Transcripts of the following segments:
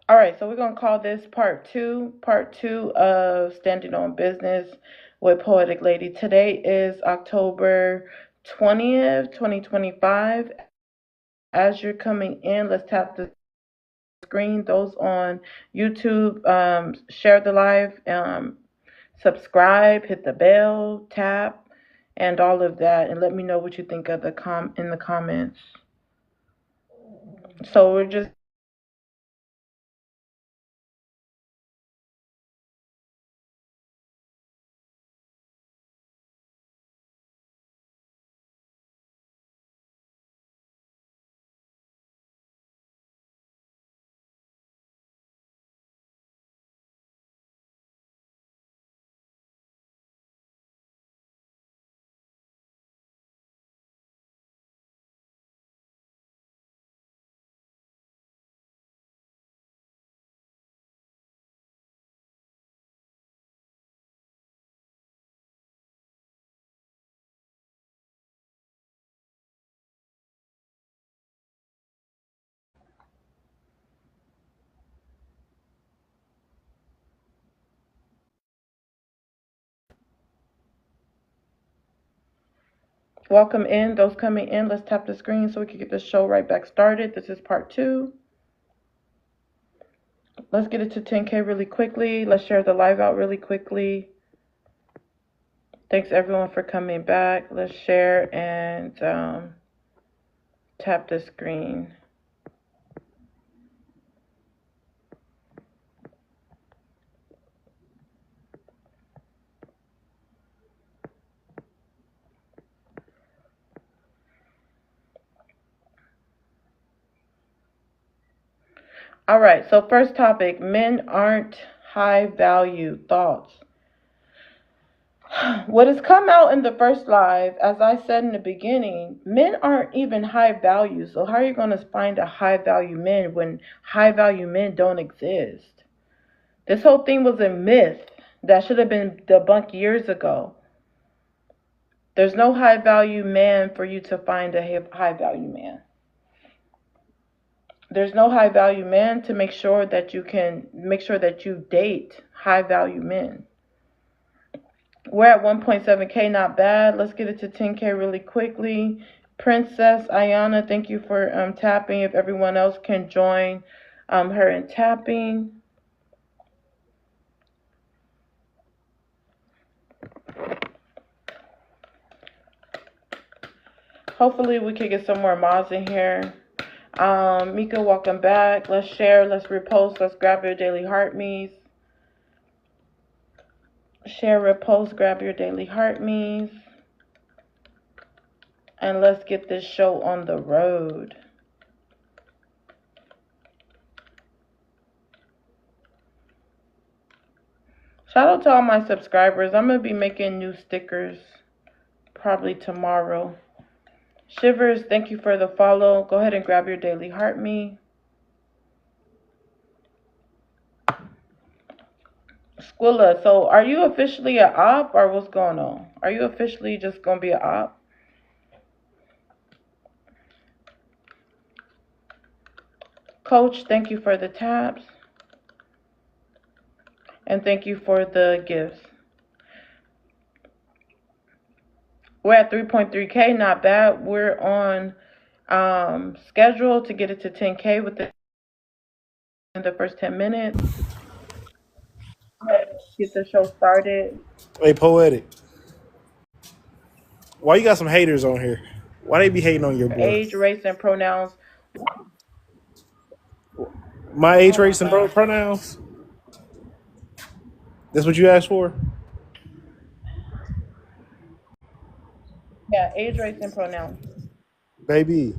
All right, so we're gonna call this part two of Standing on Business with Poetic Lady. Today is October 20th, 2025. As you're coming in, let's tap the screen. Those on YouTube, share the live, subscribe, hit the bell, tap, and all of that, and let me know what you think of the in the comments. So we're just welcome in those coming in. Let's tap the screen so we can get the show right back started. This is part two. Let's get it to 10K really quickly. Let's share the live out really quickly. Thanks everyone for coming back. Let's share and tap the screen. All right, so first topic, men aren't high value thoughts. What has come out in the first live, as I said in the beginning, men aren't even high value. So how are you going to find a high value man when high value men don't exist? This whole thing was a myth that should have been debunked years ago. There's no high value man for you to find a high value man. There's no high value man to make sure that you date high value men. We're at 1.7K, not bad. Let's get it to 10K really quickly. Princess Ayana, thank you for tapping. If everyone else can join her in tapping. Hopefully we can get some more mods in here. Mika, welcome back. Let's share, let's repost, let's grab your daily heart me's. Share, repost, grab your daily heart me's. And let's get this show on the road. Shout out to all my subscribers. I'm going to be making new stickers probably tomorrow. Shivers, thank you for the follow. Go ahead and grab your daily heart me. Squilla, so are you officially an op or what's going on? Are you officially just going to be an op? Coach, thank you for the taps. And thank you for the gifts. We're at 3.3K, not bad. We're on schedule to get it to 10K within the first 10 minutes. Get the show started. Hey, Poetic. Why you got some haters on here? Why they be hating on your boy? Age, race, and pronouns. My age, race, and pronouns? That's what you asked for? Yeah, age, race, and pronouns. Baby.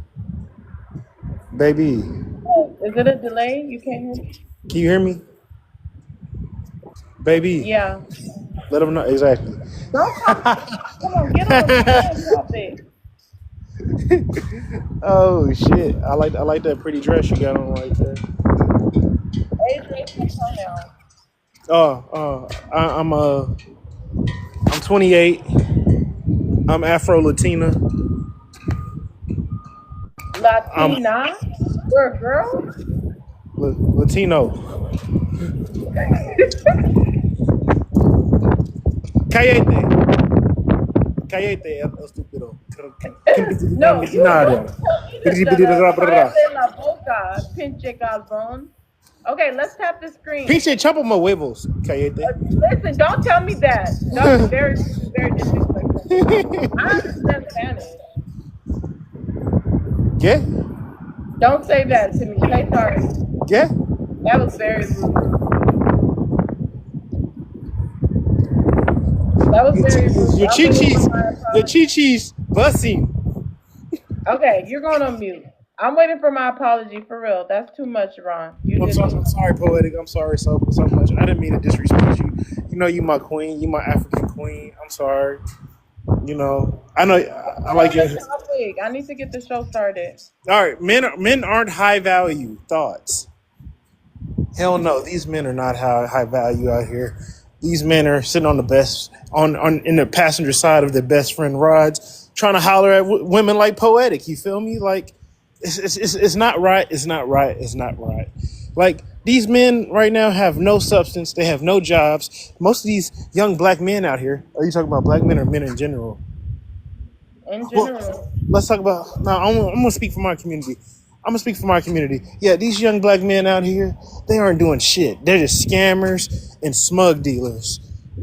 Baby. Oh, is it a delay? You can't hear me? Can you hear me? Baby. Yeah. Let them know. Exactly. Don't come on, get on the topic. Oh, shit. I like that pretty dress you got on right there. Age, race, and pronouns. I'm 28. I'm Afro-Latina. Latina? You're a girl? Latino. Cállate. Cállate, estúpido. No, you Nada. tell me to shut up. Cállate la boca, pinche galvón. Okay, let's tap the screen. Pinche chápame huevos. Cállate. Listen, don't tell me that. That's very, very disrespectful. I understand Spanish. ¿Qué? Don't say that to me. Say sorry. ¿Qué? That was very rude. That was very rude. Your chichis bussing. Okay, you're going on mute. I'm waiting for my apology for real. That's too much, Ron. I'm sorry, Poetic. I'm sorry so much. I didn't mean to disrespect you. You know, you my queen. You my African queen. I'm sorry. You know, I know. I like your topic. I need to get the show started. All right, men aren't high value. Thoughts? Hell no. These men are not high value out here. These men are sitting on the best on in the passenger side of their best friend rides, trying to holler at women like Poetic. You feel me? Like it's not right. It's not right. It's not right. Like these men right now have no substance. They have no jobs. Most of these young black men out here. Are you talking about black men or men in general? In general. Well, let's talk about. Now I'm gonna speak for my community. Yeah, these young black men out here, they aren't doing shit. They're just scammers and smug dealers.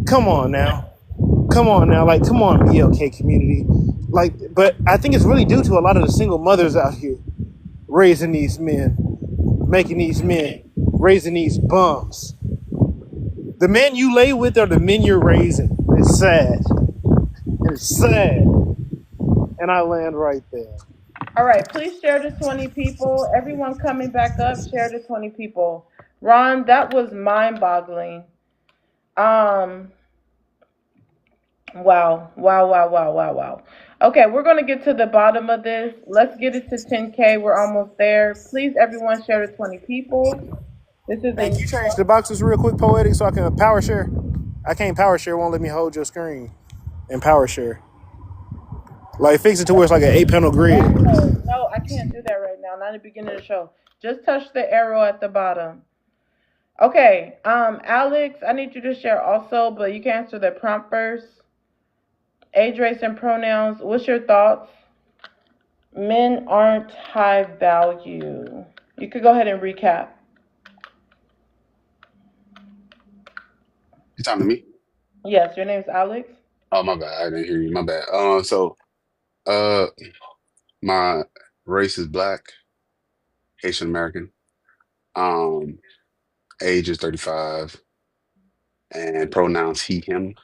Come on now. Like, come on, BLK community. Like, but I think it's really due to a lot of the single mothers out here raising these men, making these men, raising these bums. The men you lay with are the men you're raising. It's sad. It's sad. And I land right there. All right, please share to 20 people. Everyone coming back up, share to 20 people. Ron, that was mind-boggling. Wow. Okay, we're going to get to the bottom of this. Let's get it to 10K. We're almost there. Please, everyone, share to 20 people. This is Can you change the boxes real quick, Poetic, so I can power share? I can't power share. It won't let me hold your screen and power share. Like, fix it to where it's like an 8-panel grid. No, I can't do that right now. Not at the beginning of the show. Just touch the arrow at the bottom. Okay, Alex, I need you to share also, but you can answer the prompt first. Age, race, and pronouns. What's your thoughts? Men aren't high value. You could go ahead and recap. You talking to me? Yes, your name's Alex. Oh, my bad. I didn't hear you. My bad. My race is black, Haitian American. Age is 35, and pronouns he, him.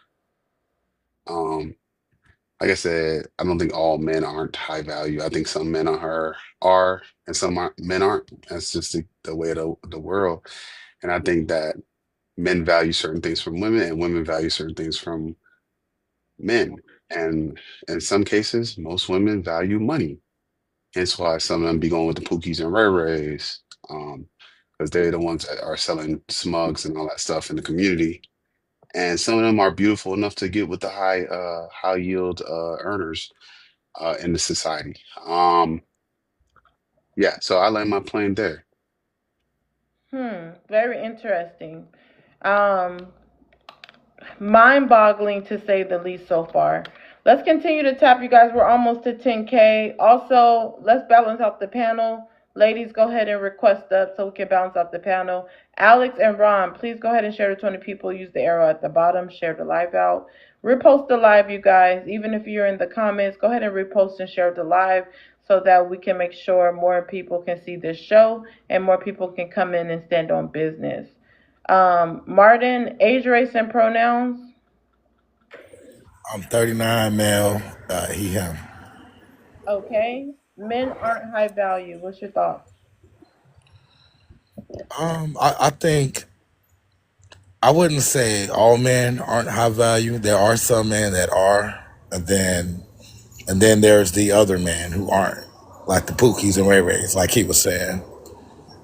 Like I said, I don't think all men aren't high value. I think some men are, and some men aren't. That's just the way of the world. And I think that men value certain things from women, and women value certain things from men. And in some cases, most women value money. Hence why some of them be going with the Pookies and Ray Rays, because they're the ones that are selling smugs and all that stuff in the community. And some of them are beautiful enough to get with the high yield earners in the society. Yeah, so I land my plane there. Very interesting. Mind-boggling to say the least so far. Let's continue to tap, you guys. We're almost to 10K. Also, let's balance out the panel. Ladies, go ahead and request up so we can balance out the panel. Alex and Ron, please go ahead and share to 20 people. Use the arrow at the bottom. Share the live out. Repost the live, you guys. Even if you're in the comments, go ahead and repost and share the live so that we can make sure more people can see this show and more people can come in and stand on business. Martin, age, race, and pronouns. I'm 39, male, he, him. Okay. Men aren't high value. What's your thoughts? I think I wouldn't say all men aren't high value. There are some men that are, and then there's the other men who aren't, like the Pookies and Ray Rays, like he was saying.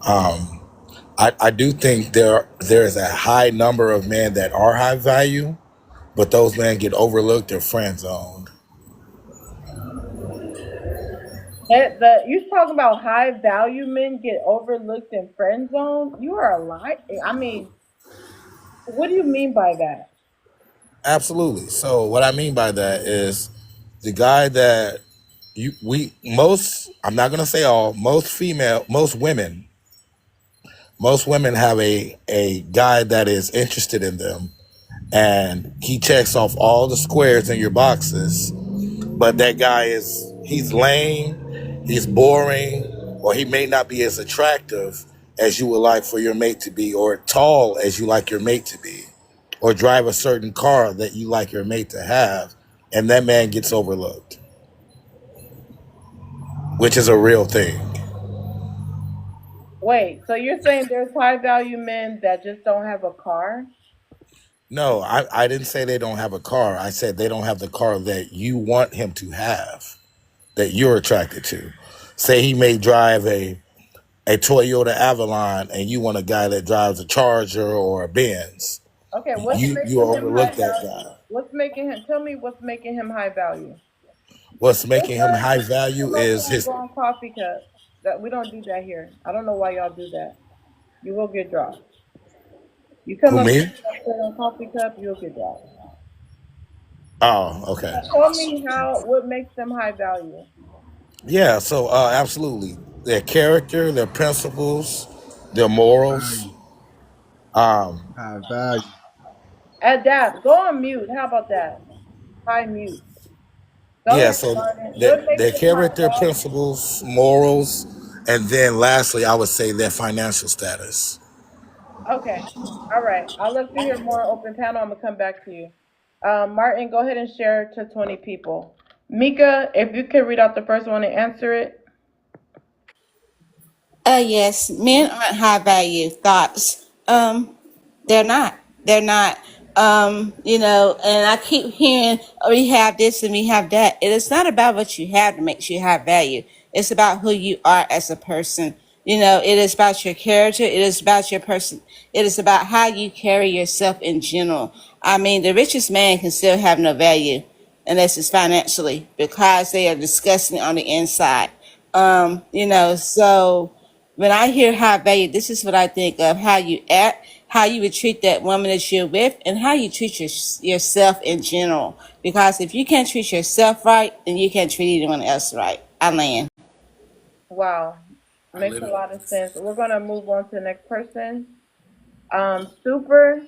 I do think there is a high number of men that are high value, but those men get overlooked or friend zoned. You talking about high value men get overlooked in friend zone? You are a lie. I mean, what do you mean by that? Absolutely. So what I mean by that is the guy that most, I'm not gonna say all, most women have a guy that is interested in them, and he checks off all the squares in your boxes, but that guy he's lame, he's boring, or he may not be as attractive as you would like for your mate to be, or tall as you like your mate to be, or drive a certain car that you like your mate to have, and that man gets overlooked, which is a real thing. Wait, so you're saying there's high value men that just don't have a car? No, I didn't say they don't have a car. I said they don't have the car that you want him to have, that you're attracted to. Say he may drive a Toyota Avalon and you want a guy that drives a Charger or a Benz. Okay, what's You making him high overlook that value? guy. What's making him? Tell me what's making him high value. What's Yes, making him sir. high Come value up is here and his go on coffee cup. That we don't do that here. I don't know why y'all do that. You will get dropped. You come who up me? here and sit on coffee cup, you'll get dropped. Oh, okay. Tell me what makes them high value. Yeah, so absolutely. Their character, their principles, their morals. Value, Um, high value. Adapt. Go on mute. How about that? High mute. Go yeah, ahead, so Martin. What makes their them high character, value? principles, morals, and then lastly, I would say their financial status. Okay. All right. I'll look to hear more open panel. I'm gonna come back to you. Martin, go ahead and share to 20 people. Mika, if you could read out the first one and answer it. Yes, men aren't high value thoughts. They're not. They're not. And I keep hearing, oh, we have this and we have that. It is not about what you have that makes you high value. It's about who you are as a person. It is about your character. It is about your person. It is about how you carry yourself in general. I mean, the richest man can still have no value unless it's financially because they are disgusting on the inside. So when I hear high value, this is what I think of: how you act, how you would treat that woman that you're with, and how you treat yourself in general. Because if you can't treat yourself right, then you can't treat anyone else right. I land. Wow. I Makes live a it. lot of sense. We're gonna move on to the next person. Super,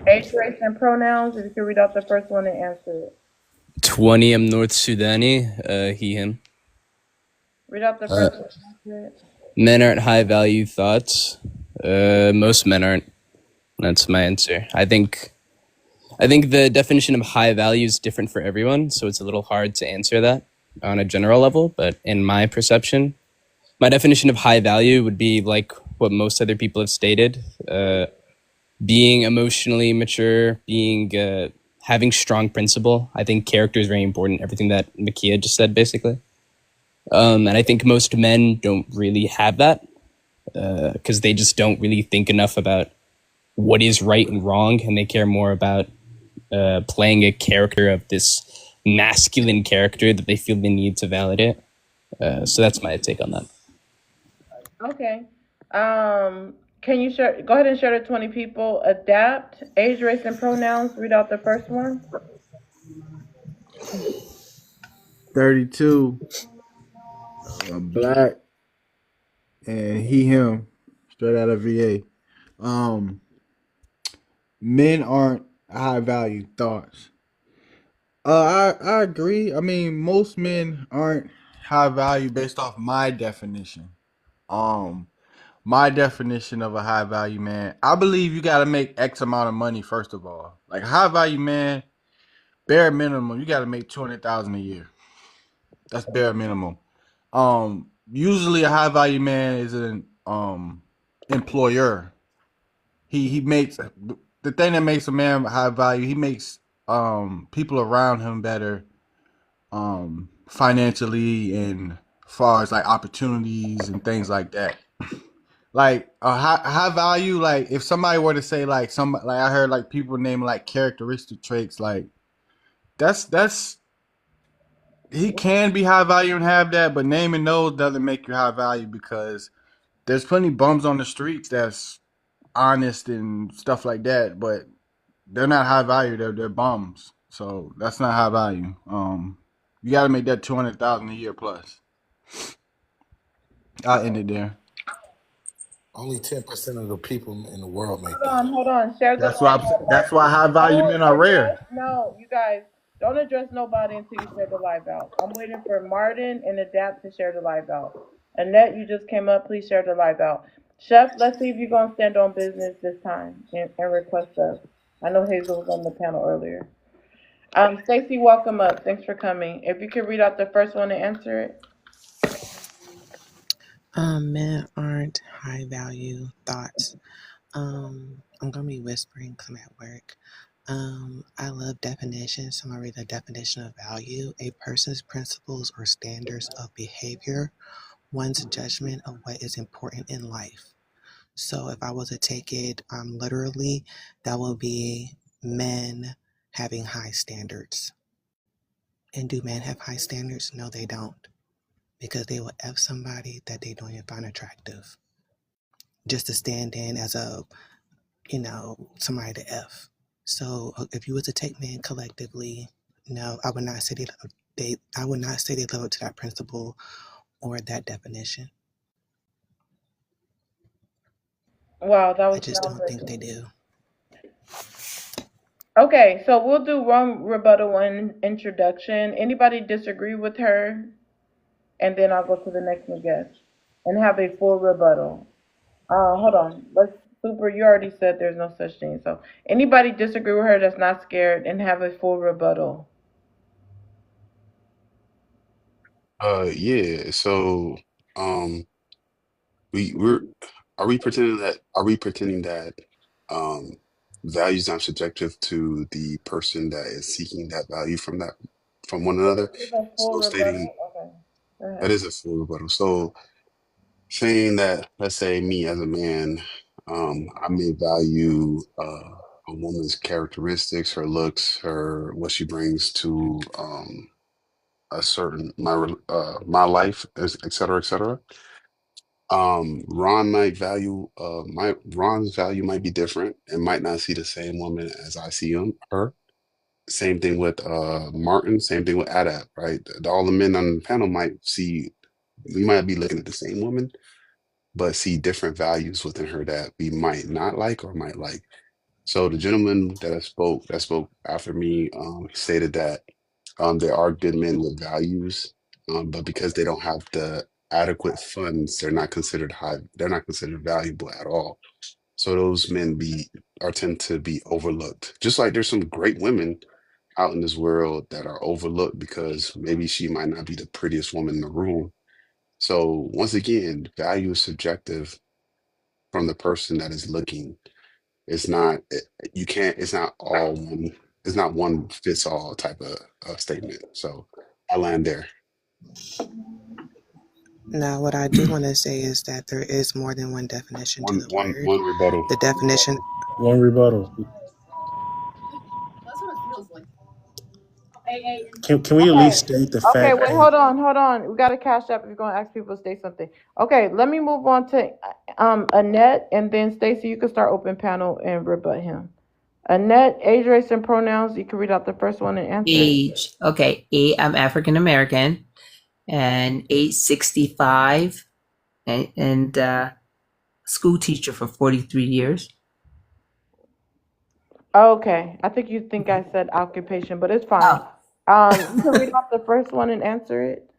age, race, and pronouns. If you could read out the first one and answer it. 20, I'm North Sudani, he, him. Read out the Uh, first one and answer it. Men aren't high value thoughts. Most men aren't. That's my answer. I think the definition of high value is different for everyone, so it's a little hard to answer that on a general level, but in my perception, my definition of high value would be like what most other people have stated. Being emotionally mature, being having strong principle. I think character is very important. Everything that Makia just said, basically. And I think most men don't really have that because they just don't really think enough about what is right and wrong, and they care more about playing a character of this masculine character that they feel the need to validate. So that's my take on that. Okay. Can you share? Go ahead and share to 20 people. Adapt, age, race, and pronouns. Read out the first one. 32, black, and he, him, straight out of VA. Um, Men aren't high value thoughts. I agree. I mean, most men aren't high value based off my definition. Um, my definition of a high value man, I believe you got to make X amount of money first of all. Like high value man, bare minimum, you got to make 200,000 a year. That's bare minimum. Usually a high value man is an employer. He makes the thing that makes a man high value. He makes people around him better financially and far as like opportunities and things like that. Like a high value, like if somebody were to say like some like I heard like people name like characteristic traits like that's he can be high value and have that, but naming those doesn't make you high value because there's plenty bums on the streets that's honest and stuff like that, but they're not high value. They're bums. So that's not high value. You got to make that 200,000 a year plus. I'll end it there. Only 10% of the people in the world make Hold on, that. hold on. Share the That's why live out. that's why high value men are rare. No, you guys, don't address nobody until you share the live out. I'm waiting for Martin and Adapt to share the live out. Annette, you just came up. Please share the live out. Chef, let's see if you're going to stand on business this time and request us. I know Hazel was on the panel earlier. Stacy, welcome up. Thanks for coming. If you could read out the first one and answer it. Men aren't high value thoughts. I'm gonna be whispering because I'm at work. I love definitions, so I'm gonna read the definition of value: a person's principles or standards of behavior, one's judgment of what is important in life. So if I was to take it literally, that would be men having high standards. And do men have high standards? No, they don't. Because they will F somebody that they don't even find attractive. Just to stand in as a, somebody to F. So if you were to take men collectively, no, I would not say they live up to that principle or that definition. Wow, that was I just don't think they do. Okay, so we'll do one rebuttal, one introduction. Anybody disagree with her? And then I'll go to the next guest and have a full rebuttal. Hold on. Super, you already said there's no such thing. So anybody disagree with her that's not scared and have a full rebuttal? Yeah. So, um, we're are we pretending that um values are subjective to the person that is seeking that value from one another? Give a full So stating rebuttal. Okay. Go ahead. that is a full rebuttal. So saying that, let's say me as a man, I may value a woman's characteristics, her looks, her what she brings to a certain my life, et cetera, et cetera. Ron might value my Ron's value might be different and might not see the same woman as I see her. Same thing with Martin, same thing with Adap, right? All the men on the panel might see, we might be looking at the same woman, but see different values within her that we might not like or might like. So the gentleman that spoke after me stated that there are good men with values, but because they don't have the adequate funds, they're not considered valuable at all. So those men tend to be overlooked. Just like there's some great women out in this world that are overlooked because maybe she might not be the prettiest woman in the room. So once again, value is subjective from the person that is looking. It's not you can't. It's not all one. It's not one fits all type of statement. So I land there. Now, what I do want to say is that there is more than one definition to the word. One rebuttal. The definition. One rebuttal. Can we at least state the Okay, fact wait, that hold on. We got a cash app if you're gonna ask people to say something. Okay, let me move on to Annette, and then Stacy, you can start open panel and rebut him. Annette, age, race, and pronouns. You can read out the first one and answer. Age. Okay. I'm African American and age 65 and school teacher for 43 years. Okay, I think I said occupation, but it's fine. You can read off the first one and answer it.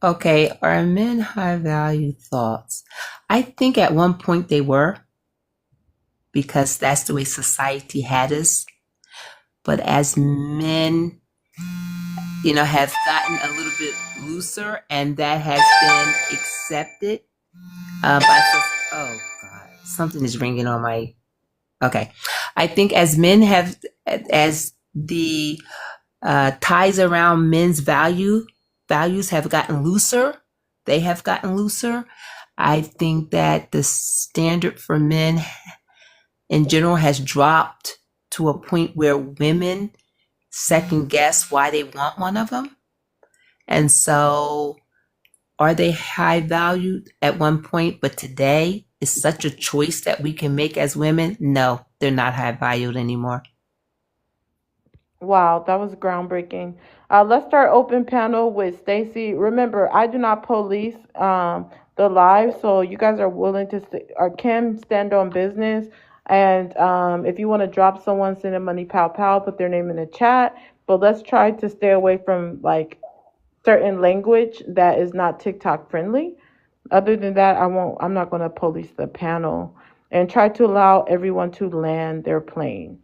Okay. Are men high value thoughts? I think at one point they were, because that's the way society had us. But as men, have gotten a little bit looser, and that has been accepted oh God, something is ringing on my. Okay, I think as men as the ties around men's values have gotten looser, they have gotten looser. I think that the standard for men in general has dropped to a point where women second guess why they want one of them. And so, are they high valued at one point, but today is such a choice that we can make as women? No, they're not high valued anymore. Wow, that was groundbreaking. Let's start open panel with Stacy. Remember, I do not police the live, so you guys are willing to or can stand on business. And if you want to drop someone, send a money pow pow, put their name in the chat. But let's try to stay away from like certain language that is not TikTok friendly. Other than that, I'm not going to police the panel and try to allow everyone to land their plane.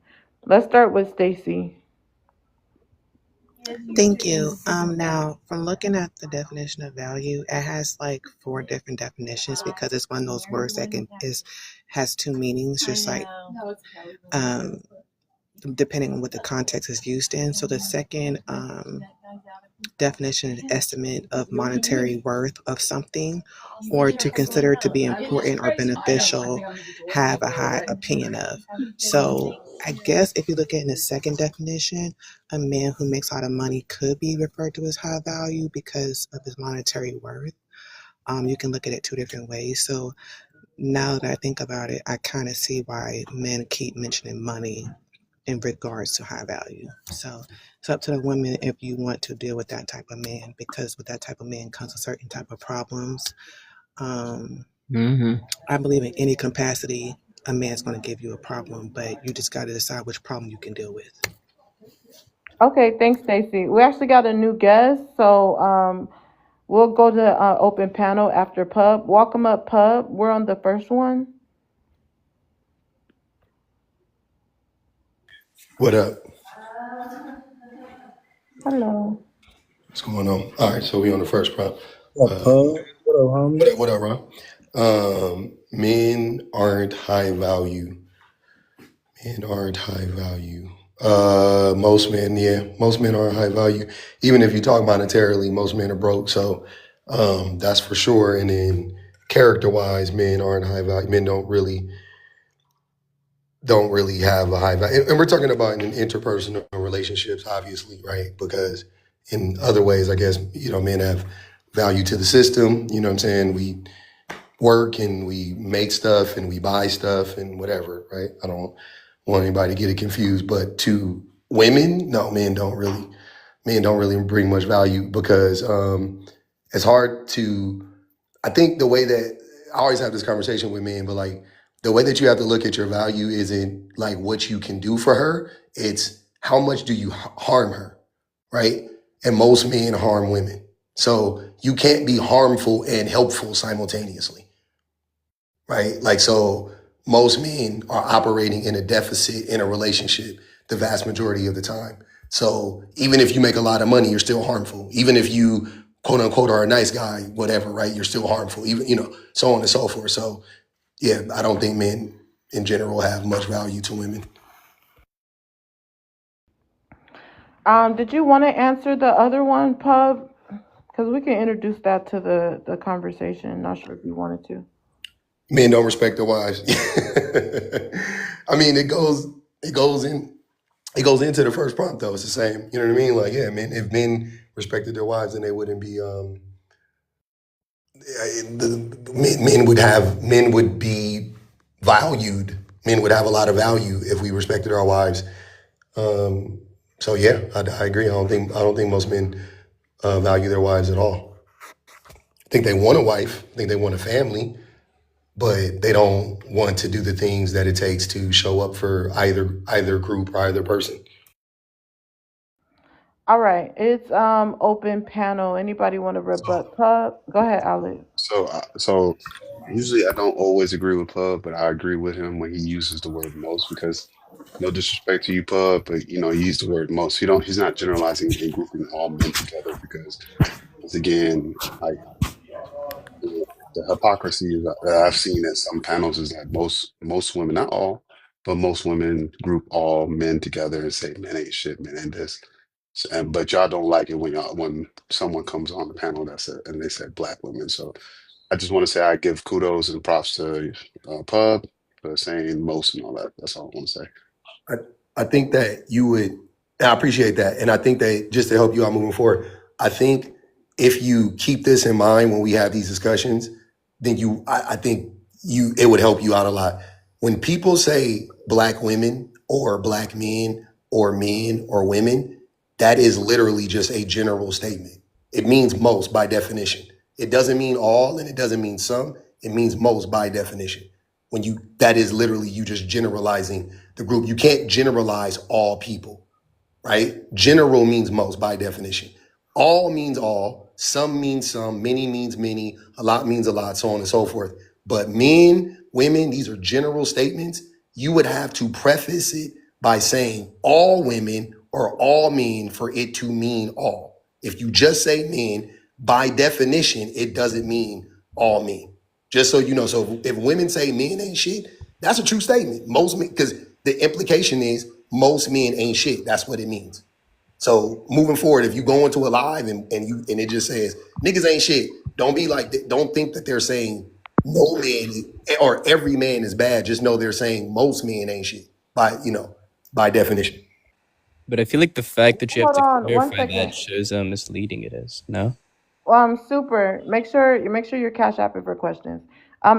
Let's start with Stacy. Thank you. Now, from looking at the definition of value, it has like 4 different definitions because it's one of those words that has 2 meanings, just like um, depending on what the context is used in. So the second definition is estimate of monetary worth of something, or to consider to be important or beneficial, have a high opinion of. So I guess if you look at it in the second definition, a man who makes a lot of money could be referred to as high value because of his monetary worth. You can look at it 2 different ways. So now that I think about it, I kind of see why men keep mentioning money in regards to high value. So it's up to the women if you want to deal with that type of man, because with that type of man comes a certain type of problems. I believe in any capacity, a man's going to give you a problem, but you just got to decide which problem you can deal with. Okay, thanks, Stacy. We actually got a new guest, so we'll go to open panel after Pub. Welcome up, Pub. We're on the first one. What up? Hello. What's going on? All right, so we on the first prompt. What up, Pug? What up, homie? What up, Ron? Men aren't high value. Men aren't high value. Most men aren't high value. Even if you talk monetarily, most men are broke. So that's for sure. And then character-wise, men aren't high value. Men don't really have a high value. And we're talking about in interpersonal relationships, obviously, right? Because in other ways, I guess, men have value to the system. You know what I'm saying? We work and we make stuff and we buy stuff and whatever, right? I don't want anybody to get it confused, but to women, no, men don't really bring much value because it's hard to, I think the way that I always have this conversation with men, but like the way that you have to look at your value isn't like what you can do for her. It's how much do you harm her, right? And most men harm women. So you can't be harmful and helpful simultaneously, right? Like, so most men are operating in a deficit in a relationship the vast majority of the time. So even if you make a lot of money, you're still harmful. Even if you quote unquote are a nice guy, whatever, right? You're still harmful, even, so on and so forth. So yeah, I don't think men in general have much value to women. Did you want to answer the other one, Pub? Because we can introduce that to the conversation. Not sure if you wanted to. Men don't respect their wives. I mean, it goes into the first prompt though. It's the same. You know what I mean? Like, yeah, if men respected their wives, then they wouldn't be. Men would be valued. Men would have a lot of value if we respected our wives. So yeah, I agree. I don't think most men value their wives at all. I think they want a wife. I think they want a family, but they don't want to do the things that it takes to show up for either group or either person. All right, it's open panel. Anybody want to rebut Pub? Go ahead, Alex. So usually I don't always agree with Pub, but I agree with him when he uses the word most, because no disrespect to you, Pub, but he used the word most. He's not generalizing and grouping all men together, because once again, like the hypocrisy that I've seen at some panels is that most women, not all, but most women group all men together and say men ain't shit, men ain't this. But y'all don't like it when someone comes on the panel and they said black women. So I just want to say I give kudos and props to Pub for saying most and all that. That's all I want to say. I think that you would. I appreciate that, and I think that just to help you out moving forward, I think if you keep this in mind when we have these discussions, then I think it would help you out a lot. When people say black women or black men or women, that is literally just a general statement. It means most by definition. It doesn't mean all and it doesn't mean some. It means most by definition. That is literally you just generalizing the group. You can't generalize all people, right? General means most by definition. All means all, some means some, many means many, a lot means a lot, so on and so forth. But men, women, these are general statements. You would have to preface it by saying all women or all men for it to mean all. If you just say men, by definition, it doesn't mean all men. Just so you know, so if women say men ain't shit, that's a true statement. Most men, because the implication is most men ain't shit. That's what it means. So moving forward, if you go into a live and it just says niggas ain't shit, don't think that they're saying no man or every man is bad. Just know they're saying most men ain't shit by definition. But I feel like the fact that you have Hold to on, one clarify second. that shows how misleading it is. No? Super. Make sure your Cash App it for questions.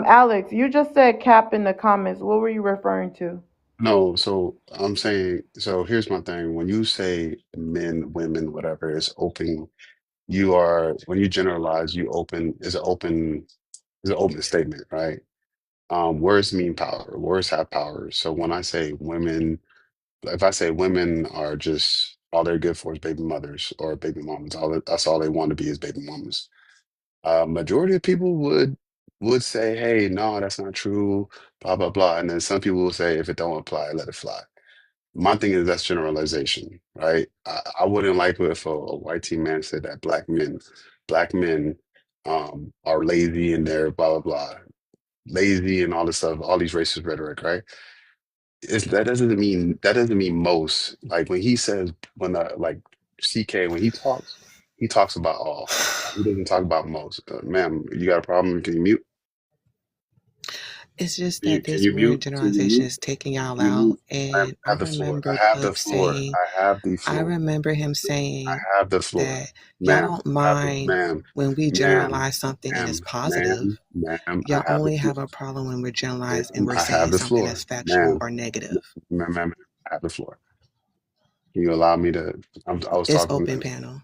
Alex, you just said cap in the comments. What were you referring to? No, so I'm saying, so here's my thing. When you say men, women, whatever, it's open. When you generalize, it's an open statement, right? Words mean power. Words have power. So when I say women, if I say women are just all they're good for is baby mothers or baby mamas, that's all they want to be is baby mamas. Majority of people would say, "Hey, no, that's not true." Blah blah blah, and then some people will say, "If it don't apply, let it fly." My thing is that's generalization, right? I wouldn't like it if a white team man said that black men are lazy and they're blah blah blah, lazy and all this stuff, all these racist rhetoric, right? That doesn't mean most. Like when he says like CK when he talks about all. He doesn't talk about most. Ma'am, you got a problem? Can you mute? It's just Can you that can this you word mute? generalization is taking y'all Can you out. mute? Ma'am, And I I have the floor. remember I have the Puff floor. saying, I have the I floor. remember him I saying have the floor. that y'all Ma'am, don't I have the mind ma'am, when we ma'am, generalize something and it's ma'am, positive. ma'am, I Y'all have the only floor. have a problem when we're generalized and Ma'am, we're I have saying the something floor. that's factual Ma'am, or negative. ma'am, I have the floor. Can you allow me to I was It's talking open to panel.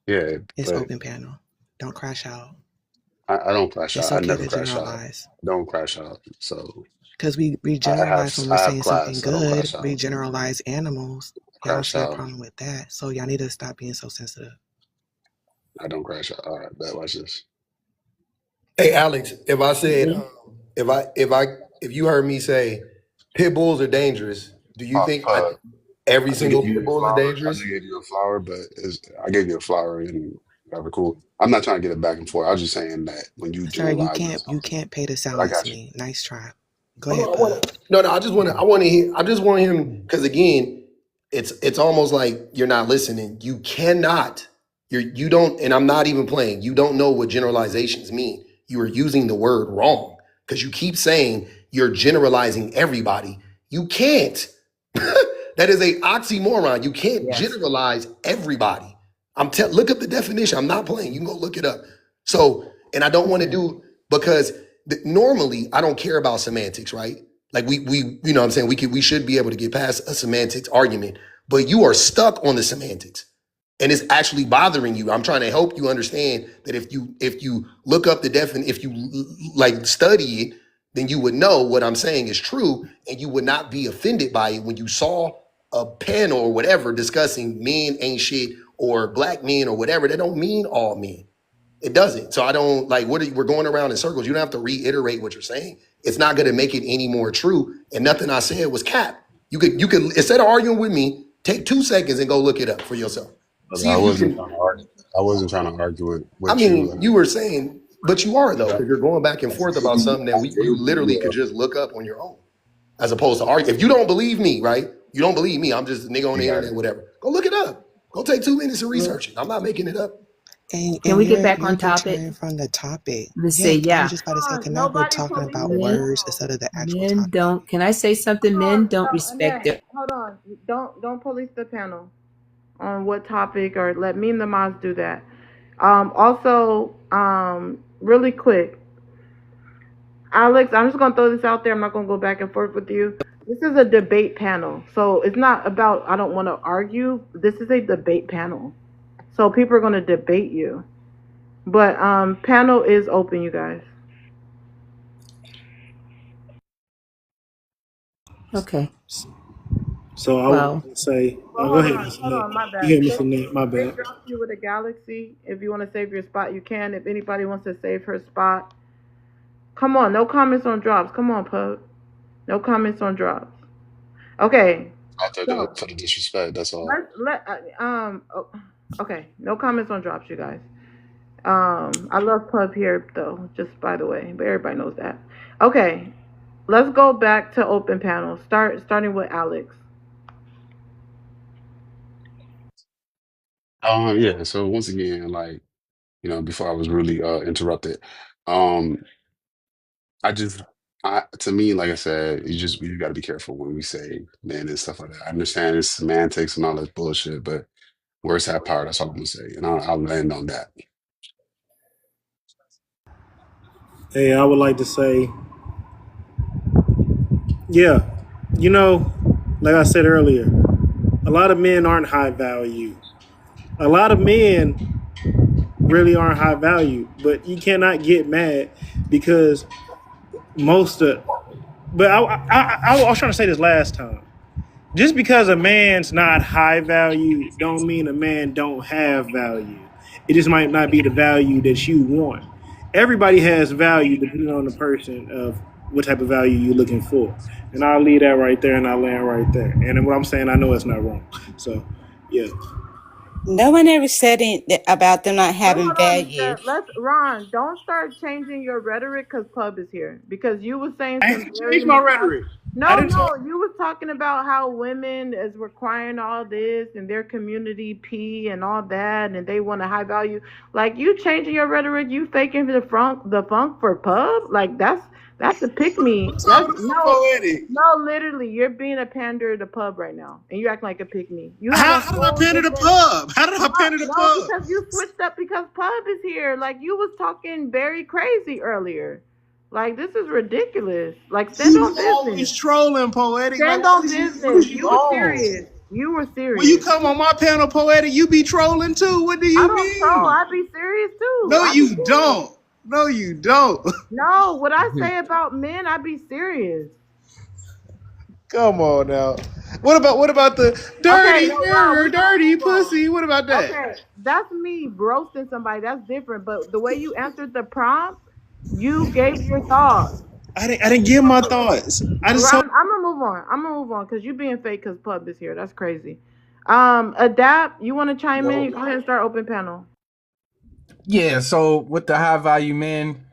yeah, It's but open panel. Don't crash out. I don't crash It's out. I okay never to crash out. generalize. I don't crash out. So Because we I have generalize when we're I have saying something class. I don't good. crash We out. generalize animals. Y'all don't Crash see a out. problem with that. So y'all need to stop being so sensitive. I don't crash out. All right, bet watch this. Hey Alex, if I said if you heard me say pit bulls are dangerous, do you think every I just gave single you pit a bull is flower. I dangerous? just gave you a flower, but I gave you a flower and whatever. Cool. I'm not trying to get it back and forth. I was just saying that when you Sir, you generalize on can't something, pay to but I silence got you. me. Nice try. Go Hold on, ahead, Puff. I want to hear. I just want him because again, it's almost like you're not listening. You cannot. You don't, and I'm not even playing. You don't know what generalizations mean. You are using the word wrong because you keep saying you're generalizing everybody. You can't. That is a oxymoron. You can't Yes. generalize everybody. Look up the definition. I'm not playing. You can go look it up. So, and I don't want to do because normally I don't care about semantics, right? Like we you know what I'm saying we should be able to get past a semantics argument, but you are stuck on the semantics and it's actually bothering you. I'm trying to help you understand that if you look up the definition, if you like study it, then you would know what I'm saying is true and you would not be offended by it when you saw a panel or whatever discussing men ain't shit or black men or whatever. That don't mean all men. It doesn't. So I don't like we're going around in circles. You don't have to reiterate what you're saying. It's not going to make it any more true. And nothing I said was cap. You could instead of arguing with me, take 2 seconds and go look it up for yourself. Brother, See I if you wasn't can. trying to argue. I wasn't trying to argue I with you. mean, you were saying, but you are though, Yeah, because you're going back and I just forth gave about you. something that I you gave literally you. could just look up on your own, as opposed to argue. If you don't believe me, right? You don't believe me. I'm just a nigga on You the got it. internet, whatever. Go look it up. Go take 2 minutes and research it. I'm not making it up. And Can we get back you're on topic? deterring from the topic. Let's Yeah, say, I was yeah. just about to say, because now we're Nobody talking police about the Men, words panel. instead of the actual men topic. don't. Can I say something? Men don't No, respect Annette, their. hold on. Don't police the panel on what topic or let me and the mods do that. Also, really quick, Alex, I'm just gonna throw this out there. I'm not gonna go back and forth with you. This is a debate panel, so it's not about I don't want to argue. This is a debate panel, so people are gonna debate you. But panel is open, you guys. Okay. So I Well, would say, Well, go ahead, hold Mr. on, my Go bad. ahead, Mr. Nate. My They bad. dropped you with a galaxy. If you want to save your spot, you can. If anybody wants to save her spot, come on. No comments on drops. Come on, Pug. No comments on drops. Okay. Out there So for the disrespect. That's all. okay. No comments on drops, you guys. I love Pub here though, just by the way, but everybody knows that. Okay, let's go back to open panel. Starting with Alex. Yeah. So once again, like, before I was really interrupted, um, I just, to me, like I said, you got to be careful when we say men and stuff like that. I understand it's semantics and all that bullshit, but words have power. That's all I'm gonna say, and I'll land on that. Hey, I would like to say, yeah, like I said earlier, a lot of men aren't high value. A lot of men really aren't high value, but you cannot get mad because most of. But I was trying to say this last time. Just because a man's not high value, don't mean a man don't have value. It just might not be the value that you want. Everybody has value depending on the person of what type of value you're looking for. And I'll leave that right there and I'll land right there. And what I'm saying, I know it's not wrong. So, yeah. No one ever said about them not Hold having on, value. Mister. Let's Ron. Don't start changing your rhetoric because Pub is here. Because you were saying I some ain't very changed my rhetoric. I No, didn't talk. no, you was talking about how women is requiring all this and their community P and all that, and they want a high value. Like you changing your rhetoric, you faking the funk for Pub. Like that's a pick me. I'm That's talking about no, poetic. no, literally, you're being a pander to Pub right now, and you act like a pick me. You have a How did I whole pander the different. pub? How did I pander the No, pub? because you switched up because Pub is here. Like you was talking very crazy earlier. Like this is ridiculous. Like stand You on always business. trolling, poetic. Like, Stand what on is business. you You were on? serious. You were When you serious. come on my panel, poetic, you be trolling too. What do I you don't troll. mean? I be serious too. No, I be you serious. don't. No, you don't. No, what I say about men, I be serious. Come on now. What about the Okay, dirty, no, Ron, we gonna dirty move on. pussy? What about that? Okay, that's me roasting somebody. That's different. But the way you answered the prompt, you gave your thoughts. I didn't give my thoughts. I just told. Ron, I'm gonna move on. I'm gonna move on because you being fake because Pub is here. That's crazy. Adapt. You want to chime in? Yo, You go ahead and start open panel. yeah. So with the high value men,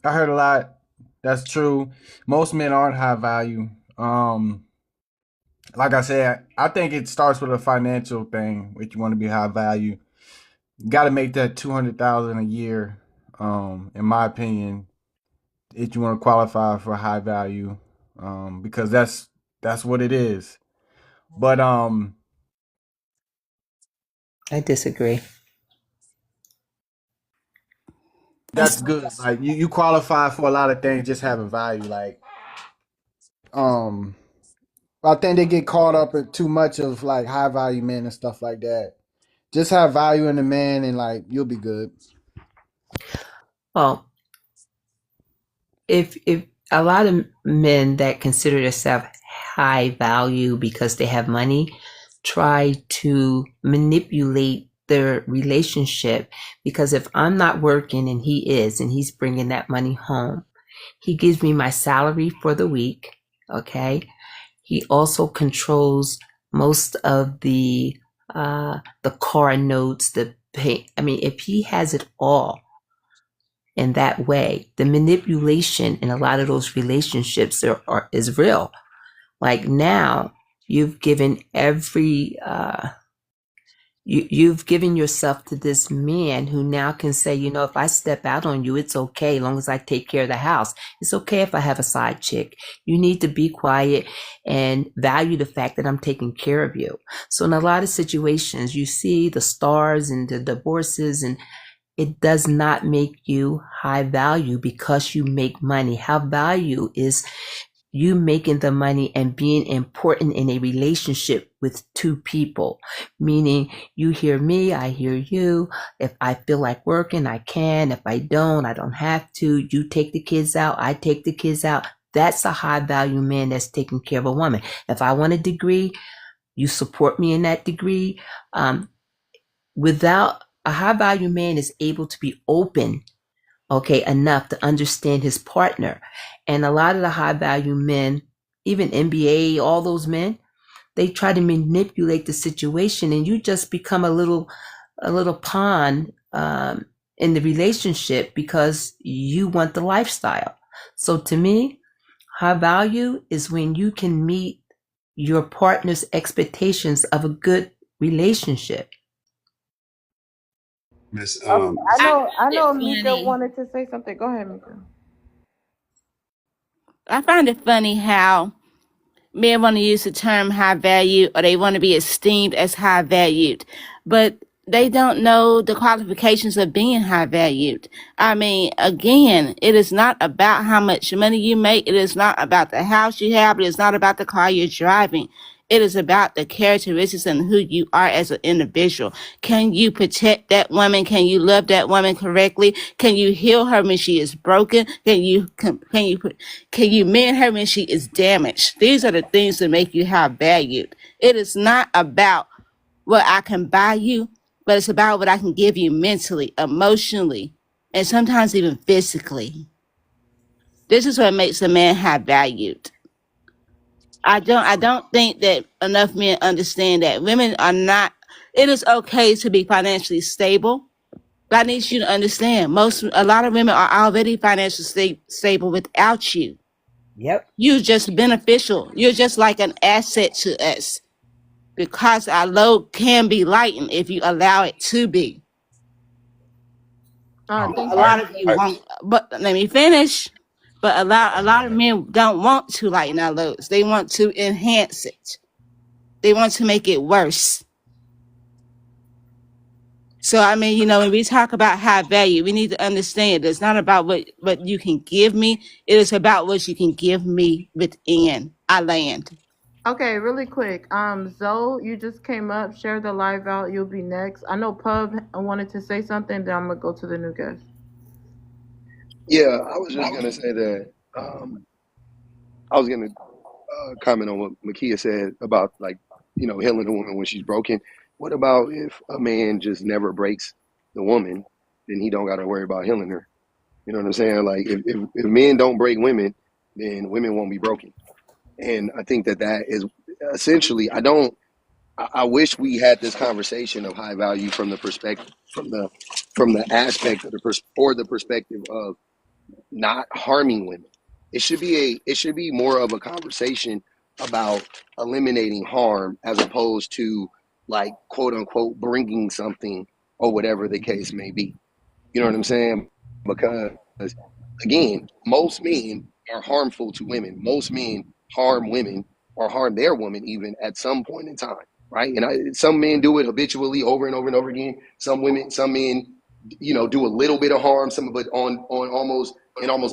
I heard a lot. That's true. Most men aren't high value. Like I said, I think it starts with a financial thing. If you want to be high value, you got to make that 200,000 a year. In my opinion, if you want to qualify for high value, because that's what it is. But I disagree. that's good. Like you qualify for a lot of things just having value. Like um, I think they get caught up in too much of like high value men and stuff like that. Just have value in the man and like you'll be good. Well, if a lot of men that consider themselves high value because they have money try to manipulate their relationship, because if I'm not working and he is and he's bringing that money home, he gives me my salary for the week. Okay, he also controls most of the car notes, the pay. I mean, if he has it all in that way, the manipulation in a lot of those relationships is real. Like now, you've given You've given yourself to this man who now can say, if I step out on you, it's okay as long as I take care of the house. It's okay if I have a side chick. You need to be quiet and value the fact that I'm taking care of you. So in a lot of situations, you see the stars and the divorces, and it does not make you high value because you make money. High value is you making the money and being important in a relationship with two people, meaning you hear me, I hear you. If I feel like working, I can. If I don't have to. You take the kids out, I take the kids out. That's a high value man that's taking care of a woman. If I want a degree, you support me in that degree. Without a high value man is able to be open, enough to understand his partner. And a lot of the high value men, even NBA, all those men, they try to manipulate the situation, and you just become a little pawn in the relationship because you want the lifestyle. So to me, high value is when you can meet your partner's expectations of a good relationship. Miss Okay, I know Mika funny. wanted to say something. Go ahead, Mika. I find it funny how men want to use the term high value, or they want to be esteemed as high valued, but they don't know the qualifications of being high valued. I mean, again, it is not about how much money you make. It is not about the house you have. It is not about the car you're driving. It is about the characteristics and who you are as an individual. Can you protect that woman? Can you love that woman correctly? Can you heal her when she is broken? Can you mend her when she is damaged? These are the things that make you high valued. It is not about what I can buy you, but it's about what I can give you mentally, emotionally, and sometimes even physically. This is what makes a man high valued. I don't think that enough men understand that women are not. It is okay to be financially stable, but I need you to understand. A lot of women are already financially stable without you. Yep. You're just beneficial. You're just like an asset to us because our load can be lightened if you allow it to be. Thank A you. lot of you won't. But let me finish. But a lot of men don't want to lighten our loads. They want to enhance it. They want to make it worse. So I mean, when we talk about high value, we need to understand it's not about what you can give me. It is about what you can give me within. I land. Okay, really quick. Zoe, you just came up. Share the live out. You'll be next. I know Pub wanted to say something. Then I'm gonna go to the new guest. Yeah, I was just gonna say that I was gonna comment on what Makia said about healing a woman when she's broken. What about if a man just never breaks the woman, then he don't got to worry about healing her? You know what I'm saying? Like if men don't break women, then women won't be broken. And I think that is essentially. I wish we had this conversation of high value from the perspective, from the aspect of the perspective of not harming women. It should be more of a conversation about eliminating harm as opposed to like quote unquote bringing something or whatever the case may be. You know what I'm saying? Because again, most men are harmful to women. Most men harm women or harm their woman even at some point in time, right? And some men do it habitually over and over and over again. Some men, do a little bit of harm. But on almost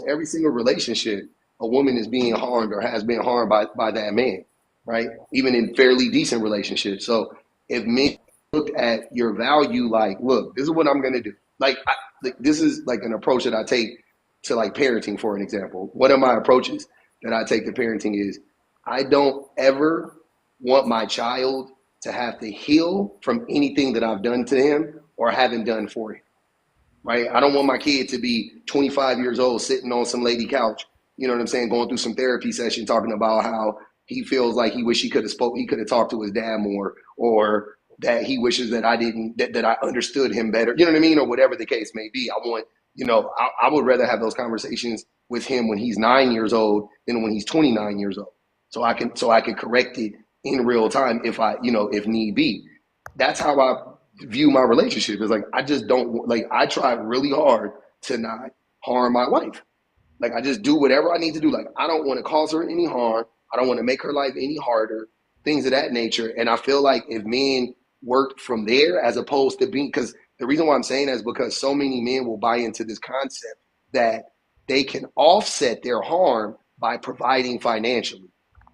every single relationship, a woman is being harmed or has been harmed by that man, right? Even in fairly decent relationships. So if men look at your value, like, look, this is what I'm gonna do. This is like an approach that I take to like parenting, for an example. One of my approaches that I take to parenting is I don't ever want my child to have to heal from anything that I've done to him or haven't done for him, right? I don't want my kid to be 25 years old sitting on some lady couch, you know what I'm saying, going through some therapy session talking about how he feels like he wish he could have talked to his dad more, or that he wishes that that I understood him better, you know what I mean, or whatever the case may be. I would rather have those conversations with him when he's 9 years old than when he's 29 years old. So I can correct it in real time if need be. That's how I view my relationship. It's like I just don't like. I try really hard to not harm my wife. Like I just do whatever I need to do. Like I don't want to cause her any harm. I don't want to make her life any harder. Things of that nature. And I feel like if men worked from there as opposed to being, because the reason why I'm saying that is because so many men will buy into this concept that they can offset their harm by providing financially.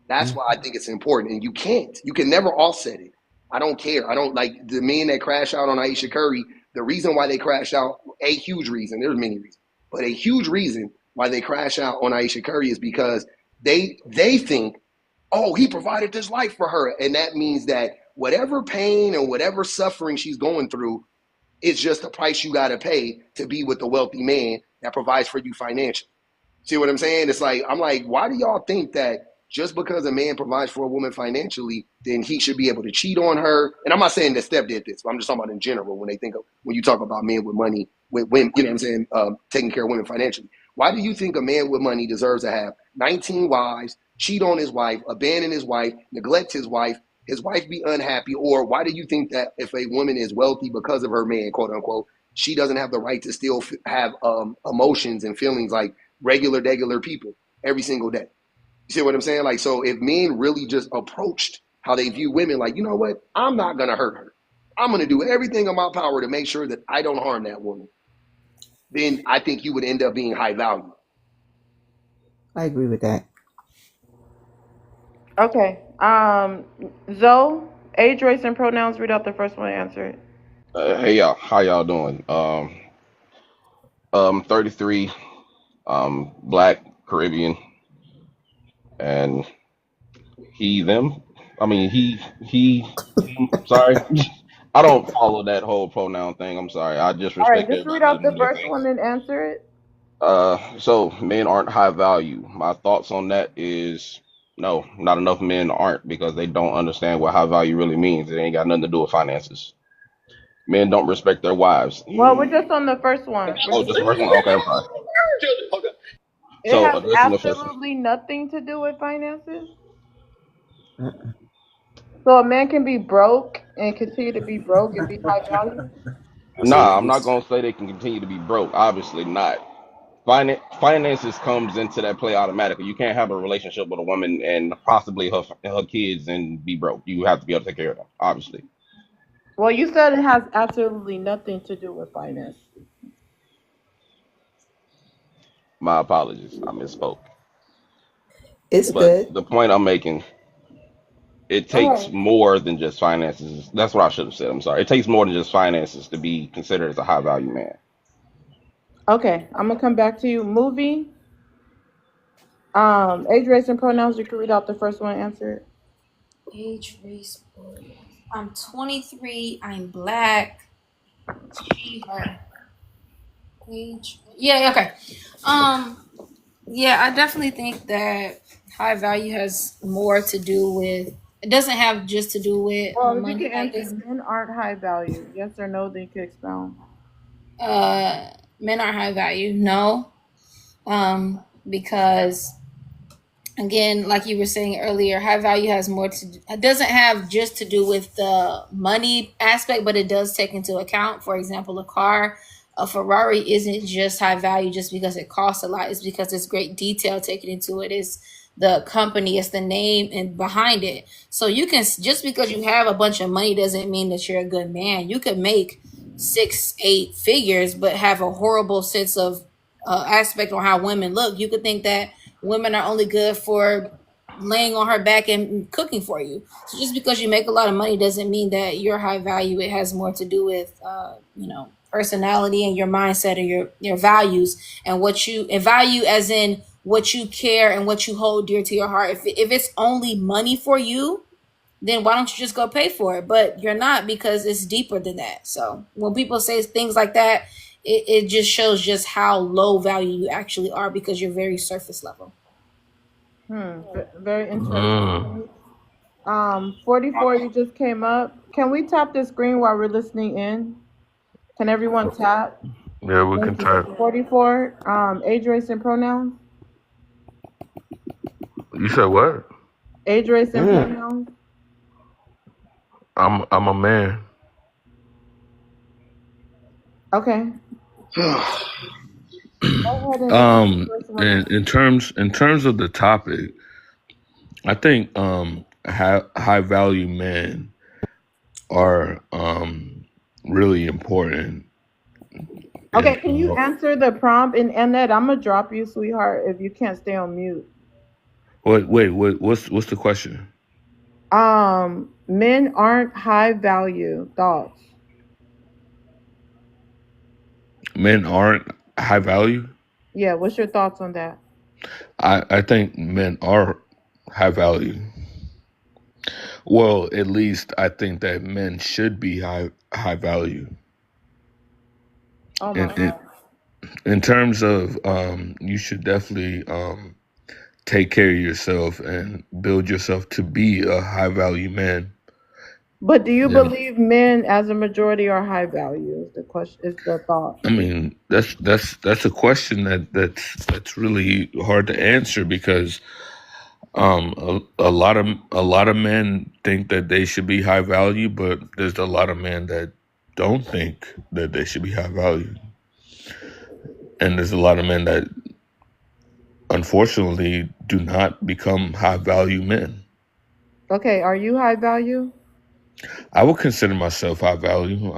That's why I think it's important. And you can't. You can never offset it. I don't care. I don't like the men that crash out on Aisha Curry. The reason why they crash out, a huge reason, there's many reasons, but a huge reason why they crash out on Aisha Curry is because they think, oh, he provided this life for her. And that means that whatever pain and whatever suffering she's going through is just the price you got to pay to be with a wealthy man that provides for you financially. See what I'm saying? It's like, I'm like, why do y'all think that just because a man provides for a woman financially, then he should be able to cheat on her? And I'm not saying that Steph did this, but I'm just talking about in general when you talk about men with money, with women, you know what I'm saying, taking care of women financially. Why do you think a man with money deserves to have 19 wives, cheat on his wife, abandon his wife, neglect his wife be unhappy? Or why do you think that if a woman is wealthy because of her man, quote unquote, she doesn't have the right to still have emotions and feelings like regular people every single day? You see what I'm saying? Like, so if men really just approached how they view women, like, you know what, I'm not going to hurt her. I'm going to do everything in my power to make sure that I don't harm that woman. Then I think you would end up being high value. I agree with that. Okay. Zoe, age, race, and pronouns. Read out the first one. Answer it. Hey y'all, how y'all doing? 33, Black, Caribbean, and them. I mean, he. Sorry, I don't follow that whole pronoun thing. I'm sorry. I just All right. respect Just read everybody. out Let them the do their first thing. one and answer it. So men aren't high value. My thoughts on that is no, not enough men aren't because they don't understand what high value really means. It ain't got nothing to do with finances. Men don't respect their wives. Well, we're just on the first one. Oh, just the first one. Okay, I'm sorry. It So has addressing the first one. absolutely nothing to do with finances. So a man can be broke and continue to be broke and be high value. Nah, I'm not gonna say they can continue to be broke. Obviously not. Finances comes into that play automatically. You can't have a relationship with a woman and possibly her kids and be broke. You have to be able to take care of them. Obviously. Well, you said it has absolutely nothing to do with finance. My apologies. I misspoke. It's But good. the point I'm making, it takes Oh, more than just finances. That's what I should have said. I'm sorry. It takes more than just finances to be considered as a high value man. okay. I'm gonna come back to you. Movie. Age, race, and pronouns. You can read out the first one. Answer it. Age, race, I'm 23. I'm Black. She, her. Age. Yeah. Okay. Yeah, I definitely think that high value has more to do with. It doesn't have just to do with Well, if you money. can answer, men aren't high value. Yes or no? Then you can expound. Men are high value. No. Because again, like you were saying earlier, high value has more to it doesn't have just to do with the money aspect, but it does take into account, for example, a Ferrari isn't just high value just because it costs a lot. It's because there's great detail taken into it. It's the company, it's the name and behind it. So you can, just because you have a bunch of money doesn't mean that you're a good man. You could make 6, 8 figures, but have a horrible sense of aspect on how women look. You could think that women are only good for laying on her back and cooking for you. So just because you make a lot of money doesn't mean that you're high value. It has more to do with personality and your mindset and your values and what you and value as in what you care and what you hold dear to your heart. If it's only money for you, then why don't you just go pay for it? But you're not, because it's deeper than that. So when people say things like that, it just shows just how low value you actually are, because you're very surface level. Very interesting. 44, you just came up. Can we tap the screen while we're listening in? Can everyone tap? Yeah, we can type. 44, age, race, and pronouns. You said what? Age, race, and pronouns. I'm a man. Okay. Go ahead and first one. in terms of the topic, I think high value men are really important. Okay, In can you answer the prompt? And Annette, I'm gonna drop you, sweetheart, if you can't stay on mute. what's the question? Men aren't high value. Thoughts? Men aren't high value. Yeah, what's your thoughts on that? I think men are high value. Well, at least I think that men should be high value. Oh In my in, God. in terms of you should definitely take care of yourself and build yourself to be a high value man. But do you Then believe men as a majority are high value? Is the question, is the thought. I mean that's a question that's really hard to answer because a lot of men think that they should be high value, but there's a lot of men that don't think that they should be high value, and there's a lot of men that unfortunately do not become high value men. Okay, are you high value? I would consider myself high value.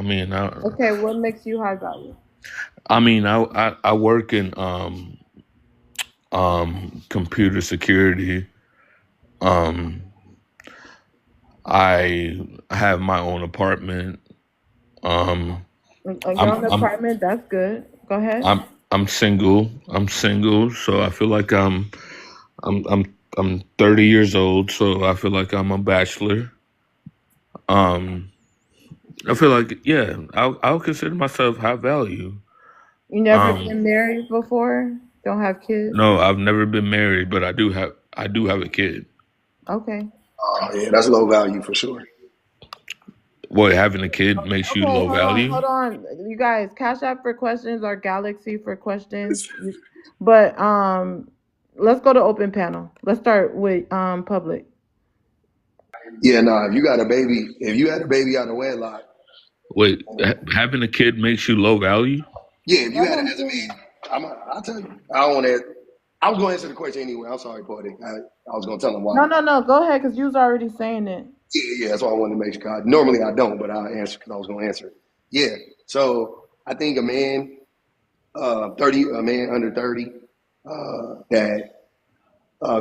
Okay, what makes you high value? I work in computer security. Um, I have my own apartment. Um, Your I'm own I'm apartment, that's good. Go ahead. I'm single. I'm single, so I feel like I'm 30 years old, so I feel like I'm a bachelor. Um, I feel like yeah, I'll consider myself high value. You never Um, been married before? Don't have kids? no, I've never been married, but I do have a kid. Okay. Oh yeah, that's low value for sure. Boy, having a kid makes you Okay, low value. hold on. You guys, Cash App for questions or Galaxy for questions. But let's go to open panel. Let's start with public. Yeah, nah. If you had a baby out of wedlock, Wait, having a kid makes you low value? yeah, if you Let had it him as a finish. baby, I'll tell you. I don't want to. I was going to answer the question anyway. I'm sorry, Porty. I was going to tell him why. No. Go ahead, because you was already saying it. Yeah, that's why I wanted to make sure. Normally I don't, but I'll answer because I was going to answer it. Yeah. So I think a man, a man under 30, that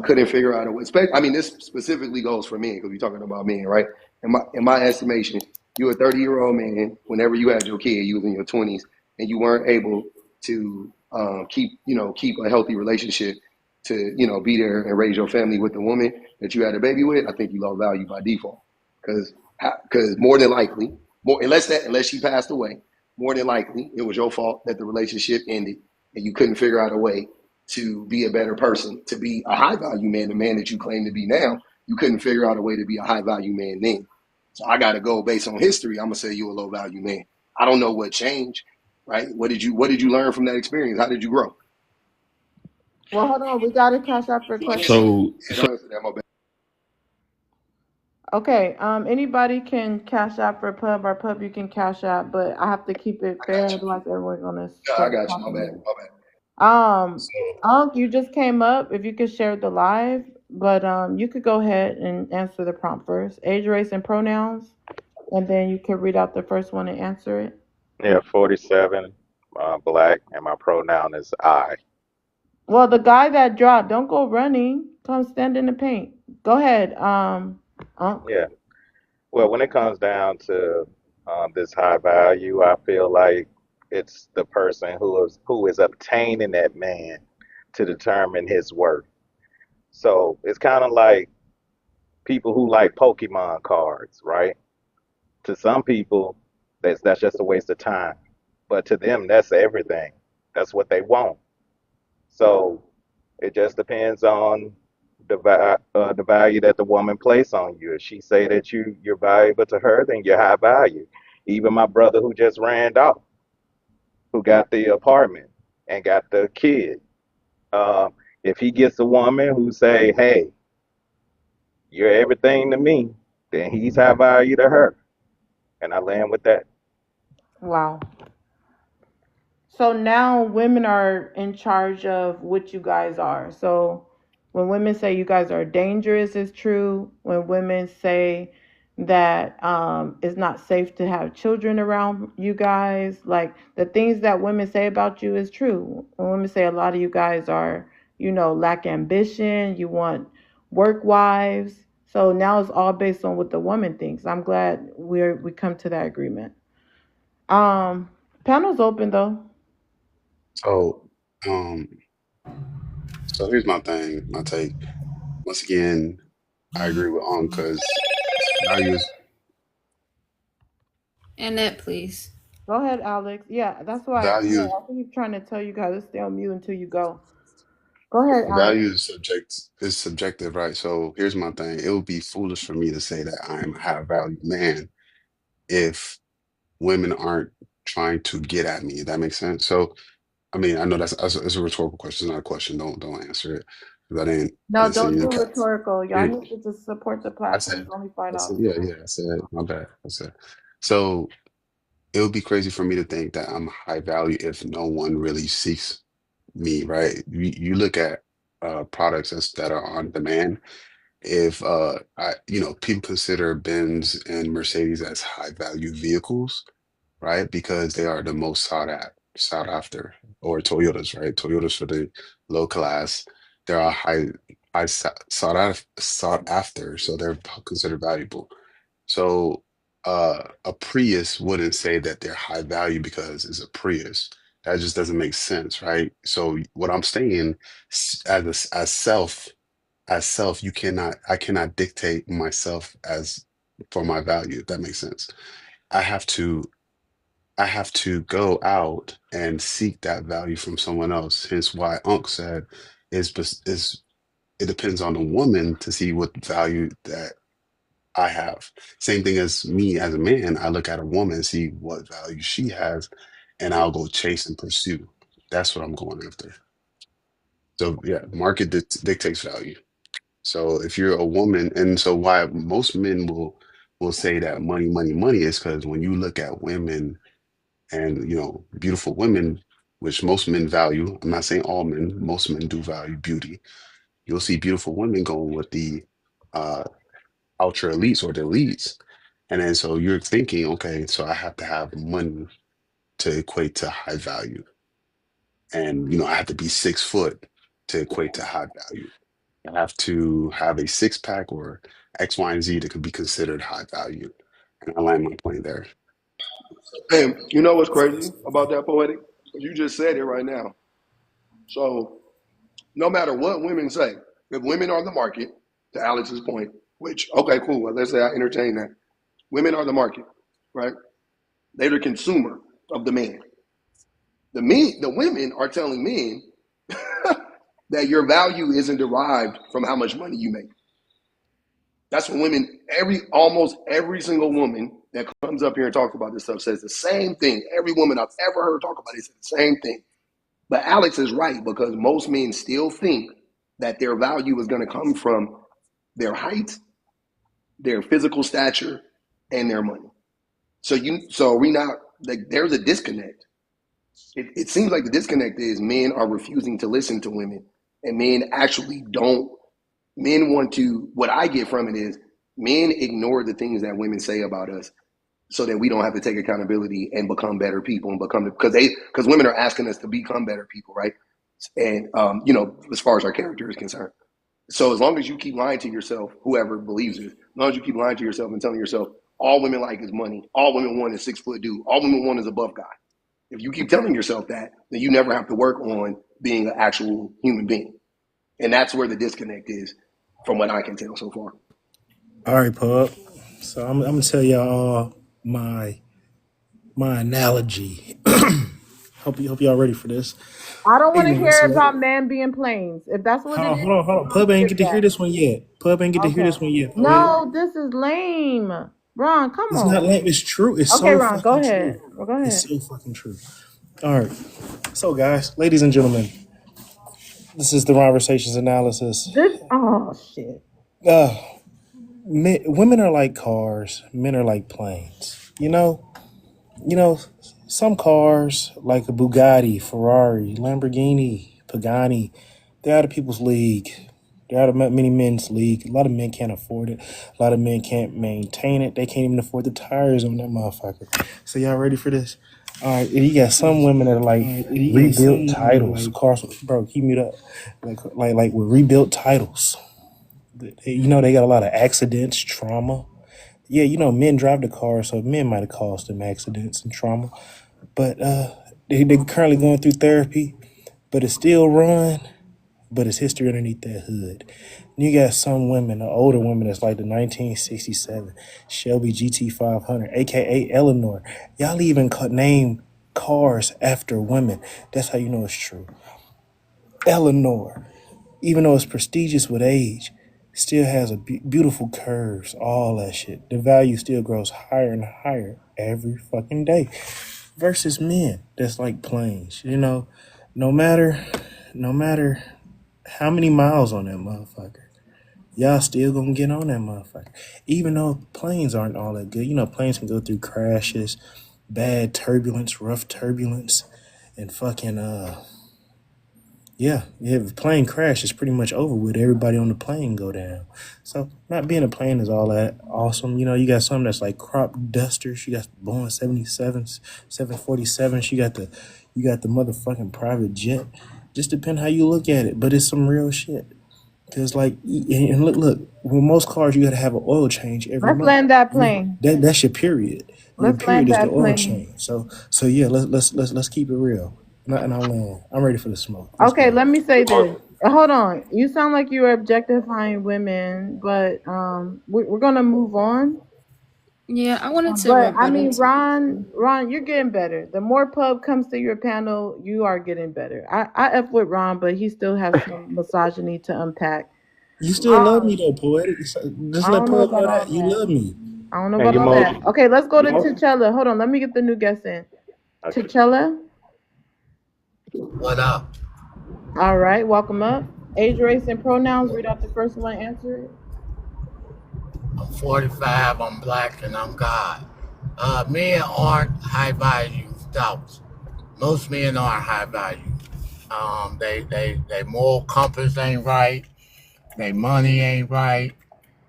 couldn't figure out a way. I mean, this specifically goes for men because we're talking about men, right? In my estimation, you're a 30-year-old man. Whenever you had your kid, you was in your 20s, and you weren't able to keep a healthy relationship to be there and raise your family with the woman that you had a baby with. I think you low value by default because more than likely, unless she passed away, more than likely it was your fault that the relationship ended and you couldn't figure out a way to be a better person, to be a high value man, the man that you claim to be now. You couldn't figure out a way to be a high value man then. So I got to go based on history. I'm gonna say you a low value man. I don't know what changed, right? What did you learn from that experience? How did you grow? Well, hold on. We got to Cash App for questions. So Don't answer that, my bad. Okay. Anybody can Cash App for Pub or Pub you can Cash App, but I have to keep it fair, otherwise everyone's gonna I start got you. My talking. bad. My bad. Unc, you just came up. If you could share the live, but you could go ahead and answer the prompt first. Age, race, and pronouns, and then you can read out the first one and answer it. Yeah, 47, black, and my pronoun is I. Well, the guy that dropped, don't go running. Come stand in the paint. Go ahead, Unc. Yeah. Well, when it comes down to this high value, I feel like it's the person who is obtaining that man to determine his worth. So it's kind of like people who like Pokemon cards, right? To some people, that's just a waste of time, but to them, that's everything. That's what they want. So it just depends on the value that the woman place on you. If she say that you're valuable to her, then you're high value. Even my brother who just ran off, who got the apartment and got the kid, uh, if he gets a woman who say, "Hey, you're everything to me," then he's high value to her. And I land with that. Wow. So now women are in charge of what you guys are. So when women say you guys are dangerous, it's true. When women say that it's not safe to have children around you guys, like the things that women say about you is true. When women say a lot of you guys are, lack ambition, you want work wives. So now it's all based on what the woman thinks. I'm glad we come to that agreement. Panel's open though. So, um, so here's my thing, my take. Once again, I agree with On because values Annette, please. Go ahead, Alex. Yeah, that's why value I keep trying to tell you guys to stay on mute until you go. Go ahead, Alex. value is subjective, right? So here's my thing. It would be foolish for me to say that I'm a high value man if women aren't trying to get at me. That makes sense. So I mean, I know it's a rhetorical question. It's not a question. Don't answer it. 'Cause I No, didn't send don't you do the cat. rhetorical. Y'all need to just support the I platform. said, It's only I said, $5. yeah, yeah. I said, my bad. I said, so it would be crazy for me to think that I'm high value if no one really seeks me, right? You look at products that are on demand. If people consider Benz and Mercedes as high value vehicles, right? Because they are the most sought after, or Toyotas, right? Toyotas for the low class, they are high sought after, so they're considered valuable. So a Prius wouldn't say that they're high value because it's a Prius. That just doesn't make sense, right? So what I'm saying as self, I cannot dictate myself as for my value, if that makes sense. I have to I have to go out and seek that value from someone else. Hence why Unc said is it depends on the woman to see what value that I have. Same thing as me as a man. I look at a woman and see what value she has, and I'll go chase and pursue. That's what I'm going after. So yeah, market dictates value. So if you're a woman, and so why most men will say that money, money, money is because when you look at women and beautiful women, which most men value. I'm not saying all men, most men do value beauty. You'll see beautiful women going with the uh ultra elites or the elites. And then so you're thinking, okay, so I have to have money to equate to high value. And I have to be 6 foot to equate to high value. I have to have a six pack or X, Y, and Z that could be considered high value. And I land my point there. And you know what's crazy about that, Poetic? You just said it right now. So no matter what women say, if women are the market, to Alex's point, which, okay, cool, well, let's say I entertain that. Women are the market, right? They're the consumer of the man. The women are telling men that your value isn't derived from how much money you make. That's what women, almost every single woman that comes up here and talks about this stuff says the same thing. Every woman I've ever heard talk about it says the same thing. But Alex is right because most men still think that their value is going to come from their height, their physical stature, and their money. So we not like there's a disconnect. It seems like the disconnect is men are refusing to listen to women, and men actually don't. Men want to. What I get from it is men ignore the things that women say about us, so that we don't have to take accountability and become better people and because women are asking us to become better people, right? And as far as our character is concerned. So as long as you keep lying to yourself, whoever believes it, as long as you keep lying to yourself and telling yourself all women like is money, all women want is 6 foot dude, all women want is a buff guy. If you keep telling yourself that, then you never have to work on being an actual human being. And that's where the disconnect is, from what I can tell so far. All right, Pub. So I'm gonna tell y'all my analogy. hope y'all ready for this. I don't want to Ignorance. hear about men being planes. If that's what it is, Hold on. Pub ain't get to hear this one yet. okay. No, this is lame. Ron, come It's not on. lame. It's true. It's Okay, so Ron, go fucking ahead. true. Well, go ahead. It's so fucking true. All right. So, guys, ladies and gentlemen, this is the Conversations analysis. Shit. Women are like cars. Men are like planes. some cars like a Bugatti, Ferrari, Lamborghini, Pagani, they're out of people's league. They're out of many men's league. A lot of men can't afford it. A lot of men can't maintain it. They can't even afford the tires on that motherfucker. So y'all ready for this? All right, you got some women that are like rebuilt titles. Cars, bro, keep me up. Like with rebuilt titles. You know, they got a lot of accidents, trauma. Yeah, you know, men drive the car, so men might have caused them accidents and trauma. But they currently going through therapy, but it's still run, but it's history underneath that hood. And you got some women, the older women, that's like the 1967 Shelby GT500, aka Eleanor. Y'all even name cars after women. That's how you know it's true. Eleanor, even though it's prestigious with age, still has a beautiful curves, all that shit. The value still grows higher and higher every fucking day. Versus men, that's like planes. You know, no matter how many miles on that motherfucker, y'all still gonna get on that motherfucker. Even though planes aren't all that good. You know, planes can go through crashes, bad turbulence, rough turbulence, and fucking yeah, if a plane crash, it's pretty much over with. Everybody on the plane go down. So not being a plane is all that awesome. You know, you got some that's like crop dusters. You got Boeing 77s, 747s. You got the motherfucking private jet. Just depend how you look at it. But it's some real shit. Cause like, and look, with most cars, you gotta have an oil change every Let's month. land that plane. That's your period. Your Let's period land is the that oil plane. change. So yeah, let's keep it real. And I'll land. I'm ready for the smoke. Let's Okay, go. let me say this. Hold on. You sound like you're objectifying women, but we're gonna move on. Yeah, I wanted to But I rebuttal mean, to. Ron, you're getting better. The more pub comes to your panel, you are getting better. I f with Ron, but he still has some misogyny to unpack. You still love me though, poetic. Just I let don't know Pug about know all that you that. love me. I don't know And about you all most, that. Okay, let's go you to most, T'Challa. Hold on, let me get the new guest in. okay. T'Challa. What up? All right, welcome up. Age, race, and pronouns. Read out the first one. Answer it. I'm 45, I'm black, and I'm God. Men aren't high value thoughts. Most men aren't high value. They moral compass ain't right. They money ain't right.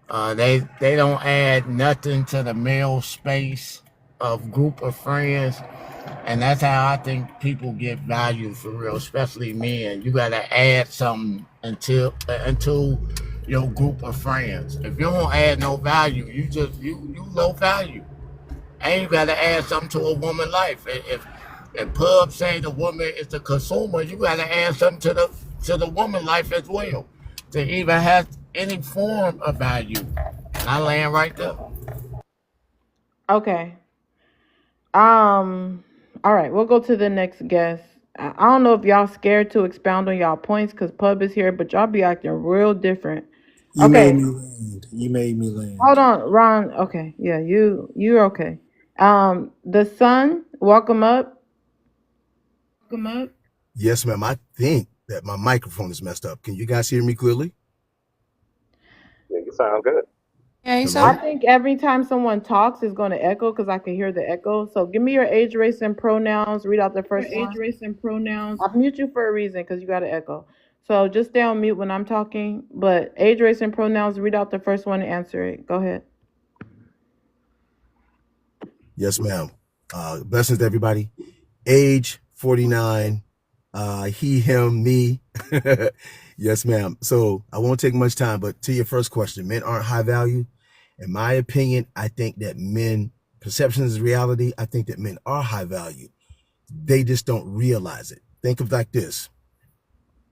They don't add nothing to the male space of group of friends. And that's how I think people get value for real, especially men. You gotta add something into your group of friends. If you don't add no value, you low value. And you gotta add something to a woman's life. If Pub say the woman is the consumer, you gotta add something to the woman life as well to even have any form of value. And I land right there. Okay. All right, we'll go to the next guest. I don't know if y'all scared to expound on y'all points because Pub is here, but y'all be acting real different. You Okay, made me land. You made me hold land. on, Ron. Okay, yeah, you're okay. The Sun, welcome up. Welcome up. Yes, ma'am. I think that my microphone is messed up. Can you guys hear me clearly? Yeah, you sound good. Yeah, you I sound. Hello? think every time someone talks, it's going to echo because I can hear the echo. So give me your age, race, and pronouns. Read out the first Age, one. race, and pronouns. I'll mute you for a reason because you got to echo. So just stay on mute when I'm talking. But age, race, and pronouns. Read out the first one and answer it. Go ahead. Yes, ma'am. Blessings to everybody. Age 49. He, him, me. Yes, ma'am. So I won't take much time, but to your first question, men aren't high value. In my opinion, I think that men, perception is reality. I think that men are high value. They just don't realize it. Think of like this.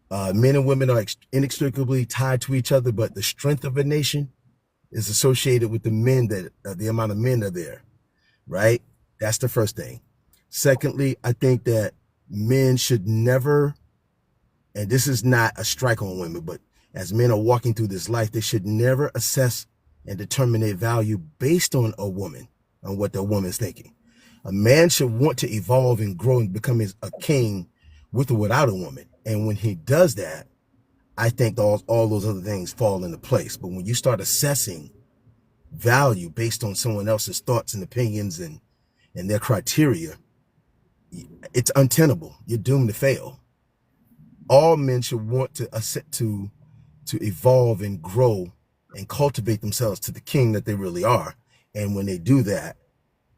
Men and women are inextricably tied to each other, but the strength of a nation is associated with the men that the amount of men are there, right? That's the first thing. Secondly, I think that men should never, and this is not a strike on women, but as men are walking through this life, they should never assess and determine their value based on a woman, on what the woman is thinking. A man should want to evolve and grow and become a king with or without a woman. And when he does that, I think all those other things fall into place. But when you start assessing value based on someone else's thoughts and opinions and their criteria, it's untenable. You're doomed to fail. All men should want to evolve and grow and cultivate themselves to the king that they really are. And when they do that,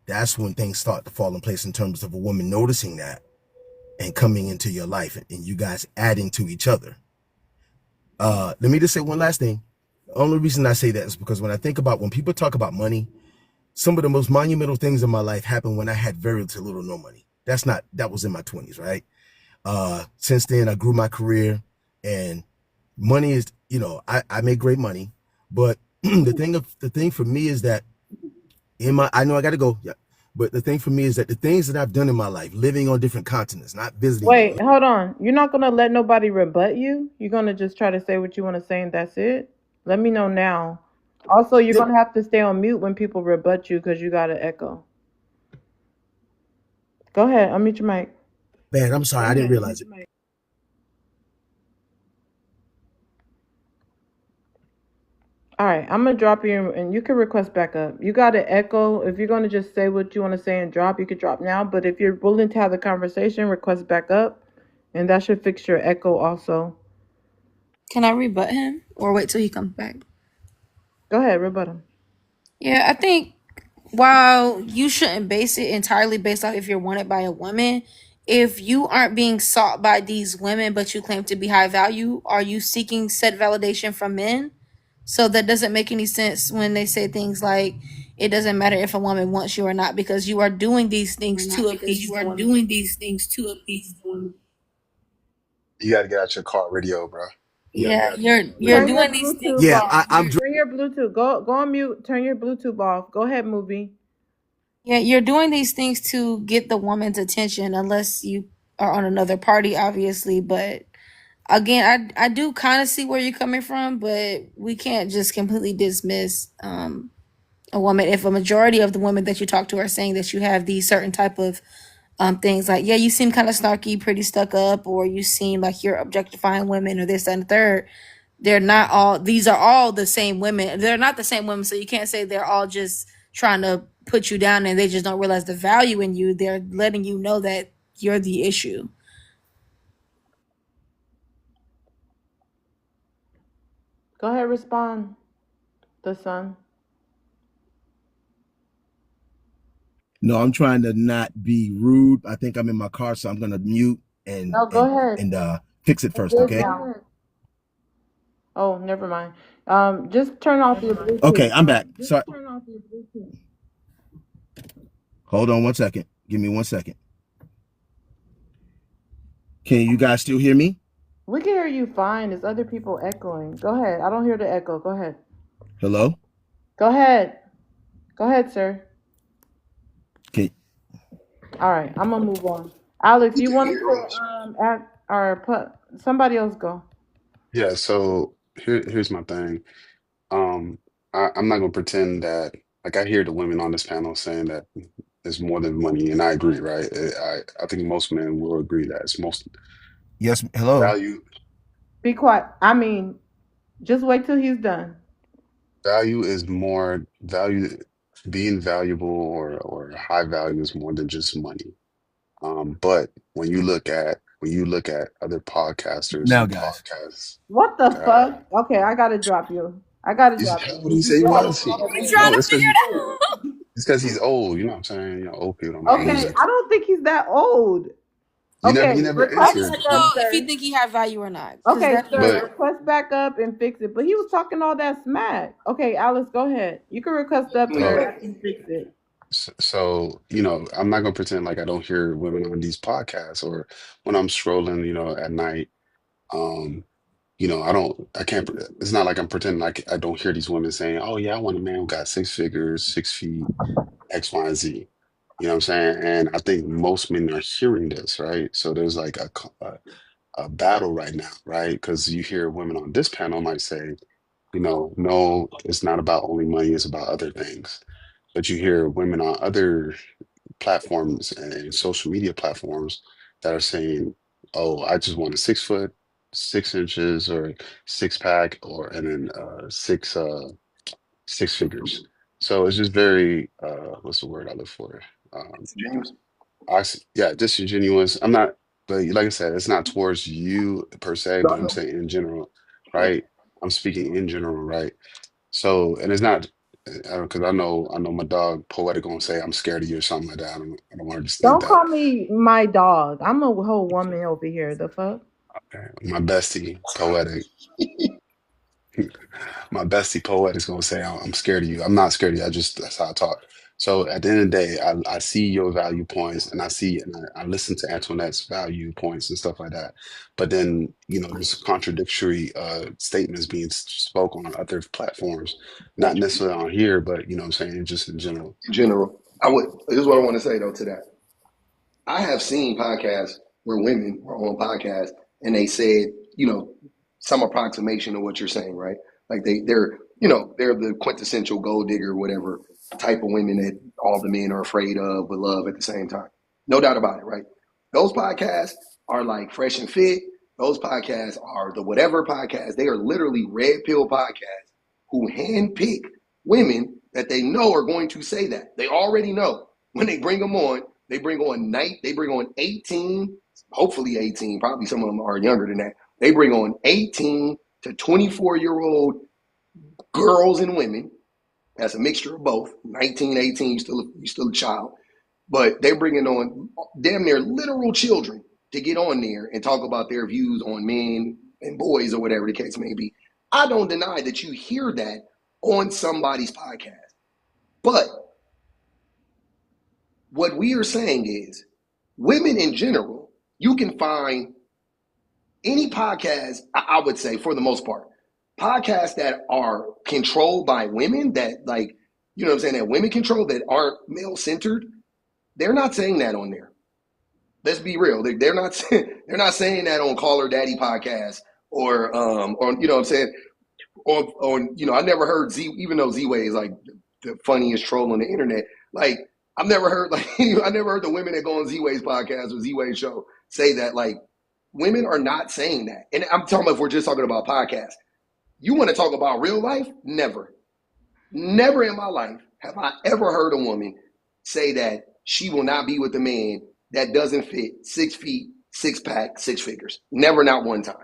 that's when things start to fall in place in terms of a woman noticing that and coming into your life and you guys adding to each other. Let me just say one last thing. The only reason I say that is because when people talk about money, some of the most monumental things in my life happened when I had very to little no money. That was in my 20s, right? Since then I grew my career, and money is, I make great money, but the thing for me is that I know I got to go. Yeah. But the thing for me is that the things that I've done in my life, living on different continents, not visiting. Wait, hold on. You're not gonna let nobody rebut you? You're gonna just try to say what you want to say and that's it? Let me know now. Also, you're gonna have to stay on mute when people rebut you because you got an echo. Go ahead, unmute your mic. Man, I'm sorry, I didn't realize it. All right, I'm gonna drop you and you can request back up. You got an echo. If you're gonna just say what you want to say and drop, you could drop now. But if you're willing to have the conversation, request back up, and that should fix your echo also. Can I rebut him or wait till he comes back? Go ahead, rebut him. Yeah, I think while you shouldn't base it entirely based off if you're wanted by a woman, if you aren't being sought by these women but you claim to be high value, are you seeking said validation from men? So that doesn't make any sense when they say things like it doesn't matter if a woman wants you or not because you are doing these things to appease women. You got to get out your car radio, bro. Yeah, you're doing these things. Yeah, I'm turn your Bluetooth. Go on mute. Turn your Bluetooth off. Go ahead, movie. Yeah, you're doing these things to get the woman's attention, unless you are on another party, obviously. But again, I do kind of see where you're coming from, but we can't just completely dismiss a woman if a majority of the women that you talk to are saying that you have these certain type of things like, yeah, you seem kind of snarky, pretty stuck up, or you seem like you're objectifying women, or this and the third. They're not all. These are all the same women. They're not the same women, so you can't say they're all just trying to put you down and they just don't realize the value in you. They're letting you know that you're the issue. Go ahead, respond. The son. No, I'm trying to not be rude. I think I'm in my car, so I'm gonna mute and Go ahead. and fix it first, okay? Oh, never mind. Just turn off your Bluetooth. Okay, I'm back. Sorry. Hold on 1 second. Give me 1 second. Can you guys still hear me? We can hear you fine. There's other people echoing. Go ahead. I don't hear the echo. Go ahead. Hello? Go ahead. Go ahead, sir. Okay. All right, I'm gonna move on. Alex, you want to somebody else go? Yeah, so here's my thing. I'm not gonna pretend that like I hear the women on this panel saying that it's more than money, and I agree, right? I think most men will agree that it's most Yes, hello. value. Be quiet. I mean, just wait till he's done. Value is more value. Being valuable or high value is more than just money. But when you look at other podcasters Now, and guys. podcasts, What the fuck? Okay, I gotta drop you. what do you say he was? We're trying to figure it out. It's because he's old. You know what I'm saying? You know, old people don't Okay, understand. I don't think he's that old. You never I answered. just know if you think he had value or not. Okay, That's- sir, request back up and fix it. But he was talking all that smack. Okay, Alice, go ahead. You can request up, sir, and fix it. So, you know, I'm not gonna pretend like I don't hear women on these podcasts or when I'm scrolling, you know, at night. Um, you know, I can't, it's not like I'm pretending like I don't hear these women saying, oh yeah, I want a man who got 6 figures, 6 feet, X, Y, and Z. You know what I'm saying? And I think most men are hearing this, right? So there's like a battle right now, right? Because you hear women on this panel might say, you know, no, it's not about only money, it's about other things. But you hear women on other platforms and social media platforms that are saying, "Oh, I just want a 6 foot, 6 inches, or six pack, or and then six figures." So it's just very what's the word I look for? Yeah, disingenuous. I'm not, but like I said, it's not towards you per se, but I'm saying in general, right? I'm speaking in general, right? So, and it's not because I know my dog Poetic gonna say I'm scared of you or something like that. I don't want to just think Don't that. call me my dog. I'm a whole woman over here. The fuck? My bestie Poetic, my bestie Poetic is gonna say I'm scared of you. I'm not scared of you. I just that's how I talk. So at the end of the day, I see your value points and I listen to Antoinette's value points and stuff like that. But then, you know, there's contradictory statements being spoken on other platforms, not necessarily on here, but you know what I'm saying, just in general. In general, this is what I want to say though to that. I have seen podcasts where women were on podcasts and they said, you know, some approximation of what you're saying, right? Like they're they're the quintessential gold digger, whatever type of women that all the men are afraid of but love at the same time. No doubt about it, right? Those podcasts are like Fresh and Fit. Those podcasts are the whatever podcast. They are literally red pill podcasts who handpick women that they know are going to say that. They already know when they bring them on. They bring on 18, hopefully 18, probably some of them are younger than that. They bring on 18 to 24-year-old girls and women. That's a mixture of both. 19, 18, you're still a child. But they're bringing on damn near literal children to get on there and talk about their views on men and boys or whatever the case may be. I don't deny that you hear that on somebody's podcast. But what we are saying is women in general, you can find any podcast, I would say for the most part, podcasts that are controlled by women that like, you know what I'm saying, that women control that aren't male centered. They're not saying that on there. Let's be real. They're not saying that on Call Her Daddy podcast or you know what I'm saying, on you know, I never heard even though Z-Way is like the funniest troll on the internet, like I've never heard I never heard the women that go on Z-Way's podcast or Z-Way's show say that. Like women are not saying that. And I'm talking about if we're just talking about podcasts. You want to talk about real life? Never. Never in my life have I ever heard a woman say that she will not be with a man that doesn't fit 6 feet, 6-pack, 6 figures. Never, not one time.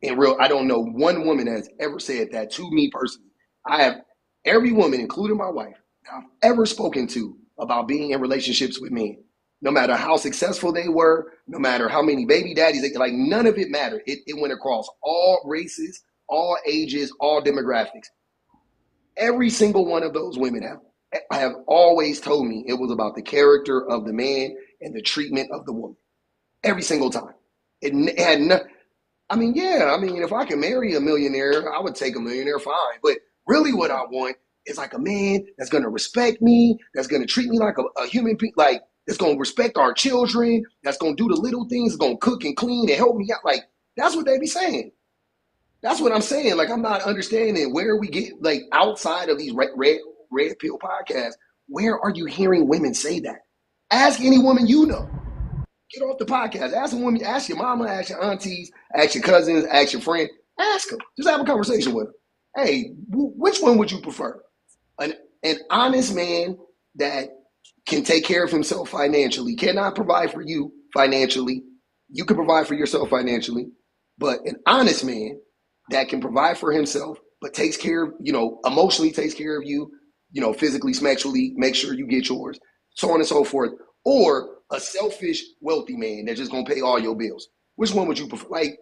In real, I don't know one woman that has ever said that to me personally. I have every woman, including my wife, I've ever spoken to about being in relationships with men. No matter how successful they were, no matter how many baby daddies, like none of it mattered. It went across all races, all ages, all demographics. Every single one of those women have always told me it was about the character of the man and the treatment of the woman. Every single time. It had no, I mean, yeah, I mean, if I can marry a millionaire, I would take a millionaire, fine. But really what I want is like a man that's going to respect me, that's going to treat me like a human being, like that's going to respect our children, that's going to do the little things, going to cook and clean and help me out. Like, that's what they be saying. That's what I'm saying. Like, I'm not understanding where we get, like, outside of these red pill podcasts, where are you hearing women say that? Ask any woman you know. Get off the podcast. Ask a woman, ask your mama, ask your aunties, ask your cousins, ask your friend. Ask them. Just have a conversation with them. Hey, which one would you prefer? An honest man that can take care of himself financially, cannot provide for you financially. You can provide for yourself financially, but an honest man that can provide for himself, but takes care of, you know, emotionally takes care of you, you know, physically, sexually, make sure you get yours, so on and so forth. Or a selfish, wealthy man that's just gonna pay all your bills. Which one would you prefer? Like,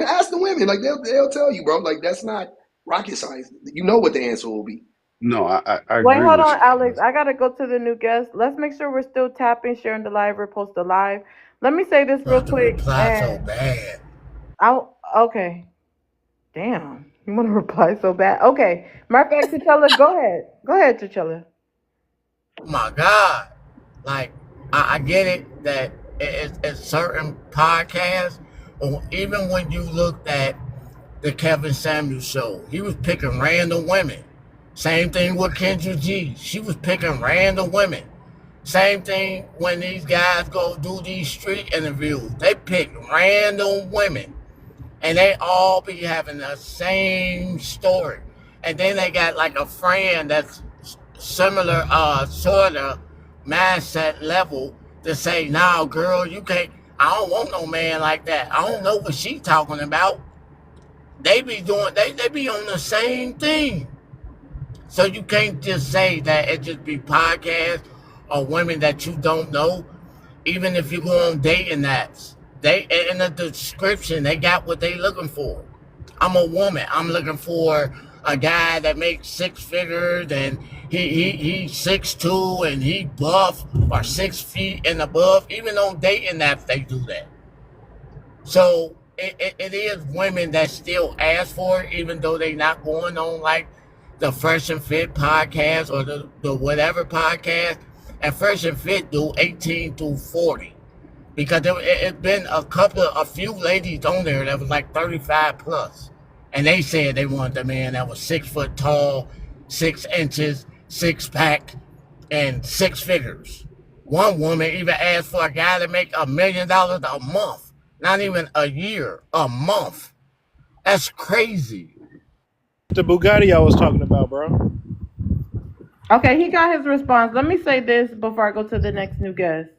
ask the women. Like, they'll tell you, bro. Like, that's not rocket science. You know what the answer will be. No, I Wait, agree hold with on, you. Alex. I gotta go to the new guest. Let's make sure we're still tapping, sharing the live, repost the live. Let me say this real Not to quick. reply so bad. Okay. Damn. You want to reply so bad? Okay. Matter of fact, T'Challa, go ahead. Go ahead, T'Challa. Oh my God. Like, I get it that it's certain podcasts, or even when you looked at the Kevin Samuels show, he was picking random women. Same thing with Kendra G. She was picking random women. Same thing when these guys go do these street interviews. They pick random women. And they all be having the same story. And then they got like a friend that's similar sort of mindset level, to say, "No, girl, you can't. I don't want no man like that. I don't know what she talking about." They be doing. They be on the same thing. So you can't just say that it just be podcasts or women that you don't know. Even if you go on dating apps, they in the description they got what they looking for. I'm a woman. I'm looking for a guy that makes six figures and he's 6'2" and he buff or 6 feet and above. Even on dating apps they do that. So it is women that still ask for it, even though they not going on like the Fresh and Fit podcast or the whatever podcast. And Fresh and Fit do 18 through 40. Because it been a few ladies on there that was like 35 plus. And they said they wanted a man that was 6 foot tall, 6 inches, 6-pack, and 6 figures. One woman even asked for a guy to make $1 million a month. Not even a year, a month. That's crazy. The Bugatti I was talking about, bro. Okay, he got his response. Let me say this before I go to the next new guest.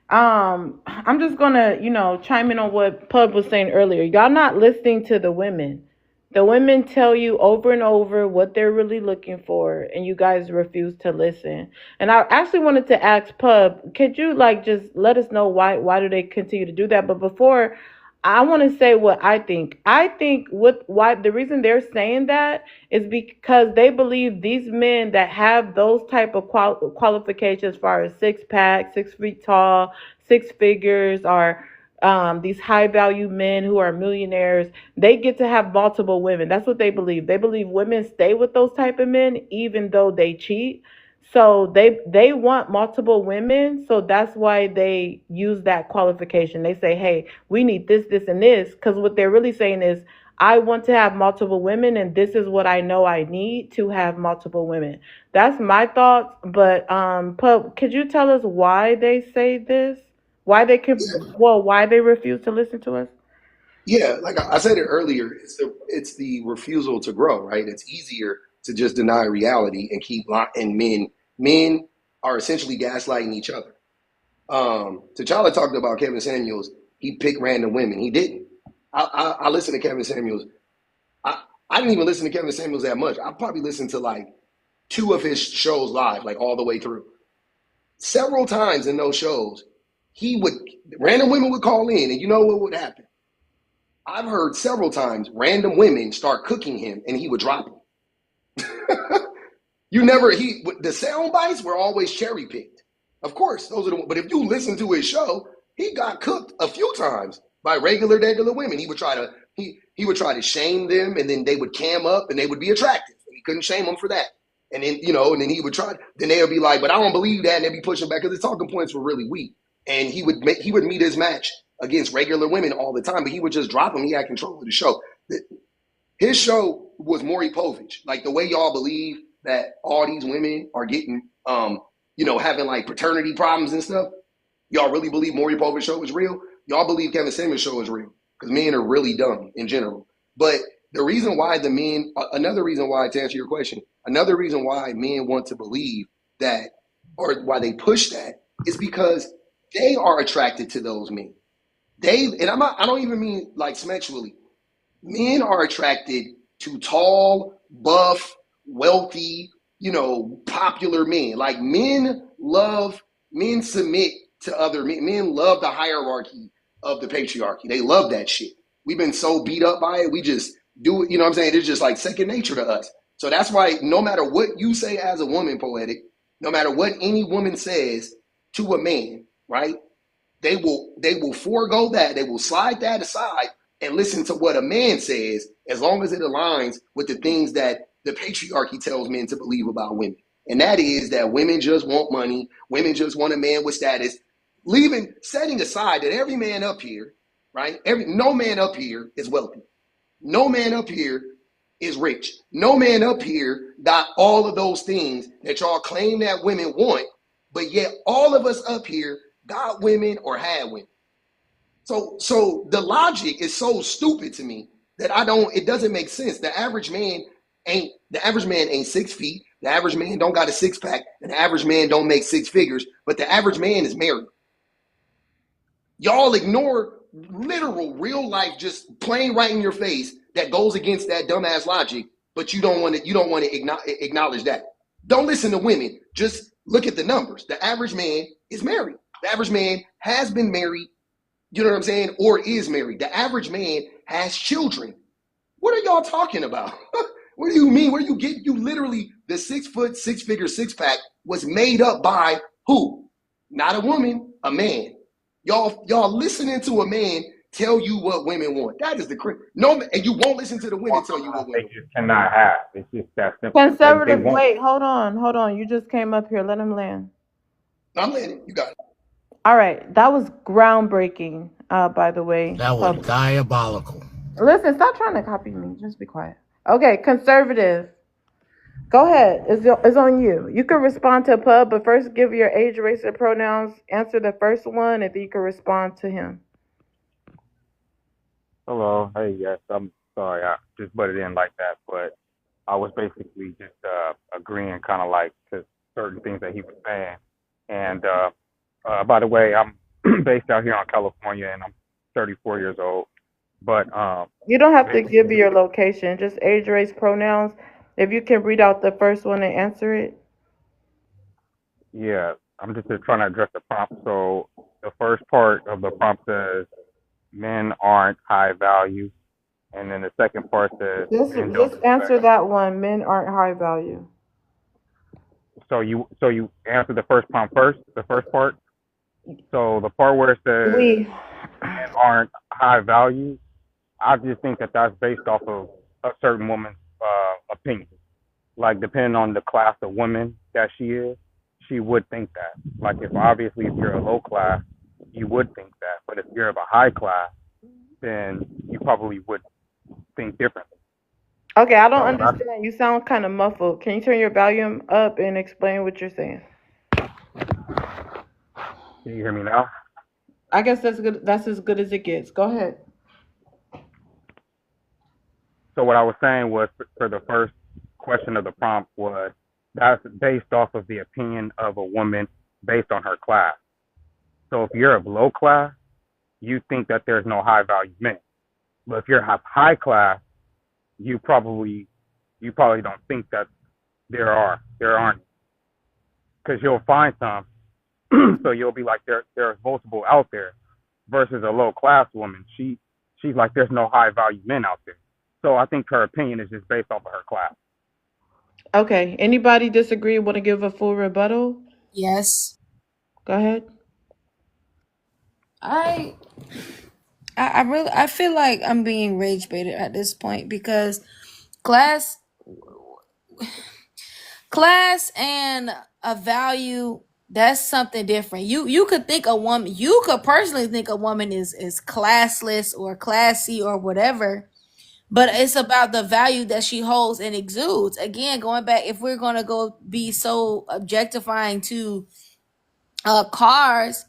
I'm just gonna, chime in on what Pub was saying earlier. Y'all not listening to the women. The women tell you over and over what they're really looking for, and you guys refuse to listen. And I actually wanted to ask Pub, could you just let us know why do they continue to do that? But before, I want to say what I think. I think why the reason they're saying that is because they believe these men that have those type of qualifications as far as 6-pack, 6 feet tall, 6 figures, or these high value men who are millionaires, they get to have multiple women. That's what they believe. They believe women stay with those type of men even though they cheat. So they want multiple women. So that's why they use that qualification. They say, hey, we need this, this, and this. Because what they're really saying is, I want to have multiple women, and this is what I know I need to have multiple women. That's my thoughts. But Pub, could you tell us why they say this? Why they why they refuse to listen to us? Yeah, like I said it earlier, it's the refusal to grow, right? It's easier to just deny reality and keep and men are essentially gaslighting each other. T'Challa talked about Kevin Samuels. He picked random women. He didn't. I listened to Kevin Samuels. I didn't even listen to Kevin Samuels that much. I probably listened to like 2 of his shows live, like all the way through. Several times in those shows, random women would call in, and you know what would happen? I've heard several times random women start cooking him, and he would drop them. The sound bites were always cherry picked. Of course, those are but if you listen to his show, he got cooked a few times by regular women. He would try to shame them, and then they would cam up, and they would be attractive. And he couldn't shame them for that. And then and then he would then they would be like, but I don't believe that, and they'd be pushing back because the talking points were really weak. And he would meet his match against regular women all the time, but he would just drop them. He had control of the show. His show was Maury Povich. Like the way y'all believe that all these women are getting, having like paternity problems and stuff. Y'all really believe Maury Povich's show is real? Y'all believe Kevin Samuels' show is real? Because men are really dumb in general. But the reason why another reason why, to answer your question, another reason why men want to believe that, or why they push that, is because they are attracted to those men. I don't even mean like sexually. Men are attracted to tall, buff, wealthy, popular men. Like men submit to other men. Men love the hierarchy of the patriarchy. They love that shit. We've been so beat up by it. We just do it. You know what I'm saying? It's just like second nature to us. So that's why no matter what you say as a woman, Poetic, no matter what any woman says to a man, right? They will forego that. They will slide that aside and listen to what a man says, as long as it aligns with the things that the patriarchy tells men to believe about women. And that is that women just want money. Women just want a man with status. Setting aside that every man up here, right? No man up here is wealthy. No man up here is rich. No man up here got all of those things that y'all claim that women want, but yet all of us up here got women or had women. So the logic is so stupid to me that it doesn't make sense. The average man ain't 6 feet. The average man don't got a six pack, and the average man don't make six figures, but the average man is married. Y'all ignore literal, real life, just plain right in your face that goes against that dumbass logic, but you don't want to acknowledge that. Don't listen to women. Just look at the numbers. The average man is married. The average man has been married, you know what I'm saying, or is married. The average man has children. What are y'all talking about? What do you mean? Where you get, you literally, the 6 foot, 6 figure, six pack was made up by who? Not a woman, a man. Y'all listening to a man tell you what women want. That is the no, and you won't listen to the women tell you what women They just cannot have. It's just that simple. They Conservative, won't. wait, hold on. You just came up here. Let him land. I'm landing. You got it. All right, that was groundbreaking, by the way. That was diabolical. Listen, stop trying to copy me. Just be quiet. Okay, conservative. Go ahead. It's on you. You can respond to Pub, but first give your age, race, and pronouns. Answer the first one, and then you can respond to him. Hello. Hey, yes. I'm sorry. I just butted in like that, but I was basically just agreeing kind of like to certain things that he was saying. And by the way, I'm based out here in California, and I'm 34 years old. But You don't have to give your location. Just age, race, pronouns. If you can read out the first one and answer it. yeah, I'm just trying to address the prompt. So the first part of the prompt says men aren't high value, and then the second part says men don't Just answer that one. Men aren't high value. So you answer the first prompt first, the first part. So the part where it says men aren't high value, I just think that that's based off of a certain woman's opinion. Like depending on the class of woman that she is, she would think that. Like if you're a low class, you would think that. But if you're of a high class, then you probably would think differently. Okay, I don't understand. You sound kind of muffled. Can you turn your volume up and explain what you're saying? Can you hear me now? I guess that's good. That's as good as it gets. Go ahead. So what I was saying was for the first question of the prompt was that's based off of the opinion of a woman based on her class. So if you're of low class, you think that there's no high value men. But if you're of high class, you probably don't think that there aren't, because you'll find some. So you'll be like there's multiple out there, versus a low class woman. She's like there's no high value men out there. So I think her opinion is just based off of her class. Okay. Anybody disagree? Want to give a full rebuttal? Yes. Go ahead. I feel like I'm being rage baited at this point because class and a value, that's something different. You could think you could personally think a woman is classless or classy or whatever, but it's about the value that she holds and exudes. Again, going back, if we're gonna go be so objectifying to cars,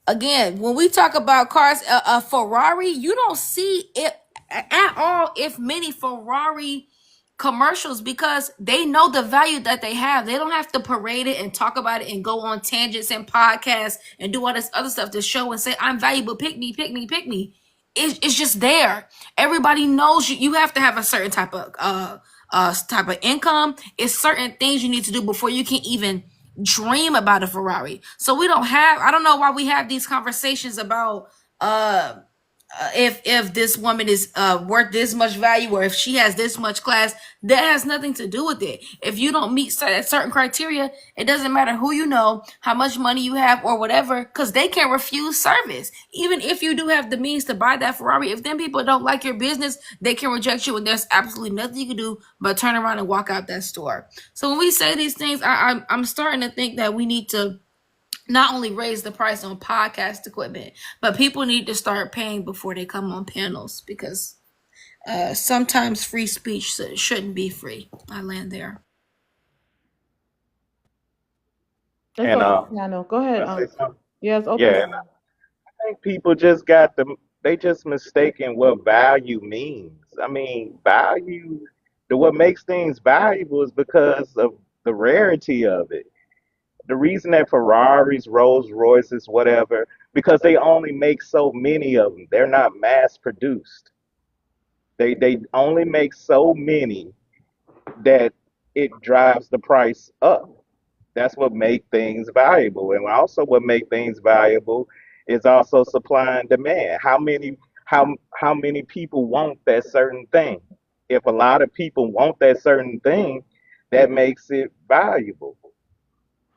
again, when we talk about cars, a Ferrari, you don't see it at all if many Ferrari commercials, because they know the value that they have. They don't have to parade it and talk about it and go on tangents and podcasts and do all this other stuff to show and say, I'm valuable, pick me, pick me, pick me. It's just there. Everybody knows you have to have a certain type of income. It's certain things you need to do before you can even dream about a Ferrari. So I don't know why we have these conversations about if this woman is worth this much value, or if she has this much class. That has nothing to do with it. If you don't meet certain criteria, it doesn't matter who you know, how much money you have, or whatever, because they can refuse service. Even if you do have the means to buy that Ferrari, if them people don't like your business, they can reject you, and there's absolutely nothing you can do but turn around and walk out that store. So when we say these things, I'm starting to think that we need to not only raise the price on podcast equipment, but people need to start paying before they come on panels, because sometimes free speech shouldn't be free. I land there. Let's And go to the panel. Go ahead. I say something? Yes, open. Yeah, and I think people just they just mistaken what value means. I mean, value What makes things valuable is because of the rarity of it. The reason that Ferraris, Rolls Royces, whatever, because they only make so many of them. They're not mass produced. They only make so many that it drives the price up. That's what make things valuable. And also what make things valuable is also supply and demand. How many people want that certain thing? If a lot of people want that certain thing, that makes it valuable.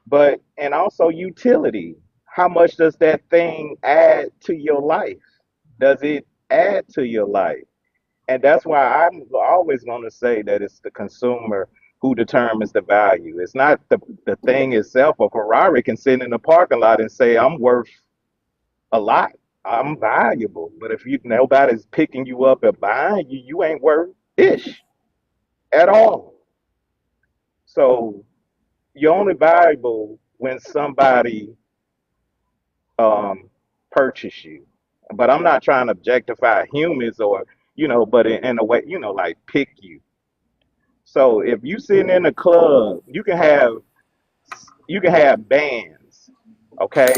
But and also utility. How much does that thing add to your life? Does it add to your life? And that's why I'm always going to say that it's the consumer who determines the value. It's not the thing itself. A Ferrari can sit in the parking lot and say, I'm worth a lot. I'm valuable. But if you nobody's picking you up and buying you, you ain't worth ish at all. So you're only valuable when somebody um, purchase you. But I'm not trying to objectify humans or, but in a way, like pick you. So if you sitting in a club, you can have bands, okay?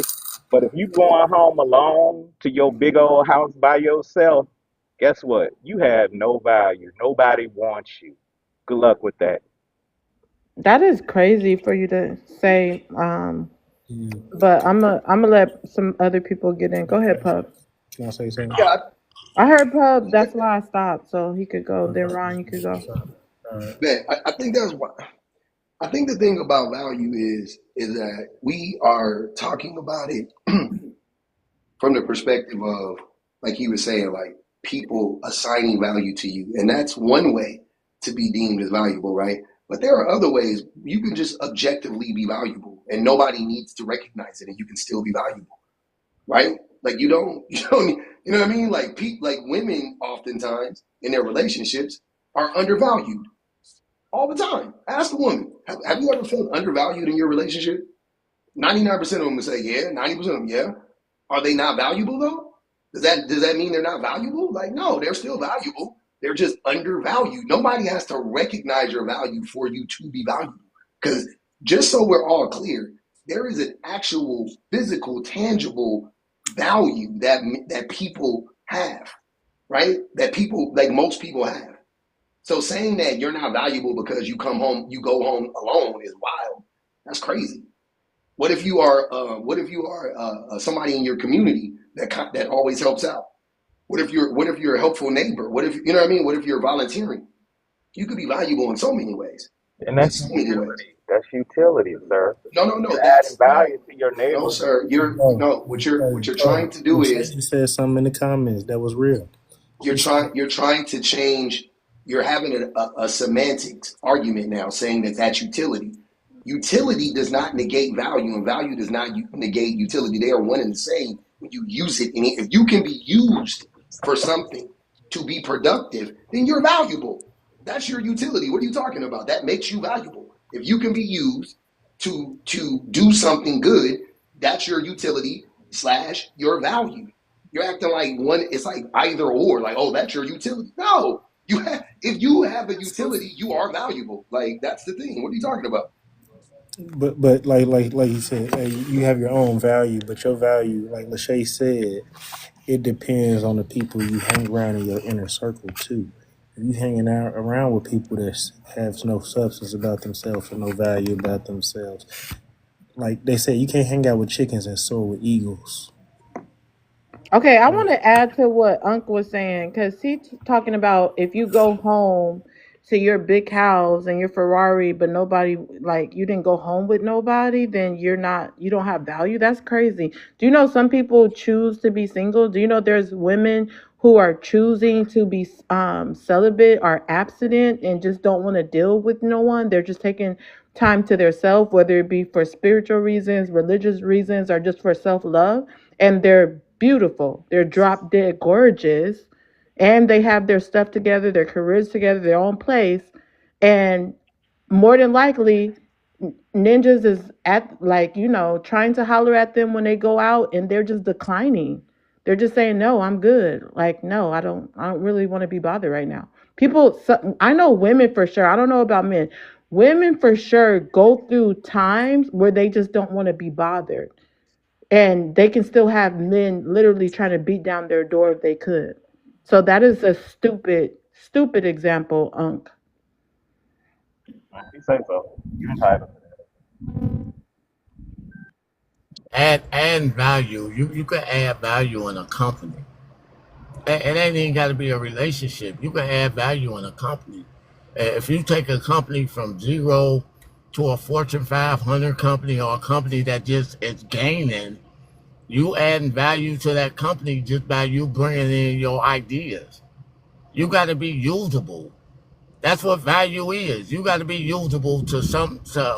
But if you going home alone to your big old house by yourself, guess what? You have no value. Nobody wants you. Good luck with that. That is crazy for you to say. Mm. But I'm gonna let some other people get in. Go ahead, Pub. Can I say something? Yeah, I heard Pub. That's why I stopped, so he could go. Then Ron, you could go. All right. Man, I think that's what I think the thing about value is that we are talking about it from the perspective of, like he was saying, like people assigning value to you. And that's one way to be deemed as valuable, right? But there are other ways you can just objectively be valuable and nobody needs to recognize it and you can still be valuable, right? Like you know what I mean? Like like women oftentimes in their relationships are undervalued all the time. Ask a woman, have you ever felt undervalued in your relationship? 99% of them would say, yeah. 90% of them, yeah. Are they not valuable though? Does that mean they're not valuable? Like, no, they're still valuable. They're just undervalued. Nobody has to recognize your value for you to be valuable. Because just so we're all clear, there is an actual physical, tangible value that people have, right? That people, like most people have. So saying that you're not valuable because you go home alone is wild. That's crazy. What if you are somebody in your community that always helps out? What if you're a helpful neighbor? What if you know what I mean? What if you're volunteering? You could be valuable in so many ways. And In that's so many ways. utility. That's utility, sir. No. You're adding That's value to your no, neighborhood. sir. Oh, What you're trying to do is you said something in the comments that was real. you're trying to change. You're having a semantics argument now, saying that that's utility. Utility does not negate value, and value does not negate utility. They are one and the same when you use it. And if you can be used for something to be productive, then you're valuable. That's your utility. What are you talking about? That makes you valuable. If you can be used to do something good, that's your utility slash your value. You're acting like one. It's like either or. Like, oh, that's your utility. No, if you have a utility, you are valuable. Like that's the thing. What are you talking about? But like you said, you have your own value, but your value, like Lachey said, it depends on the people you hang around in your inner circle too. If you hanging out around with people that have no substance about themselves or no value about themselves, like they say, you can't hang out with chickens and soar with eagles. Okay, I want to add to what Unc was saying because he's talking about if you go home to your big house and your Ferrari, but nobody like you didn't go home with nobody, then you don't have value. That's crazy. Do you know some people choose to be single? Do you know there's women who are choosing to be celibate or abstinent and just don't want to deal with no one? They're just taking time to themselves, whether it be for spiritual reasons, religious reasons, or just for self love, and they're beautiful. They're drop dead gorgeous, and they have their stuff together, their careers together, their own place, and more than likely, ninjas is at like trying to holler at them when they go out, and they're just declining. They're just saying, "No, I'm good." Like, no, I don't really want to be bothered right now. I know women for sure. I don't know about men. Women for sure go through times where they just don't want to be bothered. And they can still have men literally trying to beat down their door if they could. So that is a stupid example, Unc. If you say so, you're entitled. Add value. You can add value in a company. It ain't even got to be a relationship. You can add value in a company. If you take a company from zero to a Fortune 500 company or a company that just is gaining, you adding value to that company just by you bringing in your ideas. You got to be usable. That's what value is. You got to be usable to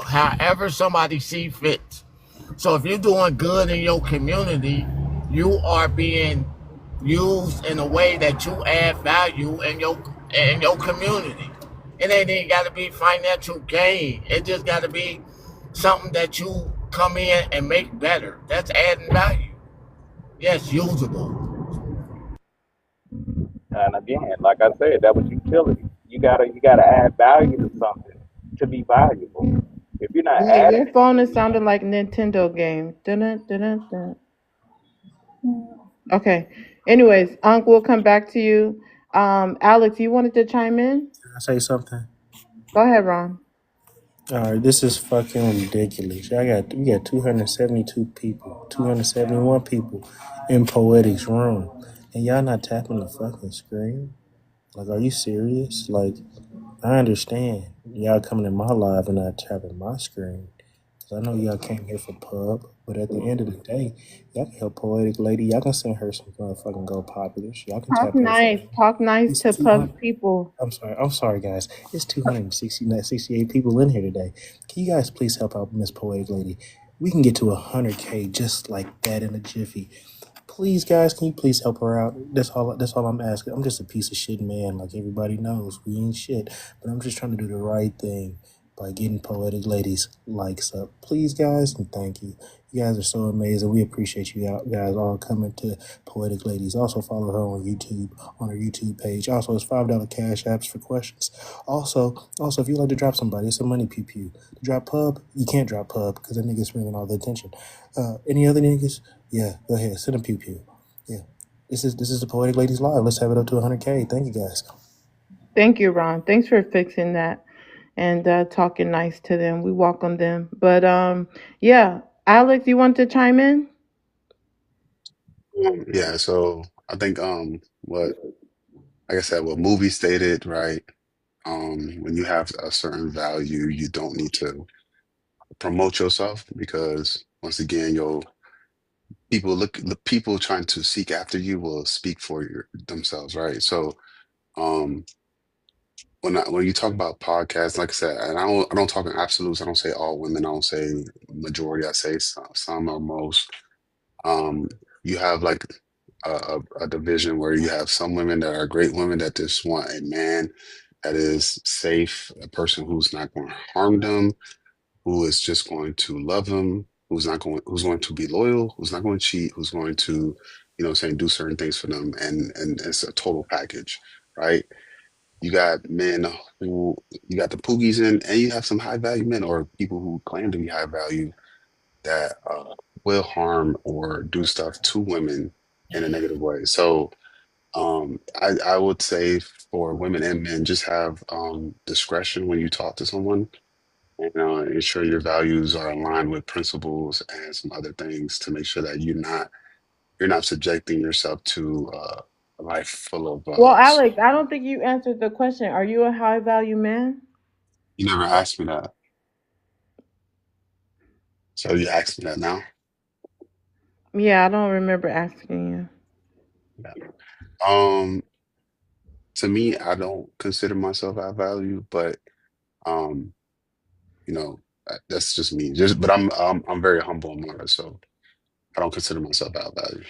however somebody see fit. So if you're doing good in your community, you are being used in a way that you add value in your community. It ain't even got to be financial gain. It just got to be something that you come in and make better. That's adding value. Yes, usable. And again, like I said, that was utility. You gotta add value to something to be valuable. If you're not Yeah, adding your phone is sounding like Nintendo game. Dun, dun, dun, dun. Okay. Anyways, Unc, we'll come back to you. Alex, you wanted to chime in? Can I say something? Go ahead, Ron. All right, this is fucking ridiculous. We got 272 people, 271 people in Poetic's room, and y'all not tapping the fucking screen. Like, are you serious? Like, I understand y'all coming in my live and not tapping my screen. Cause I know y'all came here for pub, but at the end of the day, y'all can help Poetic Lady. Y'all can send her some motherfucking Go Populars. Y'all can Talk tap her nice. screen. Talk nice It's to Puff 200. people. I'm sorry, guys. It's 268 people in here today. Can you guys please help out Miss Poetic Lady? We can get to 100K just like that in a jiffy. Please, guys, can you please help her out? That's all I'm asking. I'm just a piece of shit man, like everybody knows. We ain't shit. But I'm just trying to do the right thing by getting Poetic Ladies likes up. Please, guys, and thank you. You guys are so amazing. We appreciate you guys all coming to Poetic Ladies. Also follow her on YouTube, on her YouTube page. Also, it's $5 cash apps for questions. Also, if you like to drop somebody, it's a money pew pew. To drop pub, you can't drop pub because the niggas bringing all the attention. Any other niggas? Yeah, go ahead. Send them pew pew. Yeah. This is the Poetic Ladies Live. Let's have it up to 100K. Thank you guys. Thank you, Ron. Thanks for fixing that and talking nice to them. We welcome them. But yeah, Alex, you want to chime in? Yeah, so I think what like I said, what movie stated, right? When you have a certain value, you don't need to promote yourself because once again, the people trying to seek after you will speak for themselves, right? So um when you talk about podcasts, like I said, and I don't talk in absolutes. I don't say all women. I don't say majority. I say some or most. Um, you have like a division where you have some women that are great women that just want a man that is safe, a person who's not going to harm them, who is just going to love them, who's going to be loyal, who's not going to cheat, who's going to, saying do certain things for them, and it's a total package, right? You got men who you got the poogies in, and you have some high value men or people who claim to be high value that will harm or do stuff to women in a negative way. So I would say for women and men, just have discretion when you talk to someone and ensure your values are aligned with principles and some other things to make sure that you're not subjecting yourself to a life full of Well, Alex, I don't think you answered the question. Are you a high value man? you never asked me that. So you asked me that now? Yeah, I don't remember asking you. Yeah. Um, to me, I don't consider myself high value, but um, that's just me. But I'm very humble and modest, so I don't consider myself high value.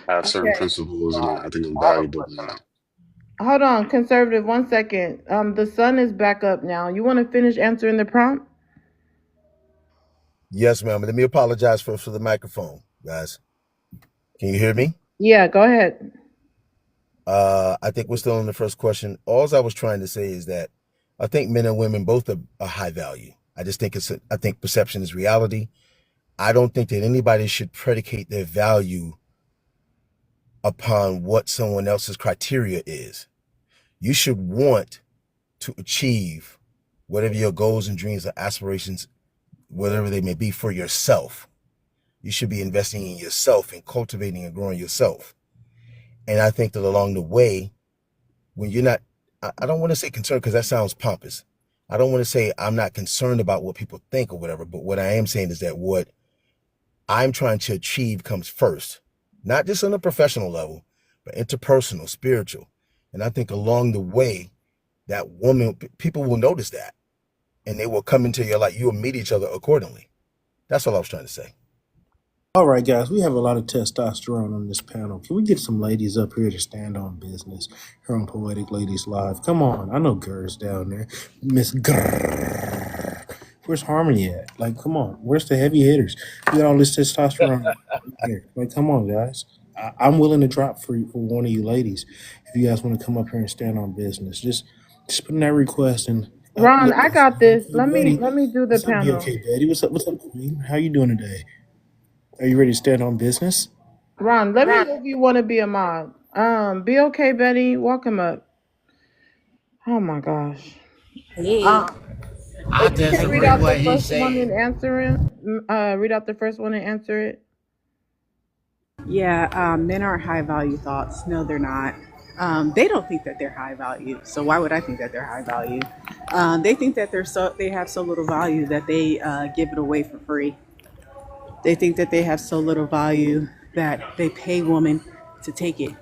I have certain Okay. principles, and I think I'm I have a valuable. question. Hold on, conservative, 1 second. The sun is back up now. You want to finish answering the prompt? Yes, ma'am. Let me apologize for the microphone, guys. Can you hear me? Yeah, go ahead. I think we're still on the first question. All I was trying to say is that I think men and women both are high value. I just think I think perception is reality. I don't think that anybody should predicate their value upon what someone else's criteria is. You should want to achieve whatever your goals and dreams or aspirations, whatever they may be, for yourself. You should be investing in yourself and cultivating and growing yourself. And I think that along the way, when you're not, I don't want to say concerned because that sounds pompous. I don't want to say I'm not concerned about what people think or whatever, but what I am saying is that what I'm trying to achieve comes first, not just on a professional level, but interpersonal, spiritual. And I think along the way, that woman, people will notice that and they will come into your life. You will meet each other accordingly. That's all I was trying to say. All right, guys, we have a lot of testosterone on this panel. Can we get some ladies up here to stand on business here on Poetic Ladies Live? Come on. I know Gurr's down there. Miss Gurr. Where's Harmony at? Like, come on. Where's the heavy hitters? We got all this testosterone here. Like, come on, guys. I'm willing to drop for one of you ladies if you guys want to come up here and stand on business. Just put in that request and Ron, I got this. Let me do the what's up, panel. BOK Betty? What's up, Queen? How you doing today? Are you ready to stand on business? Ron, let me know if you want to be a mod. Be okay, Betty. Welcome up. Oh my gosh. I Can you disagree read out what the he first one said. and answer it? Read out the first one and answer it. Yeah, men aren't high value thoughts. No, they're not. They don't think that they're high value. So why would I think that they're high value? They think that they have so little value that they give it away for free. They think that they have so little value that they pay women to take it.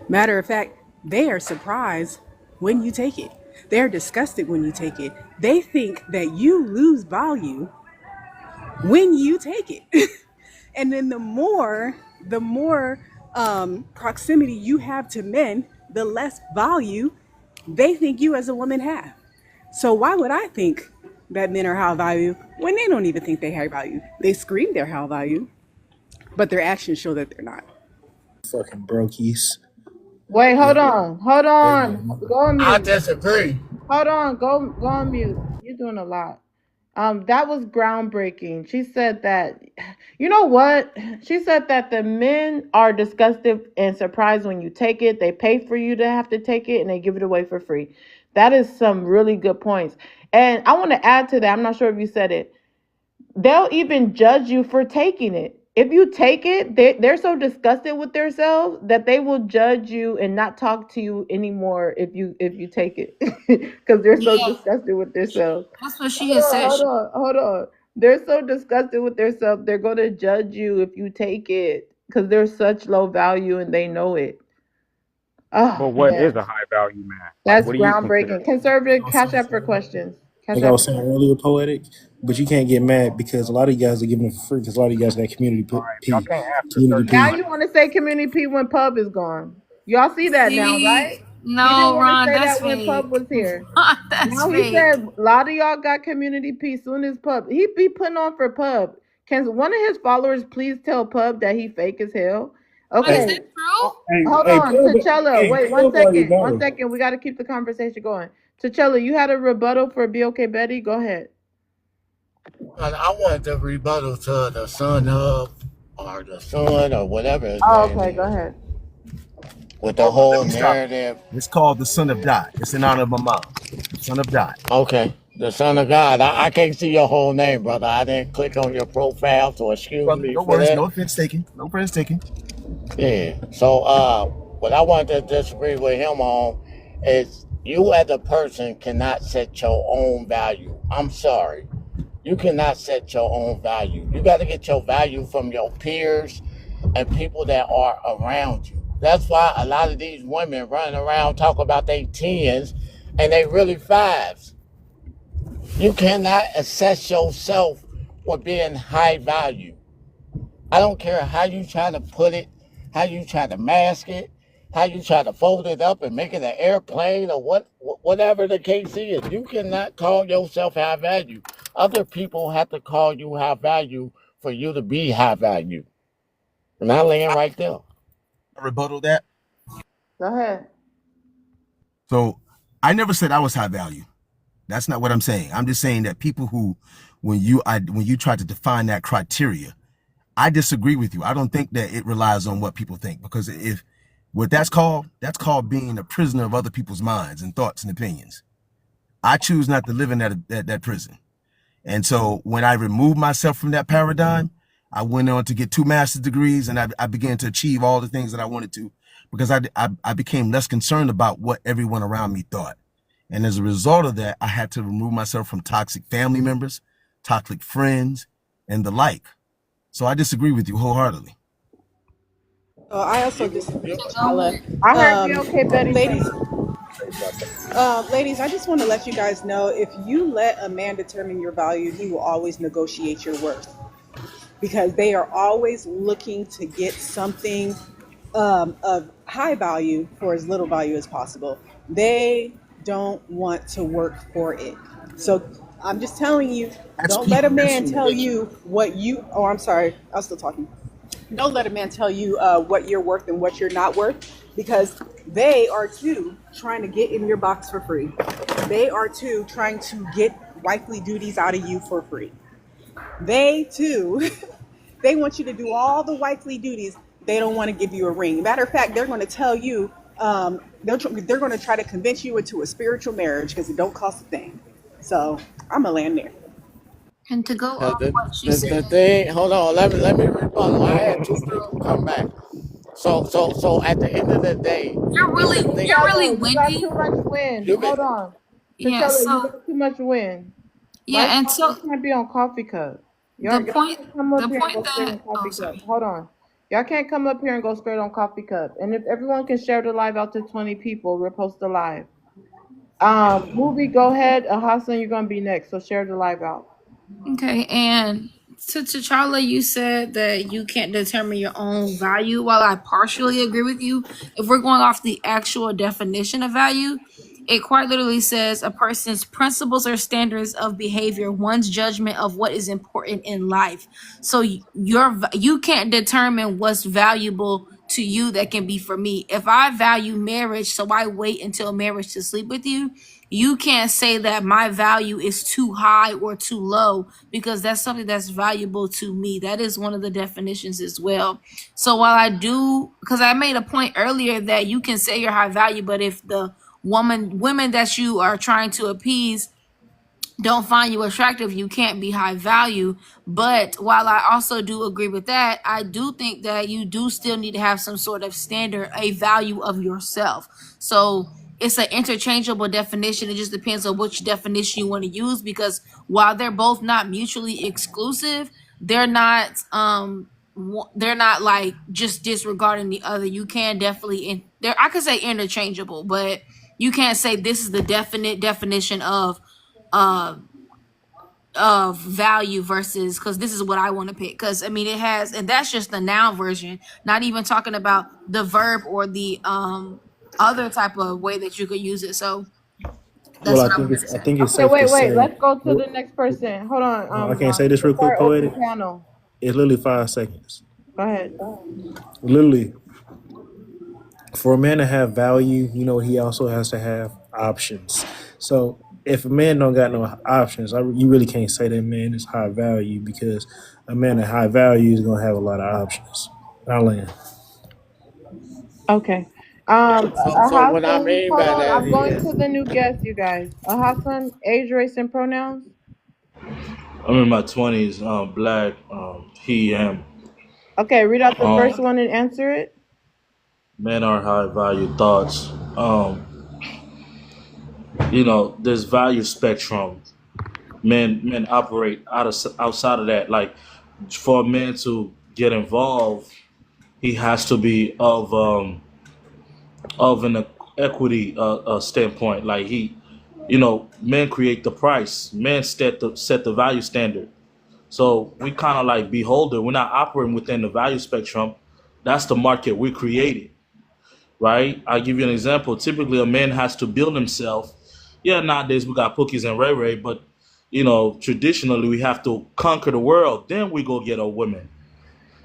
Matter of fact, they are surprised when you take it. They're disgusted when you take it. They think that you lose value when you take it. And then the more proximity you have to men, the less value they think you as a woman have. So why would I think that men are high value when they don't even think they're high value? They scream they're high value, but their actions show that they're not. Fucking brokies. Wait, hold on. Go on mute. I disagree. Hold on. Go on mute. You're doing a lot. That was groundbreaking. She said that, you know what? She said that the men are disgusted and surprised when you take it. They pay for you to have to take it and they give it away for free. That is some really good points. And I want to add to that. I'm not sure if you said it. They'll even judge you for taking it. If you take it, they're so disgusted with themselves that they will judge you and not talk to you anymore if you take it because they're so disgusted with themselves. That's what she has said. Hold on. They're so disgusted with themselves. They're going to judge you if you take it because they're such low value and they know it. Oh, But what man. is a high value man? That's What do you consider? groundbreaking. Conservative, catch up for questions. Like I was saying earlier, Poetic, but you can't get mad because a lot of you guys are giving it for free because a lot of you guys got community P. Y'all can't have Community P. Now you want to say community P when Pub is gone. Y'all see that now, right? No, He didn't want Ron, to say that's that when fake. Pub was here. That's Now he fake. said a lot of y'all got community P soon as Pub. He be putting on for Pub. Can one of his followers please tell Pub that he fake as hell? Okay. Is that true? Hold hey, on, Pub- T'Challa. hey, Wait, Pub already know. 1 second. We got to keep the conversation going. T'Challa, you had a rebuttal for BOK Betty? Go ahead. I wanted to rebuttal to the son of, or the son, or whatever his Oh, name okay. is, Go ahead. with the whole Let me stop. narrative. It's called the Son of Dot. It's in honor of my mom. Son of Dot. Okay, the son of God. I can't see your whole name, brother. I didn't click on your profile, so excuse Brother, me no for worries. that. No offense taken. No offense taken. Yeah. So, what I wanted to disagree with him on is you as a person cannot set your own value. I'm sorry. You cannot set your own value. You got to get your value from your peers and people that are around you. That's why a lot of these women running around talking about they 10s and they really 5s. You cannot assess yourself with being high value. I don't care how you try to put it, how you try to mask it, how you try to fold it up and make it an airplane or whatever the case is. You cannot call yourself high value. Other people have to call you high value for you to be high value. And I land right there. I rebuttal that. Go ahead. So I never said I was high value. That's not what I'm saying. I'm just saying that people who, when you try to define that criteria, I disagree with you. I don't think that it relies on what people think, because if what that's called being a prisoner of other people's minds and thoughts and opinions. I choose not to live in that prison. And so when I removed myself from that paradigm, I went on to get 2 master's degrees, and I began to achieve all the things that I wanted to, because I became less concerned about what everyone around me thought. And as a result of that, I had to remove myself from toxic family members, toxic friends, and the like. So I disagree with you wholeheartedly. I also disagree with Tyler. I heard you. Okay, Betty. Ladies, ladies, I just want to let you guys know, if you let a man determine your value, he will always negotiate your worth, because they are always looking to get something of high value for as little value as possible. They don't want to work for it. So I'm just telling you, don't let a man tell you what you, oh, I'm sorry, I was still talking. Don't let a man tell you what you're worth and what you're not worth, because they are too trying to get in your box for free. They are too trying to get wifely duties out of you for free. They too, they want you to do all the wifely duties. They don't want to give you a ring. Matter of fact, they're going to tell you, they're going to try to convince you into a spiritual marriage because it don't cost a thing. So I'm going to land there. And to go off what she The said. thing, hold on, let me respond. I had 2 people come back. So at the end of the day, You're really the thing, you're really You got windy. too much wind. you been, Hold on. Yeah, T'Challa, you so got too much wind. yeah, and My so can't be on coffee cup. the Y'all point can't come up the here and point go straight that on oh coffee cup. sorry. Hold on. Y'all can't come up here and go straight on coffee cup. And if everyone can share the live out to 20 people, we'll post the live. Movie, go ahead. Hassan, you're gonna be next, so share the live out. Okay, and to T'Challa, you said that you can't determine your own value. While I partially agree with you, if we're going off the actual definition of value, it quite literally says a person's principles or standards of behavior, one's judgment of what is important in life. So you can't determine what's valuable to you that can be for me. If I value marriage, so I wait until marriage to sleep with you, you can't say that my value is too high or too low, because that's something that's valuable to me. That is one of the definitions as well. So while I do, because I made a point earlier that you can say you're high value, but if the women that you are trying to appease don't find you attractive, you can't be high value. But while I also do agree with that, I do think that you do still need to have some sort of standard, a value of yourself. So it's an interchangeable definition. It just depends on which definition you want to use, because while they're both not mutually exclusive, they're not like just disregarding the other. You can definitely I could say interchangeable, but you can't say this is the definite definition of value versus, because this is what I want to pick, because I mean it has, and that's just the noun version, not even talking about the verb or the other type of way that you could use it. So that's Well, what I'm gonna I say. think it's Okay, safe to wait. say. Let's go to the next person. Hold on. I can't say this real quick, Before I open poetic. panel. It's literally 5 seconds. Go ahead. Literally, for a man to have value, he also has to have options. So if a man don't got no options, you really can't say that man is high value, because a man at high value is gonna have a lot of options. I'll land. Okay. so what I Hassan, mean hold by on. that I'm going is, to the new guest, you guys. Hassan, age, race, and pronouns. I'm in my 20s. Black. He, him. Okay, read out the first Um, one and answer it. Men are high value thoughts. There's value spectrum. Men operate outside of that. Like, for a man to get involved, he has to be of an equity standpoint. Like, men create the price. Men set the value standard. So we kind of like beholder. We're not operating within the value spectrum. That's the market we created, right? I'll give you an example. Typically, a man has to build himself. Yeah, nowadays we got Pookies and Ray Ray, but traditionally we have to conquer the world. Then we go get a woman,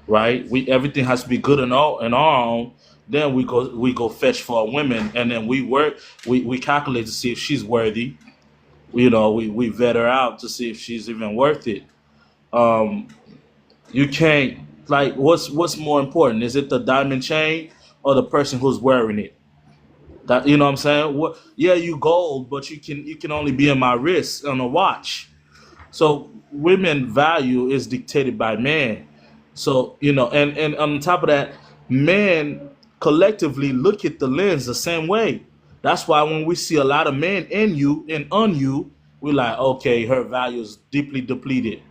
right? Everything has to be good in our own. Then we go fetch for a woman, and then we calculate to see if she's worthy. We vet her out to see if she's even worth it. Um, you can't, like, what's more important? Is it the diamond chain or the person who's wearing it? That, you know what I'm saying? What? Yeah, you gold, but you can only be in my wrist on a watch. So women value is dictated by men. So, and on top of that, men collectively look at the lens the same way. That's why when we see a lot of men in you and on you, we're like, okay, her value is deeply depleted.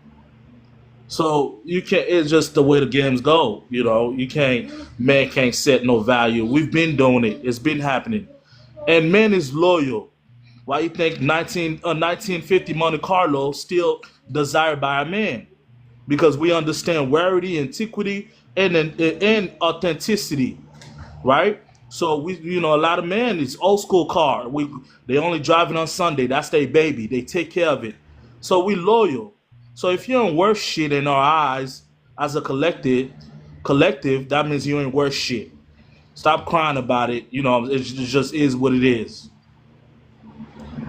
So you can't. It's just the way the games go. You can't. Man can't set no value. We've been doing it. It's been happening, and men is loyal. Why you think 1950 Monte Carlo still desired by a man? Because we understand rarity, antiquity, and authenticity, right? So a lot of men, it's old school car. They only drive it on Sunday. That's their baby. They take care of it. So we loyal. So if you ain't worth shit in our eyes as a collective, that means you ain't worth shit. Stop crying about it. It just is what it is.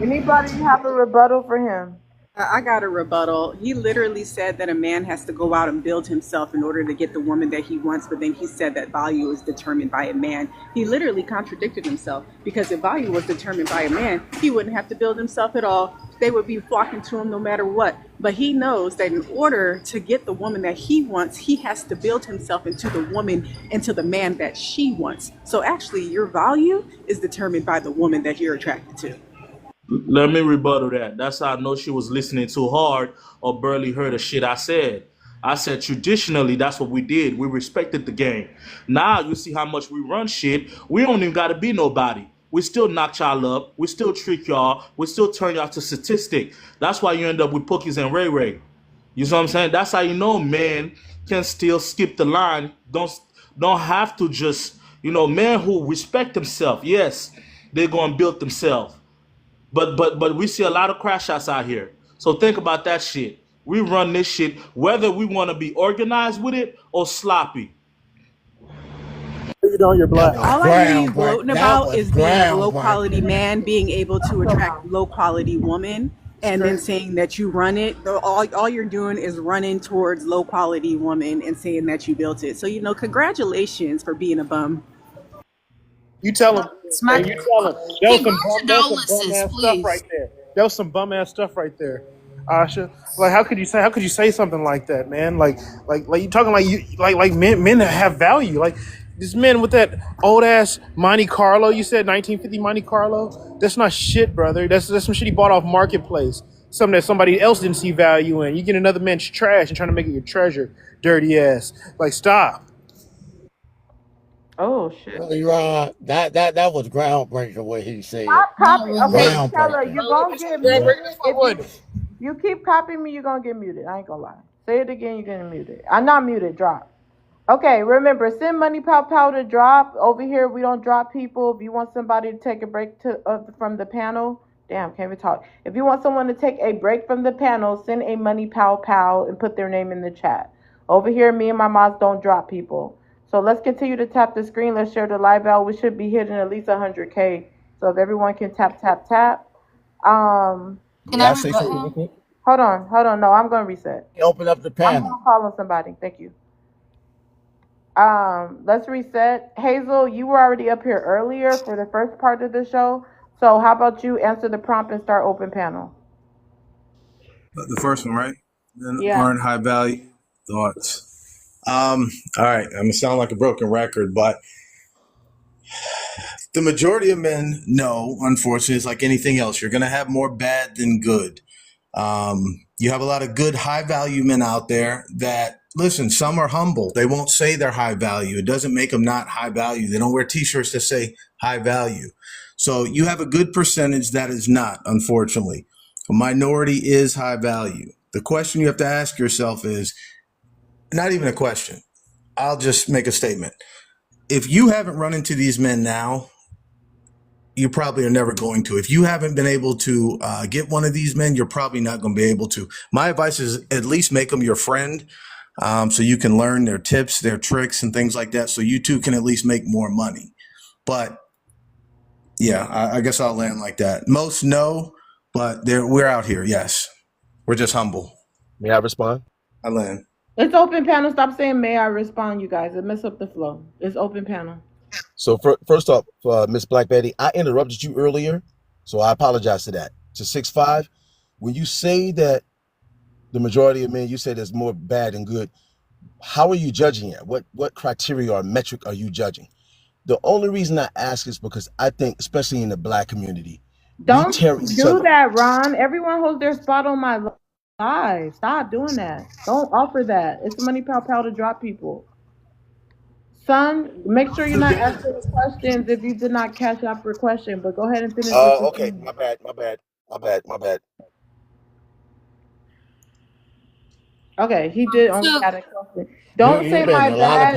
Anybody have a rebuttal for him? I got a rebuttal. He literally said that a man has to go out and build himself in order to get the woman that he wants, but then he said that value is determined by a man. He literally contradicted himself, because if value was determined by a man, he wouldn't have to build himself at all. They would be flocking to him no matter what. But he knows that in order to get the woman that he wants, he has to build himself into the man that she wants. So actually, your value is determined by the woman that you're attracted to. Let me rebuttal that. That's how I know she was listening too hard or barely heard the shit I said. I said traditionally, that's what we did. We respected the game. Now you see how much we run shit. We don't even got to be nobody. We still knock y'all up. We still trick y'all. We still turn y'all to statistic. That's why you end up with Pookies and Ray Ray. You know what I'm saying? That's how you know men can still skip the line. Don't have to just, men who respect themselves. Yes, they're going to build themselves. But we see a lot of crash outs out here. So think about that shit. We run this shit whether we want to be organized with it or sloppy. You're black. All I hear you gloating about is being a low quality man, being able to attract low quality woman, and then saying that you run it. All you're doing is running towards low quality woman and saying that you built it. So congratulations for being a bum. You tell him. Smack. You tell him. There was some Condolences, bum ass please. stuff right there. There was some bum ass stuff right there, Asha. Like, how could you say something like that, man? Like you talking like men that have value. Like this man with that old ass Monte Carlo. You said 1950 Monte Carlo. That's not shit, brother. That's some shit he bought off Marketplace. Something that somebody else didn't see value in. You get another man's trash and trying to make it your treasure. Dirty ass. Like, stop. Oh shit. Really, Rod, that was groundbreaking what he said. Stop copying. Okay, Groundbreaking. Teller, you're gonna get muted. If you keep copying me, you're gonna get muted. I ain't gonna lie. Say it again, you're getting muted. I'm not muted. Drop. Okay, remember, send Money Pow Pow to drop. Over here, we don't drop people. If you want somebody to take a break from the panel, damn, can't even talk. If you want someone to take a break from the panel, send a Money Pow Pow and put their name in the chat. Over here, me and my moms don't drop people. So let's continue to tap the screen. Let's share the live out. We should be hitting at least 100K. So if everyone can tap. Can I say something real quick? Hold on. No, I'm going to reset. Open up the I'm panel. going to call on somebody. Thank you. Let's reset. Hazel, you were already up here earlier for the first part of the show. So how about you answer the prompt and start open panel? The first one, right? Then Yeah. Earn high value thoughts. All right, I'm gonna sound like a broken record, but the majority of men know, unfortunately, it's like anything else. You're gonna have more bad than good. You have a lot of good high value men out there that, listen, some are humble. They won't say they're high value. It doesn't make them not high value. They don't wear t-shirts that say high value. So you have a good percentage that is not, unfortunately. A minority is high value. The question you have to ask yourself is, not even a question. I'll just make a statement. If you haven't run into these men now, you probably are never going to. If you haven't been able to get one of these men, you're probably not going to be able to. My advice is at least make them your friend. so you can learn their tips, their tricks, and things like that. So you too can at least make more money. But yeah, I guess I'll land like that. Most no, but we're out here. Yes, we're just humble. May I respond? I land. It's open panel. Stop saying may I respond, you guys. It mess up the flow. It's open panel. So first off, Miss Black Betty, I interrupted you earlier, so I apologize for that. To 6'5", when you say that the majority of men, you say there's more bad than good, how are you judging it? What criteria or metric are you judging? The only reason I ask is because I think, especially in the Black community, don't do that, Ron. Everyone holds their spot on my live. Stop doing that. Don't offer that. It's money pow to drop people. Son, make sure you're not asking questions if you did not catch up your question, but go ahead and finish. Okay, my bad. Okay, he did only got a question. Don't say my bad.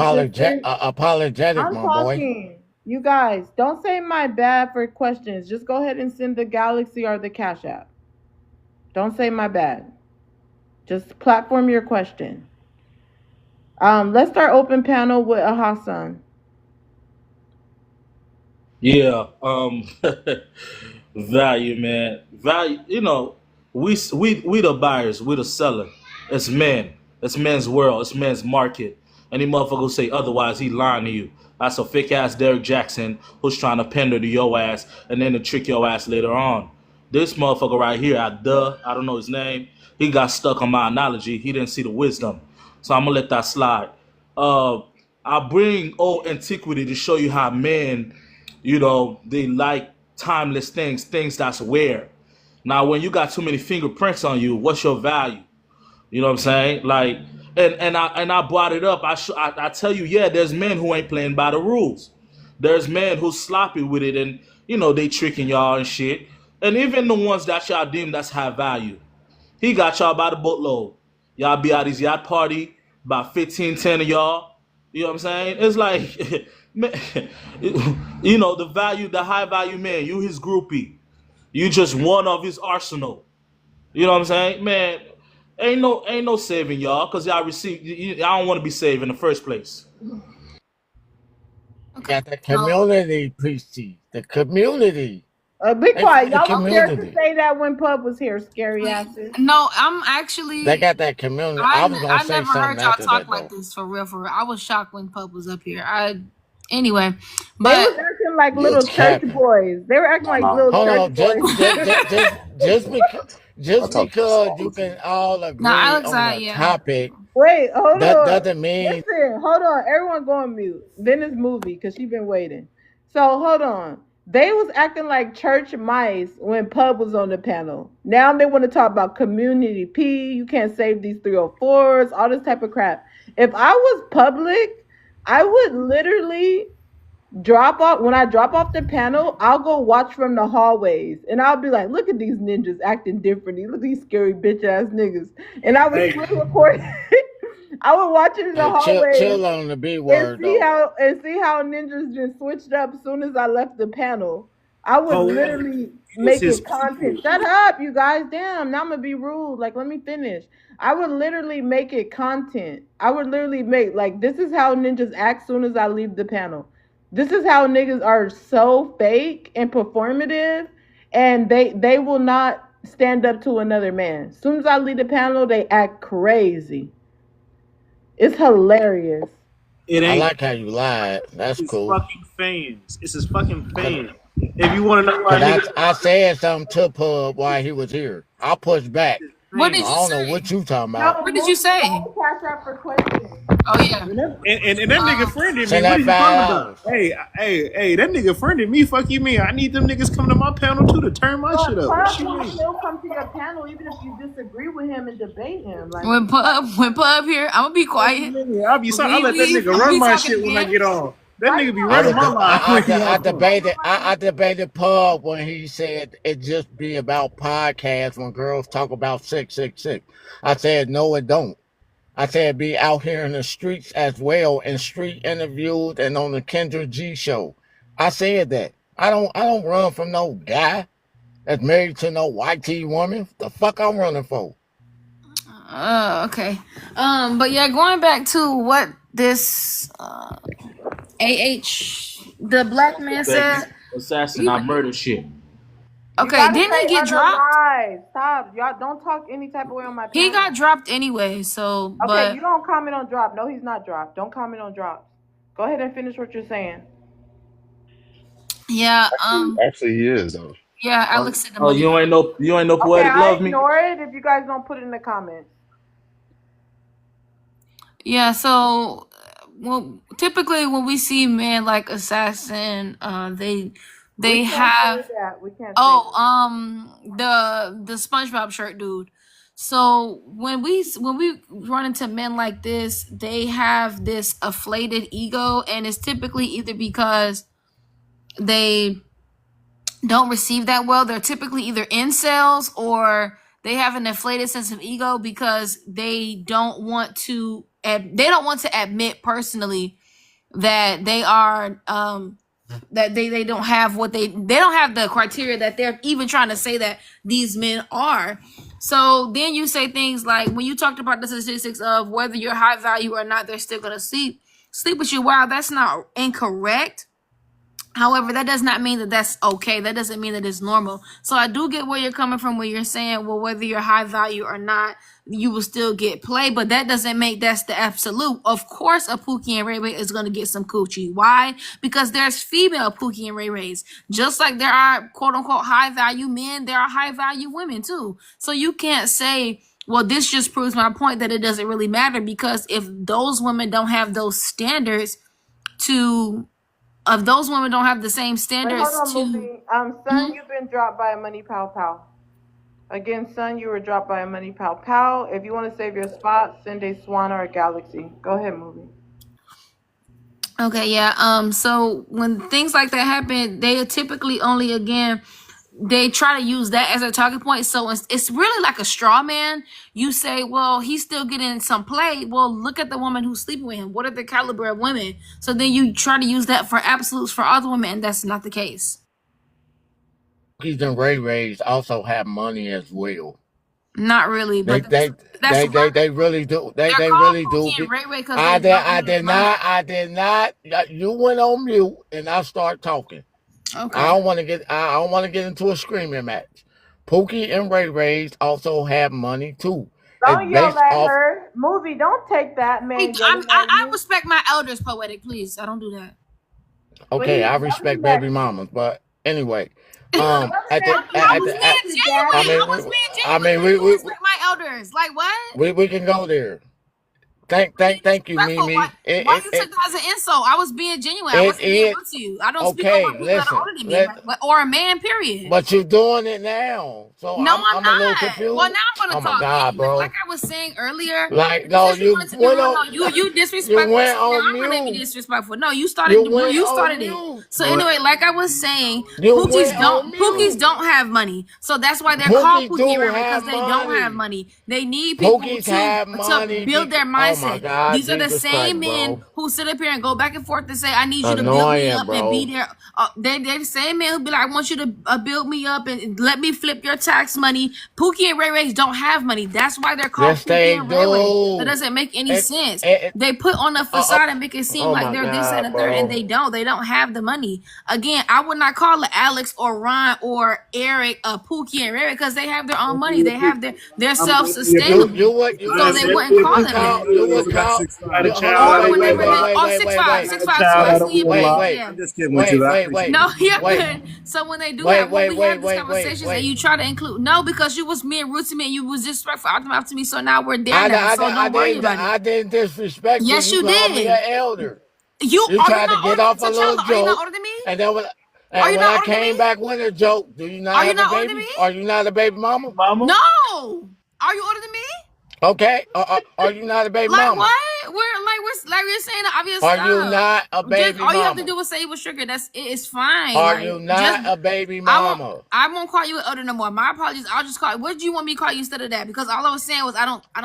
Apologetic, I'm my talking. boy. You guys, don't say my bad for questions. Just go ahead and send the Galaxy or the Cash App. Don't say my bad. Just platform your question. Let's start open panel with Hassan. Yeah, value, man. Value, we the buyers, we the seller. It's men. It's men's world. It's men's market. Any motherfucker who say otherwise, he lying to you. That's a fake ass Derek Jackson who's trying to pander to your ass and then to trick your ass later on. This motherfucker right here, I don't know his name. He got stuck on my analogy. He didn't see the wisdom. So I'm gonna let that slide. I bring old antiquity to show you how men, they like timeless things that's rare. Now, when you got too many fingerprints on you, what's your value? You know what I'm saying? Like, and I brought it up. I tell you, yeah, there's men who ain't playing by the rules. There's men who sloppy with it, and they tricking y'all and shit. And even the ones that y'all deem that's high value, he got y'all by the boatload. Y'all be at his yacht party, about 15, 10 of y'all. You know what I'm saying? It's like, the value, the high value man, you his groupie. You just one of his arsenal. You know what I'm saying? Man, ain't no saving y'all, because y'all y'all don't want to be saved in the first place. Got the community, Peachy. The community. Be quiet. Y'all was scared to say that when Pub was here, scary asses. No, I'm actually. They got that community. I was gonna say never something heard y'all after talk that, like though. this for real. I was shocked when Pub was up here. Anyway, They but was acting like little church boys. They were acting like little Hold church on, boys. just because you can all agree no, Alex, on a yeah. topic, Wait, hold that on. doesn't mean. Listen, hold on. Everyone go on mute. Then it's movie because she been waiting. So hold on. They was acting like church mice when Pub was on the panel. Now they want to talk about community P. You can't save these 304s, all this type of crap. If I was public, I would literally drop off. When I drop off the panel, I'll go watch from the hallways, and I'll be like, "Look at these ninjas acting differently. Look at these scary bitch ass niggas." And I would screen record. I would watch it in the hallway. Chill on the B word, and see how ninjas just switched up as soon as I left the panel. I would literally make it content. Shut up, you guys. Damn, now I'm gonna be rude. Like, let me finish. I would literally make it content. I would literally make, like, this is how ninjas act as soon as I leave the panel. This is how niggas are so fake and performative, and they will not stand up to another man. As soon as I leave the panel, they act crazy. It's hilarious. I like how you lied. That's cool. Fucking fans. It's his fucking fans. If you want to know why I said something to Pub while he was here. I'll push back. What did you I don't say? know what you talking about. What did you say? Cash out for questions. Oh yeah. And that nigga friended me. Send What that are you talking $5. about? Hey, that nigga friended me. Fuck you mean? I need them niggas coming to my panel too to turn my shit up. What you mean? Still come to your panel even if you disagree with him and debate him. Like, When Pub here, I'm gonna be quiet. I'll let that nigga run my shit when I get on. That nigga be running my life. I debated Pub when he said it just be about podcasts when girls talk about 666. I said no, it don't. I said be out here in the streets as well, in street interviews and on the Kendra G show. I said that. I don't run from no guy that's married to no white T woman. The fuck I'm running for? Okay. But yeah, going back to what this the black man Becky, said. assassin, I murder shit. You Okay, gotta didn't he stay get dropped? unalive. Stop. Y'all don't talk any type of way on my He got panel. dropped anyway, so Okay, but you don't comment on drop. No, he's not dropped. Don't comment on drops. Go ahead and finish what you're saying. yeah, Actually, he is though. yeah, Alex said the Oh, money. you ain't no Okay, poetic I love me. ignore it if you guys don't put it in the comments. Yeah, so well, typically when we see men like assassin, they We can't have say that. We can't say that. the SpongeBob shirt dude. So when we run into men like this, they have this inflated ego, and it's typically either because they don't receive that well. They're typically either incels or they have an inflated sense of ego because they don't want to admit personally that they are that they don't have what they don't have the criteria that they're even trying to say that these men are. So then you say things like, when you talked about the statistics of whether you're high value or not, they're still gonna sleep with you. Wow, that's not incorrect. However, that does not mean that that's okay. That doesn't mean that it's normal. So I do get where you're coming from, where you're saying, well, whether you're high value or not, you will still get play, but that doesn't make that's the absolute. Of course, a Pookie and Ray Ray is going to get some coochie. Why? Because there's female Pookie and Ray Rays. Just like there are quote unquote high value men, there are high value women too. So you can't say, well, this just proves my point that it doesn't really matter, because if those women don't have those standards if those women don't have the same Wait, standards hold on, Movie. Son, you've been dropped by a Money Pow Pow. Again, son, you were dropped by a Money Pow Pow. If you want to save your spot, send a Swan or a Galaxy. Go ahead, Movie. Okay, yeah. So when things like that happen, they typically only, again, they try to use that as a target point. So it's really like a straw man. You say, well, he's still getting some play. Well, look at the woman who's sleeping with him. What are the caliber of women? So then you try to use that for absolutes for other women, and that's not the case. Pookies and Ray Rays also have money as well. Not really, but They really do. They really do. I did not. You went on mute and I start talking. Okay. I don't want to get into a screaming match. Pookie and Ray Rays also have money too. Don't yell at her. Movie, don't take that, man. I respect my elders, Poetic, please. I don't do that. Okay, I respect baby mamas, but anyway. I respect my elders. Like what? We can go there. Thank you, Mimi. Why you took that as an insult? I was being genuine. I wasn't being rude to you. I don't speak over people that are older than me, or a man, period. But you're doing it now, so no, I'm not. a little confused. Well, now I'm gonna talk. My God, bro. Like I was saying earlier. Like no, you disrespectful. You went on I'm gonna be disrespectful. No, you started it. So anyway, like I was saying, Pookies don't have money, so that's why they're called Pookie and Ray, because they don't have money. They need people to build their mindset. God, these are the same men who sit up here and go back and forth and say, I need you to build me up and be there. They're the same men who be like, I want you to build me up and let me flip your tax money. Pookie and Ray Rays don't have money. That's why they're called Pookie and Ray Ray. That doesn't make any sense. They put on the facade and make it seem like they're this and the third, and they don't. They don't have the money. Again, I would not call it Alex or Ron or Eric Pookie and Ray Ray, because they have their own money. They have their self-sustainable. So they wouldn't call them that. I'm just kidding with you. No, you're good. So when they do that, when we have these conversations and you try to include, no, because you was being rude to me and you was disrespectful after me, so now we're there now. So don't worry about it. I didn't disrespect you. Yes, you did. Called me an elder. You tried to get off a little joke. Are you not older than me? And then when I came back with a joke, do you not have a baby? Are you not a baby mama? No. Are you older than me? Okay. Are you not a baby like mama? What? We're saying the obvious Are stuff. you not a baby mama? All you have to do is say it was sugar. It's fine. Are you not a baby mama? I won't call you an elder no more. My apologies. I'll just call. What do you want me to call you instead of that? Because all I was saying was I don't. I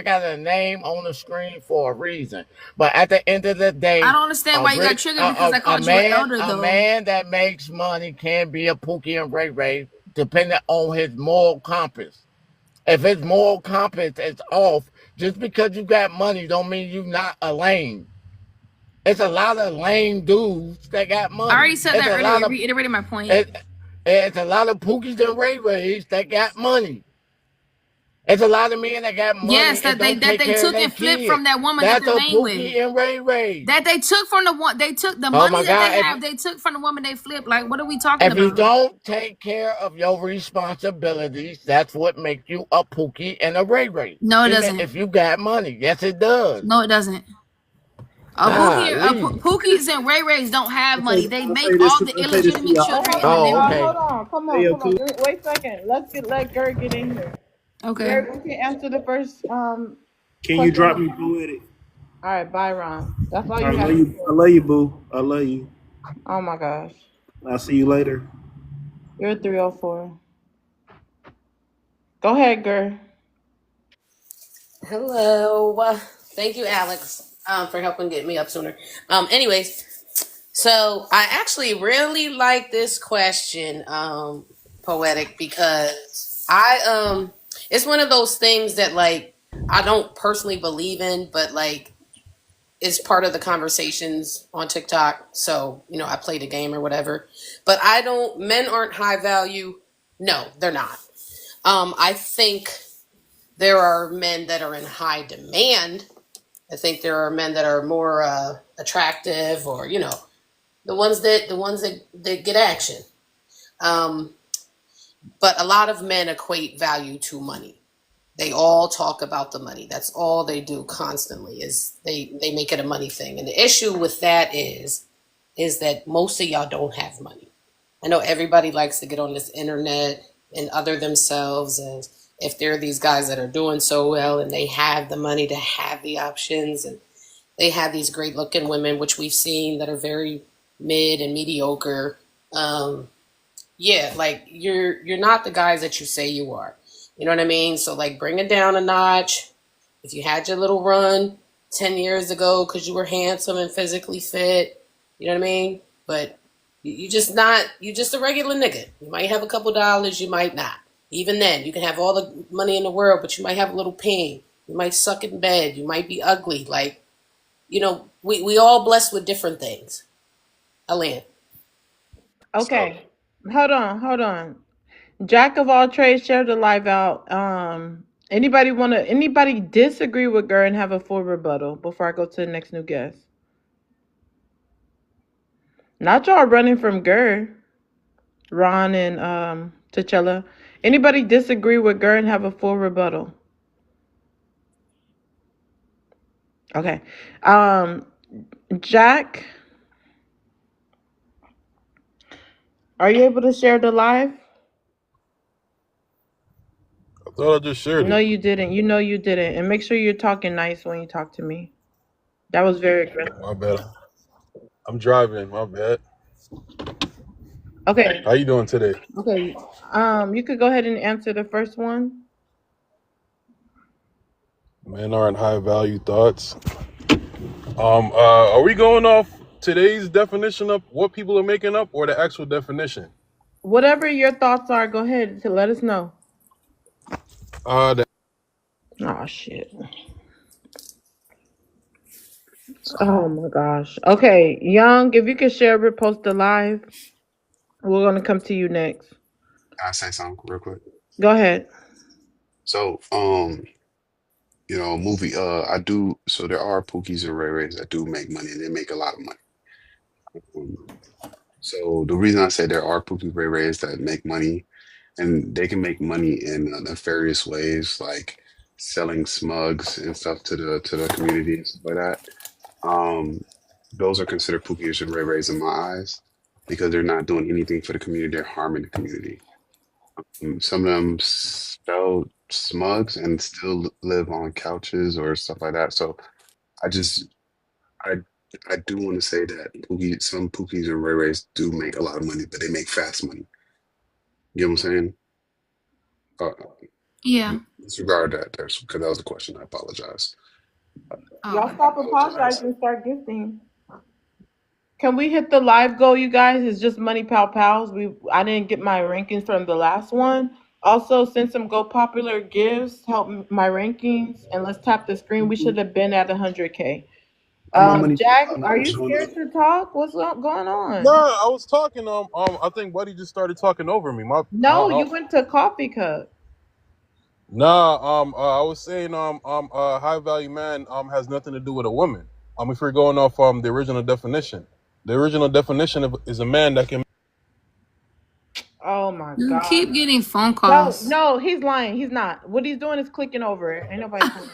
got a name on the screen for a reason. But at the end of the day, I don't understand why you got triggered because I called you an elder though. A man that makes money can be a Pookie and Ray Ray, depending on his moral compass. If it's moral compass is off, just because you got money don't mean you not a lame. It's a lot of lame dudes that got money. I already said It's that a lot earlier, of reiterating my point. it's a lot of Pookies and Ray Rays that got money. It's a lot of men that got money Yes, and that they don't take care of took their and flipped kids. from that woman that That's they're a laying with. Pookie and Ray Ray. That they took from the one, they took the Oh money my that God! they have. They took from the woman they flipped. Like, what are we talking If you about? don't take care of your responsibilities, that's what makes you a Pookie and a Ray Ray. No, it Even doesn't. if you got money, yes, it does. No, it doesn't. Pookies and Ray Rays don't have money. They make all the illegitimate children in the neighborhood. okay. Hold on. Come on. Wait a second. Let Gert get in here. Okay. Gert, you can answer the first Can question. you drop me poetic? All right, Byron. That's all I you have love to you. do. I love you, boo. I love you. Oh my gosh. I'll see you later. You're 304. Go ahead, Gert. Hello. Thank you, Alex, for helping get me up sooner. Anyways, so I actually really like this question, Poetic, because it's one of those things that like I don't personally believe in, but like it's part of the conversations on TikTok. So, you know, I play the game or whatever. But men aren't high value. No, they're not. I think there are men that are in high demand. I think there are men that are more attractive, or you know, the ones that get action. But a lot of men equate value to money. They all talk about the money. That's all they do constantly is they make it a money thing. And the issue with that is that most of y'all don't have money. I know everybody likes to get on this internet and other themselves as if they're these guys that are doing so well and they have the money to have the options and they have these great looking women, which we've seen that are very mid and mediocre. Yeah, like you're not the guys that you say you are. You know what I mean? So like bring it down a notch. If you had your little run 10 years ago because you were handsome and physically fit, you know what I mean? But you just a regular nigga. You might have a couple dollars, you might not. Even then, you can have all the money in the world, but you might have a little pain. You might suck in bed. You might be ugly. Like, you know, we all blessed with different things. Alan. Okay. Hold on. Jack of all trades, share the live out. Anybody disagree with Gert and have a full rebuttal before I go to the next new guest? Not y'all running from Gert, Ron and T'Challa. Anybody disagree with Gert and have a full rebuttal? Okay. Jack, are you able to share the live? I thought I just shared No, it. you didn't. You know you didn't. And make sure you're talking nice when you talk to me. That was very aggressive. My bad. I'm driving. My bad. Okay. How you doing today? Okay. You could go ahead and answer the first one. Men aren't high value thoughts. Are we going off today's definition of what people are making up, or the actual definition? Whatever your thoughts are, go ahead to let us know. Oh shit. Oh my gosh. Okay, Young, if you could share, repost the live. We're gonna come to you next. Can I say something real quick? Go ahead. So, you know, so there are Pookies and Ray Rays that do make money, and they make a lot of money. So the reason I say there are Pookies Ray Rays that make money, and they can make money in nefarious ways, like selling smugs and stuff to the community and stuff like that. Those are considered Pookies and Ray Rays in my eyes because they're not doing anything for the community; they're harming the community. Some of them sell smugs and still live on couches or stuff like that. So I just I do want to say that some Pookies and Ray Rays do make a lot of money, but they make fast money. You know what I'm saying? Yeah. Disregard that, because that was the question. I apologize. Y'all stop apologizing and start gifting. Can we hit the live goal, you guys? It's just Money Pal Pals. I didn't get my rankings from the last one. Also, send some Go Popular gifts, help my rankings, and let's tap the screen. We should have been at 100K. I'm on money. Jack, I'm are you showing scared to talk? What's going Nah, on? I was talking. I think Buddy just started talking over me. No, you went to coffee cup. Nah. I was saying. High value man. Has nothing to do with a woman. If we're going off the original definition, is a man that can. Oh my You God. keep getting phone No, calls. no, he's lying. He's not. What he's doing is clicking over it. Ain't nobody calling.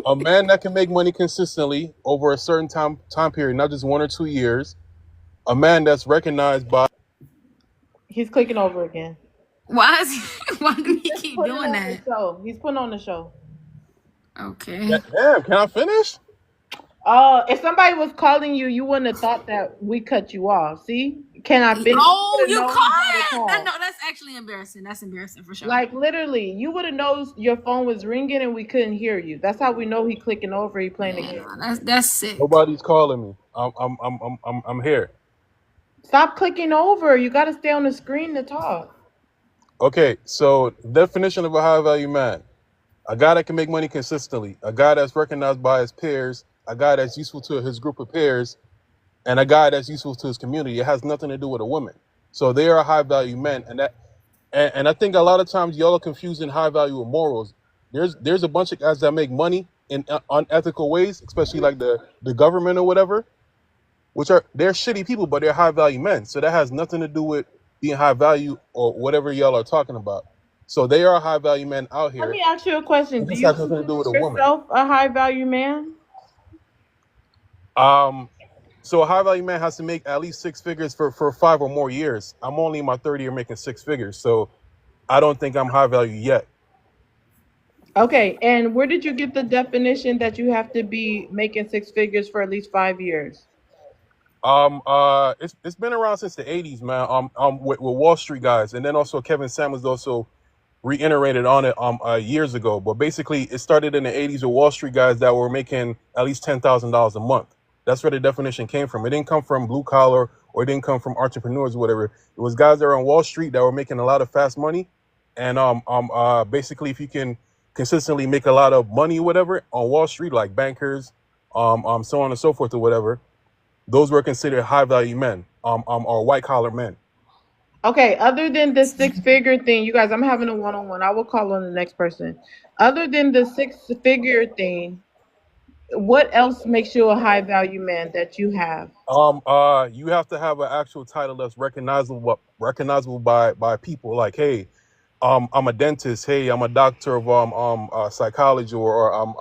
A man that can make money consistently over a certain time period, not just 1 or 2 years. A man that's recognized by. He's clicking over again. Why do he keep Putting doing on that? the show. He's putting on the show. Okay. Damn, can I finish? If somebody was calling you, you wouldn't have thought that we cut you off. See? Can I finish? Oh, you would've known caught you it. got a call. No, that's actually embarrassing. That's embarrassing for sure. Like literally, you would have known your phone was ringing and we couldn't hear you. That's how we know he clicking over. He playing the game. That's sick. Nobody's calling me. I'm here. Stop clicking over. You got to stay on the screen to talk. Okay, so definition of a high value man: a guy that can make money consistently, a guy that's recognized by his peers, a guy that's useful to his group of peers, and a guy that's useful to his community. It has nothing to do with a woman. So they are high value men, and I think a lot of times y'all are confusing high value with morals. There's a bunch of guys that make money in unethical ways, especially like the government or whatever, they're shitty people, but they're high value men. So that has nothing to do with being high value or whatever y'all are talking about. So they are high value men out Let here. me ask you a question. Do This you has nothing to do with consider a woman. yourself a high value man? So a high value man has to make at least 6 figures for 5 or more years. I'm only in my third year making 6 figures, so I don't think I'm high value yet. Okay, and where did you get the definition that you have to be making 6 figures for at least 5 years? It's been around since the 80s, man. With Wall Street guys, and then also Kevin Samuels also reiterated on it years ago. But basically, it started in the 80s with Wall Street guys that were making at least $10,000 a month. That's where the definition came from. It didn't come from blue collar or it didn't come from entrepreneurs or whatever. It was guys that were on Wall Street that were making a lot of fast money. And basically, if you can consistently make a lot of money or whatever on Wall Street, like bankers, so on and so forth or whatever, those were considered high value men, or white collar men. Okay, other than the 6 figure thing, you guys, I'm having a one-on-one. I will call on the next person. Other than the 6 figure thing, what else makes you a high value man that you have? You have to have an actual title that's recognizable by people. Like, hey, I'm a dentist. Hey, I'm a doctor of psychology, or I'm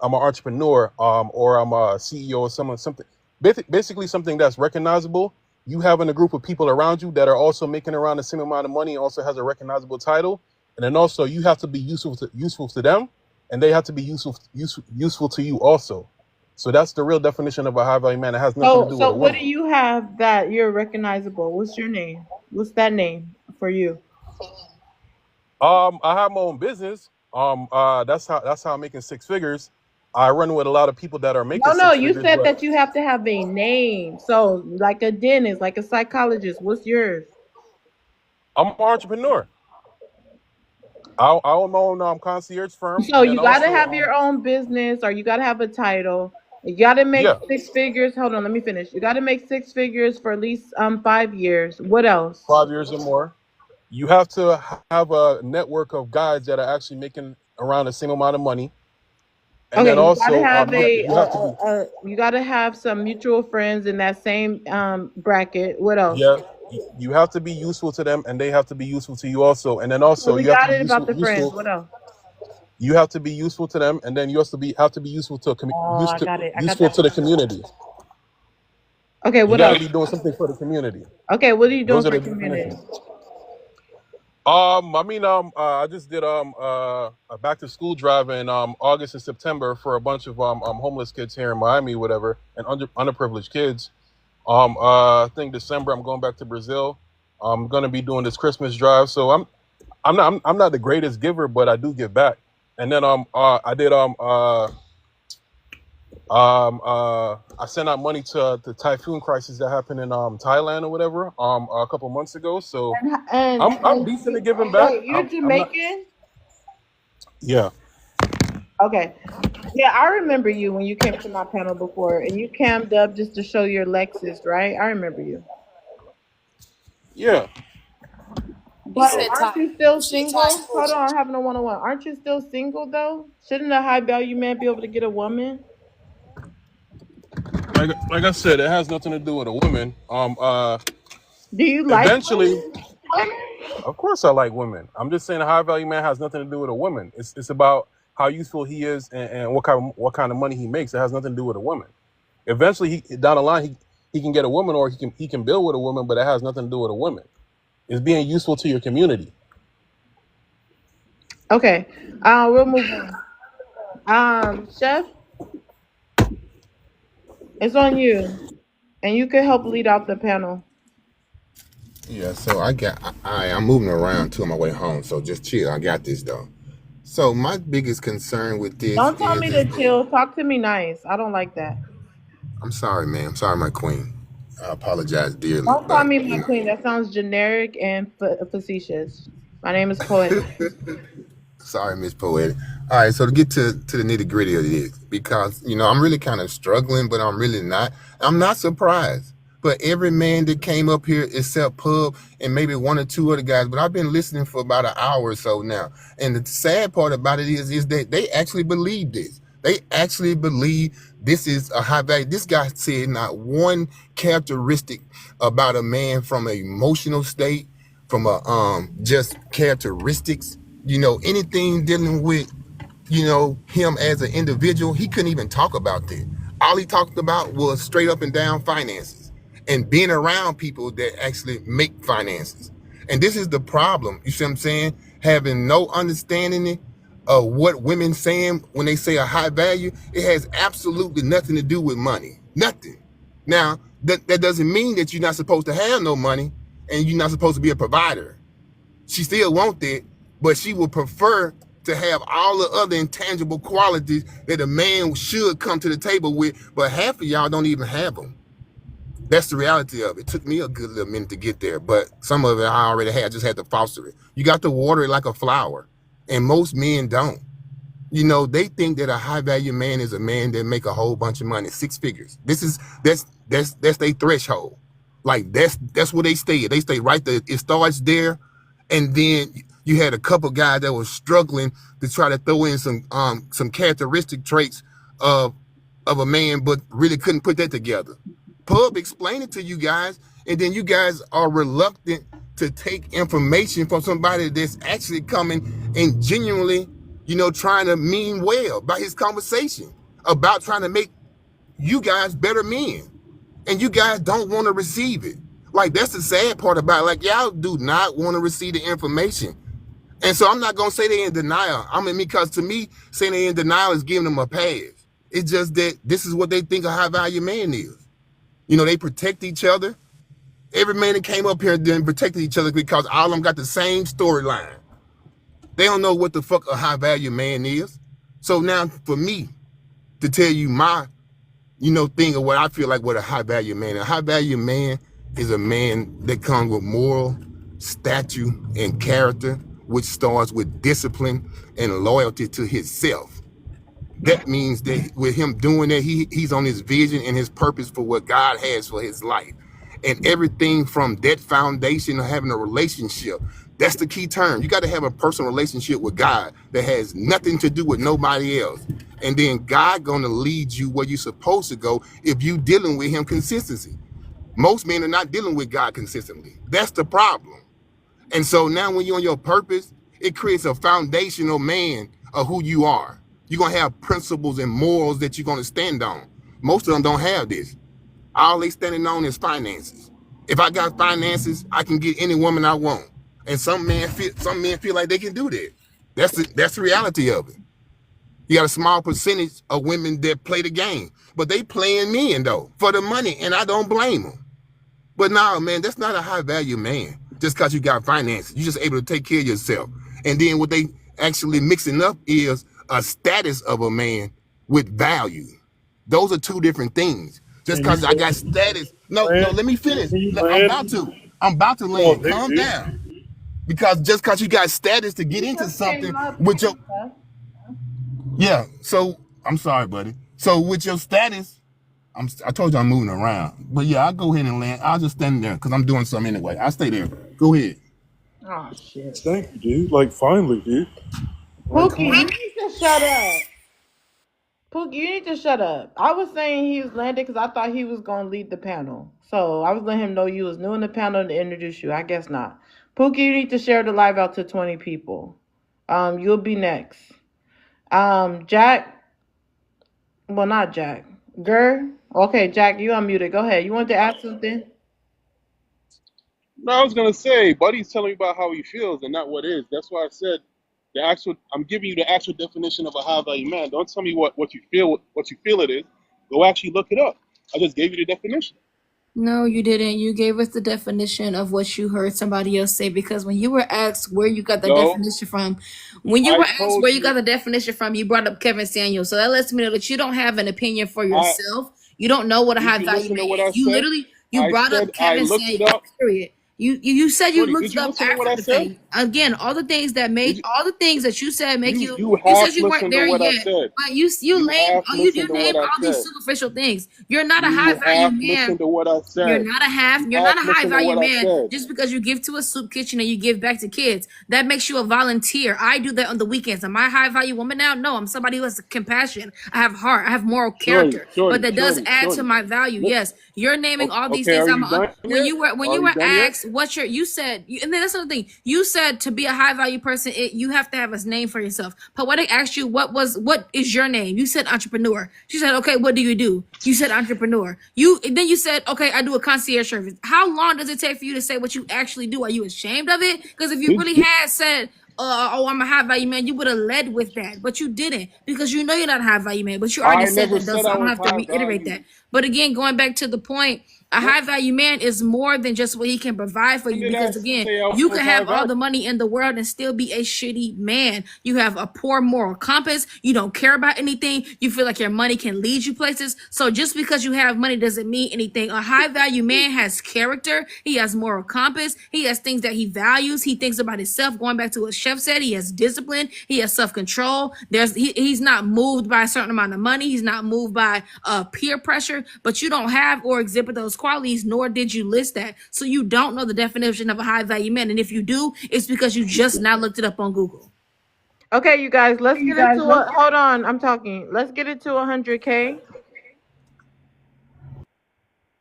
an entrepreneur, or I'm a CEO or something. Basically, something that's recognizable. You having a group of people around you that are also making around the same amount of money, and also has a recognizable title, and then also you have to be useful to them, and they have to be useful to you also. So that's the real definition of a high value man. It has nothing to do with So a what woman. do you have that you're recognizable? What's your name? What's that name for you? I have my own business. That's how I'm making 6 figures. I run with a lot of people that are making No, 6 you figures. said But that you have to have a name. So like a dentist, like a psychologist. What's yours? I'm an entrepreneur. I own my own concierge firm, So and then you got to also have your own business, or you got to have a title. You got to make yeah, 6 figures. Hold on, let me finish. You got to make 6 figures for at least 5 years. What else? 5 years or more. You have to have a network of guys that are actually making around the same amount of money, and Okay, then you got to also have you have to be you got to have some mutual friends in that same bracket. What else? yeah, you have to be useful to them, and they have to be useful to you also, and then also We you have to got be it about the friends. useful. What else? You have to be useful to them, and then you also have to be useful to Oh, I got it. I got useful that. to the community. Okay, You what got to else? be doing something for the community. Okay, what are you doing Those are for the the community? definitions. I just did a back to school drive in August and September for a bunch of homeless kids here in Miami, whatever, and underprivileged kids. I think December I'm going back to Brazil. I'm gonna be doing this Christmas drive, so I'm not the greatest giver, but I do give back. And then I did I sent out money to the typhoon crisis that happened in Thailand or whatever a couple months ago. So I'm decent at giving back. Wait, you're I'm not. Jamaican? Yeah. Okay. Yeah, I remember you when you came to my panel before, and you cammed up just to show your Lexus, right? I remember you. Yeah. He But said aren't Thai. you still He said single? Thai Hold sports. on, I'm having a one-on-one. Aren't you still single though? Shouldn't a high value man be able to get a woman? Like I said, it has nothing to do with a woman. Do you like Eventually, women? of course, I like women. I'm just saying a high value man has nothing to do with a woman. It's about how useful he is and what kind of money he makes. It has nothing to do with a woman. Eventually, down the line, he can get a woman, or he can build with a woman, but it has nothing to do with a woman. It's being useful to your community. Okay. We'll move on. Chef, it's on you. And you can help lead out the panel. Yeah, so I'm moving around to my way home, so just chill. I got this though. So my biggest concern with this Don't tell me to is chill. Talk to me nice. I don't like that. I'm sorry, man. I'm sorry, my queen. I apologize dearly, Don't call but me my queen. That sounds generic and facetious. My name is Poet. sorry, Miss Poetic. All right, so to get to the nitty gritty of this, because I'm really kind of struggling, but I'm really not. I'm not surprised. But every man that came up here except Pub and maybe one or two other guys, but I've been listening for about an hour or so now. And the sad part about it is that they actually believe this. They actually believe this is a high value. This guy said not one characteristic about a man from an emotional state, from a just characteristics, anything dealing with him as an individual. He couldn't even talk about that. All he talked about was straight up and down finances and being around people that actually make finances. And this is the problem. You see what I'm saying? Having no understanding of what women saying when they say a high value, it has absolutely nothing to do with money. Nothing. Now, that doesn't mean that you're not supposed to have no money and you're not supposed to be a provider. She still wants it, but she would prefer to have all the other intangible qualities that a man should come to the table with, but half of y'all don't even have them. That's the reality of it. It took me a good little minute to get there, but some of it I already had. I just had to foster it. You got to water it like a flower, and most men don't. They think that a high value man is a man that make a whole bunch of money, 6 figures. That's their threshold. Like that's where they stay. They stay right there. It starts there, and then you had a couple guys that were struggling to try to throw in some characteristic traits of a man, but really couldn't put that together. Pub explain it to you guys, and then you guys are reluctant to take information from somebody that's actually coming and genuinely, trying to mean well by his conversation about trying to make you guys better men. And you guys don't want to receive it. Like, that's the sad part about it. Like, y'all do not want to receive the information. And so I'm not going to say they're in denial. Because to me, saying they're in denial is giving them a pass. It's just that this is what they think a high value man is. They protect each other. Every man that came up here then protected each other because all of them got the same storyline. They don't know what the fuck a high value man is. So now for me to tell you my, thing of what I feel like what a high value man is. A high value man is a man that comes with moral stature and character, which starts with discipline and loyalty to himself. That means that with him doing that, he's on his vision and his purpose for what God has for his life. And everything from that foundation of having a relationship, that's the key term. You got to have a personal relationship with God that has nothing to do with nobody else. And then God gonna lead you where you're supposed to go if you dealing with him consistency. Most men are not dealing with God consistently. That's the problem. And so now when you're on your purpose, it creates a foundational man of who you are. You're going to have principles and morals that you're going to stand on. Most of them don't have this. All they standing on is finances. If I got finances, I can get any woman I want. And some men feel like they can do that. That's the reality of it. You got a small percentage of women that play the game, but they playing men though for the money, and I don't blame them. But no, man, that's not a high value man. Just because you got finances, you're just able to take care of yourself. And then what they actually mixing up is a status of a man with value. Those are two different things. Just And you because I got land, status. No, land, let me finish. you I'm land. about to. I'm about to Oh, land. there, Calm dude. down. Because just because you got status to get You into just something came up. with your yeah. So I'm sorry, buddy. So with your status, I told you I'm moving around. But yeah, I'll go ahead and land. I'll just stand there because I'm doing something anyway. I'll stay there. Go ahead. Oh shit. Thank you, dude. Like, finally, dude. Like, Pookie, come you on. need to shut up. Pookie, you need to shut up. I was saying he was landed because I thought he was going to lead the panel. So I was letting him know you was new in the panel to introduce you. I guess not. Pookie, you need to share the live out to 20 people. You'll be next. Jack. Well, not Jack. Gur. Okay, Jack, you unmuted. Go ahead. You want to ask something? No, I was gonna say, Buddy's telling me about how he feels and not what is. That's why I said the actual. I'm giving you the actual definition of a high value man. Don't tell me what you feel it is. Go actually look it up. I just gave you the definition. No, you didn't. You gave us the definition of what you heard somebody else say, because when you were asked where you got the No, definition from, you brought up Kevin Samuels. So that lets me know that you don't have an opinion for I yourself. You don't know what a did high you value listen to man what I is. You said? literally I brought said up I Kevin looked it Samuels. up. Period. You said you Shorty, looked did it you up listen to what after I the said? fact. Again, all the things that make You you said half you weren't listened to there what I yet, said. but you You named half listened to what named I all these said. superficial things. You're not a high You value half man. listened to what I You're said. not a half. You You're not half a high listened to value what I man said. just because you give to a soup kitchen and you give back to kids. That makes you a volunteer. I do that on the weekends. Am I a high value woman now? No, I'm somebody who has compassion. I have heart. I have moral character. But that does add to my value. Look, Yes, you're naming all these okay, things. are you done When yet? you Are were you done yet? asked and then that's another thing. You said to be a high value person, you have to have a name for yourself. Poetic asked you what is your name. You said entrepreneur. She said, okay, what do you do? You said entrepreneur. Then you said, okay, I do a concierge service. How long does it take for you to say what you actually do? Are you ashamed of it? Because if you really had said, oh, I'm a high value man, you would have led with that, but you didn't, because you know you're not a high value man. But you already I said never that, though, said so I I don't was have to high reiterate value. that. But again, going back to the point, a high value man is more than just what he can provide for When you. did I Because again, say I you was can high have all value? the money in the world and still be a shitty man. You have a poor moral compass. You don't care about anything. You feel like your money can lead you places. So just because you have money doesn't mean anything. A high value man has character. He has moral compass. He has things that he values. He thinks about himself. Going back to what Chef said, he has discipline. He has self-control. He's not moved by a certain amount of money. He's not moved by peer pressure. But you don't have or exhibit those qualities, nor did you list that. So you don't know the definition of a high value man. And if you do, it's because you just now looked it up on Google. Okay, you guys, let's get into it. Hold on, I'm talking. Let's get it to 100K.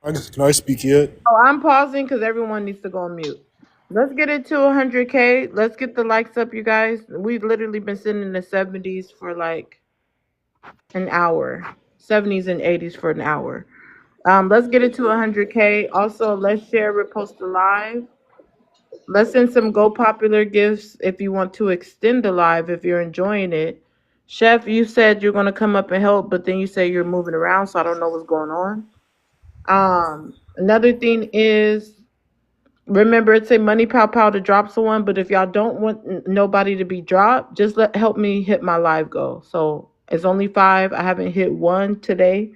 Can I speak yet? Oh, I'm pausing because everyone needs to go on mute. Let's get it to 100K. Let's get the likes up, you guys. We've literally been sitting in the 70s for like an hour. 70s and 80s for an hour. Let's get it to 100K. Also, let's share, repost the live. Let's send some Go Popular gifts if you want to extend the live, if you're enjoying it. Chef, you said you're going to come up and help, but then you say you're moving around, so I don't know what's going on. Another thing is, remember, it's a money pow pow to drop someone, but if y'all don't want nobody to be dropped, just help me hit my live goal. So it's only 5. I haven't hit 1 today.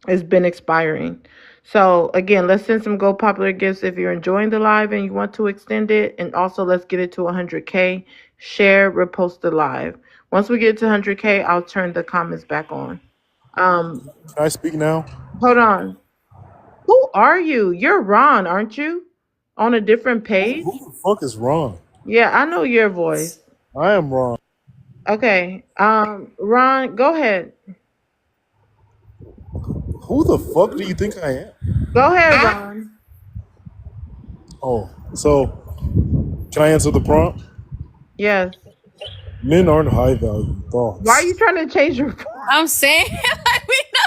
It's been expiring. So again, let's send some Go Popular gifts if you're enjoying the live and you want to extend it. And also let's get it to 100K. Share, repost the live. Once we get to 100K, I'll turn the comments back on. Can I speak now? Hold on. Who are you? You're Ron, aren't you? On a different page? Who the fuck is Ron? Yeah, I know your voice. I am Ron. Okay. Ron, go ahead. Who the fuck do you think I am? Go ahead, Ron. Oh, so can I answer the prompt? Yes. Men aren't high value thoughts. Why are you trying to change your I'm saying, like, we know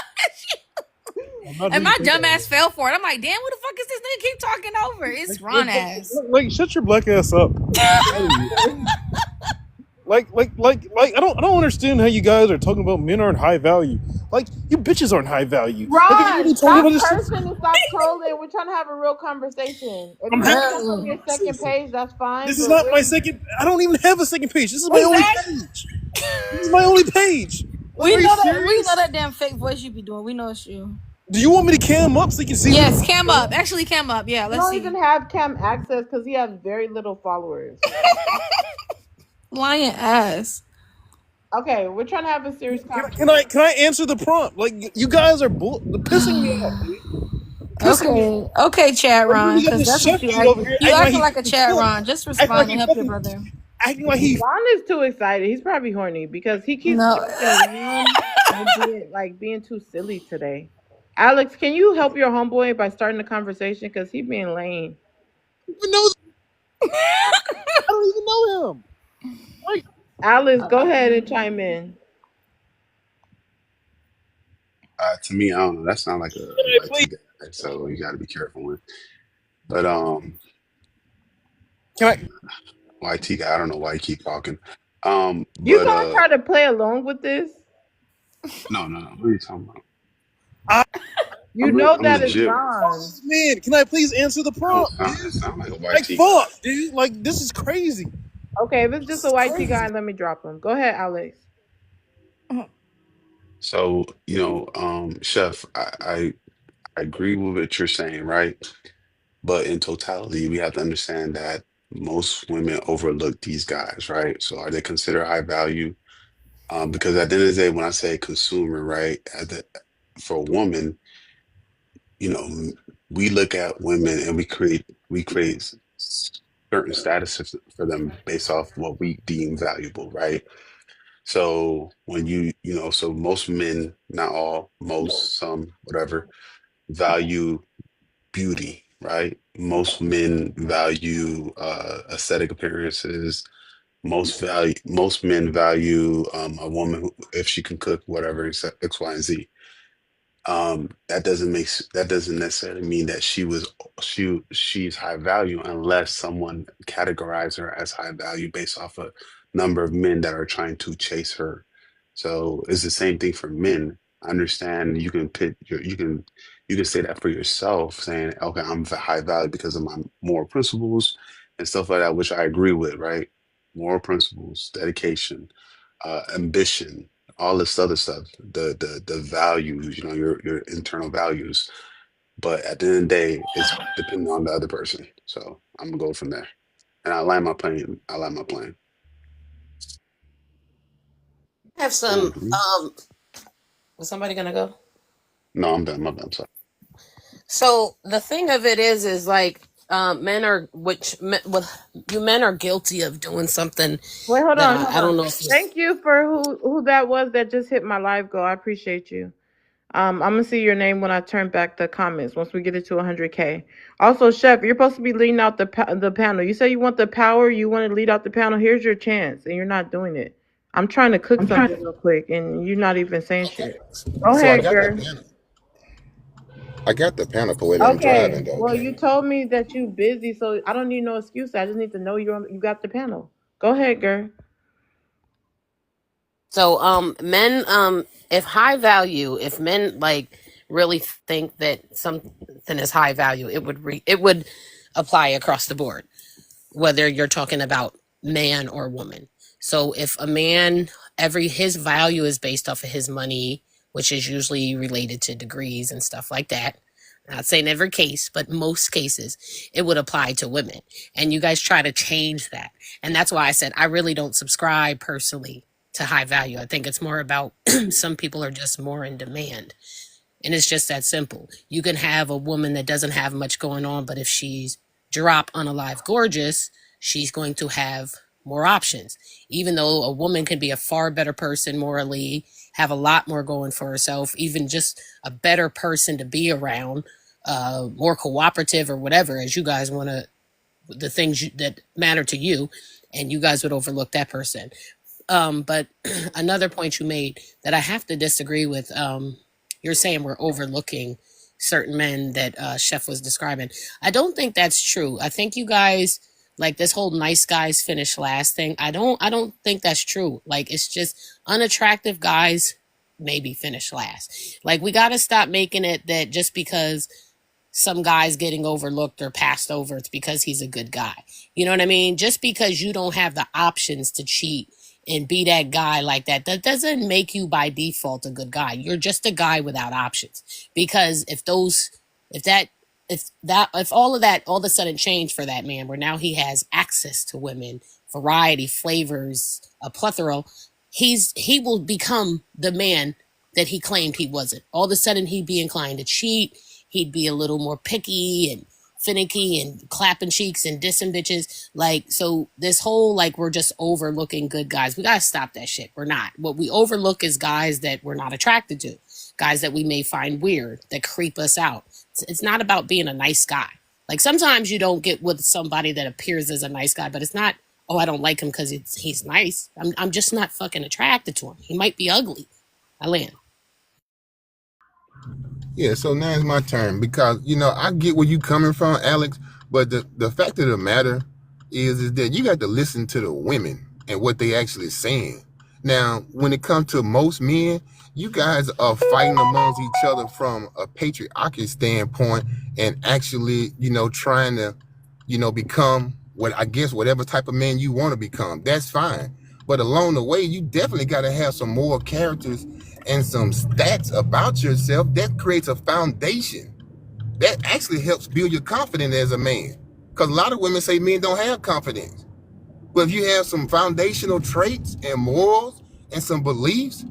I'm and not my really dumb ass fell for it. I'm like, damn, what the fuck is this nigga keep talking over? It's Ron ass. Like, shut your black ass up. Like, I don't understand how you guys are talking about men aren't high value. Like, you bitches aren't high value. Ron, stop cursing and stop trolling. We're trying to have a real conversation. If you want on your second page, that's fine. This is not my second. I don't even have a second page. This is my only page. This is my only page. Like, are you We know serious? that damn fake voice you be doing. We know it's you. Do you want me to cam up so you can see Yes, what cam I'm up. saying? Actually, cam up. Yeah, You let's don't see. even have cam access because he has very little followers. Lying ass. Okay, we're trying to have a serious Can conversation. I answer the prompt? Like, you guys are pissing me off, dude. Pissing me off. Okay, Chad Like, Ron, you got because this that's what chef you dude over here you acting like acting he like a fucking Chad cooked. Ron. Just Acting like respond he and help your fucking brother. acting like he. Ron is too excited. He's probably horny because he keeps No. joking around and being too silly today. Alex, can you help your homeboy by starting the conversation because he's being lame? Even knows. I don't even know him. Like, Alex, go ahead and chime in. To me, I don't know. That sounds like a white please, tea guy, so you got to be careful with. But can I? white tea guy, I don't know why you keep talking. You But gonna try to play along with this? no. What are you talking about? You know I'm that is legit. Ron. Man, can I please answer the Don't prompt, sound, dude? it sound like a white Like, tea fuck, guy. dude. Like, this is crazy. Okay, if it's just a This is white tea crazy. guy, let me drop him. Go ahead, Alex. So chef, I agree with what you're saying, right? But in totality, we have to understand that most women overlook these guys, right? So are they considered high value? Because at the end of the day, when I say consumer, right, for a woman, we look at women and we create certain statuses for them based off what we deem valuable, right? So when so most men, not all, most, some, whatever, value beauty, right? Most men value aesthetic appearances. Most men value a woman who, if she can cook, whatever, X, Y, and Z. That doesn't necessarily mean that she's high value unless someone categorizes her as high value based off a number of men that are trying to chase her. So it's the same thing for men. I understand you can say that for yourself, saying, okay, I'm high value because of my moral principles and stuff like that, which I agree with, right? Moral principles, dedication, ambition, all this other stuff, the values, your internal values. But at the end of the day, it's depending on the other person. So I'm gonna go from there. And I land my plane. I land my plane. I have some. Was somebody gonna go? No, I'm done. I'm sorry. So the thing of it is like men are men are guilty of doing something Wait, hold that on. I don't know if it's, Thank you for who that was that just hit my live goal. I appreciate you. I'm gonna see your name when I turn back the comments once we get it to 100K. Also, Chef, you're supposed to be leading out the panel. You say you want the power. You want to lead out the panel. Here's your chance, and you're not doing it. I'm trying to cook something real quick, and you're not even saying shit. Go So ahead, girl. I got the panel for it. I'm driving Okay. though. Well, you told me that you busy, so I don't need no excuse. I just need to know you got the panel. Go ahead, girl. so men if men like really think that something is high value, it would apply across the board, whether you're talking about man or woman. So if a man, his value is based off of his money, which is usually related to degrees and stuff like that. Not saying every case, but most cases, it would apply to women. And you guys try to change that. And that's why I said I really don't subscribe personally to high value. I think it's more about some people are just more in demand. And it's just that simple. You can have a woman that doesn't have much going on, but if she's drop unalive gorgeous, she's going to have more options. Even though a woman can be a far better person morally, have a lot more going for herself, even just a better person to be around, more cooperative or whatever, as you guys want to, the things that matter to you, and you guys would overlook that person. But another point you made that I have to disagree with, you're saying we're overlooking certain men that Chef was describing. I don't think that's true. I think you guys like this whole nice guys finish last thing. I don't think that's true. Like it's just unattractive guys maybe finish last. Like we got to stop making it that just because some guy's getting overlooked or passed over, it's because he's a good guy. You know what I mean? Just because you don't have the options to cheat and be that guy like that. That doesn't make you by default a good guy. You're just a guy without options. Because if all of that all of a sudden changed for that man, where now he has access to women, variety, flavors, a plethora, he will become the man that he claimed he wasn't. All of a sudden he'd be inclined to cheat. He'd be a little more picky and finicky and clapping cheeks and dissing bitches. Like, so this whole, like, we're just overlooking good guys. We gotta stop that shit. We're not. What we overlook is guys that we're not attracted to, guys that we may find weird, that creep us out. It's not about being a nice guy. Like, sometimes you don't get with somebody that appears as a nice guy, but it's not, oh, I don't like him because he's nice. I'm just not fucking attracted to him. He might be ugly. I land. Yeah, so now it's my turn because, I get where you coming from, Alex, but the fact of the matter is that you got to listen to the women and what they actually saying. Now, when it comes to most men, you guys are fighting amongst each other from a patriarchy standpoint and actually, trying to, become whatever type of man you want to become. That's fine. But along the way, you definitely got to have some moral characters and some stats about yourself that creates a foundation that actually helps build your confidence as a man. Because a lot of women say men don't have confidence. But if you have some foundational traits and morals and some beliefs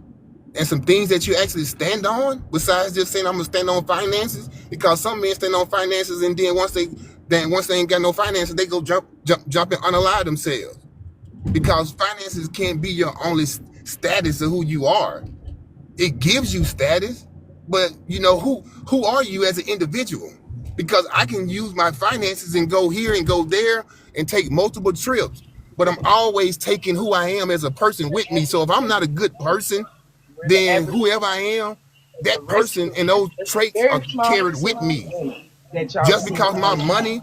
and some things that you actually stand on, besides just saying I'm gonna stand on finances, because some men stand on finances and then once they ain't got no finances, they go jump and unalive themselves. Because finances can't be your only status of who you are. It gives you status, but who are you as an individual? Because I can use my finances and go here and go there and take multiple trips, but I'm always taking who I am as a person with me. So if I'm not a good person, then whoever I am, that person and those traits are carried with me. Just because my money,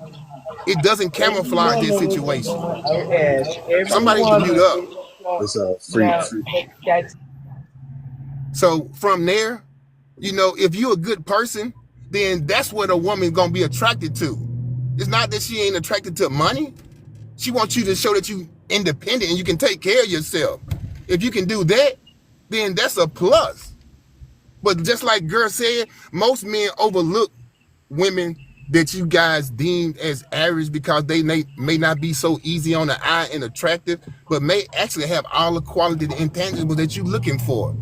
it doesn't camouflage this situation. Somebody can mute up. It's free. So from there, if you're a good person, then that's what a woman's gonna be attracted to. It's not that she ain't attracted to money. She wants you to show that you independent and you can take care of yourself. If you can do that, then that's a plus. But just like Girl said, most men overlook women that you guys deemed as average because they may not be so easy on the eye and attractive, but may actually have all the quality and intangibles that you're looking for.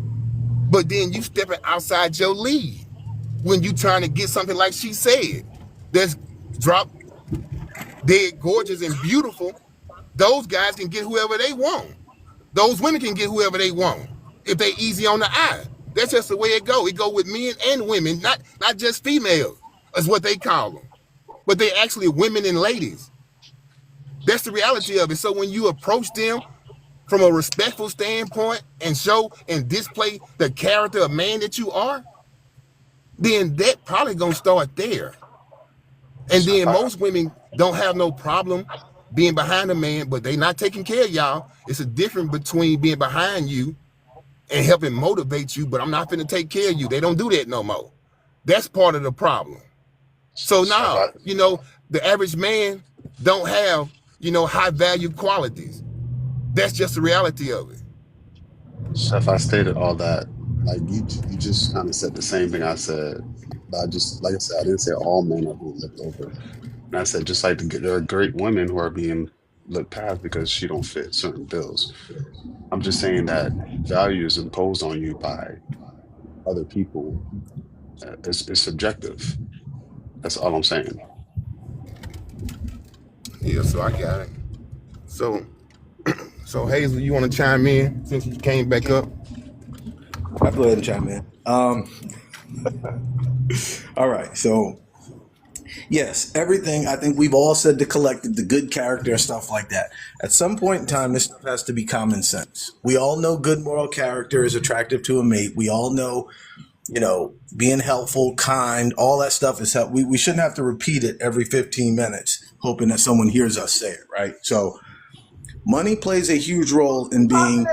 But then you stepping outside your league when you trying to get something like she said that's drop dead gorgeous and beautiful. Those guys can get whoever they want. Those women can get whoever they want if they easy on the eye. That's just the way it go. It go with men and women, not just females, is what they call them. But they actually women and ladies. That's the reality of it. So when you approach them from a respectful standpoint and show and display the character of man that you are, then that probably gonna start there. And then most women don't have no problem being behind a man, but they not taking care of y'all. It's a difference between being behind you and helping motivate you, but I'm not finna take care of you. They don't do that no more. That's part of the problem. So now, the average man don't have, high value qualities. That's just the reality of it. So if I stated all that, like you just kind of said the same thing I said. But like I said, I didn't say all men are being looked over. And I said just like there are great women who are being looked past because she don't fit certain bills. I'm just saying that value is imposed on you by other people. It's subjective. That's all I'm saying. Yeah, so I got it. So Hazel, you want to chime in since you came back up? I'll go ahead and chime in. All right. So, yes, everything, I think we've all said the collective, the good character and stuff like that. At some point in time, this stuff has to be common sense. We all know good moral character is attractive to a mate. We all know, being helpful, kind, all that stuff is help. We shouldn't have to repeat it every 15 minutes, hoping that someone hears us say it, right? So money plays a huge role in being.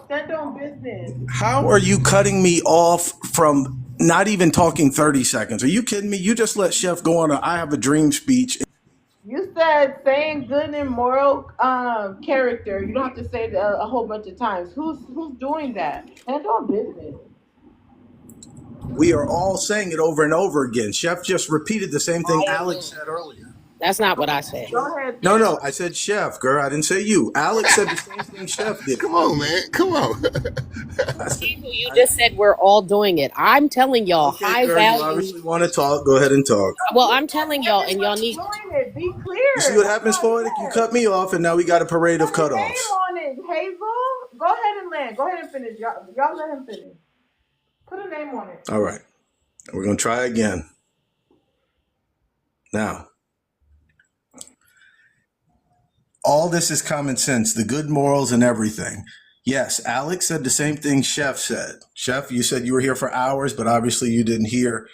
Stand on business. How are you cutting me off from not even talking 30 seconds? Are you kidding me? You just let Chef go on a I have a dream speech. You said saying good and moral character. You don't have to say it a whole bunch of times. Who's doing that? Handle on business. We are all saying it over and over again. Chef just repeated the same thing I Alex agree. said earlier. That's not what I said. Go ahead. No, no, I said Chef, girl. I didn't say you. Alex said the same thing Chef did. Come on, man. Come on. I said, People, you just said we're all doing it. I'm telling y'all, okay, high girl, you value. obviously want to talk. Go ahead and talk. Well, I'm telling y'all, and y'all need. Doing it. Be clear. You see what happens, That's all Poetic? You it cut me off, and now we got a parade of Put a name cutoffs. on it, Hazel. Go ahead and land. Go ahead and finish. Y'all let him finish. Put a name on it. All right. We're going to try again. Now, all this is common sense, the good morals and everything. Yes, Alex said the same thing Chef said. Chef, you said you were here for hours, but obviously you didn't hear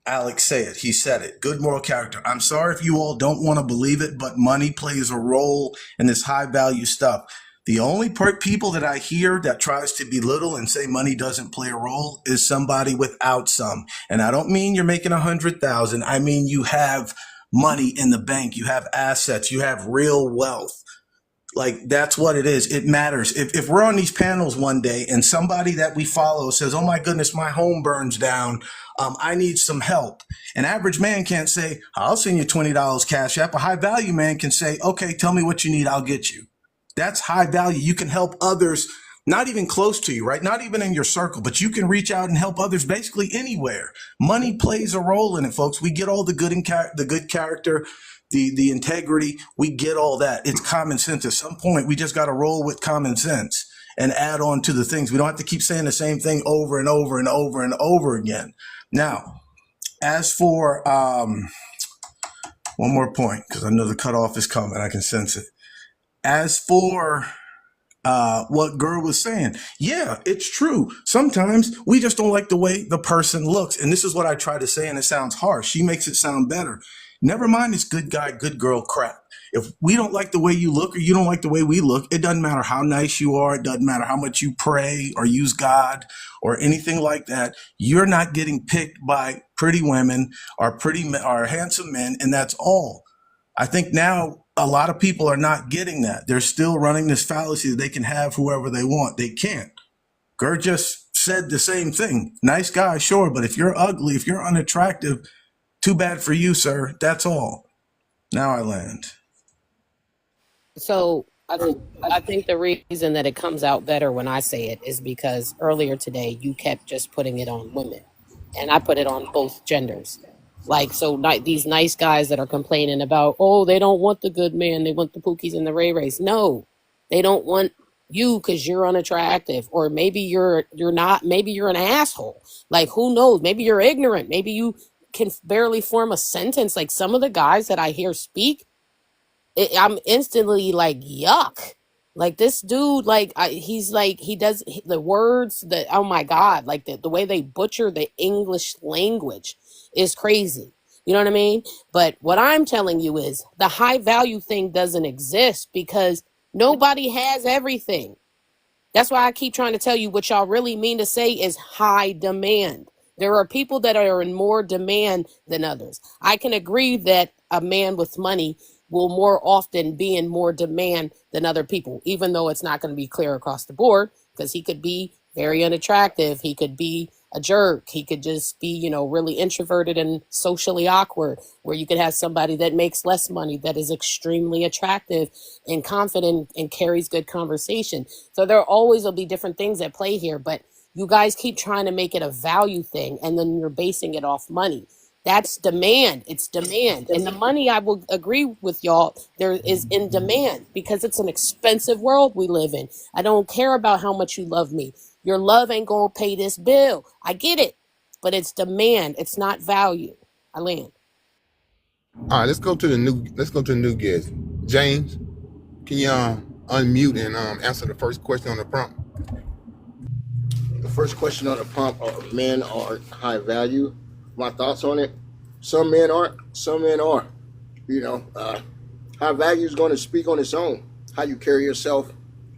Alex say it. He said it. Good moral character. I'm sorry if you all don't want to believe it, but money plays a role in this high value stuff. The only people that I hear that tries to belittle and say money doesn't play a role is somebody without some. And I don't mean you're making 100,000. I mean you have money in the bank. You have assets. You have real wealth. Like, that's what it is. It matters. If we're on these panels one day and somebody that we follow says, oh my goodness, my home burns down, I need some help. An average man can't say, I'll send you $20 cash app. A high value man can say, okay, tell me what you need. I'll get you. That's high value. You can help others, not even close to you, right? Not even in your circle, but you can reach out and help others basically anywhere. Money plays a role in it, folks. We get all the good the good character, the integrity. We get all that. It's common sense. At some point, we just got to roll with common sense and add on to the things. We don't have to keep saying the same thing over and over and over and over again. Now, as for one more point, because I know the cutoff is coming. I can sense it. As for what Girl was saying, yeah, it's true. Sometimes we just don't like the way the person looks. And this is what I try to say, and it sounds harsh. She makes it sound better. Never mind this good guy, good girl crap. If we don't like the way you look or you don't like the way we look, it doesn't matter how nice you are. It doesn't matter how much you pray or use God or anything like that. You're not getting picked by pretty women or handsome men, and that's all. I think now a lot of people are not getting that. They're still running this fallacy that they can have whoever they want. They can't. Gert just said the same thing. Nice guy, sure, but if you're ugly, if you're unattractive, too bad for you, sir. That's all. Now I land. So I think the reason that it comes out better when I say it is because earlier today you kept just putting it on women, and I put it on both genders. Like, so these nice guys that are complaining about, oh, they don't want the good man, they want the Pookies and the Ray Rays. No, they don't want you because you're unattractive, or maybe you're not. Maybe you're an asshole. Like, who knows? Maybe you're ignorant. Maybe you can barely form a sentence. Like some of the guys that I hear speak, I'm instantly like, yuck. Like this dude, he's like, he does the words that, oh my God, like the way they butcher the English language is crazy. You know what I mean? But what I'm telling you is the high value thing doesn't exist because nobody has everything. That's why I keep trying to tell you what y'all really mean to say is high demand. There are people that are in more demand than others. I can agree that a man with money will more often be in more demand than other people, even though it's not going to be clear across the board, because he could be very unattractive. He could be a jerk. He could just be, really introverted and socially awkward, where you could have somebody that makes less money that is extremely attractive and confident and carries good conversation. So there always will be different things at play here, but you guys keep trying to make it a value thing, and then you're basing it off money. That's demand. It's demand. And the money, I will agree with y'all, there is in demand because it's an expensive world we live in. I don't care about how much you love me. Your love ain't going to pay this bill. I get it. But it's demand. It's not value. I land. All right, let's go to the new guest. James, can you unmute and answer the first question on the prompt? The first question on the prompt: are men are high value? My thoughts on it: some men aren't, some men are. High value is going to speak on its own. How you carry yourself,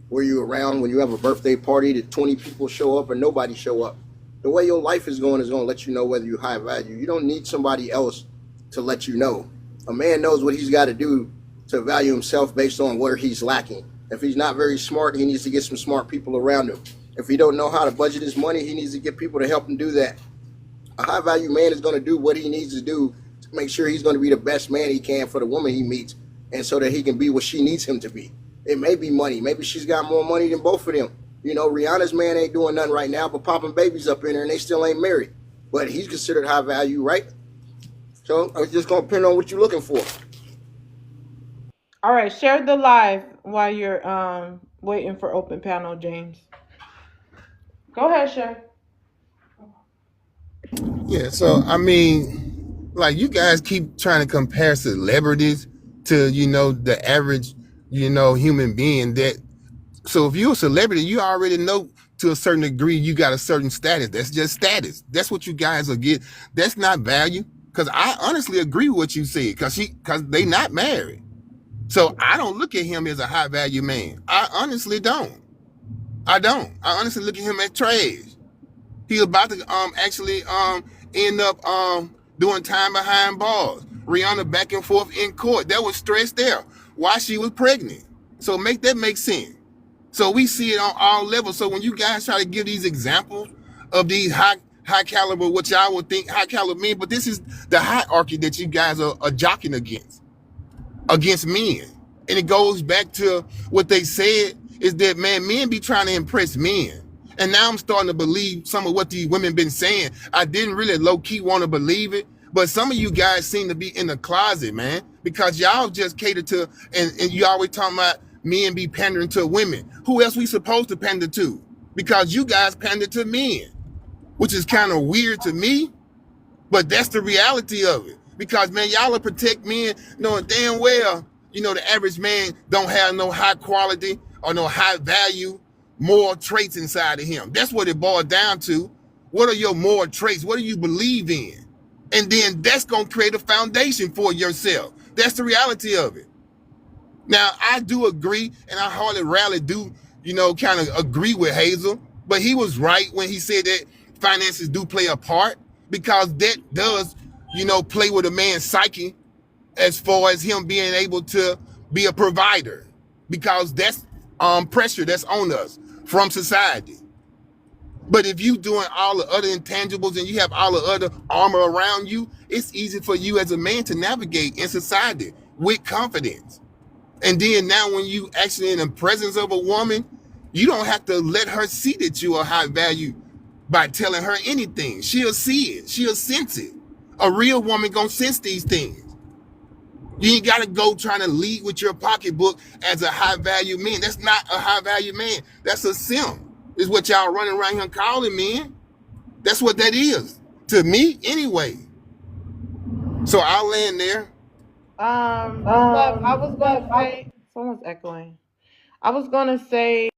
where you around when you have a birthday party that 20 people show up and nobody show up. The way your life is going to let you know whether you're high value. You don't need somebody else to let you know. A man knows what he's got to do to value himself based on where he's lacking. If he's not very smart, he needs to get some smart people around him. If he don't know how to budget his money, he needs to get people to help him do that. A high value man is going to do what he needs to do to make sure he's going to be the best man he can for the woman he meets, and so that he can be what she needs him to be. It may be money. Maybe she's got more money than both of them. You know, Rihanna's man ain't doing nothing right now but popping babies up in there, and they still ain't married. But he's considered high value, right? So it's just going to depend on what you're looking for. All right, share the live while you're waiting for open panel, James. Go ahead, share. Yeah, so I mean, like you guys keep trying to compare celebrities to, you know, the average, you know, human being. That so if you're a celebrity, you already know to a certain degree you got a certain status. That's just status. That's what you guys will get. That's not value. Because I honestly agree with what you said. Because they not married. So I don't look at him as a high value man. I honestly don't. I don't. I honestly look at him as trash. He about to actually end up doing time behind bars. Rihanna back and forth in court. That was stress there. Why she was pregnant. So make that make sense. So we see it on all levels. So when you guys try to give these examples of these high caliber, what y'all would think high caliber men, but this is the hierarchy that you guys are jockeying against men. And it goes back to what they said is that, man, men be trying to impress men. And now I'm starting to believe some of what these women been saying. I didn't really low-key want to believe it, but some of you guys seem to be in the closet, man, because y'all just cater to, and you always talking about men be pandering to women. Who else we supposed to pander to? Because you guys pander to men, which is kind of weird to me, but that's the reality of it. Because, man, y'all will protect men knowing damn well, you know, the average man don't have no high quality or no high value moral traits inside of him. That's what it boils down to. What are your moral traits? What do you believe in? And then that's going to create a foundation for yourself. That's the reality of it. Now, I do agree, and I hardly rarely do, you know, kind of agree with Hazel, but he was right when he said that finances do play a part, because that does, you know, play with a man's psyche as far as him being able to be a provider, because that's pressure that's on us from society. But if you doing all the other intangibles and you have all the other armor around you, it's easy for you as a man to navigate in society with confidence. And then now when you actually in the presence of a woman, you don't have to let her see that you are high value by telling her anything. She'll see it. She'll sense it. A real woman gonna sense these things. You ain't gotta go trying to lead with your pocketbook as a high value man. That's not a high value man. That's a simp. Is what y'all running around here calling men. That's what that is. To me, anyway. So I'll land there. I was gonna say someone's echoing. I was gonna say,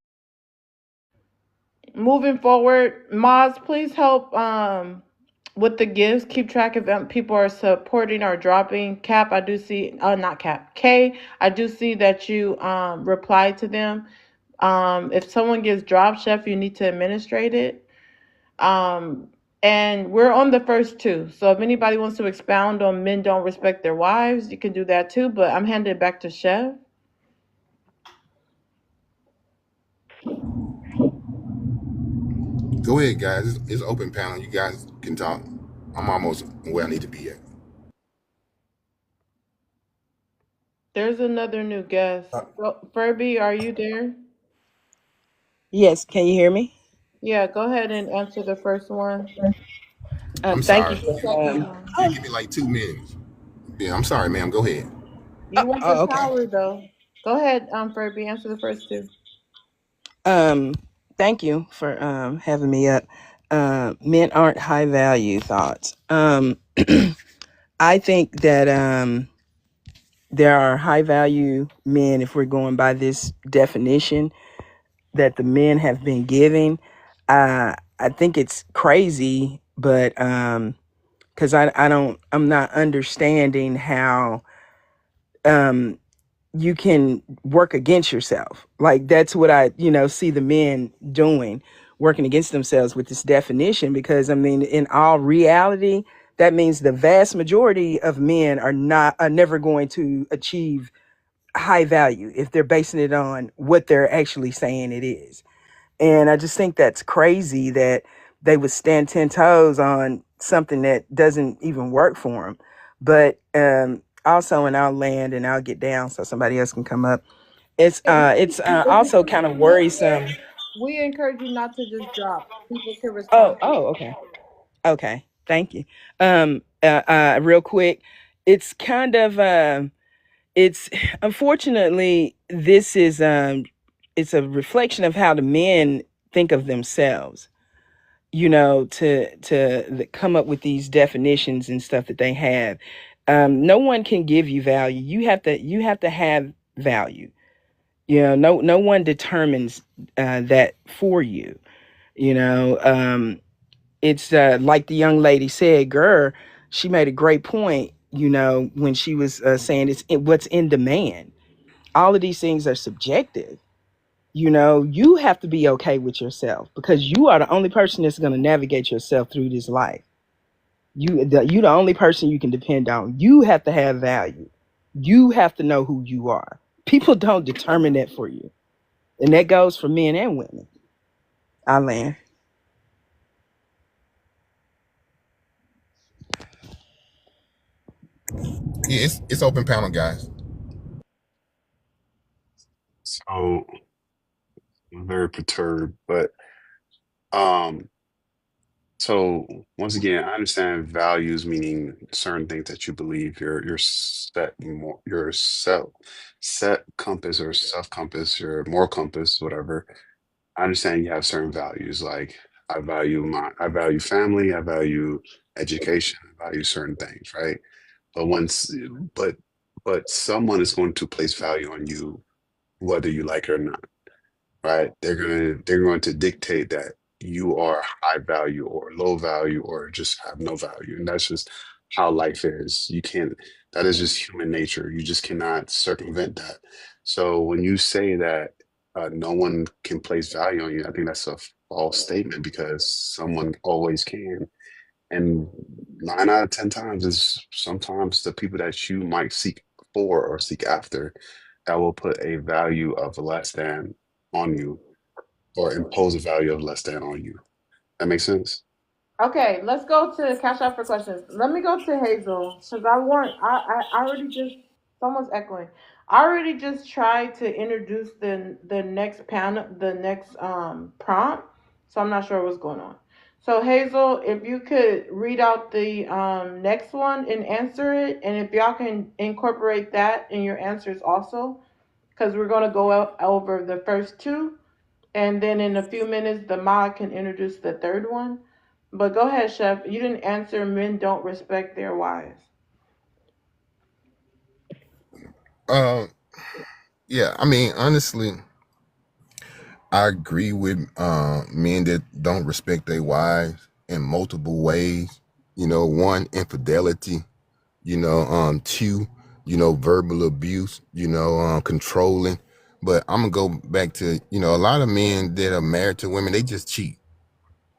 moving forward, Maz, please help with the gifts. Keep track of them. People are supporting or dropping. Cap, I do see. Not Cap. K, I do see that you replied to them. If someone gives drop, Chef, you need to administrate it. And we're on the first two. So if anybody wants to expound on men don't respect their wives, you can do that too. But I'm handing it back to Chef. Go ahead, guys. It's open panel. You guys can talk. I'm almost where I need to be at. There's another new guest. Furby, are you there? Yes, can you hear me? Yeah, go ahead and answer the first one. I'm Thank sorry. you. Give me like 2 minutes. Yeah, I'm sorry, ma'am. Go ahead. You want the okay. power though. Go ahead, Furby, answer the first two. Thank you for having me up. Men aren't high value thoughts. I think that there are high value men, if we're going by this definition that the men have been giving. I think it's crazy, but because I'm not understanding how you can work against yourself. Like that's what I see the men doing, working against themselves with this definition. Because I mean, in all reality, that means the vast majority of men are never going to achieve high value if they're basing it on what they're actually saying it is. And I just think that's crazy that they would stand 10 toes on something that doesn't even work for them. But also in our land, and I'll get down so somebody else can come up. It's also kind of worrisome. We encourage you not to just drop. People can respond. Okay. Okay. Thank you. Real quick, it's kind of it's unfortunately this is it's a reflection of how the men think of themselves, to come up with these definitions and stuff that they have. No one can give you value. You have to have value. No one determines that for you. It's like the young lady said, girl, she made a great point, when she was saying what's in demand. All of these things are subjective. You have to be okay with yourself because you are the only person that's going to navigate yourself through this life. You're the only person you can depend on. You have to have value. You have to know who you are. People don't determine that for you. And that goes for men and women. I land. Yeah, it's open panel, guys. So I'm very perturbed, but um, so once again, I understand values meaning certain things that you believe, your set compass or self compass, your moral compass, whatever. I understand you have certain values, like I value family, I value education, I value certain things, right? But once, but someone is going to place value on you, whether you like it or not, right? They're going to dictate that you are high value or low value or just have no value, and that's just how life is. You can't. That is just human nature. You just cannot circumvent that. So when you say that no one can place value on you, I think that's a false statement because someone always can. And 9 out of 10 times is sometimes the people that you might seek for or seek after that will put a value of less than on you or impose a value of less than on you. That makes sense? Okay, let's go to Cash Out for questions. Let me go to Hazel because I already just someone's echoing. I already just tried to introduce the next panel, the next prompt, so I'm not sure what's going on. So Hazel, if you could read out the next one and answer it, and if y'all can incorporate that in your answers also, because we're gonna go over the first two, and then in a few minutes the mod can introduce the third one. But go ahead, Chef. You didn't answer men don't respect their wives. Yeah, I mean, honestly, I agree with men that don't respect their wives in multiple ways. One, infidelity. Two, verbal abuse. Controlling. But I'm gonna go back to a lot of men that are married to women, they just cheat.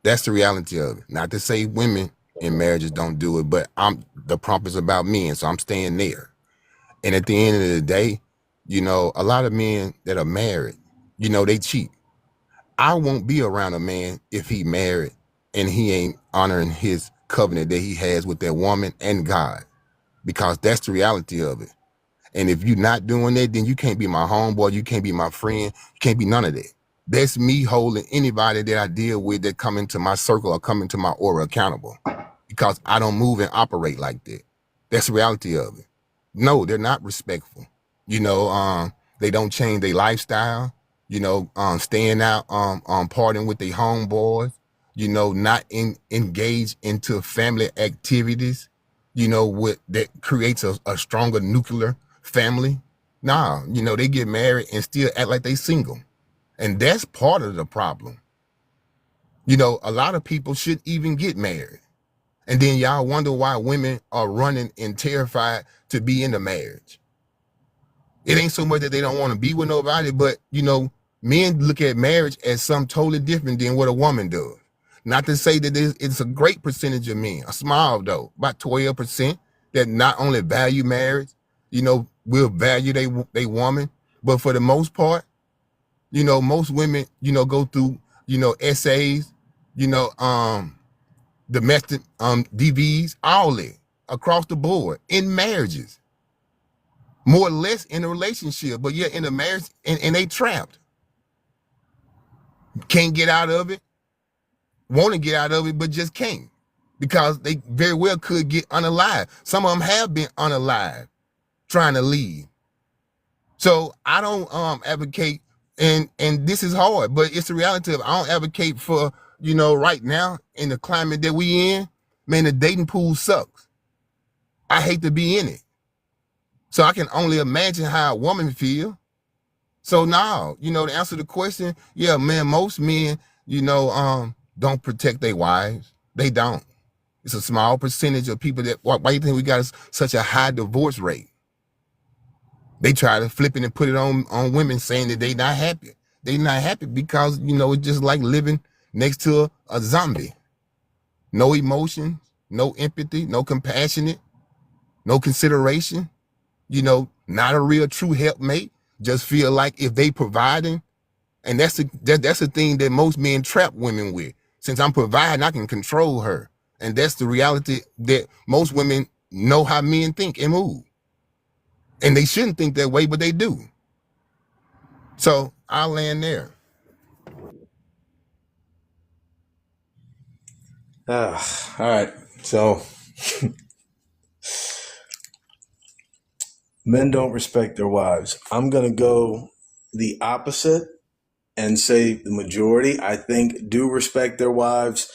That's the reality of it. Not to say women in marriages don't do it, but the prompt is about men, so I'm staying there. And at the end of the day, a lot of men that are married, they cheat. I won't be around a man if he married and he ain't honoring his covenant that he has with that woman and God, because that's the reality of it. And if you're not doing that, then you can't be my homeboy, you can't be my friend, you can't be none of that. That's me holding anybody that I deal with that come into my circle or come into my aura accountable, because I don't move and operate like that. That's the reality of it. No, they're not respectful. They don't change their lifestyle, staying out, partying with their homeboys, not engaged into family activities, that creates a stronger nuclear family. Nah, they get married and still act like they single. And that's part of the problem. A lot of people should even get married. And then y'all wonder why women are running and terrified to be in the marriage. It ain't so much that they don't want to be with nobody, but men look at marriage as something totally different than what a woman does. Not to say that it's a great percentage of men, a small though, about 12%, that not only value marriage, will value they woman, but for the most part, most women, go through, essays, domestic DVs, all that across the board in marriages, more or less in a relationship, but yet in a marriage and they trapped, can't get out of it, want to get out of it, but just can't because they very well could get unalive. Some of them have been unalive trying to leave. So I don't advocate, and this is hard, but it's the reality of I don't advocate for, right now in the climate that we in, man, the dating pool sucks. I hate to be in it. So I can only imagine how a woman feel. So now, to answer the question, yeah, man, most men, don't protect their wives. They don't. It's a small percentage of people that, why do you think we got such a high divorce rate? They try to flip it and put it on women saying that they not happy. They not happy because, it's just like living next to a zombie. No emotions, no empathy, no compassionate, no consideration, not a real true helpmate. Just feel like if they providing, and that's the thing that most men trap women with. Since I'm providing, I can control her. And that's the reality that most women know how men think and move. And they shouldn't think that way, but they do. So I'll land there. All right. So men don't respect their wives. I'm going to go the opposite and say the majority, I think, do respect their wives.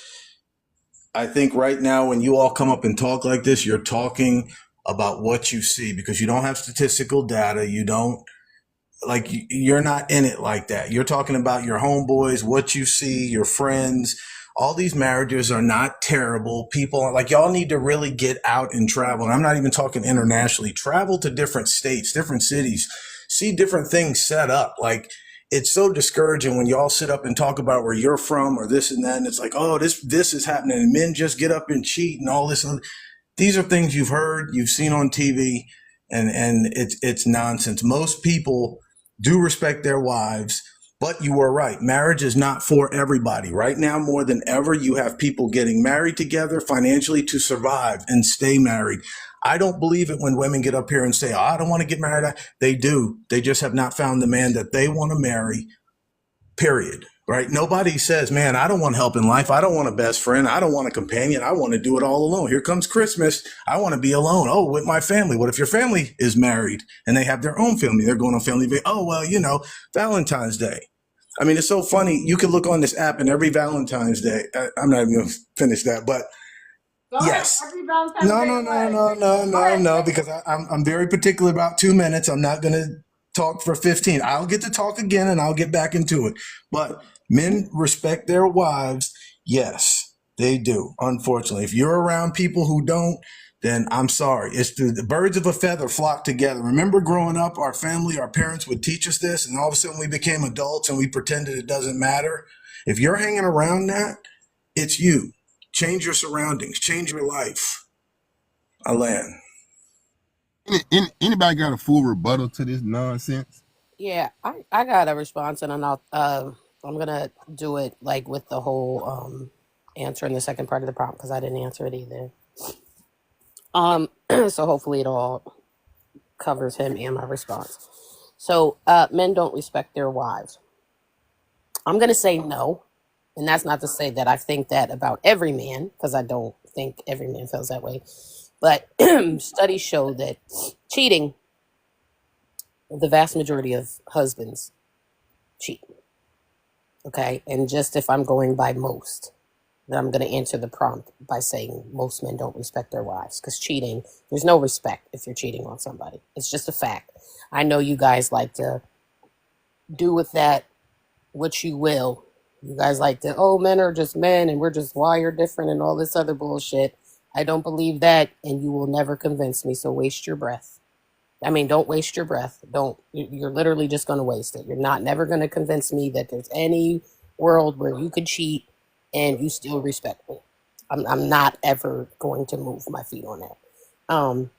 I think right now when you all come up and talk like this, you're talking about what you see because you don't have statistical data. You don't, like, you're not in it like that. You're talking about your homeboys, what you see, your friends. All these marriages are not terrible. People are like, y'all need to really get out and travel. And I'm not even talking internationally. Travel to different states, different cities, see different things set up. Like, it's so discouraging when y'all sit up and talk about where you're from or this and that. And it's like, oh, this is happening. And men just get up and cheat and all this. These are things you've heard, you've seen on TV, and it's nonsense. Most people do respect their wives. But you were right. Marriage is not for everybody. Right now, more than ever, you have people getting married together financially to survive and stay married. I don't believe it when women get up here and say, oh, I don't want to get married. They do. They just have not found the man that they want to marry, period. Right? Nobody says, man, I don't want help in life. I don't want a best friend. I don't want a companion. I want to do it all alone. Here comes Christmas. I want to be alone. Oh, with my family. What if your family is married and they have their own family? They're going on family vacation. Oh, well, Valentine's Day. I mean, it's so funny. You can look on this app and every Valentine's Day, I'm not even going to finish that, but yes. No, because I'm very particular about 2 minutes. I'm not going to talk for 15. I'll get to talk again and I'll get back into it. But men respect their wives. Yes, they do. Unfortunately, if you're around people who don't, then I'm sorry. It's the birds of a feather flock together. Remember growing up, our family, our parents would teach us this, and all of a sudden we became adults and we pretended it doesn't matter. If you're hanging around that, it's you. Change your surroundings. Change your life. I land. Anybody got a full rebuttal to this nonsense? Yeah, I got a response, and I'm gonna do it like with the whole answer in the second part of the prompt because I didn't answer it either. So hopefully it all covers him and my response. So men don't respect their wives. I'm gonna say no, and that's not to say that I think that about every man because I don't think every man feels that way. But studies show that cheating, the vast majority of husbands cheat. Okay, and just if I'm going by most, then I'm going to answer the prompt by saying most men don't respect their wives because cheating, there's no respect if you're cheating on somebody. It's just a fact. I know you guys like to do with that what you will. You guys like to, oh, men are just men and we're just wired different and all this other bullshit. I don't believe that, and you will never convince me, so waste your breath. I mean, don't waste your breath. You're literally just going to waste it. You're never going to convince me that there's any world where you could cheat and you still respect me. I'm not ever going to move my feet on that.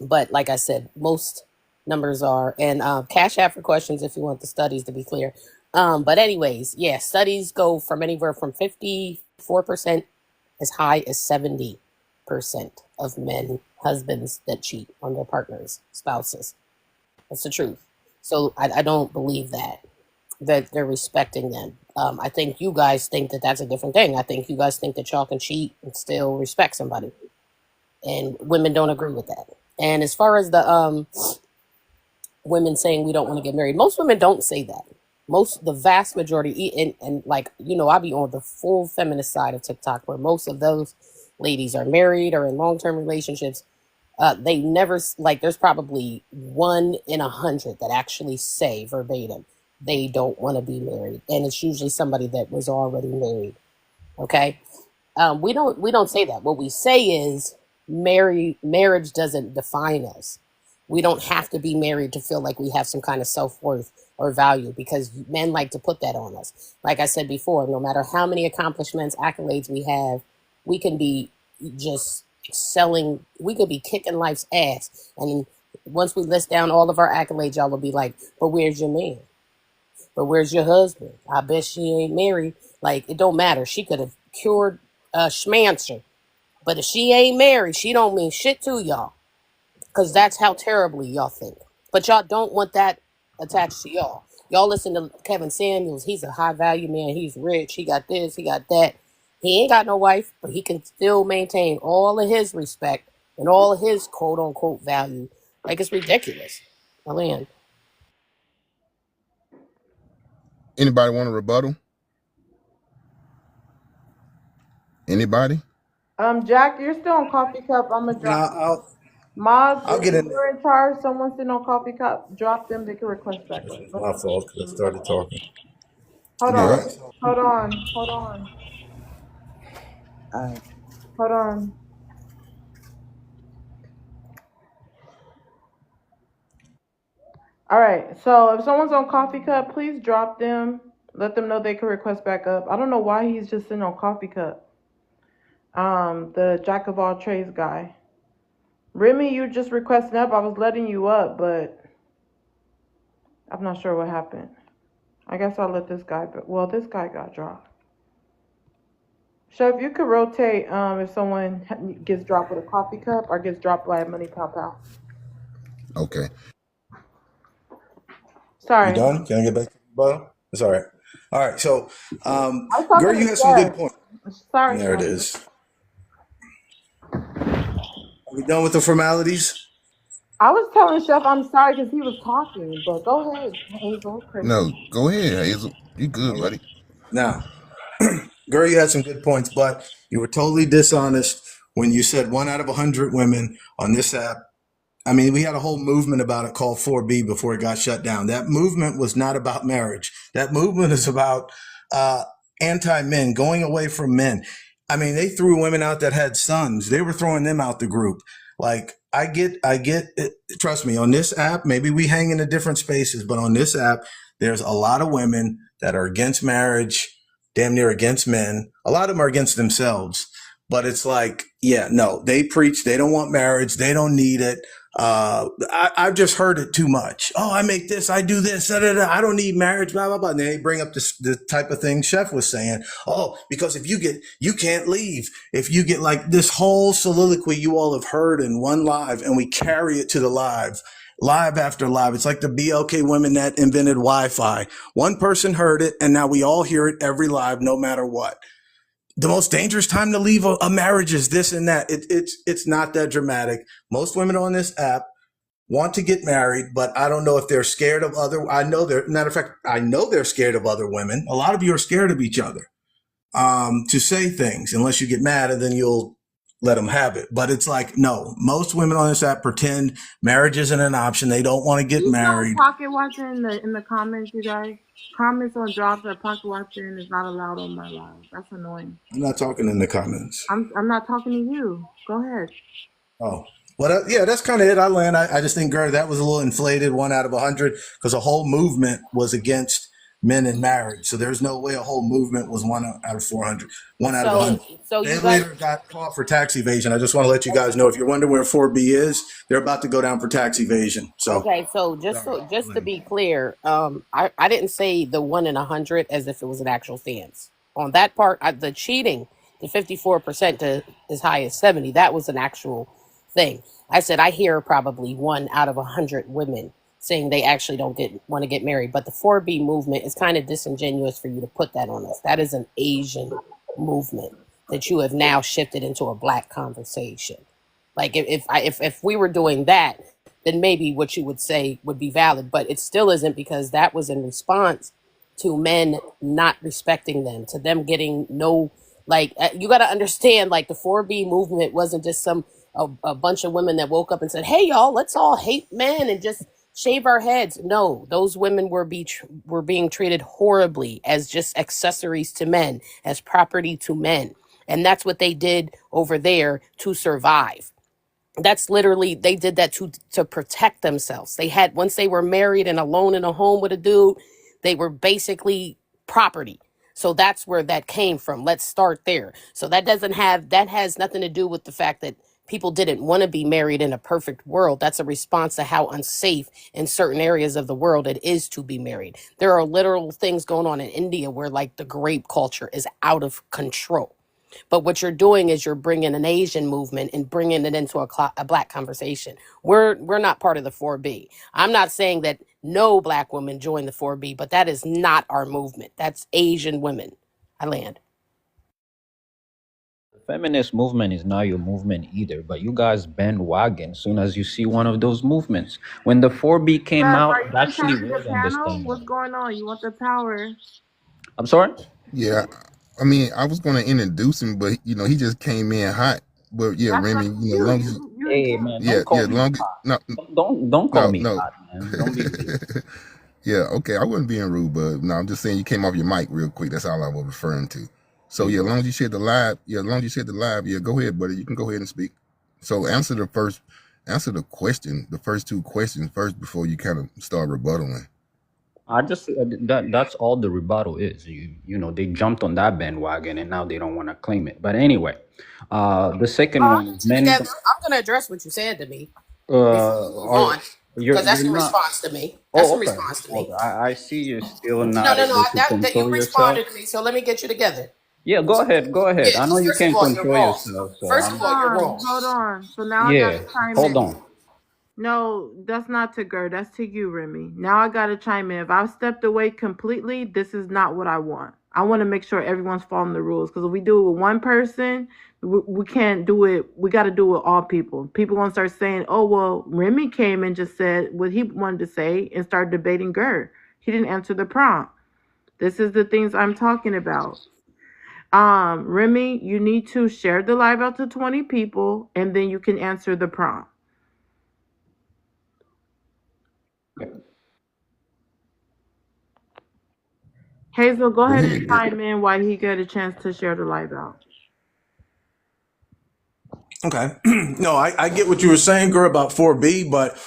But like I said, most numbers are, and cash out for questions if you want the studies to be clear. But anyways, yeah, studies go from anywhere from 54% as high as 70% of men, husbands that cheat on their partners, spouses. That's the truth. So I don't believe that they're respecting them. I think you guys think that that's a different thing. I think you guys think that y'all can cheat and still respect somebody, and women don't agree with that. And as far as the women saying we don't want to get married, most women don't say that. The vast majority, and like, I be on the full feminist side of TikTok, where most of those ladies are married or in long-term relationships. They never, like, there's probably 1 in 100 that actually say verbatim they don't want to be married, and it's usually somebody that was already married. Okay, we don't say that. What we say is marriage doesn't define us. We don't have to be married to feel like we have some kind of self-worth or value, because men like to put that on us. Like I said before, no matter how many accomplishments, accolades we have, we can be just excelling. We could be kicking life's ass. And once we list down all of our accolades, y'all will be like, but where's your man? But where's your husband? I bet she ain't married. Like, it don't matter. She could have cured Schmancer. But if she ain't married, she don't mean shit to y'all. Because that's how terribly y'all think. But y'all don't want that attached to y'all. Y'all listen to Kevin Samuels. He's a high value man. He's rich. He got this. He got that. He ain't got no wife, but he can still maintain all of his respect and all of his quote unquote value. Like, it's ridiculous. Alan. Anybody want a rebuttal? Anybody? Jack, you're still on Coffee Cup. I'm gonna drop. Mods, I'll get in there. you're in charge. Someone's sitting on Coffee Cup. Drop them. They can request back. It's my fault because I started talking. Hold You all on. right? Hold on. Hold on. Hold on. All right. So if someone's on Coffee Cup, please drop them. Let them know they can request back up. I don't know why he's just sitting on Coffee Cup. The Jack of all trades guy. Remy, you just requesting up. I was letting you up, but I'm not sure what happened. I guess I'll let this guy, this guy got dropped. Chef, you could rotate if someone gets dropped with a coffee cup or gets dropped by a money pop out. Okay. Sorry. You done? Can I get back to the bottom? It's all right. All right. So, girl, you had some good points. Sorry. There it is. Are we done with the formalities? I was telling Chef I'm sorry because he was talking, but go ahead, Hazel. No, go ahead, Hazel. You good, buddy. Now, girl, you had some good points, but you were totally dishonest when you said 1 out of 100 women on this app. I mean, we had a whole movement about it called 4B before it got shut down. That movement was not about marriage. That movement is about anti-men, going away from men. I mean, they threw women out that had sons. They were throwing them out the group. Like, I get it. Trust me, on this app, maybe we hang in the different spaces, but on this app, there's a lot of women that are against marriage, damn near against men. A lot of them are against themselves. But it's like, yeah, no, they preach. They don't want marriage. They don't need it. I've just heard it too much. Oh, I make this, I do this, I don't need marriage, blah, blah, blah. And they bring up the type of thing Chef was saying. Oh, because if you can't leave. If you get like this whole soliloquy you all have heard in one live, and we carry it to the live after live. It's like the BLK women that invented Wi-Fi. One person heard it, and now we all hear it every live, no matter what. The most dangerous time to leave a marriage is this and that. It's not that dramatic. Most women on this app want to get married, but I don't know if they're scared of I know they're scared of other women. A lot of you are scared of each other to say things, unless you get mad and then you'll let them have it. But it's like, no, most women on this app pretend marriage isn't an option. They don't want to get married. Pocket watching in the comments, you guys. Comments on drops or pocket watching is not allowed on my live. That's annoying. I'm not talking in the comments. I'm not talking to you. Go ahead. Oh, well, yeah, that's kind of it. I just think, girl, that was a little inflated, 1 out of 100, because the whole movement was against men in marriage. So there's no way a whole movement was 1 out of 400, 1 out of 100. So They you guys, later got caught for tax evasion. I just want to let you guys know, if you're wondering where 4B is, they're about to go down for tax evasion. So okay, so just to be clear, I didn't say the 1 in 100 as if it was an actual stance. On that part, the cheating, the 54% to as high as 70, that was an actual thing. I said I hear probably 1 out of 100 women saying they actually don't want to get married, but the 4B movement is kind of disingenuous for you to put that on us. That is an Asian movement that you have now shifted into a black conversation. Like if we were doing that, then maybe what you would say would be valid, but it still isn't, because that was in response to men not respecting them, to them getting no, like, you got to understand, like, the 4B movement wasn't just a bunch of women that woke up and said, hey y'all, let's all hate men and just shave our heads. No, those women were being treated horribly as just accessories to men, as property to men. And that's what they did over there to survive. That's literally, they did that to protect themselves. They had, once they were married and alone in a home with a dude, they were basically property. So that's where that came from. Let's start there. So that has nothing to do with the fact that people didn't want to be married in a perfect world. That's a response to how unsafe in certain areas of the world it is to be married. There are literal things going on in India where, like, the grape culture is out of control. But what you're doing is you're bringing an Asian movement and bringing it into a black conversation. We're not part of the 4B. I'm not saying that no black women join the 4B, but that is not our movement. That's Asian women. I land. The feminist movement is not your movement either, but you guys bandwagon as soon as you see one of those movements. When the 4B came Guys, out, are it you actually inside the was panel? What's understandable. going on? You want the power? I'm sorry? Yeah, I mean, I was going to introduce him, but he just came in hot. But yeah, That's Remy, up to you. long as You Hey man, yeah, don't call yeah, me long hot. no, Don't call no, me no. hot, man. Don't be rude. Yeah, okay, I wasn't being rude, but no, I'm just saying you came off your mic real quick. That's all I was referring to. So yeah, as long as you shared the live, yeah, go ahead, buddy. You can go ahead and speak. So answer the question, the first two questions first before you kind of start rebuttaling. I just that's all the rebuttal is. They jumped on that bandwagon and now they don't want to claim it. But anyway, the second one is men. together, I'm going to address what you said to me before we move Are on, you're because that's in not? response to me. That's Oh, in okay. response to Well, me. I see you're still No, not no, no. able to That you control yourself. responded to me, so let me get you together. Yeah, go ahead. Go ahead. Yeah, I know you first of can't all, you're control wrong. yourself, so First of I'm. all, you're wrong. Hold on. So now I Yeah, gotta chime hold in. on. No, that's not to Ger. That's to you, Remy. Now I gotta chime in. If I've stepped away completely, this is not what I want. I want to make sure everyone's following the rules, because if we do it with one person, we can't do it. We got to do it with all people. People gonna start saying, "Oh well, Remy came and just said what he wanted to say and start debating Ger. He didn't answer the prompt." This is the things I'm talking about. Remy, you need to share the live out to 20 people, and then you can answer the prompt. Hazel, go ahead and chime in while he get a chance to share the live out. Okay. No, I get what you were saying, girl, about 4B, but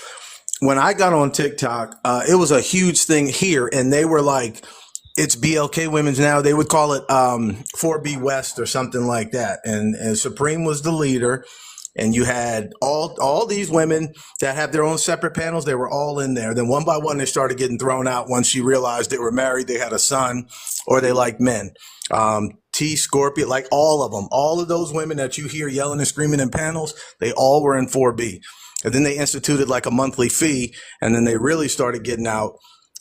when I got on TikTok, it was a huge thing here, and they were like, it's BLK Women's now. They would call it 4B West or something like that. And Supreme was the leader, and you had all these women that have their own separate panels. They were all in there. Then one by one, they started getting thrown out once she realized they were married, they had a son, or they liked men. T Scorpio, like all of them, all of those women that you hear yelling and screaming in panels, they all were in 4B. And then they instituted like a monthly fee, and then they really started getting out.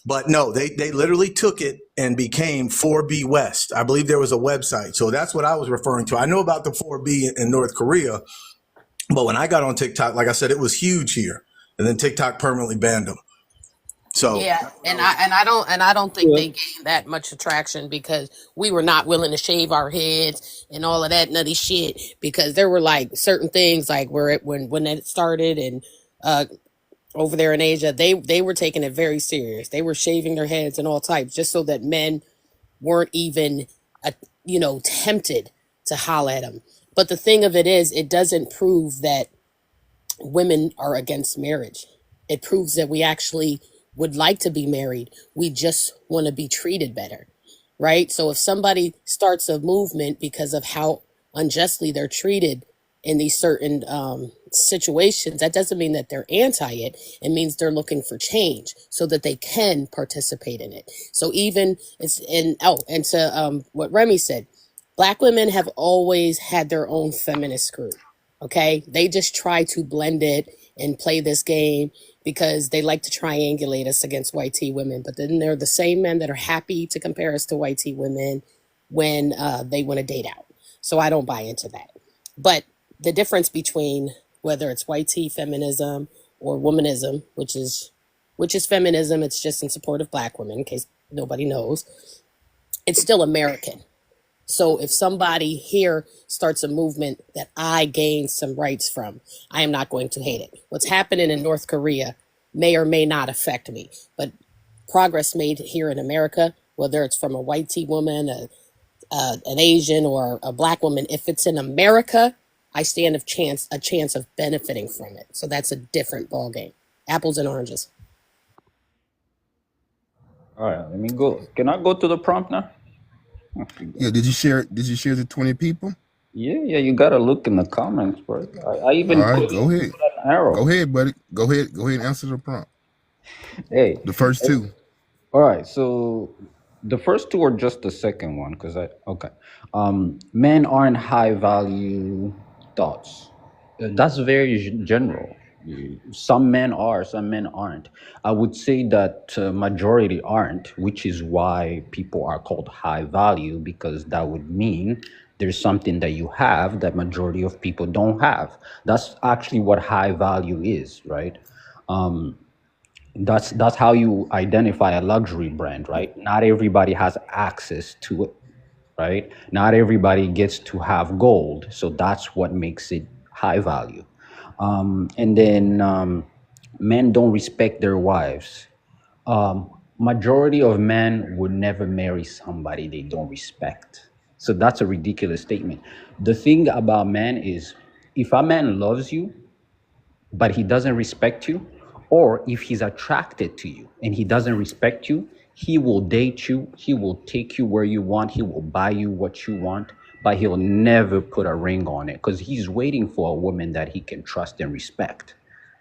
But no, they literally took it and became 4B West. I believe there was a website. So that's what I was referring to. I know about the 4B in North Korea, but when I got on TikTok, like I said, it was huge here. And then TikTok permanently banned them. So Yeah, and I don't think they gained that much attraction because we were not willing to shave our heads and all of that nutty shit, because there were like certain things like when it started, and over there in Asia, they were taking it very serious. They were shaving their heads and all types just so that men weren't even tempted to holler at them. But the thing of it is, it doesn't prove that women are against marriage. It proves that we actually would like to be married. We just want to be treated better, right? So if somebody starts a movement because of how unjustly they're treated in these certain situations, that doesn't mean that they're anti it. It means they're looking for change so that they can participate in it. So even it's in, and to what Remy said, Black women have always had their own feminist group. Okay. They just try to blend it and play this game because they like to triangulate us against white T women. But then they're the same men that are happy to compare us to white T women when they want to date out. So I don't buy into that. But the difference between whether it's white T feminism or womanism, which is feminism, it's just in support of Black women, in case nobody knows, it's still American. So if somebody here starts a movement that I gain some rights from, I am not going to hate it. What's happening in North Korea may or may not affect me, but progress made here in America, whether it's from a white T woman, an Asian, or a Black woman, if it's in America, I stand a chance of benefiting from it. So that's a different ballgame. Apples and oranges. All right, let me go. Can I go to the prompt now? Yeah, did you share the 20 people? Yeah, you gotta look in the comments, bro. I even All right, put go ahead. an arrow. Go ahead, buddy. Go ahead and answer the prompt. Hey, The first two. all right. So the first two are just the second one, because okay. Men aren't high value thoughts. That's very general. Some men are, some men aren't. I would say that majority aren't, which is why people are called high value, because that would mean there's something that you have that majority of people don't have. That's actually what high value is, right? That's how you identify a luxury brand, right? Not everybody has access to it, right? Not everybody gets to have gold, so that's what makes it high value. And then men don't respect their wives. Majority of men would never marry somebody they don't respect. So that's a ridiculous statement. The thing about men is, if a man loves you, but he doesn't respect you, or if he's attracted to you and he doesn't respect you, he will date you, he will take you where you want, he will buy you what you want, but he'll never put a ring on it because he's waiting for a woman that he can trust and respect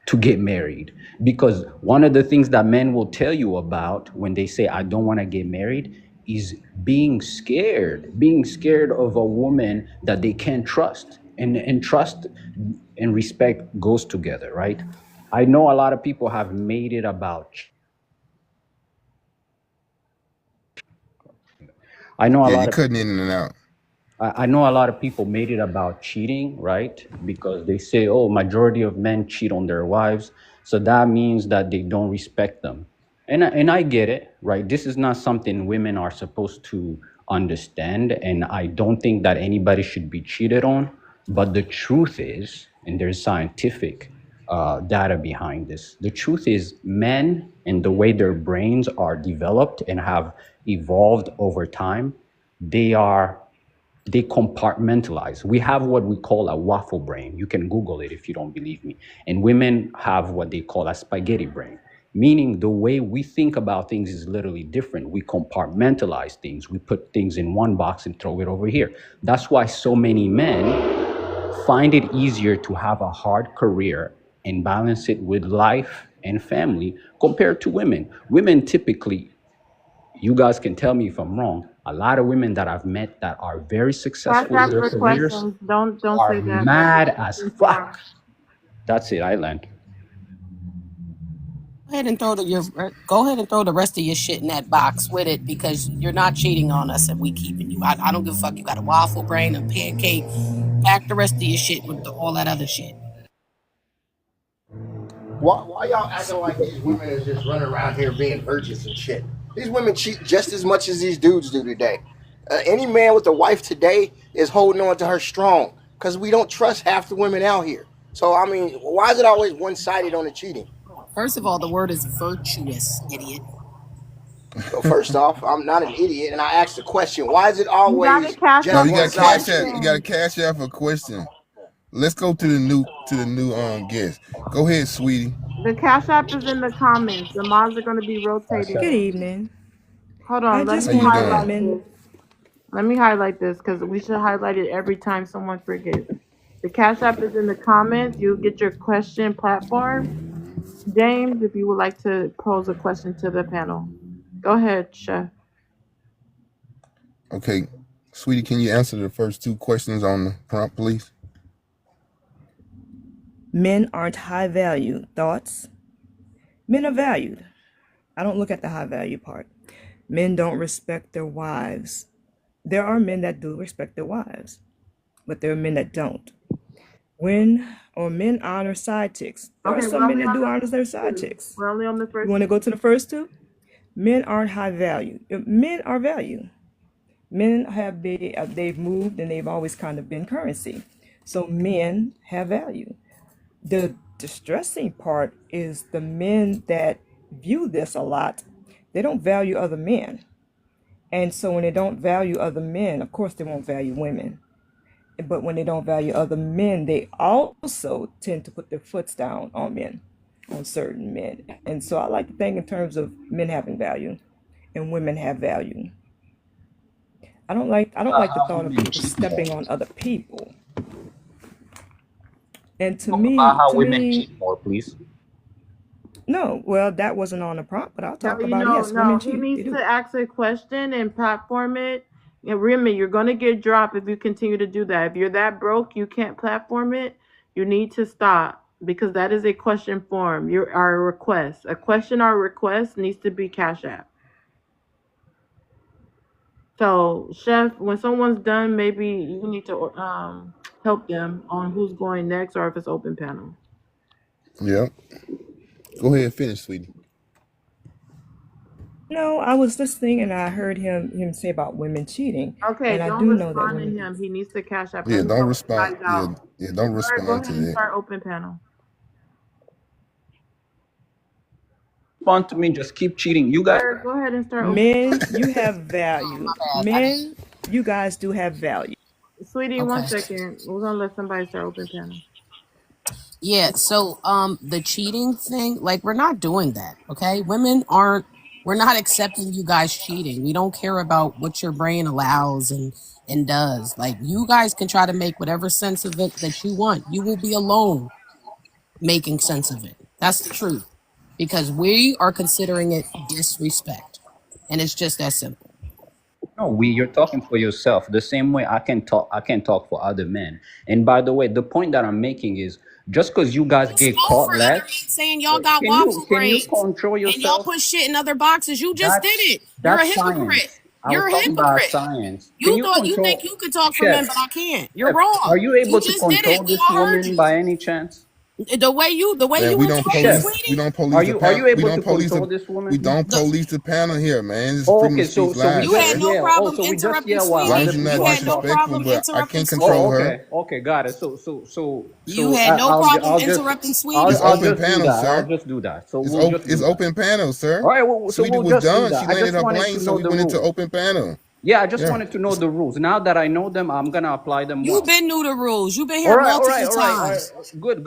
to get married. Because one of the things that men will tell you about when they say, I don't want to get married, is being scared of a woman that they can't trust. And trust and respect goes together, right? I know a lot of people have made it about, I know a Yeah, lot you're of cutting in and out. I know a lot of people made it about cheating, right? Because they say, oh, majority of men cheat on their wives. So that means that they don't respect them. And I get it, right? This is not something women are supposed to understand. And I don't think that anybody should be cheated on. But the truth is, and there's scientific data behind this, the truth is men and the way their brains are developed and have evolved over time, they compartmentalize. We have what we call a waffle brain. You can Google it if you don't believe me. And women have what they call a spaghetti brain, meaning the way we think about things is literally different. We compartmentalize things. We put things in one box and throw it over here. That's why so many men find it easier to have a hard career and balance it with life and family compared to women. Women typically, you guys can tell me if I'm wrong, a lot of women that I've met that are very Ask successful in their after careers questions. Don't are say that. mad as fuck. That's it, I land. Go ahead and throw the rest of your shit in that box with it, because you're not cheating on us and we keeping you. I don't give a fuck. You got a waffle brain, a pancake. Pack the rest of your shit with all that other shit. Why y'all acting like these women is just running around here being virgins and shit? These women cheat just as much as these dudes do today. Any man with a wife today is holding on to her strong because we don't trust half the women out here. So, I mean, why is it always one-sided on the cheating? First of all, the word is virtuous, idiot. So first off, I'm not an idiot, and I asked the question, why is it You always gotta cash just No, out you your got cash one-sided? out. You got to cash out for a question. Let's go to the new guest. Go ahead, sweetie. The Cash App is in the comments. The mods are going to be Cash rotating Good App. it. evening. Hold I on. Let just How me you wanted to doing? highlight men. this. Let me highlight this because we should highlight it every time someone forgets. The Cash App is in the comments. You'll get your question platform. James, if you would like to pose a question to the panel. Go ahead, Chef. Okay, sweetie, can you answer the first two questions on the prompt, please? Men aren't high value. Thoughts? Men are valued. I don't look at the high value part. Men don't respect their wives. There are men that do respect their wives, but there are men that don't. Men honor side chicks. There are Okay, some men that do honor their side chicks. we're only on the You first. want to go to the first two? Men aren't high value. Men are value. Men they've moved and they've always kind of been currency. So men have value. The distressing part is the men that view this a lot, they don't value other men. And so when they don't value other men, of course they won't value women. But when they don't value other men, they also tend to put their foots down on men, on certain men. And so I like to think in terms of men having value and women have value. I don't like the thought of people stepping on other people. And to How women me, cheat more, please. no, well, that wasn't on the prompt, but I'll talk No, about it. Yes, women he cheat. They needs do. to ask a question and platform it. And remember, you're going to get dropped if you continue to do that. If you're that broke, you can't platform it. You need to stop because that is a question form. Our request. A question or request needs to be Cash App. So, Chef, when someone's done, maybe you need to help them on who's going next or if it's open panel. Yeah. Go ahead and finish, sweetie. No, I was listening and I heard him say about women cheating. Okay, And I don't do know that respond to women. him. He needs to Cash App. Yeah, Let me don't know respond. if he dies out. Don't All right, go respond to ahead and that. start open panel. Respond to me, just keep cheating. You guys. Sir, go ahead and start open. Men, you have value. Men, you guys do have value. Sweetie, Okay. 1 second. We're gonna let somebody start open panel. Yeah, so the cheating thing, like we're not doing that, okay? We're not accepting you guys cheating. We don't care about what your brain allows and does. Like you guys can try to make whatever sense of it that you want. You will be alone making sense of it. That's the truth. Because we are considering it disrespect. And it's just that simple. No, you're talking for yourself. The same way I can talk for other men. And by the way, the point that I'm making is just because you guys get Spoke caught for other men less, saying y'all got can waffle you braids control and y'all yourself? put shit in other boxes. You just did it. You're a That's hypocrite. science. I was You're a talking about hypocrite. science. You Can you thought you think control, you could talk for Chef? men, but I can't. You're Chef, wrong. are you You able to just did it. control We this all heard woman you. by any chance? The way you Man, were talking, Chef, sweetie. we don't police are the you panel. We able don't to police control the this woman? we don't police the panel here, man. This is Oh, freedom okay. of speech So we live, You had sir. no yell. Oh, problem so we just interrupting, yell while As long sweetie. as you're other not You people are had no talking. disrespectful, problem but I interrupting, can't sweetie. control Oh, her. okay, got it. You had no problem interrupting, sweetie. It's I'll open just do panel, that. I'll sir. just do that. So It's we'll just do that. open panel, sir. All right. Well, so Sweetie we'll was just do done. She that. I landed just her wanted plane, to so know we the went into rules. open panel. Yeah, I just Yeah. wanted to know the rules. Now that I know them, I'm gonna apply them You've well. been new to rules. You've been All here right, multiple all right. times. Good.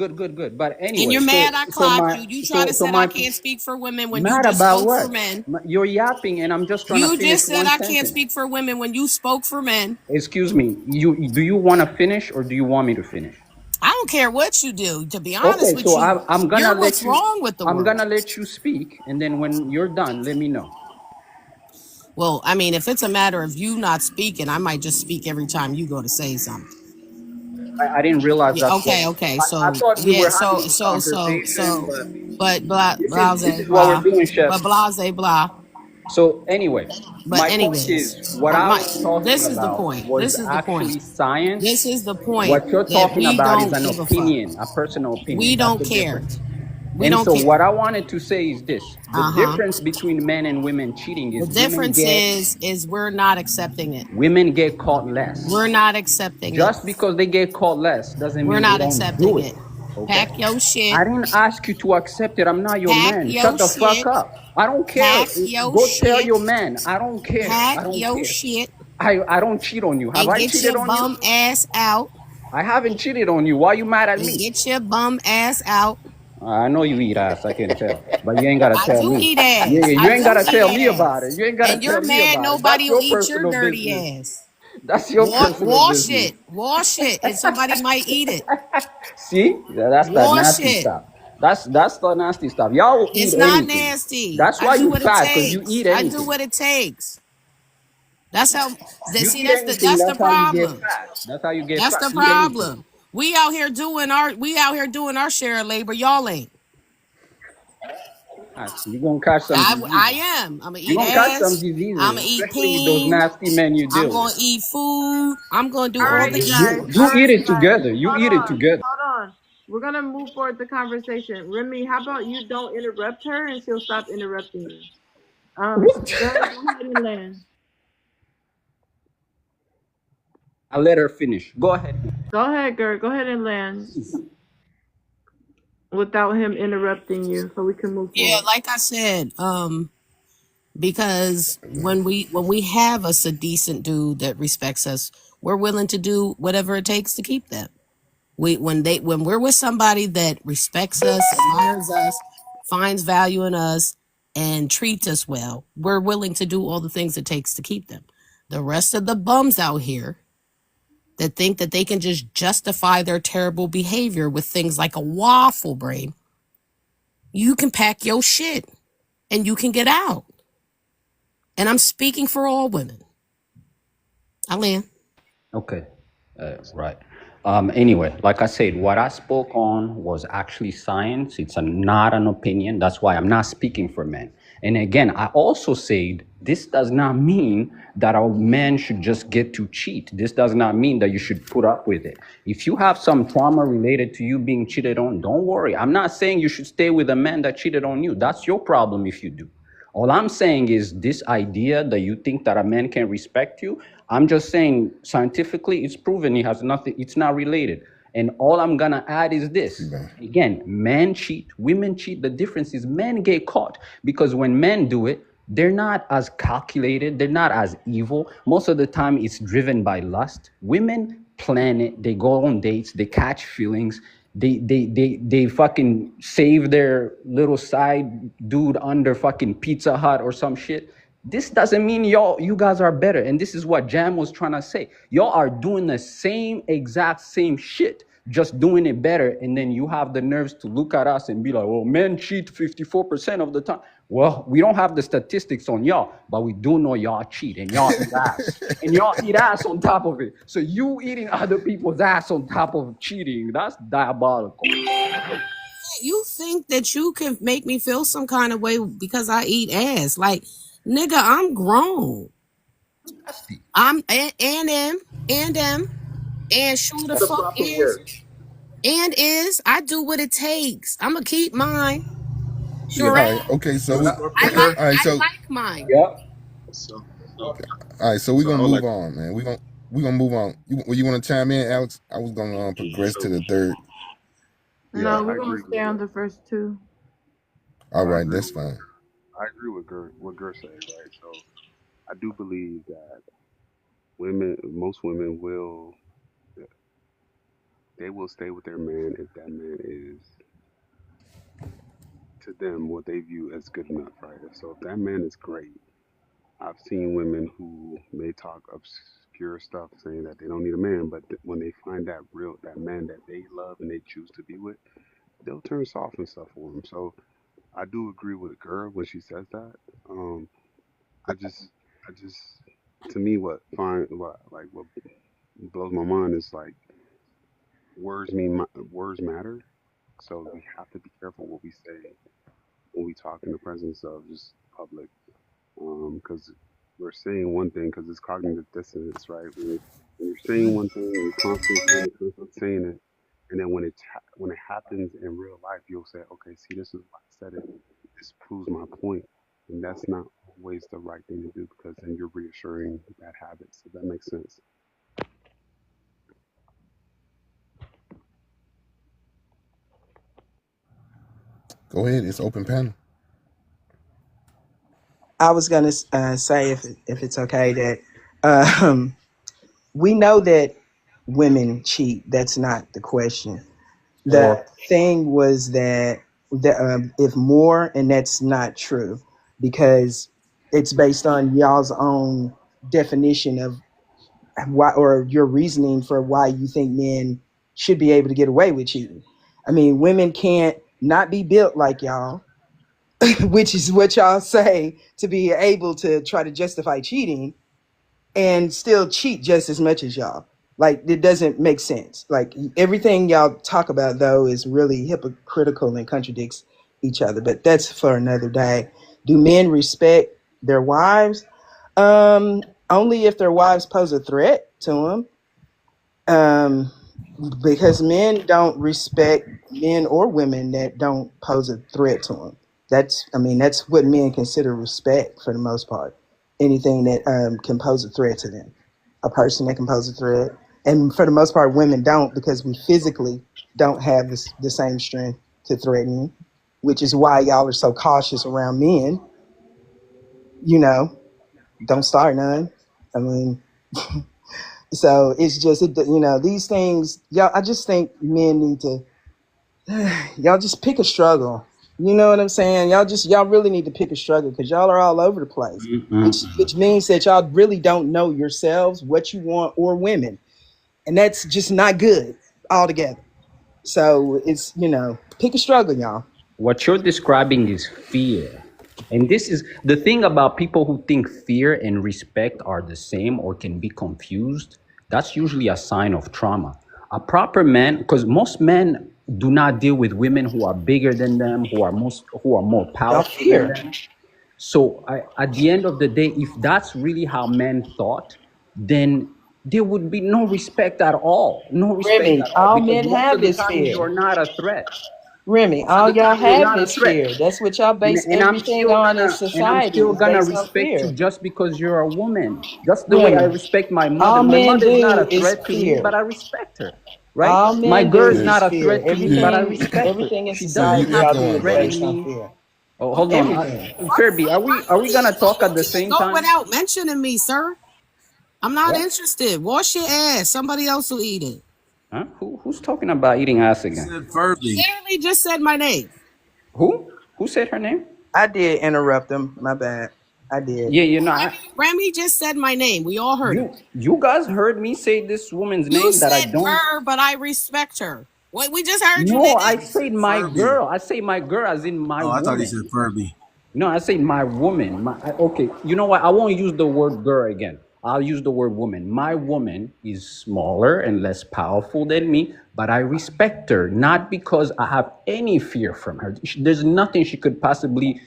But And anyway, you're mad I so clocked my you. You try to so say I my can't speak for women when you mad just about spoke for what? men. You're yapping, and I'm just trying to You finish just said one I can't sentence. speak for women when you spoke for men. Excuse me. Do you want to finish, or do you want me to finish? I don't care what you do, to be honest Okay, with so you. I'm gonna You're let what's you. wrong with the I'm world. gonna let you speak, and then when you're done, let me know. Well, I mean, if it's a matter of you not speaking, I might just speak every time you go to say something. I didn't realize Yeah, that's what. okay. I So thought we yeah, were having this conversation, but this blase is what we're blah, doing, Chef. but blase blah. So anyway, But my point anyways, is, what I was this talking is the about point. was This is the point. actually science. This is the point What you're that talking we about is don't an give a fuck. opinion, a personal We opinion. That's don't the care. difference. We And don't so care. what I wanted to say is this. The Uh-huh. difference between men and women cheating The is difference is we're not accepting it. women get caught less. We're not accepting it. Just because they get caught less doesn't We're mean they not don't do accepting it. it. Okay? Pack your shit. I didn't ask you to accept it. I'm not your Pack man. your Shut the fuck shit. up. I don't care. Pack your Go tell shit. your man. I don't care. Pack I don't your care. shit. I don't cheat on you. Have And I get cheated your on you? bum ass out. I haven't cheated on you. Why are you mad at And me? get your bum ass out. I know you eat ass. I can tell, but you ain't gotta I tell do me. eat Yeah, ass. you I ain't do gotta eat tell me about it. ass. You ain't gotta And you're tell me mad about it. That's nobody will your eat your personal dirty business. ass. That's your personal Wash business. it. Wash it. And somebody might eat it. See, that's that Wash nasty it. stuff. That's the nasty stuff. Y'all will eat It's not anything. nasty. That's I why do you what it fat, cause you takes. eat I do anything. what it takes. That's how that You see eat that's the anything. that's the That's how you get problem. fat. That's how you get That's fat. the Eat anything. problem. We out here doing our share of labor. Y'all ain't. You gonna catch some I diseases. am. I'm gonna You eat gonna catch some ass. I'm diseases, gonna eat especially with those peen. nasty men you I'm deal with. gonna eat food. I'm gonna do All all right, the you guys. eating. You All eat right, you it guys. together. You Hold eat it on. together. Hold on. We're gonna move forward the conversation. Remy, how about you don't interrupt her and she'll stop interrupting you? Girl, go ahead and land. I let her finish. Go ahead. Go ahead, girl. Go ahead and land without him interrupting you, so we can move Yeah, forward. like I said, because when we have a decent dude that respects us, we're willing to do whatever it takes to keep them. When we're with somebody that respects us, admires us, finds value in us, and treats us well, we're willing to do all the things it takes to keep them. The rest of the bums out here that think that they can just justify their terrible behavior with things like a waffle brain, you can pack your shit and you can get out. And I'm speaking for all women. Alan. Okay. Right. Anyway, like I said, what I spoke on was actually science. It's not an opinion. That's why I'm not speaking for men. And again, I also said this does not mean that our men should just get to cheat. This does not mean that you should put up with it. If you have some trauma related to you being cheated on, don't worry. I'm not saying you should stay with a man that cheated on you. That's your problem if you do. All I'm saying is this idea that you think that a man can respect you, I'm just saying scientifically it's proven it has nothing, it's not related. And all I'm gonna add is this. Again, men cheat, women cheat. The difference is men get caught because when men do it, they're not as calculated, they're not as evil. Most of the time it's driven by lust. Women plan it, they go on dates, they catch feelings, they fucking save their little side dude under fucking Pizza Hut or some shit. This doesn't mean you guys are better. And this is what Jam was trying to say. Y'all are doing the exact same shit, just doing it better. And then you have the nerves to look at us and be like, well, men cheat 54% of the time. Well, we don't have the statistics on y'all, but we do know y'all cheat and y'all eat ass. And y'all eat ass on top of it. So you eating other people's ass on top of cheating, that's diabolical. You think that you can make me feel some kind of way because I eat ass? Like, nigga, I'm grown. I'm and sure the That's the fuck proper is word. I do what it takes. I'm gonna keep mine. Yeah. Sure. All right. Okay. So we. I All right. So. like mine. Yep. So, All right. So we're so gonna I move like. on, man. We're gonna move on. You want to chime in, Alex? I was gonna progress to So the third. No, I we're gonna agree stay with. on the first two. All I right. agree That's with. fine. I agree with what Gur said, right? So I do believe that most women they will stay with their man if that man is to them what they view as good enough, right? So if that man is great, I've seen women who may talk obscure stuff saying that they don't need a man, but when they find that man that they love and they choose to be with, they'll turn soft and stuff for him. So I do agree with a girl when she says that. Um, I just, to me, what blows my mind is like words matter. So we have to be careful what we say when we talk in the presence of just public, because we're saying one thing because it's cognitive dissonance, right? When you're saying one thing and you're constantly saying it, and then when it happens in real life, you'll say, okay, see, this is why I said it. This proves my point, and that's not always the right thing to do because then you're reassuring bad habits. If that makes sense. Go ahead. It's open panel. I was going to say, if it's okay, that we know that women cheat. That's not the question. The Or thing was that if more, and that's not true because it's based on y'all's own definition of why, or your reasoning for why you think men should be able to get away with cheating. I mean, women can't not be built like y'all, which is what y'all say to be able to try to justify cheating and still cheat just as much as y'all. Like, it doesn't make sense. Like, everything y'all talk about, though, is really hypocritical and contradicts each other. But that's for another day. Do men respect their wives? Only if their wives pose a threat to them. Because men don't respect men or women that don't pose a threat to them. That's what men consider respect for the most part. Anything that can pose a threat to them, a person that can pose a threat. And for the most part, women don't, because we physically don't have the same strength to threaten you, which is why y'all are so cautious around men. You know, don't start none. I mean, so it's just, these things, y'all, I just think men need to, y'all just pick a struggle. You know what I'm saying? Y'all really need to pick a struggle, because y'all are all over the place, which means that y'all really don't know yourselves, what you want, or women. And that's just not good altogether. So it's, pick a struggle, y'all. What you're describing is fear. And this is the thing about people who think fear and respect are the same or can be confused. That's usually a sign of trauma. A proper man, because most men do not deal with women who are bigger than them, who are more powerful than them. So at the end of the day, if that's really how men thought, then there would be no respect at all. No respect Remy, at all. all Because men most have of the this time fear. you're not a threat. Remy, Most all of the y'all time you're have not a is threat. fear. That's what y'all base And I'm everything still on in gonna society, is based on respect you fear. just because you're a woman. Just the way I Remy, respect my mother. all My men mother is not do a is threat to me, fear. but I respect her. Right? All My men do girl is is not a fear. threat to me, but I respect her. Everything in She doesn't society have y'all to do is threaten based on me. fear. Oh, hold on. Everything. Ferby, are we gonna talk at the same Go time? without mentioning me, sir. I'm not What? interested. Wash your ass. Somebody else will eat it. Huh? Who's talking about eating ass again? Said Furby. Literally just said my name. Who? Who said her name? I did interrupt them. My bad. I did. Yeah, Remy just said my name. We all heard him. you guys heard me say this woman's You name that I said don't. her, but I respect her. Wait, we just heard you, No, I nigga. said my girl. I say my girl as in my Oh, I thought he said woman. Furby. No, I say my woman. Okay, you know what? I won't use the word girl again. I'll use the word woman. My woman is smaller and less powerful than me, but I respect her, not because I have any fear from her. There's nothing she could possibly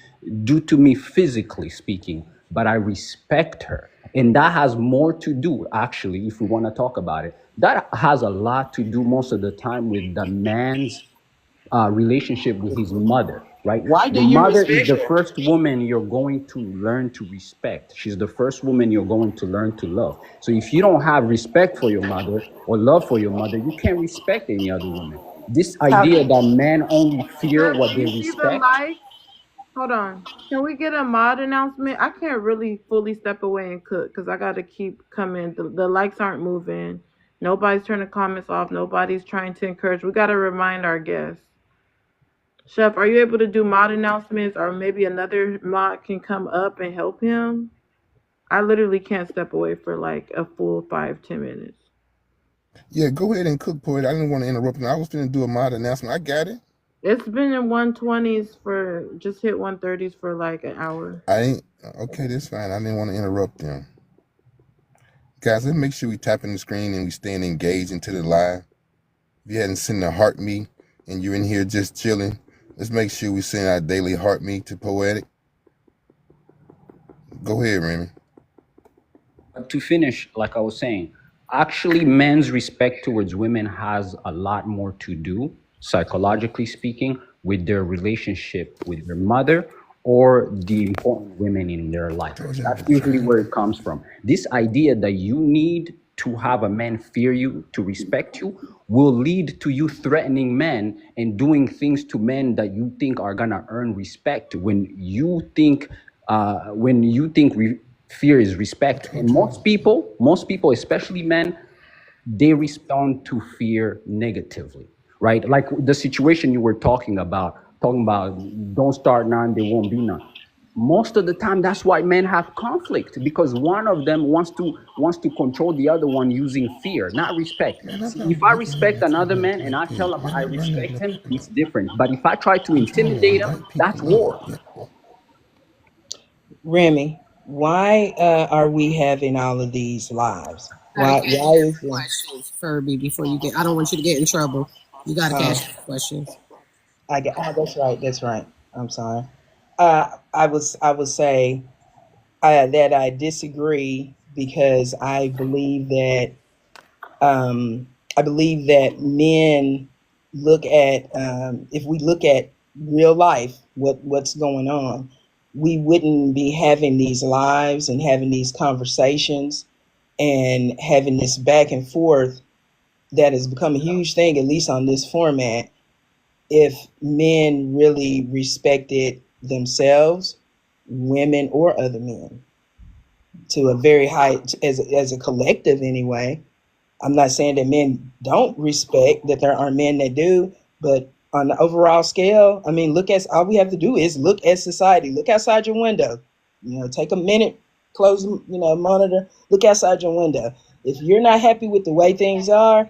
do to me physically speaking, but I respect her. And that has more to do, actually, if we want to talk about it. That has a lot to do most of the time with the man's relationship with his mother, right? Why do The you mother is respect the her? first woman you're going to learn to respect. She's the first woman you're going to learn to love. So if you don't have respect for your mother or love for your mother, you can't respect any other woman. This idea that men only fear Chef, what they you see the respect. light? Hold on. Can we get a mod announcement? I can't really fully step away and cook because I got to keep coming. The likes aren't moving. Nobody's turning comments off. Nobody's trying to encourage. We got to remind our guests. Chef, are you able to do mod announcements, or maybe another mod can come up and help him? I literally can't step away for like a full 5-10 minutes. Yeah, go ahead and cook, poet. I didn't want to interrupt you. I was going to do a mod announcement. I got it. It's been in 120s for just hit 130s for like an hour. Okay, that's fine. I didn't want to interrupt them. Guys, let's make sure we tapping the screen and we staying engaged into the live. If you hadn't sent a heart me and you're in here just chilling, let's make sure we send our daily heart me to Poetic. Go ahead, Remy. To finish, like I was saying, actually men's respect towards women has a lot more to do, psychologically speaking, with their relationship with their mother or the important women in their life. That's usually where it comes from. This idea that you need to have a man fear you, to respect you, will lead to you threatening men and doing things to men that you think are gonna earn respect when you think fear is respect. And most people, especially men, they respond to fear negatively, right? Like the situation you were talking about, talking about don't start none, there won't be none. Most of the time, that's why men have conflict, because one of them wants to control the other one using fear, not respect. See, if I respect another man and I tell him I respect him, it's different. But if I try to intimidate him, that's war. Remy, why are we having all of these lives? Why Gotta why is it? questions, Furby, before you get. I don't want you to get in trouble. You gotta Oh, ask questions. that's right. That's right. I'm sorry. I would say that I disagree because I believe that men look at if we look at real life, what's going on, we wouldn't be having these lives and having these conversations and having this back and forth that has become a huge thing, at least on this format, if men really respected themselves, women or other men, to a very high, as a collective anyway. I'm not saying that men don't respect, that there are men that do, but on the overall scale, I mean, all we have to do is look at society, look outside your window, take a minute, close, monitor, look outside your window. If you're not happy with the way things are,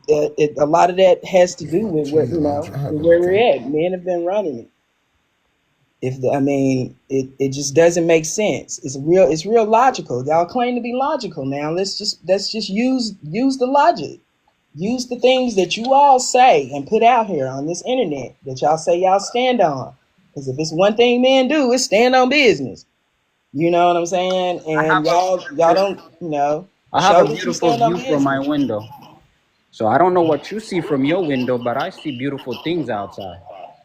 a lot of that has to do with with where we're at. Men have been running it. It just doesn't make sense. It's real logical. Y'all claim to be logical now. Let's just use the logic. Use the things that you all say and put out here on this internet that y'all say y'all stand on. Because if it's one thing men do, it's stand on business. You know what I'm saying? And y'all don't, I have show a that you beautiful stand on view from my business. window. So I don't know what you see from your window, but I see beautiful things outside.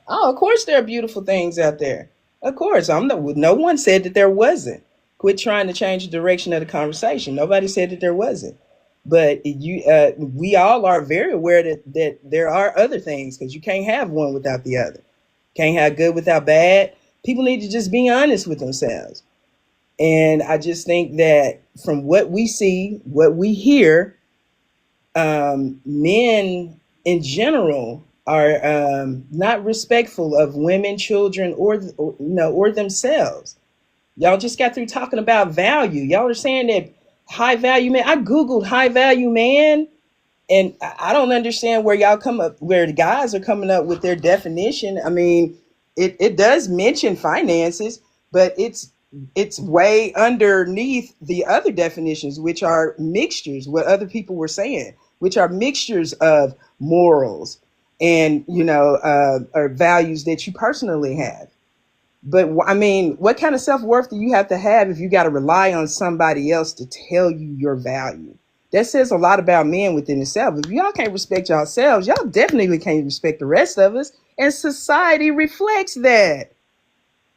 Oh, of course there are beautiful things out there. Of course, no one said that there wasn't. Quit trying to change the direction of the conversation. Nobody said that there wasn't. But we all are very aware that there are other things, because you can't have one without the other. Can't have good without bad. People need to just be honest with themselves. And I just think that from what we see, what we hear, men in general are not respectful of women, children, or themselves. Y'all just got through talking about value. Y'all are saying that high value man. I googled high value man, and I don't understand where the guys are coming up with their definition. I mean, it does mention finances, but it's way underneath the other definitions, which are mixtures, what other people were saying, which are mixtures of morals and or values that you personally have. But I mean, what kind of self-worth do you have to have if you got to rely on somebody else to tell you your value? That says a lot about men within itself. If y'all can't respect yourselves, y'all definitely can't respect the rest of us. And society reflects that.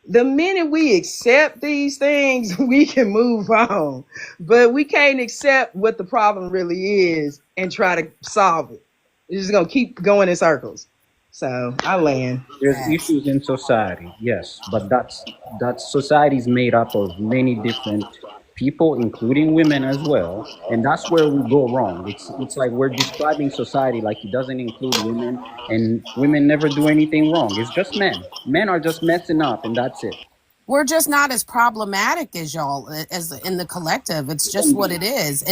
The minute we accept these things, we can move on. But we can't accept what the problem really is and try to solve it. It's just going to keep going in circles. So I land. There's issues in society, yes, but that society is made up of many different people, including women as well, and that's where we go wrong. It's like we're describing society like it doesn't include women, and women never do anything wrong. It's just men. Men are just messing up, and that's it. We're just not as problematic as y'all, as in the collective. It's just what it is.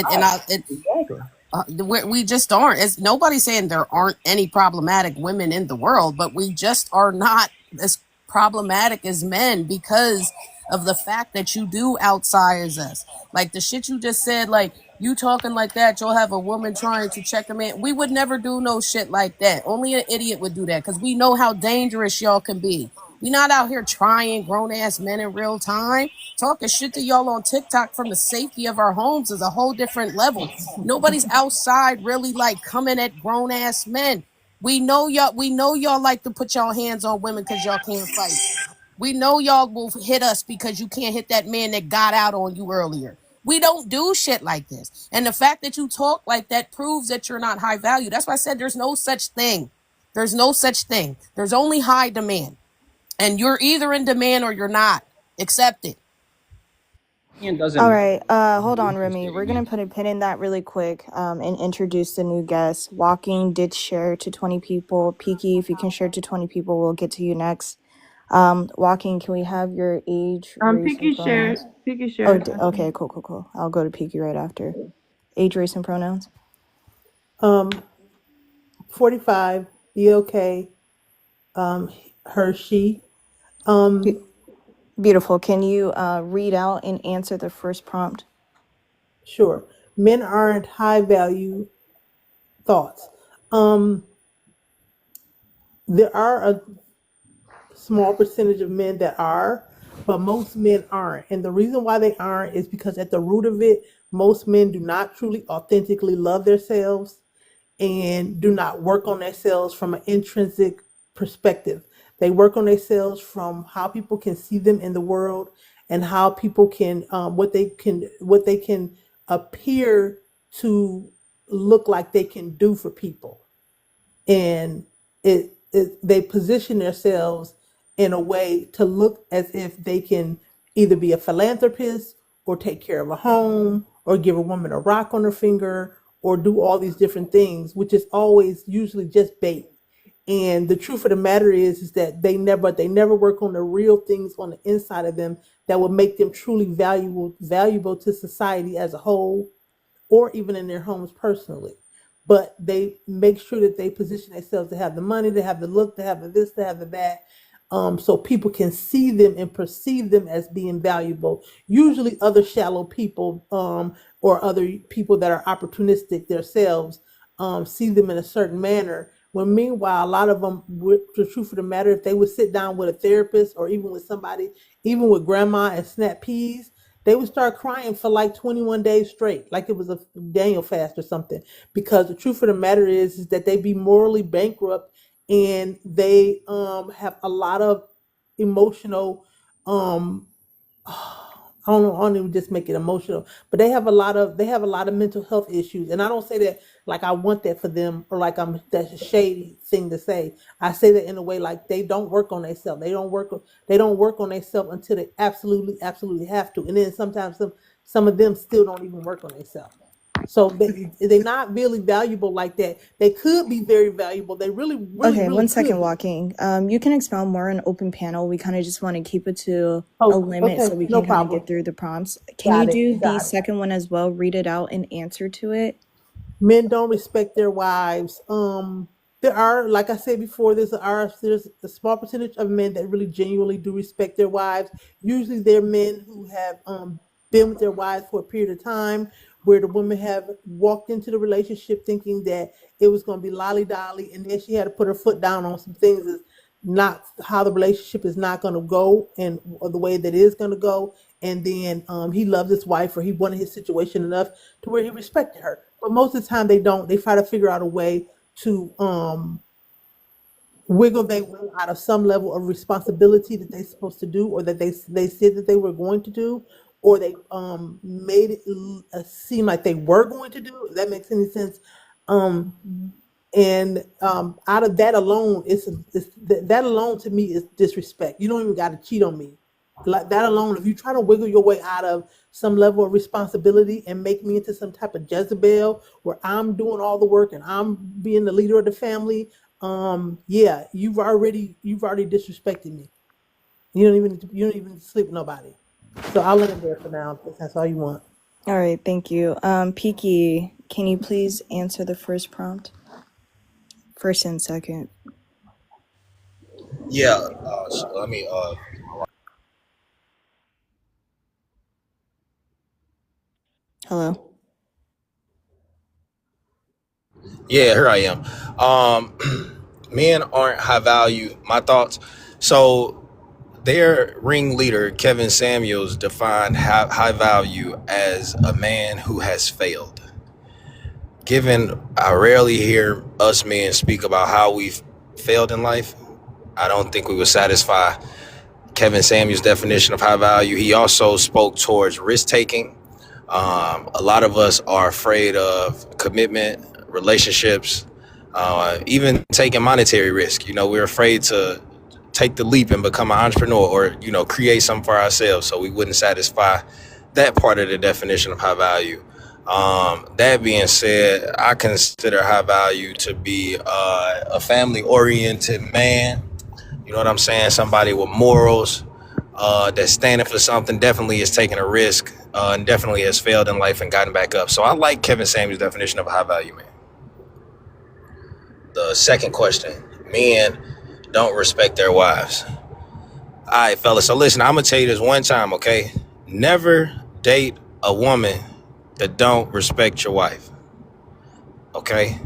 We just aren't. It's nobody's saying there aren't any problematic women in the world, but we just are not as problematic as men because of the fact that you do outsize us. Like the shit you just said, like you talking like that, you'll have a woman trying to check a man. We would never do no shit like that. Only an idiot would do that because we know how dangerous y'all can be. We not out here trying grown-ass men in real time. Talking shit to y'all on TikTok from the safety of our homes is a whole different level. Nobody's outside really like coming at grown-ass men. We know y'all like to put y'all hands on women because y'all can't fight. We know y'all will hit us because you can't hit that man that got out on you earlier. We don't do shit like this. And the fact that you talk like that proves that you're not high value. That's why I said there's no such thing. There's no such thing. There's only high demand. And you're either in demand or you're not. Accept it. Opinion All doesn't right, hold on, just Remy. say We're gonna again. put a pin in that really quick, and introduce the new guest. Walking did share to 20 people. Peaky, if you can share to 20 people, we'll get to you next. Walking, can we have your age, race, and Piggy shared. pronouns? Piggy Oh, shared. okay, cool. I'll go to Peaky right after. Age, race, and pronouns. 45, BLK, her, she. Be- Beautiful. Can you read out and answer the first prompt? Sure. Men aren't high value thoughts. There are a small percentage of men that are, but most men aren't. And the reason why they aren't is because at the root of it, most men do not truly authentically love themselves and do not work on themselves from an intrinsic perspective. They work on themselves from how people can see them in the world and how people can what they can appear to look like they can do for people. And they position themselves in a way to look as if they can either be a philanthropist or take care of a home or give a woman a rock on her finger or do all these different things, which is always usually just bait. And the truth of the matter is that they never work on the real things on the inside of them that will make them truly valuable to society as a whole, or even in their homes personally. But they make sure that they position themselves to have the money, to have the look, to have the this, to have the that, so people can see them and perceive them as being valuable. Usually, other shallow people, or other people that are opportunistic themselves, see them in a certain manner. When meanwhile, a lot of them, with the truth of the matter, if they would sit down with a therapist or even with somebody, even with grandma and snap peas, they would start crying for like 21 days straight, like it was a Daniel fast or something. Because the truth of the matter is that they be morally bankrupt and they have a lot of emotional um I don't even just make it emotional, but they have a lot of mental health issues. And I don't say that like I want that for them or like that's a shady thing to say. I say that in a way like they don't work on themselves. They don't work on themselves until they absolutely have to. And then sometimes some of them still don't even work on themselves. So they're not really valuable like that. They could be very valuable. They Okay, really 1 second, could be. Walking. You can expound more on open panel. We kind of just want to keep it to a Oh, limit so okay, we no can kind of problem. get through the prompts. Can you Got it. do the Got it. second one as well? Read it out and answer to it. Men don't respect their wives. There are, like I said before, there's a small percentage of men that really genuinely do respect their wives. Usually, they're men who have been with their wives for a period of time, where the woman have walked into the relationship thinking that it was going to be lolly dolly, and then she had to put her foot down on some things that's not how the relationship is not going to go and or the way that it is going to go. And then he loved his wife or he wanted his situation enough to where he respected her. But most of the time they don't. They try to figure out a way to wiggle their way out of some level of responsibility that they're supposed to do, or that they said that they were going to do, or they made it seem like they were going to do. If that makes any sense. Um, and out of that alone, that alone to me is disrespect. You don't even got to cheat on me. Like that alone, if you try to wiggle your way out of some level of responsibility and make me into some type of Jezebel where I'm doing all the work and I'm being the leader of the family, yeah, you've already disrespected me. You don't even sleep with nobody. So I'll let it there for now if that's all you want. All right, thank you. Peaky, can you please answer the first prompt? First and second. Yeah. Let me. Hello. Yeah, here I am. Men aren't high value. My thoughts. So their ringleader, Kevin Samuels, defined high value as a man who has failed. Given I rarely hear us men speak about how we've failed in life, I don't think we would satisfy Kevin Samuels' definition of high value. He also spoke towards risk taking. A lot of us are afraid of commitment, relationships, even taking monetary risk. We're afraid to take the leap and become an entrepreneur or, create something for ourselves. So we wouldn't satisfy that part of the definition of high value. That being said, I consider high value to be a family oriented man. You know what I'm saying? Somebody with morals, that's standing for something, definitely is taking a risk, and definitely has failed in life and gotten back up. So I like Kevin Samuels' definition of a high value man. The second question: men don't respect their wives. All right, fellas. So listen, I'm gonna tell you this one time, okay? Never date a woman that don't respect your wife. Okay?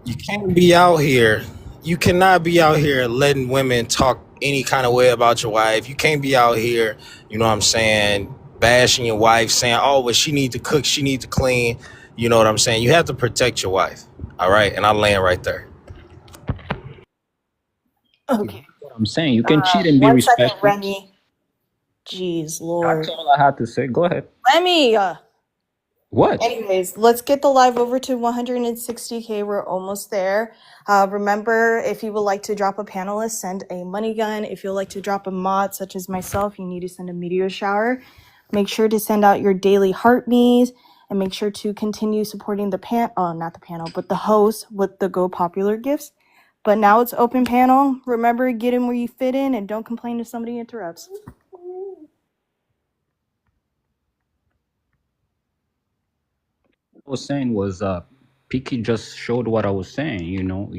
You can't be out here. You cannot be out here letting women talk any kind of way about your wife. You can't be out here, you know what I'm saying, bashing your wife, saying, oh, well, she needs to cook, she needs to clean. You know what I'm saying? You have to protect your wife. All right? And I'll land right there. Okay. What I'm saying, you can cheat and be 1 second, respectful. Remy. Jeez, That's Lord. all I had to say. Go ahead. Remy! What? Anyways, let's get the live over to 160K. We're almost there. Remember, if you would like to drop a panelist, send a money gun. If you'd like to drop a mod, such as myself, you need to send a meteor shower. Make sure to send out your daily heart me's, and make sure to continue supporting the not the panel, but the host with the Go Popular gifts. But now it's open panel. Remember, get in where you fit in and don't complain if somebody interrupts. I was saying was Piki just showed what I was saying. You know,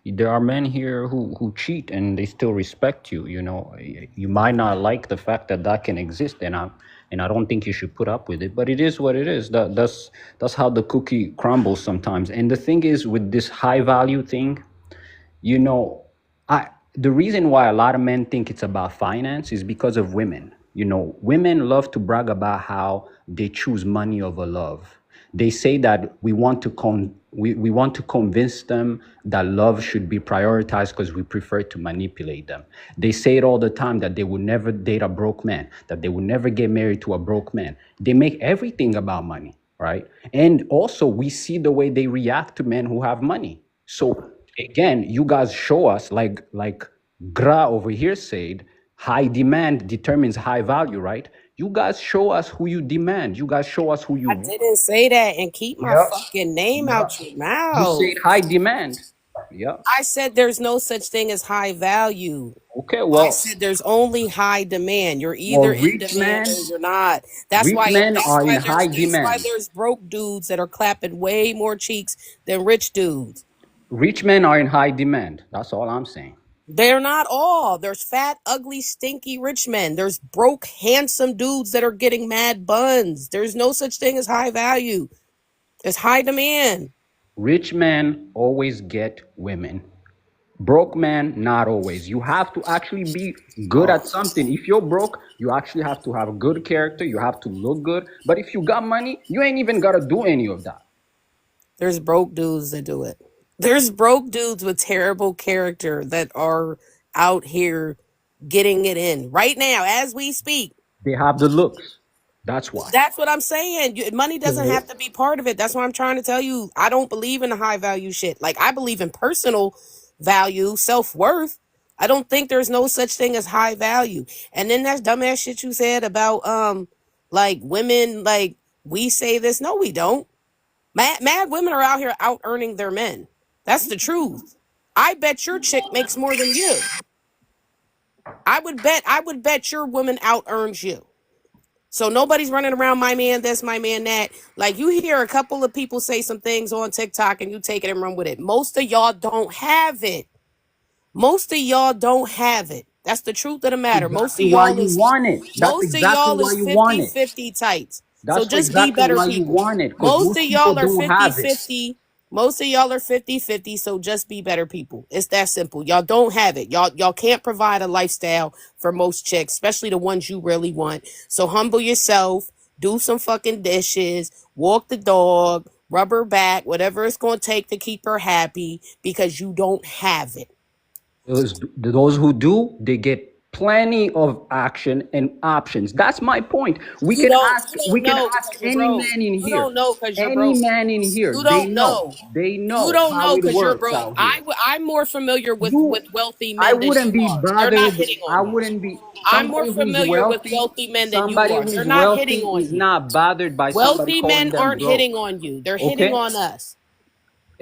there are men here who cheat and they still respect you. You know, you might not like the fact that that can exist, and I don't think you should put up with it. But it is what it is. That's how the cookie crumbles sometimes. And the thing is, with this high value thing, you know, the reason why a lot of men think it's about finance is because of women. You know, women love to brag about how they choose money over love. They say that we want to we want to convince them that love should be prioritized because we prefer to manipulate them. They say it all the time that they would never date a broke man, that they would never get married to a broke man. They make everything about money, right? And also we see the way they react to men who have money. So again, you guys show us, like Gra over here said, high demand determines high value, right? You guys show us who you demand. You guys show us who you I want. didn't say that, and keep my Yep. fucking name out your You mouth. said high demand. Yeah. I said there's no such thing as high value. Okay, I well, said there's only high demand. You're either in rich demand men, or you're not. That's rich why men are in high that's why demand. there's broke dudes that are clapping way more cheeks than rich dudes. Rich men are in high demand. That's all I'm saying. They're not all. There's fat, ugly, stinky rich men. There's broke, handsome dudes that are getting mad buns. There's no such thing as high value. It's high demand. Rich men always get women. Broke men, not always. You have to actually be good at something. If you're broke, you actually have to have a good character. You have to look good. But if you got money, you ain't even got to do any of that. There's broke dudes that do it. There's broke dudes with terrible character that are out here getting it in right now as we speak. They have the looks. That's why. That's what I'm saying. Money doesn't have to be part of it. That's what I'm trying to tell you. I don't believe in the high value shit. Like, I believe in personal value, self-worth. I don't think there's no such thing as high value. And then that dumbass shit you said about like women, like we say this. No, we don't. Mad women are out here out earning their men. That's the truth. I bet your chick makes more than you. I would bet your woman out earns you. So nobody's running around my man this, my man that. Like, you hear a couple of people say some things on TikTok and you take it and run with it. Most of y'all don't have it. Most of y'all don't have it. That's the truth of the matter. Most of Exactly why y'all you is want it. That's most of exactly y'all why is you want it. 50-50 tights. That's So just be exactly better why you people. want it. Because Most of people y'all are don't have it. 50-50. Most of y'all are 50-50, so just be better people. It's that simple. Y'all don't have it. Y'all can't provide a lifestyle for most chicks, especially the ones you really want. So humble yourself, do some fucking dishes, walk the dog, rub her back, whatever it's going to take to keep her happy, because you don't have it. Those who do, they get plenty of action and options. That's my point. We You can don't ask you don't we can know ask because you're any broke. man in You here. don't know because you're Any broke. man in here. You don't know. They You know don't how know it because you're works broke. out here. I'm more familiar You with wealthy I men than wouldn't you be are. They're not bothered. hitting I on you. wouldn't be I'm more somebody who's familiar with wealthy. wealthy men than you Somebody are. They're who's not hitting wealthy on is you. not bothered by somebody Wealthy calling men them aren't broke. hitting on you. They're hitting Okay? on us.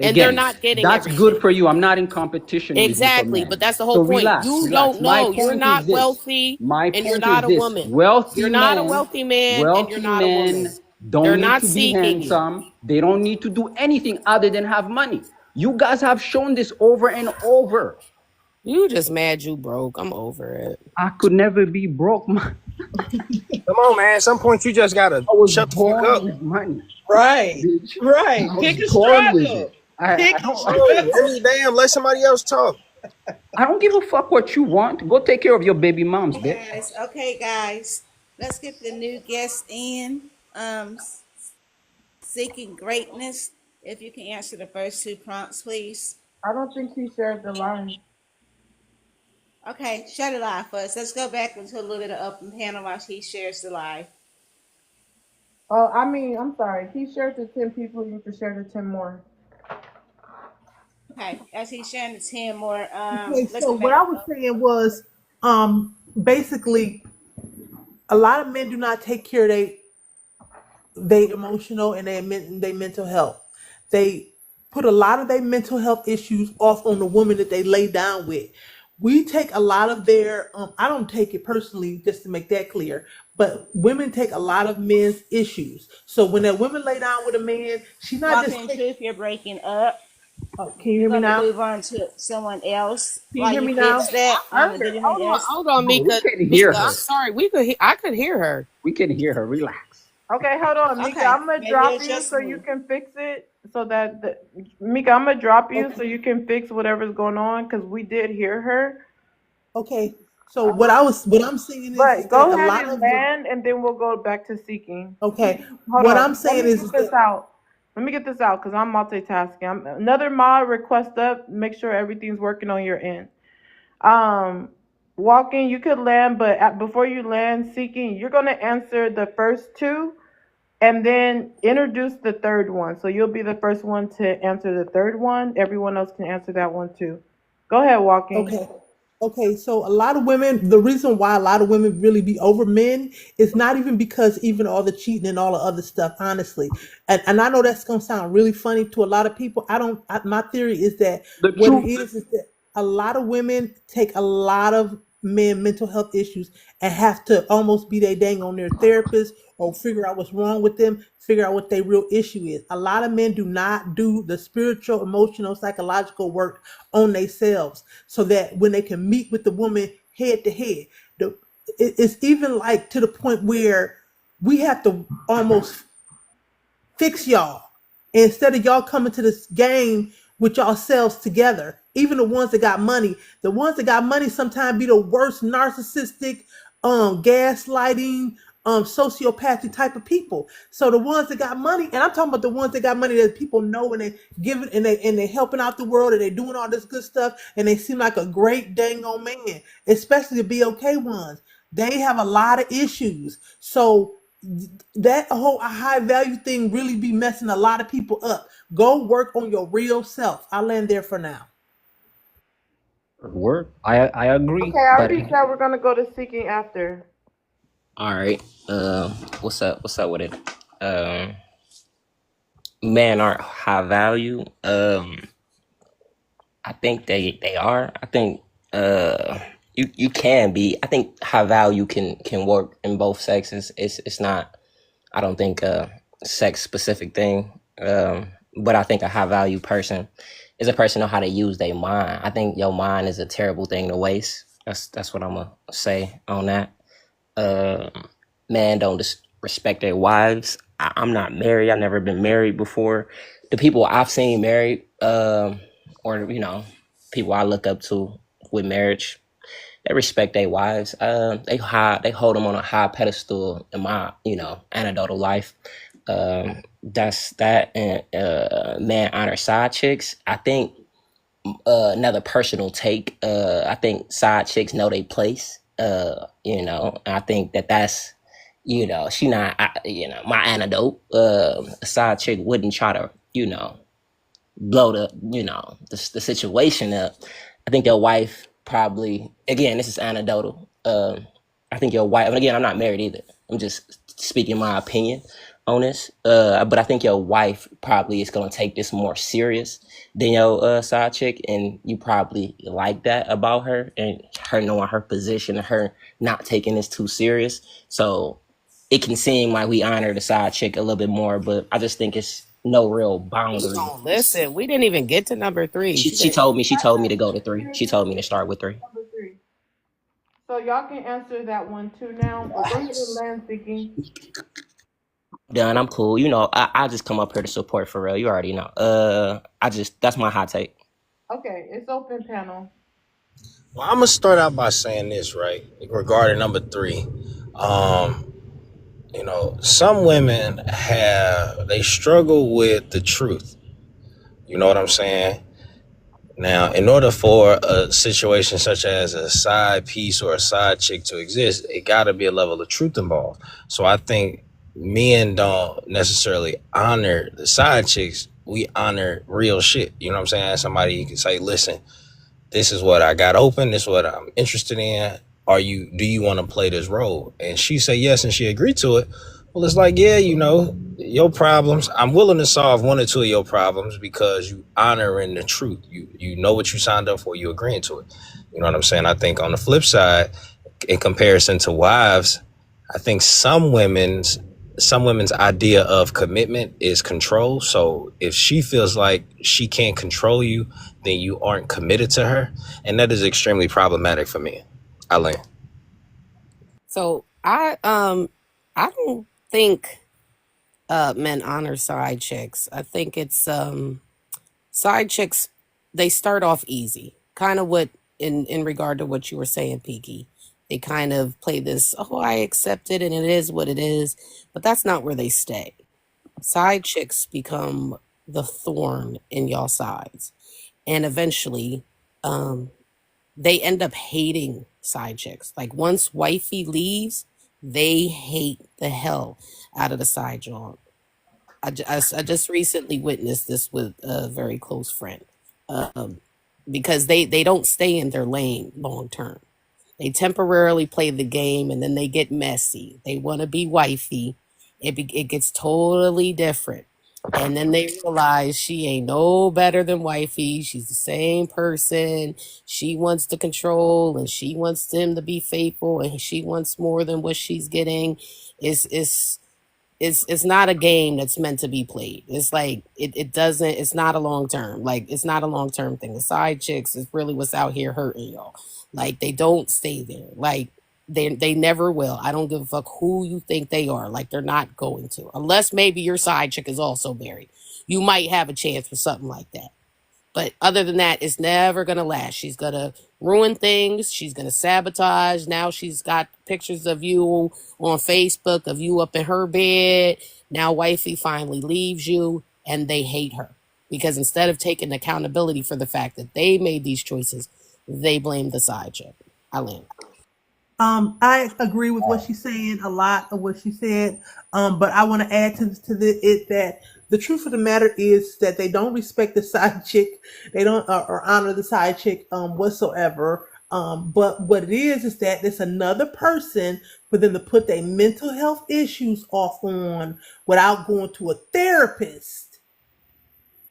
And they're Again, not getting that's good everything. for you. I'm not in competition with you for Exactly, but men. that's the whole So point. relax, You relax. don't My know. You're point is not this. wealthy My and you're point is not a this. woman. You're not a wealthy man and you're Wealthy not a woman. men They're don't need not to be seeking you. handsome. They don't need to do anything other than have money. You guys have shown this over and over. You just mad you broke. I'm over it. I could never be broke, man. Come on, man. At some point, you just gotta I was shut the fuck born up. with money, Right. bitch. Right. I was Pick a born with struggle. it. I Pick a don't struggle. I mean, damn, let somebody else talk. I don't give a fuck what you want. Go take care of your baby moms, bitch. Guys, let's get the new guest in. Seeking greatness. If you can answer the first two prompts, please. I don't think he shared the line. Okay, share the live for us. Let's go back into a little bit of open panel while he shares the live. Oh, I mean, I'm sorry. He shared to 10 people. You can share to 10 more. Okay, as he's sharing the 10 more, Okay, let's so go what back. I was saying was, basically, a lot of men do not take care of they emotional and they mental health. They put a lot of their mental health issues off on the woman that they lay down with. We take a lot of their I don't take it personally, just to make that clear, but women take a lot of men's issues. So when that woman lay down with a man, she's not just Walking Truth, you're breaking up. Can you hear We're me going to now? move on to someone else Can you while hear you me now? fix that. I heard Is her. anyone else? Hold on, No, we Mika. can hear Mika, I'm her. sorry. I could hear her. We can hear her. Relax. Okay, hold on, Mika. Okay, I'm gonna maybe drop it's you just so me. you can fix it. So that Mika, I'm gonna drop you Okay. so you can fix whatever's going on because we did hear her. Okay. So what I'm saying is But that go a ahead lot and of the land, and then we'll go back to seeking. okay, Hold what on. I'm Let saying me is get this that out. Let me get this out because I'm multitasking. Another mod request up. Make sure everything's working on your end. Walking, you could land, but before you land, seeking, you're gonna answer the first two, and then introduce the third one. So you'll be the first one to answer the third one. Everyone else can answer that one too. Go ahead, Walking. okay. Okay, so a lot of women, the reason why a lot of women really be over men is not even because even all the cheating and all the other stuff, honestly. And I know that's gonna sound really funny to a lot of people. My theory is that The what it truth. is that a lot of women take a lot of men mental health issues and have to almost be they dang on their therapist or figure out what's wrong with them, figure out what their real issue is. A lot of men do not do the spiritual, emotional, psychological work on themselves so that when they can meet with the woman head to head, it's even like to the point where we have to almost fix y'all instead of y'all coming to this game with yourselves together. Even the ones that got money sometimes be the worst narcissistic, gaslighting, sociopathic type of people. So the ones that got money, and I'm talking about the ones that got money that people know and they give it and they helping out the world and they doing all this good stuff and they seem like a great dang old man, especially the BOK ones. They have a lot of issues. So that whole high value thing really be messing a lot of people up. Go work on your real self. I'll land there for now. Word. I agree. Okay, I But already said we're gonna go to seeking after. All right. What's up? What's up with it? Men aren't high value. I think they are. I think you can be. I think high value can work in both sexes. It's not. I don't think a sex specific thing. But I think a high value person is a person know how to use their mind. I think your mind is a terrible thing to waste. That's what I'm gonna say on that. Men don't respect their wives. I'm not married. I've never been married before. The people I've seen married, or people I look up to with marriage, they respect their wives. They hold them on a high pedestal in my anecdotal life. That's that. And men honor side chicks. I think another personal take. I think side chicks know their place. You know, and I think that that's, you know, she not, you know, my antidote. A side chick wouldn't try to, you know, blow the, you know, the situation up. I think your wife probably, again, this is anecdotal. I think your wife, and again, I'm not married either. I'm just speaking my opinion on this. But I think your wife probably is going to take this more serious than your side chick, and you probably like that about her, and her knowing her position and her not taking this too serious. So it can seem like we honor the side chick a little bit more, but I just think it's no real boundary. Listen, we didn't even get to number 3. She told me to go to 3. She told me to start with 3. Number 3. So y'all can answer that one too now. But go ahead and land speaking. Done. I'm cool. You know, I just come up here to support for real. You already know. That's my hot take. Okay, it's open panel. Well, I'm gonna start out by saying this, right? Regarding number 3. You know, some women they struggle with the truth. You know what I'm saying? Now, in order for a situation such as a side piece or a side chick to exist, it got to be a level of truth involved. So I think men don't necessarily honor the side chicks. We honor real shit. You know what I'm saying? Somebody you can say, listen, this is what I got open. This is what I'm interested in. Do you want to play this role? And she said yes, and she agreed to it. Well, it's like, yeah, you know, your problems. I'm willing to solve 1 or 2 of your problems because you honoring the truth. You know what you signed up for. You agreeing to it. You know what I'm saying? I think on the flip side, in comparison to wives, I think some women's idea of commitment is control. So if she feels like she can't control you, then you aren't committed to her, and that is extremely problematic for me. Alain. So I don't think men honor side chicks. I think it's side chicks, they start off easy. Kind of what in regard to what you were saying, Peaky. They kind of play this, oh, I accept it and it is what it is, but that's not where they stay. Side chicks become the thorn in y'all sides. And eventually, they end up hating side chicks. Like once wifey leaves, they hate the hell out of the side job. I just recently witnessed this with a very close friend, because they don't stay in their lane long term. They temporarily play the game and then they get messy. They want to be wifey. It gets totally different. And then they realize she ain't no better than wifey. She's the same person. She wants to control and she wants him to be faithful and she wants more than what she's getting. It's not a game that's meant to be played. It's like it's not a long term. Like it's not a long term thing. The side chicks is really what's out here hurting y'all. Like they don't stay there. Like they never will. I don't give a fuck who you think they are. Like they're not going to. Unless maybe your side chick is also married. You might have a chance for something like that. But other than that, it's never going to last. She's going to ruin things. She's going to sabotage. Now she's got pictures of you on Facebook, of you up in her bed. Now wifey finally leaves you and they hate her. Because instead of taking accountability for the fact that they made these choices, they blame the side chick. Eileen. I agree with what she's saying, a lot of what she said. But I want to add to it that the truth of the matter is that they don't respect the side chick. They don't or honor the side chick whatsoever. But what it is that it's another person for them to put their mental health issues off on without going to a therapist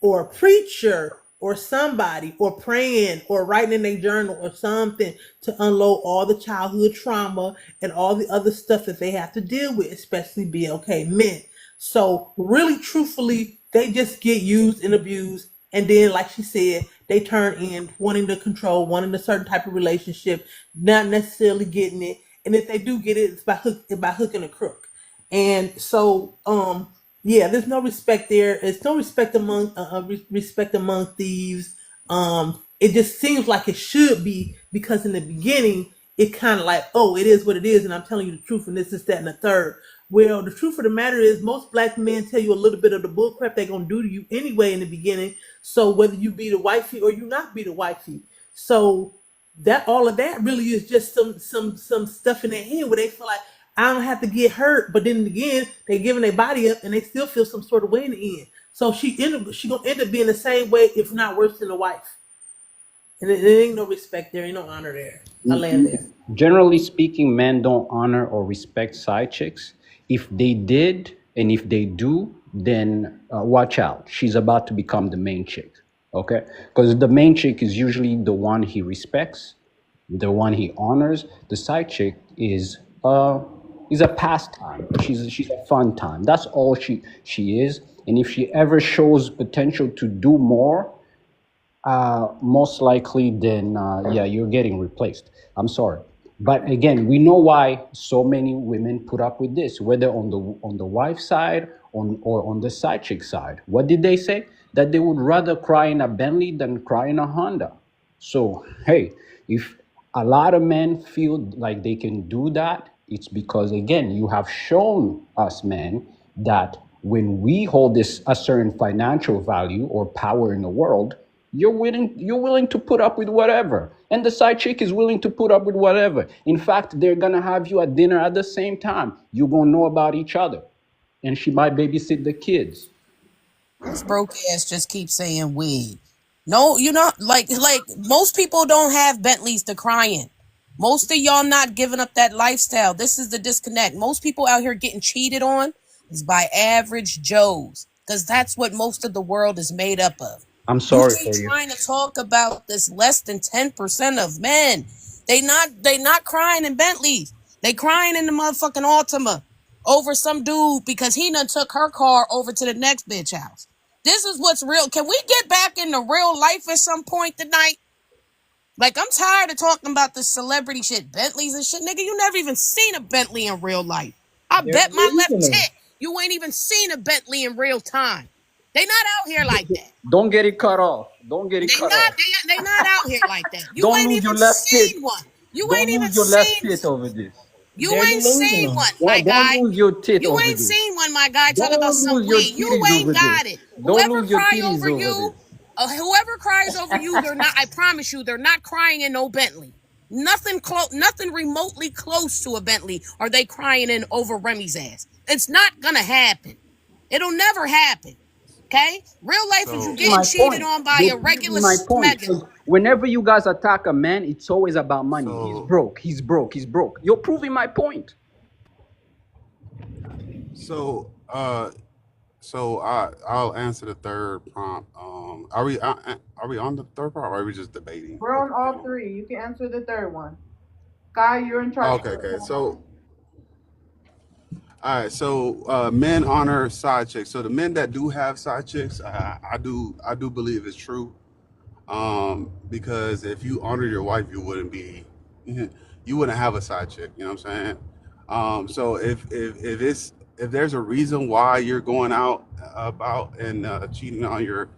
or a preacher or somebody, or praying or writing in their journal or something to unload all the childhood trauma and all the other stuff that they have to deal with, especially BLK men. So really, truthfully, they just get used and abused. And then, like she said, they turn in wanting to control, wanting a certain type of relationship, not necessarily getting it. And if they do get it, it's by hook and a crook. And so, yeah, there's no respect there. There's no respect among thieves. It just seems like it should be, because in the beginning it kind of like, oh, it is what it is, and I'm telling you the truth, and this, that, and the third. Well, the truth of the matter is, most black men tell you a little bit of the bull crap they're gonna do to you anyway in the beginning. So whether you be the wifey or you not be the wifey, so that all of that really is just some stuff in their head where they feel like I don't have to get hurt, but then again they giving their body up and they still feel some sort of way in the end. So she gonna end up being the same way, if not worse than the wife. And there ain't no respect there, ain't no honor there. I land there. Generally speaking, men don't honor or respect side chicks. If they did, and if they do, then watch out. She's about to become the main chick. Okay? Because the main chick is usually the one he respects, the one he honors. The side chick is a pastime. She's a fun time. That's all she is. And if she ever shows potential to do more, most likely then yeah, you're getting replaced. I'm sorry. But again, we know why so many women put up with this, whether on the wife side or on the side chick side. What did they say? That they would rather cry in a Bentley than cry in a Honda. So hey, if a lot of men feel like they can do that, it's because again, you have shown us men that when we hold this a certain financial value or power in the world, you're willing to put up with whatever. And the side chick is willing to put up with whatever. In fact, they're gonna have you at dinner at the same time. You're gonna know about each other. And she might babysit the kids. This broke ass just keeps saying we. No, you know, like most people don't have Bentleys to cry in. Most of y'all not giving up that lifestyle. This is the disconnect. Most people out here getting cheated on is by average Joes, because that's what most of the world is made up of. I'm You sorry keep for you. trying to talk about this less than 10% of men. They not crying in Bentleys. They crying in the motherfucking Altima over some dude because he done took her car over to the next bitch house. This is what's real. Can we get back into real life at some point tonight? Like, I'm tired of talking about this celebrity shit, Bentleys and shit. Nigga, you never even seen a Bentley in real life. I bet my left tit you ain't even seen a Bentley in real time. They not out here like that. Don't get it cut off. Don't get it They cut not off. they not out here like that. You Don't ain't lose your even left tit. seen one. You Don't ain't even lose your left seen tit over this. you They're ain't seen delusional. one, my Don't guy. lose your tit You over ain't this. seen one, my guy. Talk Don't about some lose your weed. You titties ain't over got this. it. Don't Whoever lose your cry titties over over you, this. whoever cries over you, they're not. I promise you, they're not crying in no Bentley. Nothing close, nothing remotely close to a Bentley. Are they crying in over Remy's ass? It's not gonna happen. It'll never happen. Okay? Real life is you So getting My cheated point. on by You're a regular proving my point. smegular. 'Cause whenever you guys attack a man, it's always about money. He's so broke. He's broke. He's broke. You're proving my point. so I'll answer the third prompt. Are we on the third prompt, or are we just debating We're with on the all panel? three. You can answer the third one. Guy, you're in charge Okay, of the okay. panel. All right. So men honor side chicks. So the men that do have side chicks, I do believe it's true. Because if you honor your wife, you wouldn't be, you wouldn't have a side chick. You know what I'm saying? So if there's a reason why you're going out about and cheating on your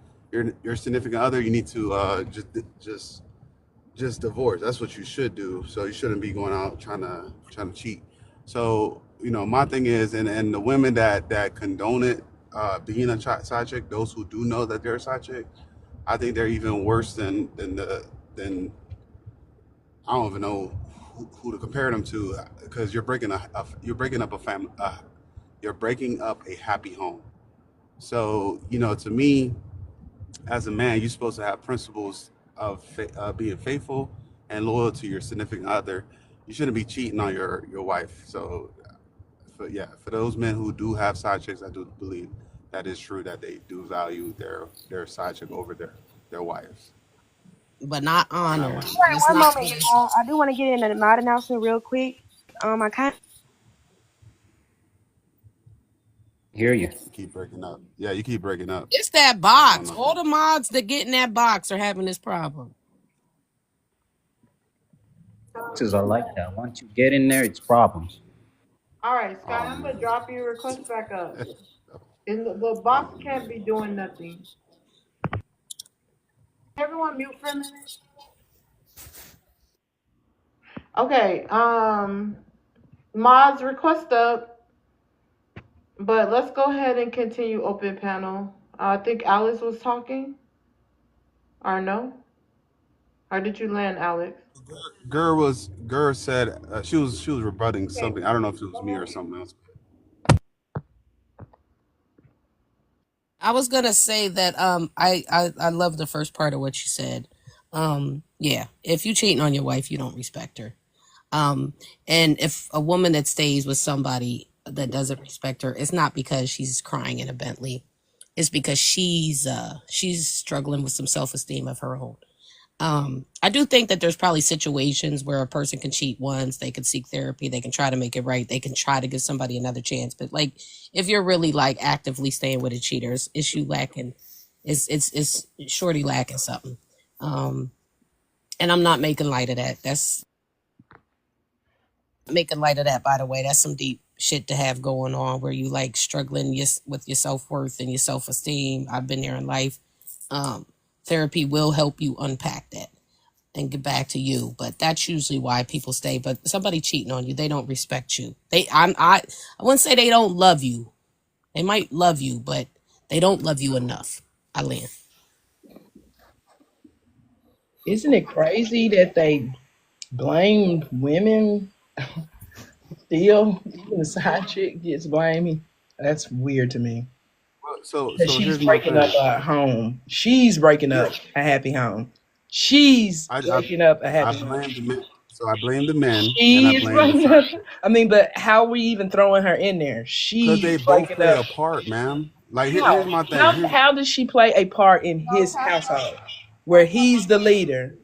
significant other, you need to just divorce. That's what you should do. So you shouldn't be going out trying to cheat. So my thing is, and the women that condone it, being a side chick, those who do know that they're a side chick, I think they're even worse than I don't even know who to compare them to, because you're breaking up a family, you're breaking up a happy home. So to me, as a man, you're supposed to have principles of being faithful and loyal to your significant other. You shouldn't be cheating on your wife. So for those men who do have side chicks, I do believe that is true, that they do value their side chick over their wives. But not And I honor. land. Right, Let's one not moment, y'all. I do want to get in a mod announcement real quick. I kind Hear you. You keep breaking up. Yeah, you keep breaking up. It's that I don't box. know if All the mods that get in that box are having this problem. Boxes are like that. Once you get in there, it's problems. All right, Sky, Oh I'm gonna man. drop your request back up. And the box can't be doing nothing. Everyone mute for a minute. Okay, Mods request up, but let's go ahead and continue open panel. I think Alice was talking, or no? How did you land, Alex? Gur said she was rebutting something. I don't know if it was me or something else. I was gonna say that I love the first part of what you said. Yeah, if you cheating on your wife, you don't respect her. And if a woman that stays with somebody that doesn't respect her, it's not because she's crying in a Bentley. It's because she's struggling with some self-esteem of her own. I do think that there's probably situations where a person can cheat once, they can seek therapy, they can try to make it right, they can try to give somebody another chance. But like, if you're really like actively staying with a cheater, it's you lacking, it's shorty lacking something. And I'm not making light of that. That's making light of that, by the way. That's some deep shit to have going on where you like struggling with your self-worth and your self-esteem. I've been there in life. Therapy will help you unpack that and get back to you, but that's usually why people stay. But somebody cheating on you, they don't respect you. I wouldn't say they don't love you. They might love you, but they don't love you enough. I land. Isn't it crazy that they blame women still? Even the side chick gets blamed. That's weird to me. So She's here's my breaking thing. up a home. She's breaking up a happy home. She's breaking up a happy home. blame the men. So I blame the men, and I She is blame breaking the up. I mean, but how are we even throwing her in there? because She's they both breaking play up. a part, man. Like How? here's my thing. How does she play a part in his household where he's the leader?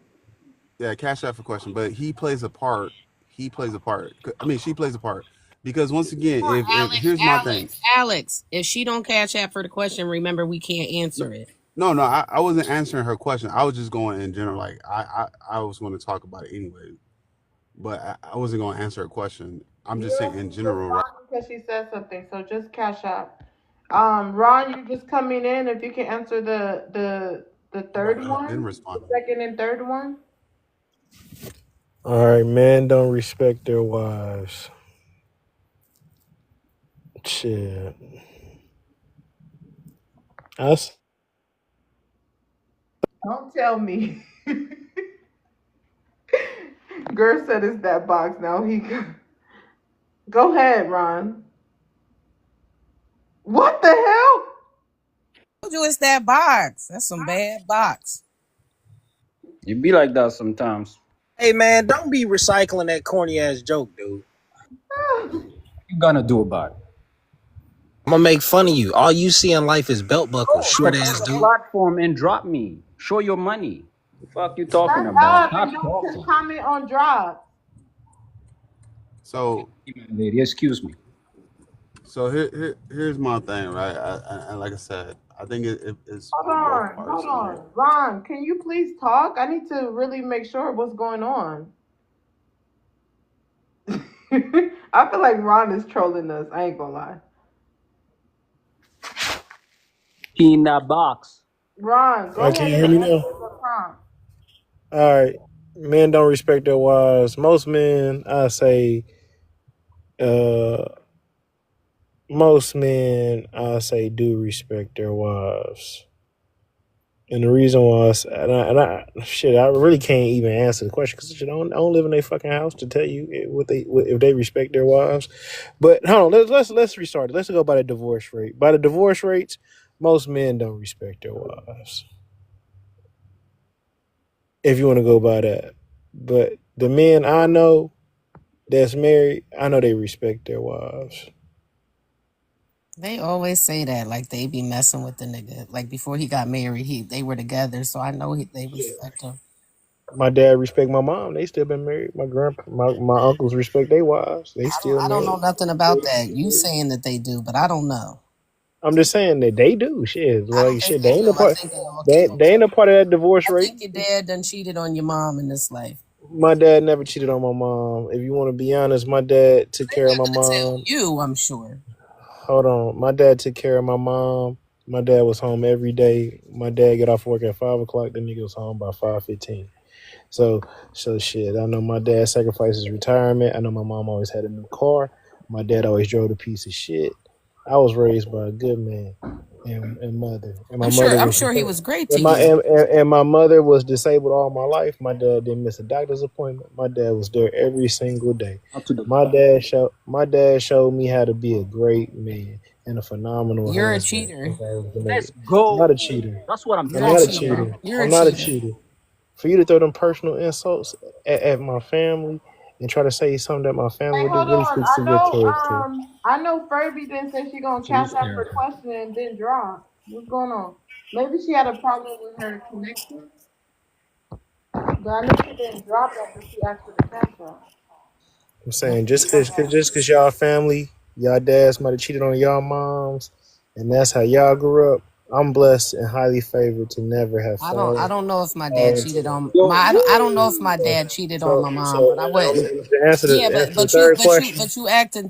Yeah, cash out for question, but he plays a part. He plays a part. I mean, she plays a part because once again, if here's my thing. Alex, if she don't cash out for the question, remember we can't answer it. No, I wasn't answering her question. I was just going in general. Like I was going to talk about it anyway, but I wasn't going to answer her question. I'm just saying in general, right? Because she said something, so just cash out. Ron, you just coming in. If you can answer the third I've one, been the responding. second and third one. All right, men don't respect their wives. Shit. Us. Don't tell me. Girl said it's that box. Now he go ahead, Ron. What the hell? Told you it's that box. That's some bad box. You be like that sometimes. Hey man, don't be recycling that corny ass joke, dude. You gonna do about it? I'm gonna make fun of you. All you see in life is belt buckles, short Come ass on the dude. platform and drop me. Show your money. The fuck you talking about? Stop talking. Comment on drop. So lady, excuse me. So here's my thing, right? And like I said, I think it's Hold on both on, parts. hold Right? on. Ron, can you please talk? I need to really make sure what's going on. I feel like Ron is trolling us. I ain't gonna lie. He in that box. Ron, go ahead Can you and hear me answer now? the prompt. All right. Men don't respect their wives. Most men, I say, do respect their wives. And the reason why, I really can't even answer the question because I don't live in their fucking house to tell you if they respect their wives. But hold on, let's restart it. Let's go by the divorce rate. By the divorce rates, most men don't respect their wives. If you want to go by that, but the men I know that's married, I know they respect their wives. They always say that, like they be messing with the nigga. Like before he got married, they were together, so I know they respect him. My dad respect my mom. They still been married. My uncles respect their wives. They still I don't know married. nothing about that. You saying that they do, but I don't know. I'm just saying that they do. Shit, like shit. They They ain't do. a part. I think they all They ain't a part of that divorce I rate. think your dad done cheated on your mom in this life. My dad never cheated on my mom. If you want to be honest, my dad took care of my mom. You, I'm sure. Hold on. My dad took care of my mom. My dad was home every day. My dad got off work at 5 o'clock. The nigga was home by 5:15. So shit. I know my dad sacrificed his retirement. I know my mom always had a new car. My dad always drove a piece of shit. I was raised by a good man. and mother. And my mother I'm was sure he disabled. was great to And my you. and my mother was disabled all my life. My dad didn't miss a doctor's appointment. My dad was there every single day. Up to the My dad showed me how to be a great man and a phenomenal You're a husband. cheater. If I ever been let's I'm not a go. cheater. That's what I'm You're I'm a not a talking cheater. cheater. about. You're a I'm not a cheater. cheater. For you to throw them personal insults at my family and try to say something that my family Hey, would do hold really on. speaks to your character. I know Furby didn't say she gonna Please, cash out her character. question and then drop. What's going on? Maybe she had a problem with her connection, but I know she didn't drop after she asked for the cash out. I'm saying just cause y'all family, y'all dads might have cheated on y'all moms, and that's how y'all grew up. I'm blessed and highly favored to never have I fallen don't know if my dad into cheated that. on Yo, my I don't know if my dad cheated on my mom, but I wouldn't. To answer Yeah, the third question, but you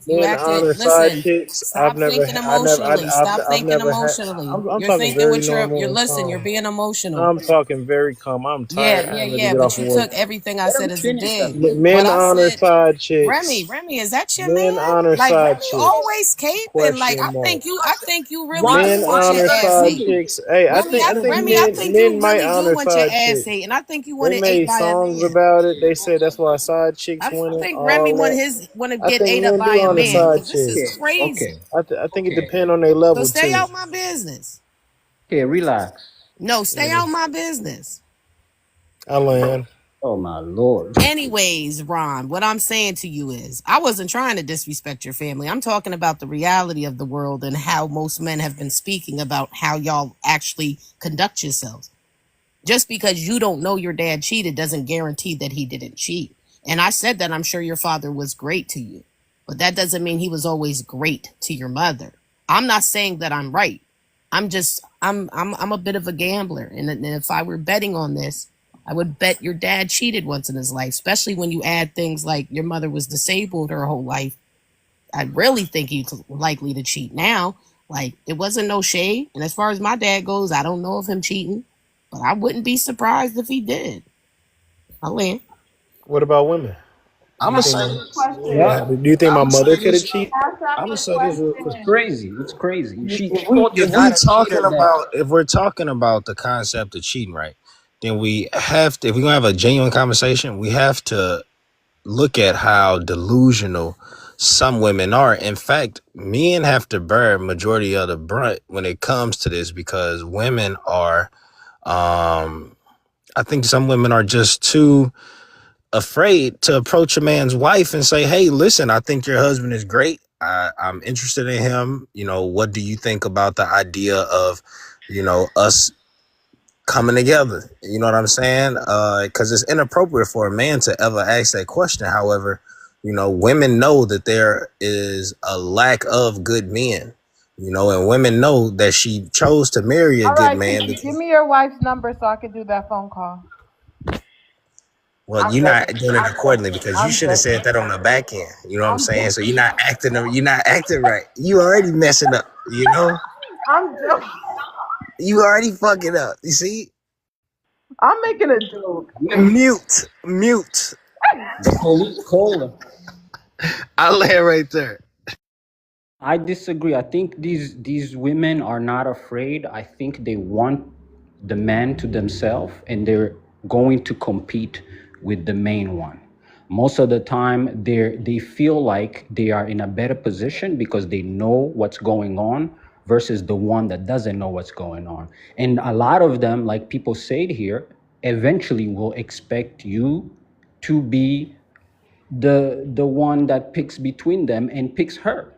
men acted. honor side Listen, chicks. stop thinking emotionally. Stop I've thinking never had. emotionally. I'm You're talking thinking very with your. normal You're and listen. You're calm. being emotional. I'm talking very calm. I'm tired. I ain't ready to Yeah. get off But of you work. took everything I let him said as a finish that, dig. bro. What Men I honor said, side chicks. Remy, is that your Men man? honor Like side Remy chicks. always cape and like Question mark. I think you really Why do Men want why your is honor that ass side ate. needed? chicks. Hey, I Let him think Remy, I finish. think men you might really do honor want your side ass chicks. ate, and I think you They want it ate made by a songs man. about it. They said that's why side chicks I winning think Remy all that. want to I get think ate up men by do a honor man. side Like this is Okay, chicks. crazy. okay, I think it okay, depends on their So level stay too. out my business. okay. Relax. No, stay Yeah. out my business. I land. Oh my lord. Anyways, Ron, what I'm saying to you is I wasn't trying to disrespect your family. I'm talking about the reality of the world and how most men have been speaking about how y'all actually conduct yourselves. Just because you don't know your dad cheated doesn't guarantee that he didn't cheat. And I said that I'm sure your father was great to you, but that doesn't mean he was always great to your mother. I'm not saying that I'm right. I'm a bit of a gambler, and if I were betting on this, I would bet your dad cheated once in his life, especially when you add things like your mother was disabled her whole life. I really think he's likely to cheat now. Like it wasn't no shade, and as far as my dad goes, I don't know of him cheating, but I wouldn't be surprised if he did. I land. What about women? I'm Do you gonna Cash think say out my your this. Yeah, question. do you think I'm my gonna mother say could have this. cheated? Cash out I'm gonna your say this real It's quick. question. crazy. It's crazy. She fought your If we dad and talking cheated that. about if we're talking about the concept of cheating, right? Then we have to. If we're gonna have a genuine conversation, we have to look at how delusional some women are. In fact, men have to bear majority of the brunt when it comes to this because women are. I think some women are just too afraid to approach a man's wife and say, "Hey, listen, I think your husband is great. I'm interested in him. You know, what do you think about the idea of, us coming together?" You know what I'm saying? Because it's inappropriate for a man to ever ask that question. However, women know that there is a lack of good men. And women know that she chose to marry a All good right, man Kiki, give because, me your wife's number so I can do that phone call. well, I'm you're not joking. doing it I'm accordingly joking. because you I'm should have said joking. that on the back end. You know what I'm I'm saying? So you're joking. not acting. You're not acting right. You already messing up. I'm joking. You already fucking up. You see? I'm making a joke. Mute. The police call her. I'll lay it right there. I disagree. I think these women are not afraid. I think they want the man to themselves and they're going to compete with the main one. Most of the time they feel like they are in a better position because they know what's going on versus the one that doesn't know what's going on. And a lot of them, like people said here, eventually will expect you to be the one that picks between them and picks her,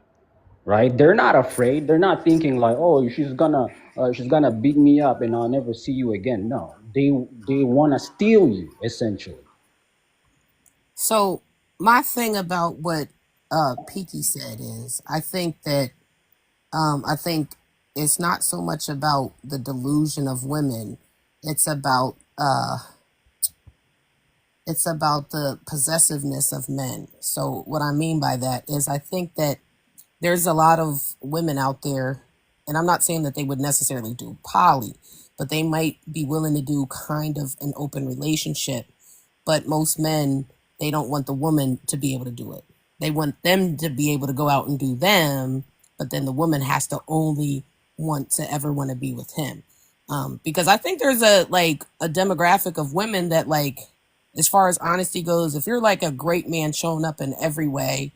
right? They're not afraid. They're not thinking like, oh, she's gonna beat me up and I'll never see you again. No, they want to steal you essentially. So my thing about what Peaky said is, I think it's not so much about the delusion of women. It's about the possessiveness of men. So what I mean by that is I think that there's a lot of women out there, and I'm not saying that they would necessarily do poly, but they might be willing to do kind of an open relationship. But most men, they don't want the woman to be able to do it. They want them to be able to go out and do them, but then the woman has to only want to be with him. Because I think there's a demographic of women that, like, as far as honesty goes, if you're like a great man showing up in every way,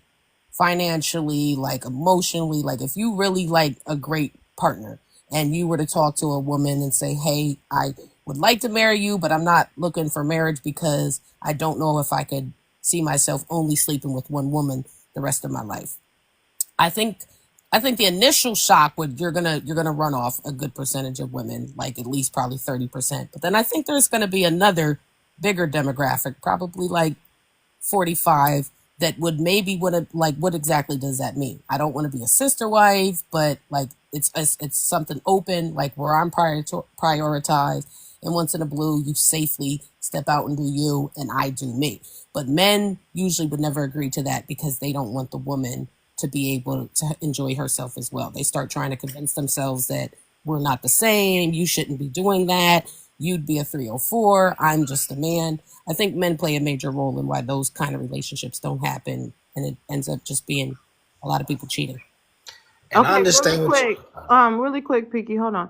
financially, like emotionally, like if you really like a great partner and you were to talk to a woman and say, hey, I would like to marry you, but I'm not looking for marriage because I don't know if I could see myself only sleeping with one woman the rest of my life. I think the initial shock would you're gonna run off a good percentage of women, like at least probably 30%. But then I think there's gonna be another bigger demographic, probably like 45, that would maybe would have like, what exactly does that mean? I don't want to be a sister wife, but like it's something open, like where I'm prioritized, and once in a blue, you safely step out and do you, and I do me. But men usually would never agree to that because they don't want the woman to be able to enjoy herself as well. They start trying to convince themselves that we're not the same. You shouldn't be doing that. You'd be a 304. I'm just a man. I think men play a major role in why those kind of relationships don't happen, and it ends up just being a lot of people cheating. And I Okay, understand what really quick, Peaky, hold on.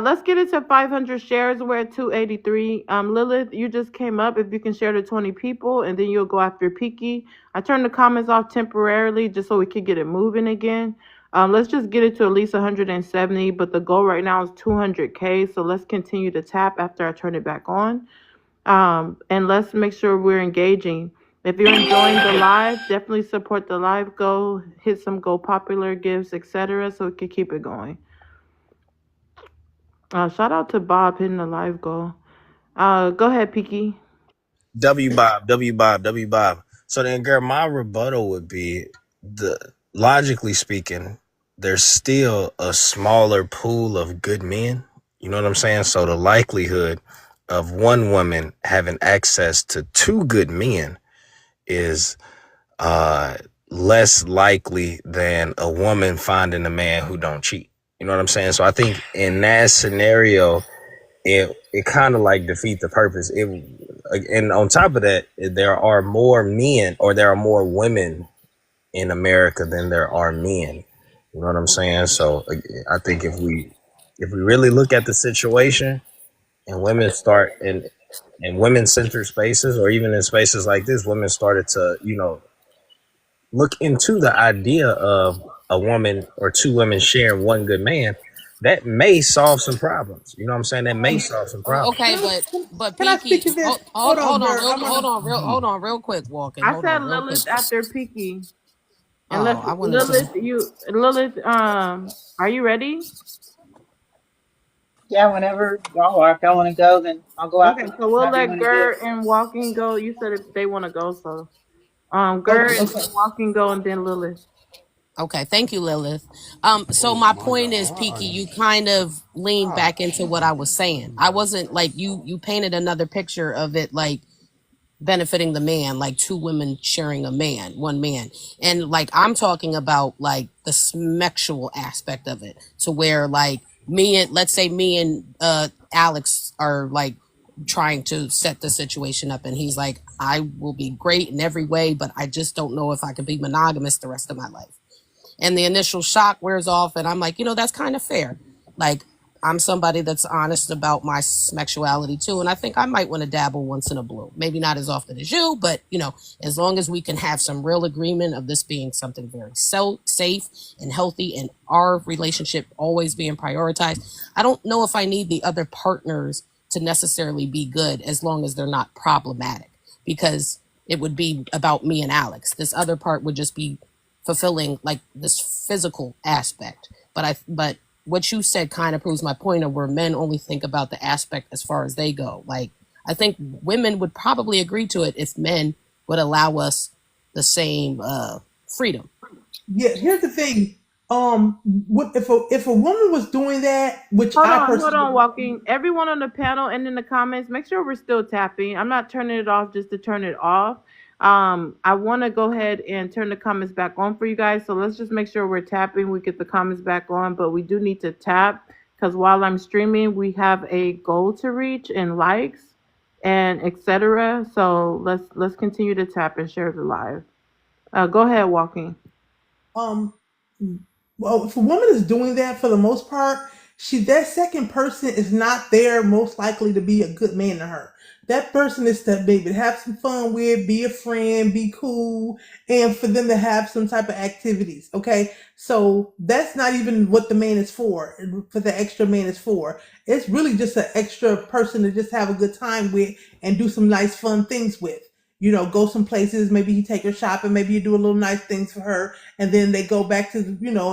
Let's get it to 500 shares. We're at 283. Lilith, you just came up. If you can share to 20 people, and then you'll go after Peaky. I turned the comments off temporarily just so we could get it moving again. Let's just get it to at least 170, but the goal right now is 200K. So let's continue to tap after I turn it back on. And let's make sure we're engaging. If you're enjoying the live, definitely support the live goal, hit some Go Popular gifts, etc., so we can keep it going. Shout out to Bob hitting the live goal. Go ahead, Peaky. W Bob. So then, girl, my rebuttal would be logically speaking, there's still a smaller pool of good men. You know what I'm saying? So the likelihood of one woman having access to two good men is less likely than a woman finding a man who don't cheat. You know what I'm saying? So I think in that scenario, it kind of like defeat the purpose. And on top of that, there are more men, or there are more women in America than there are men. You know what I'm saying? So I think if we really look at the situation, and women start in women-centered spaces, or even in spaces like this, women started to, look into the idea of a woman or two women sharing one good man, that may solve some problems. You know what I'm saying? That may solve some problems. Okay, but Can I speak Peaky, to this? hold on Girl, real quick, Walking. I said Lilith after Peaky. Oh, I wanted Lilith, to. Lilith, are you ready? Yeah, whenever y'all are. If y'all want to go, then I'll go after. Okay, so we'll however you let wanna do Gert it. and Walking go. You said if they want to go, so Gert and Walking go, and then Lilith. Okay, thank you, Lilith. So my point is, Peaky, you kind of leaned back into what I was saying. I wasn't like you painted another picture of it like benefiting the man, like two women sharing one man. And like I'm talking about like the sexual aspect of it. To where like let's say me and Alex are like trying to set the situation up, and he's like, I will be great in every way, but I just don't know if I can be monogamous the rest of my life. And the initial shock wears off, and I'm like, that's kind of fair. Like, I'm somebody that's honest about my sexuality too, and I think I might want to dabble once in a blue. Maybe not as often as you, but as long as we can have some real agreement of this being something very safe and healthy, and our relationship always being prioritized. I don't know if I need the other partners to necessarily be good, as long as they're not problematic, because it would be about me and Alex. This other part would just be fulfilling like this physical aspect. But what you said kind of proves my point of where men only think about the aspect as far as they go. Like, I think women would probably agree to it if men would allow us the same freedom. Yeah, here's the thing. What if a woman was doing that, which Hold I on, Walking. Everyone on the panel and in the comments, make sure we're still tapping. I'm not turning it off just to turn it off. I want to go ahead and turn the comments back on for you guys. So let's just make sure we're tapping. We get the comments back on, but we do need to tap because while I'm streaming, we have a goal to reach in likes and etc. So let's continue to tap and share the live. Go ahead, Walking. well, if a woman is doing that for the most part, that second person is not there most likely to be a good man to her. That person is to maybe have some fun with, be a friend, be cool, and for them to have some type of activities. Okay, so that's not even what the man is for. For the extra man is for. It's really just an extra person to just have a good time with and do some nice fun things with. Go some places. Maybe you take her shopping. Maybe you do a little nice things for her, and then they go back to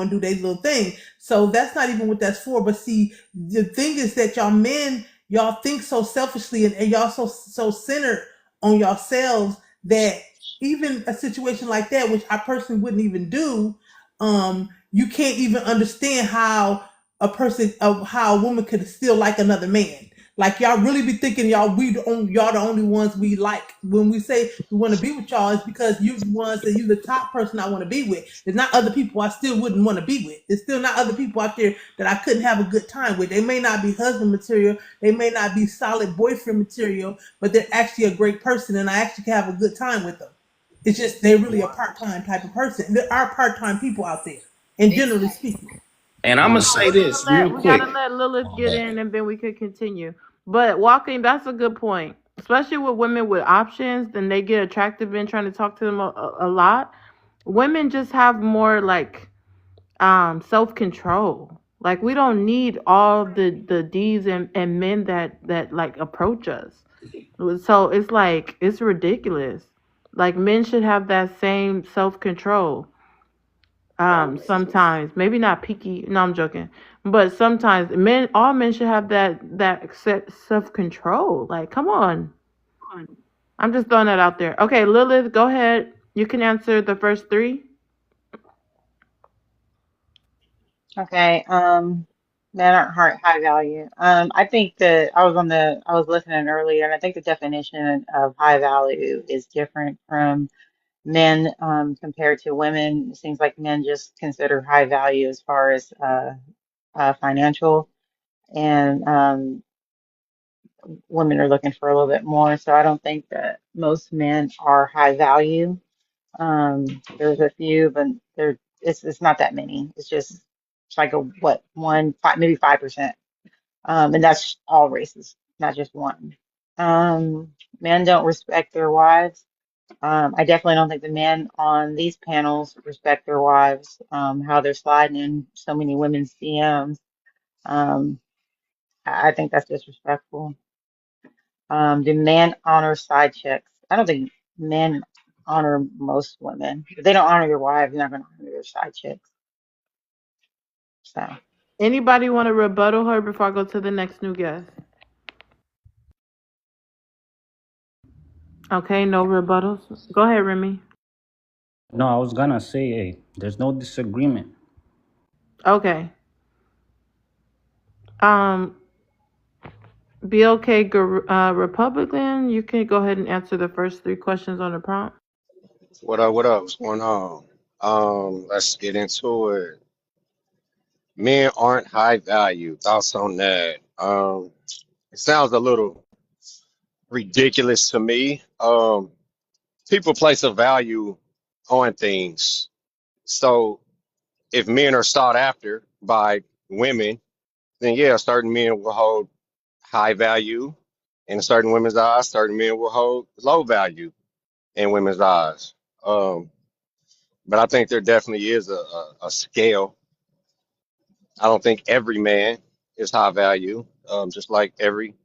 and do their little thing. So that's not even what that's for. But see, the thing is that y'all men, y'all think so selfishly, and y'all so centered on yourselves that even a situation like that, which I personally wouldn't even do, you can't even understand how how a woman could still like another man. Like y'all really be thinking y'all the only ones we like. When we say we want to be with y'all, it's because you the ones that you the top person I want to be with. There's not other people I still wouldn't want to be with. There's still not other people out there that I couldn't have a good time with. They may not be husband material, they may not be solid boyfriend material, but they're actually a great person and I actually can have a good time with them. It's just they're really a part-time type of person. There are part-time people out there, and generally speaking. And I'm gonna say this real We quick. gotta let Lilith get in, and then we could continue. But walking, that's a good point, especially with women with options. Then they get attractive men trying to talk to them a lot. Women just have more like self-control. Like we don't need all the D's and men that like approach us. So it's like it's ridiculous. Like men should have that same self-control. Sometimes maybe not picky. No, I'm joking. But sometimes all men should have that self-control. Like, come on. I'm just throwing that out there. Okay, Lilith, go ahead. You can answer the first three. Okay. Men aren't high value. I think that I was listening earlier, and I think the definition of high value is different from men compared to women. It seems like men just consider high value as far as financial, and women are looking for a little bit more. So I don't think that most men are high value. There's a few, but it's not that many. It's like a what one five maybe 5%. And that's all races, not just one. Men don't respect their wives. I definitely don't think the men on these panels respect their wives. How they're sliding in so many women's DMs. Um, I think that's disrespectful. Do men honor side chicks? I don't think men honor most women. If they don't honor their wives, they're not going to honor their side chicks. So Anybody want to rebuttal her before I go to the next new guest? Okay, no rebuttals. Go ahead, Remy. No, I was gonna say, hey, there's no disagreement. Okay. BLK Republican, you can go ahead and answer the first three questions on the prompt. What up? What up? What's going on? Let's get into it. Men aren't high value. Thoughts on that? It sounds a little ridiculous to me. People place a value on things. So if men are sought after by women, then yeah, certain men will hold high value in certain women's eyes. Certain men will hold low value in women's eyes. But I think there definitely is a scale. I don't think every man is high value, just like every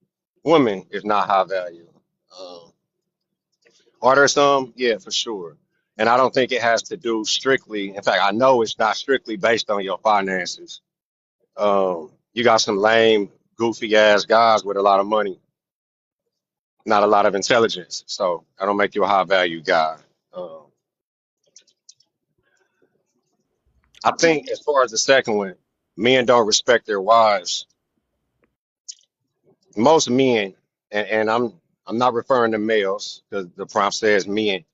woman is not high value. Um, are there some? Yeah, for sure. And I don't think it has to do strictly. In fact, I know it's not strictly based on your finances. You got some lame, goofy ass guys with a lot of money, not a lot of intelligence. So I don't make you a high value guy. Um, I think as far as the second one, men don't respect their wives. Most men, and I'm not referring to males because the prompt says men.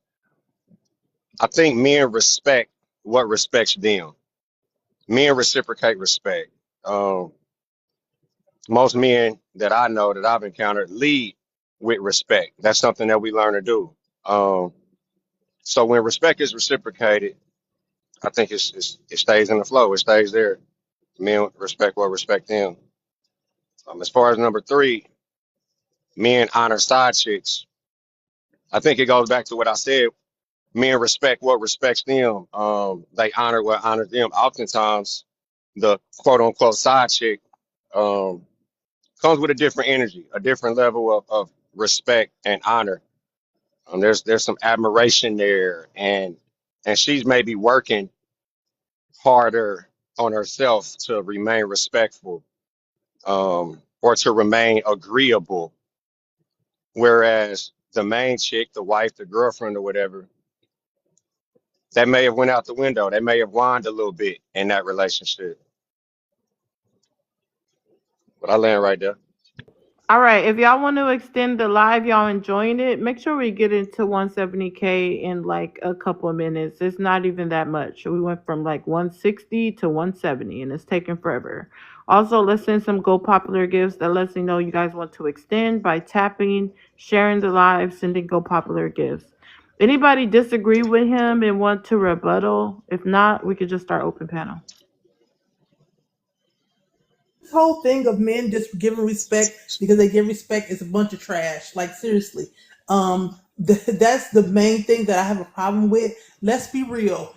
I think men respect what respects them. Men reciprocate respect. Most men that I know that I've encountered lead with respect. That's something that we learn to do. So when respect is reciprocated, I think it stays in the flow. It stays there. Men respect what respect them. As far as number three, men honor side chicks. I think it goes back to what I said. Men respect what respects them. They honor what honors them. Oftentimes, the quote unquote side chick um, comes with a different energy, a different level of respect and honor. There's some admiration there, and she's maybe working harder on herself to remain respectful, or to remain agreeable. Whereas the main chick, the wife, the girlfriend, or whatever, that may have went out the window. They may have whined a little bit in that relationship. But I land right there. All right, if y'all want to extend the live, y'all enjoying it, make sure we get into 170K in like a couple of minutes. It's not even that much. We went from like 160 to 170 and it's taking forever. Also, let's send some Go Popular gifts that lets me know you guys want to extend by tapping, sharing the live, sending Go Popular gifts. Anybody disagree with him and want to rebuttal? If not, we could just start open panel. This whole thing of men just giving respect because they give respect is a bunch of trash. Like seriously, that's the main thing that I have a problem with. Let's be real.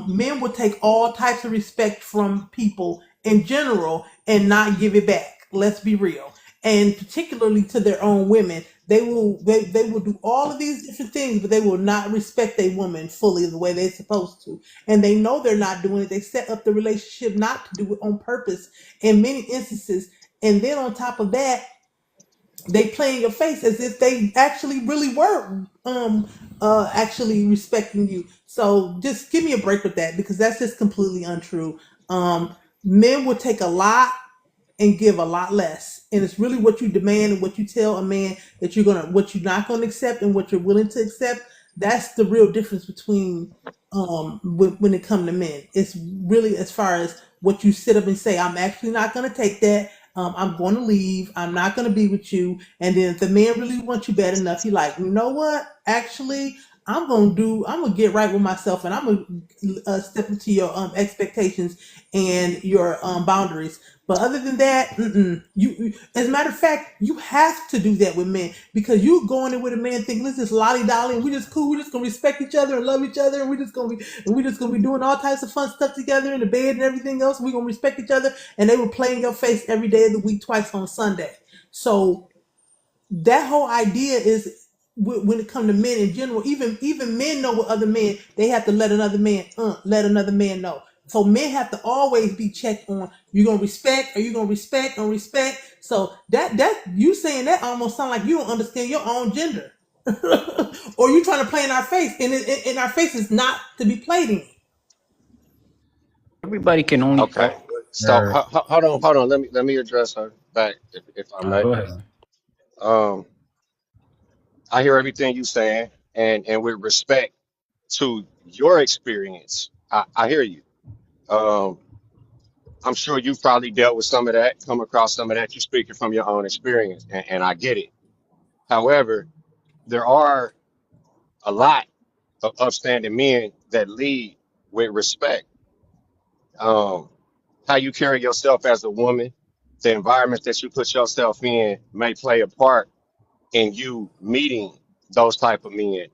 Men will take all types of respect from people in general and not give it back. Let's be real, and particularly to their own women. They will do all of these different things, but they will not respect a woman fully the way they're supposed to. And they know they're not doing it. They set up the relationship not to do it on purpose in many instances. And then on top of that, they play in your face as if they actually really were actually respecting you. So just give me a break with that, because that's just completely untrue. Men will take a lot and give a lot less, and it's really what you demand and what you tell a man that what you're not gonna accept and what you're willing to accept. That's the real difference between when it comes to men. It's really as far as what you sit up and say, I'm actually not gonna take that. I'm going to leave. I'm not going to be with you. And then if the man really wants you bad enough, you're like, you know what? Actually, I'm going to get right with myself, and I'm going to step into your expectations and your boundaries. But other than that, as a matter of fact, you have to do that with men, because you going in with a man thinking, let's just lolly dolly and we just cool. We're just going to respect each other and love each other. And we're just going to be doing all types of fun stuff together in the bed and everything else. We're going to respect each other. And they will play in your face every day of the week, twice on Sunday. So that whole idea is, when it comes to men in general, even men know what other men, they have to let another man know. So men have to always be checked on. You gonna respect, or you gonna respect on respect. So that you saying that almost sound like you don't understand your own gender, or you trying to play in our face, and in our face is not to be played in. Everybody can only Okay. talk So their. hold on. Let me address her back, if I may. Go ahead. Um, I hear everything you saying, and with respect to your experience, I hear you. Um, I'm sure you've probably dealt with some of that, come across some of that. You're speaking from your own experience, and I get it. However, there are a lot of upstanding men that lead with respect. Um, how you carry yourself as a woman, the environment that you put yourself in may play a part in you meeting those type of men.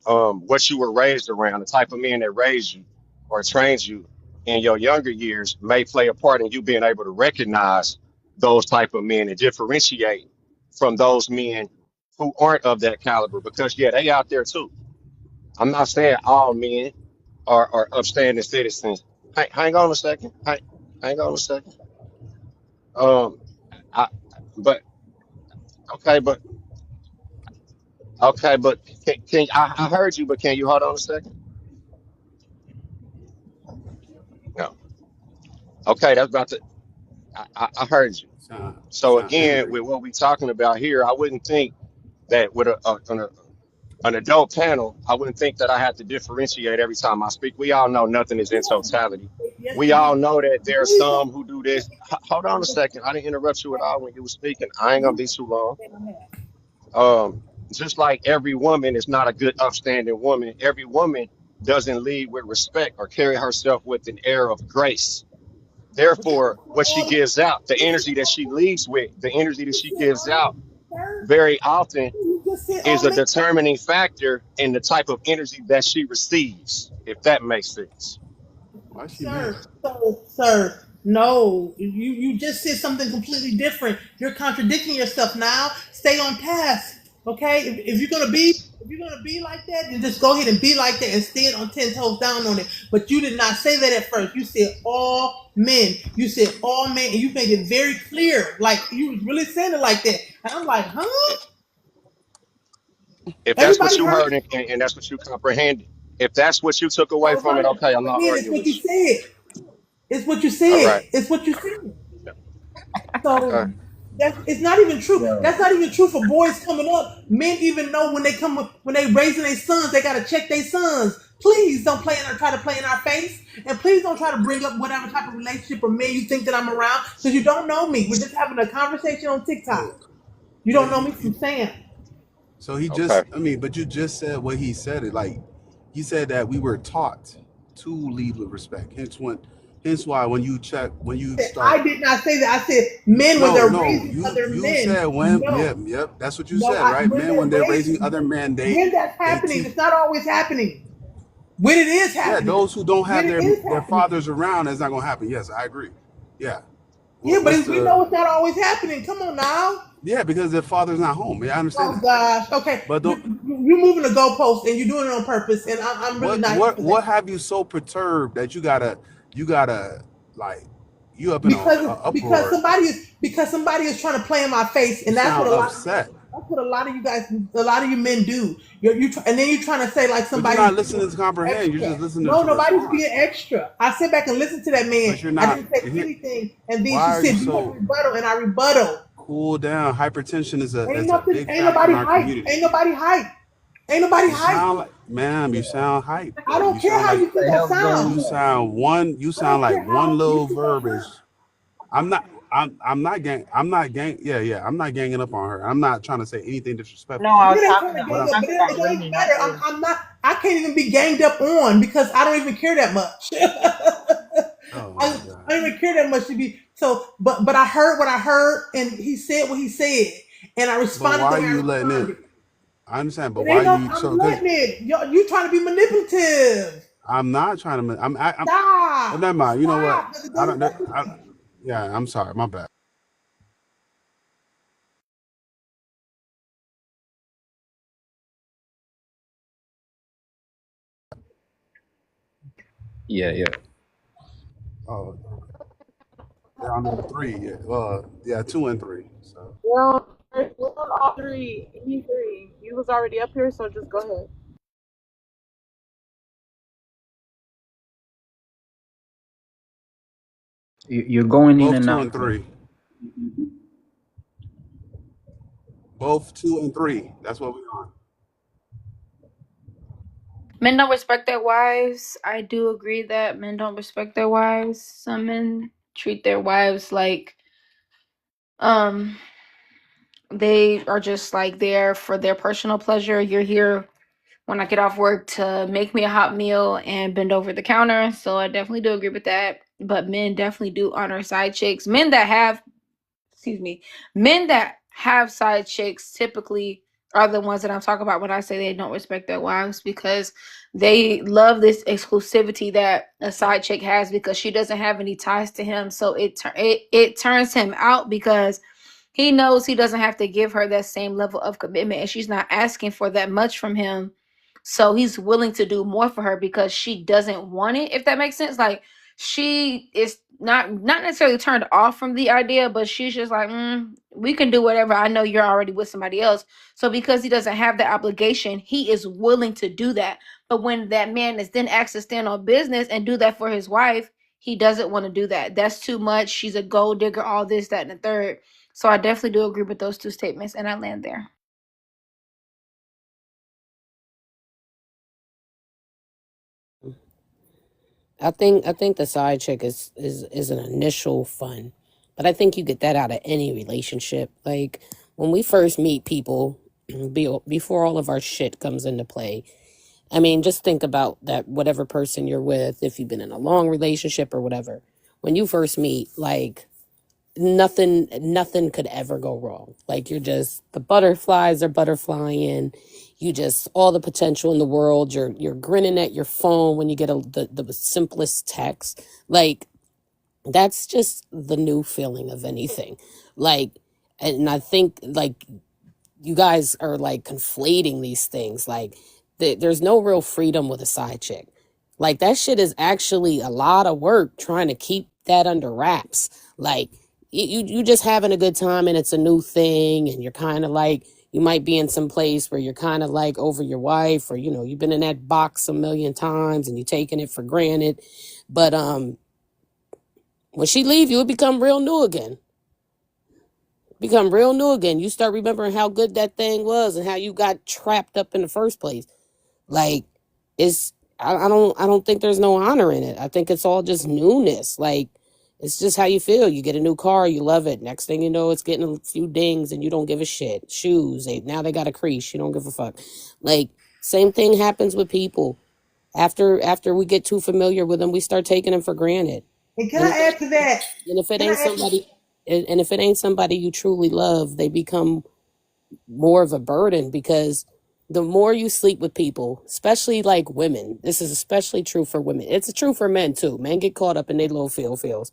What you were raised around, the type of men that raised you or trained you in your younger years may play a part in you being able to recognize those type of men and differentiate from those men who aren't of that caliber. Because yeah, they out there too. I'm not saying all men are upstanding citizens. Hang on a second. Hang on a second. Um, I, but okay, but Okay, but I heard you, but can you hold on a second? No. Okay, that's about to. I heard you. So again, with what we're talking about here, I wouldn't think that with an adult panel, I wouldn't think that I have to differentiate every time I speak. We all know nothing is in totality. Yes, We you all do. know that there are Please don't. some who do this. Hold on a second. I didn't interrupt you at all when you were speaking. I ain't gonna be too long. Um, just like every woman is not a good, upstanding woman. Every woman doesn't lead with respect or carry herself with an air of grace. Therefore, what she gives out, the energy that she leads with, the energy that she gives out very often You just said is all a men. determining factor in the type of energy that she receives, if that makes sense. Why is she mad? Sir, no. You just said something completely different. You're contradicting yourself now. Stay on task. Okay? If you're gonna be like that, then just go ahead and be like that and stand on 10 toes down on it. But you did not say that at first. You said all men. You said all men, and you made it very clear. Like you was really saying it like that. And I'm like, huh? If that's what Everybody you heard heard and that's what you comprehended, if that's what you took away from it, everybody okay, I'm not comprehend. It's arguing what with you you. said. It's what you All said. right. It's what you said. Okay. So it's not even true. Yo, That's not even true for boys coming up. Men even know when they come when they raising their sons, they gotta check their sons. Please don't try to play in our face, and please don't try to bring up whatever type of relationship or man you think that I'm around because you don't know me. We're just having a conversation on TikTok. But You but don't know me from Sam. so he Okay. just I mean, but you just said what he said. It like he said that we were taught to lead with respect. Hence why when you check when you I start did not say that. I said men when they're no raising other you men. said when No, yep that's what you no. said, right? When Men when they're they're raising raising, other men when that's they happening, teach it's not always happening. When it is yeah happening, those who don't when have it is their happening. fathers around it's not gonna happen. Yes, I agree. Yeah. Yeah, What's but we the know it's not always happening. Come on now. yeah because their father's not home. Yeah, I understand Oh that. gosh. Okay, But you're moving the goalpost and you're doing it on purpose, and I'm really not here for what that. have you so perturbed that you gotta like you up in a Because uproar? somebody is trying to play in my face, You and that's what sound a lot of men, upset, that's what a lot of you men do. And then you're trying to say like but you're somebody's not listening to comprehend. You're extra. just listening No, to nobody's respond. being extra. I sit back and listen to that man. But you're I not. didn't say anything, and then she Why are you said, "Do you have a so rebuttal?" And I rebuttal. cool down? Hypertension Ain't is a nothing. big Ain't factor nobody in our hype. community. Ain't nobody hype. Ain't nobody You hype. sound like, ma'am. You sound hype I though. don't You care sound how like you what think the I hell's going sound. you on? sound one. You I sound don't like care one how you little think I verbiage. sound. I'm not. I'm not gang. I'm not gang. Yeah. I'm not ganging up on her. I'm not trying to say anything No, disrespectful to I her. was It ain't talking trying to, to I But was gang I'm. up, but talking about it don't even Lenny, not matter. you. I'm not. I can't even be ganged up on because I don't even care that much. Oh my I god. don't even care that much to be so. But I heard what I heard, and he said what he said, and I But responded why the are way I you letting it? responded. I understand. But It why ain't no. you I'm so? Because letting it. You trying to be manipulative. I'm not trying to. I'm. Well, Stop. never mind. You know what? Stop. 'Cause it I doesn't don't. work this I, way. yeah. I'm sorry. My bad. Yeah. Oh, they're on number three. Yeah. Yeah. 2 and 3. So. We're on all three. E3. You was already up here, so just go ahead. You're going in Both and two out, and bro. three. Both 2 and 3. That's what we're on. Men don't respect their wives. I do agree that men don't respect their wives. Some men treat their wives like um they are just like there for their personal pleasure. You're here when I get off work to make me a hot meal and bend over the counter. So I definitely do agree with that. But men definitely do honor side chicks. Men that have side chicks typically are the ones that I'm talking about when I say they don't respect their wives because they love this exclusivity that a side chick has because she doesn't have any ties to him. So it turns him out because he knows he doesn't have to give her that same level of commitment and she's not asking for that much from him. So he's willing to do more for her because she doesn't want it, if that makes sense. Like she is not necessarily turned off from the idea, but she's just like, we can do whatever. I know you're already with somebody else. So because he doesn't have the obligation, he is willing to do that. But when that man is then asked to stand on business and do that for his wife, he doesn't want to do that. That's too much. She's a gold digger, all this, that, and the third. So I definitely do agree with those two statements, and I land there. I think the side chick is an initial fun, but I think you get that out of any relationship. Like when we first meet people, before all of our shit comes into play, I mean, just think about that, whatever person you're with, if you've been in a long relationship or whatever, when you first meet, like nothing could ever go wrong. Like you're just, the butterflies are butterflying. You just, all the potential in the world. You're grinning at your phone when you get the simplest text. Like that's just the new feeling of anything. Like, and I think like you guys are like conflating these things. Like there's no real freedom with a side chick. Like that shit is actually a lot of work trying to keep that under wraps. Like you just having a good time and it's a new thing and you're kind of like, you might be in some place where you're kind of like over your wife, or you know, you've been in that box a million times and you're taking it for granted. But when she leave you, it become real new again. Become real new again. You start remembering how good that thing was and how you got trapped up in the first place. Like it's I don't think there's no honor in it. I think it's all just newness. Like it's just how you feel. You get a new car, you love it. Next thing you know, it's getting a few dings and you don't give a shit. Shoes, now they got a crease. You don't give a fuck. Like same thing happens with people. After we get too familiar with them, we start taking them for granted. And can I add to that? And if it Can I ain't add to somebody, and if it ain't somebody you truly love, they become more of a burden, because the more you sleep with people, especially like women, this is especially true for women. It's true for men too. Men get caught up in their little feels.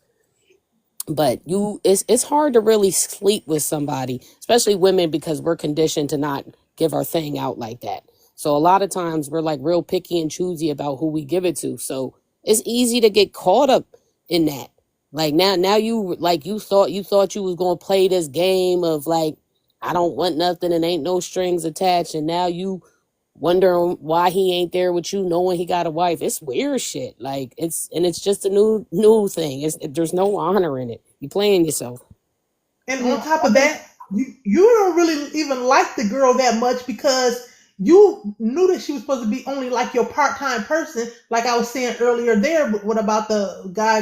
But it's hard to really sleep with somebody, especially women, because we're conditioned to not give our thing out like that. So a lot of times we're like real picky and choosy about who we give it to. So it's easy to get caught up in that. Like now you like you thought you was gonna play this game of like, I don't want nothing and ain't no strings attached, and now you wondering why he ain't there with you, knowing he got a wife. It's weird shit. Like it's just a new thing. There's no honor in it. You playing yourself. And on top of that, you don't really even like the girl that much because you knew that she was supposed to be only like your part-time person. Like I was saying earlier there, but what about the guy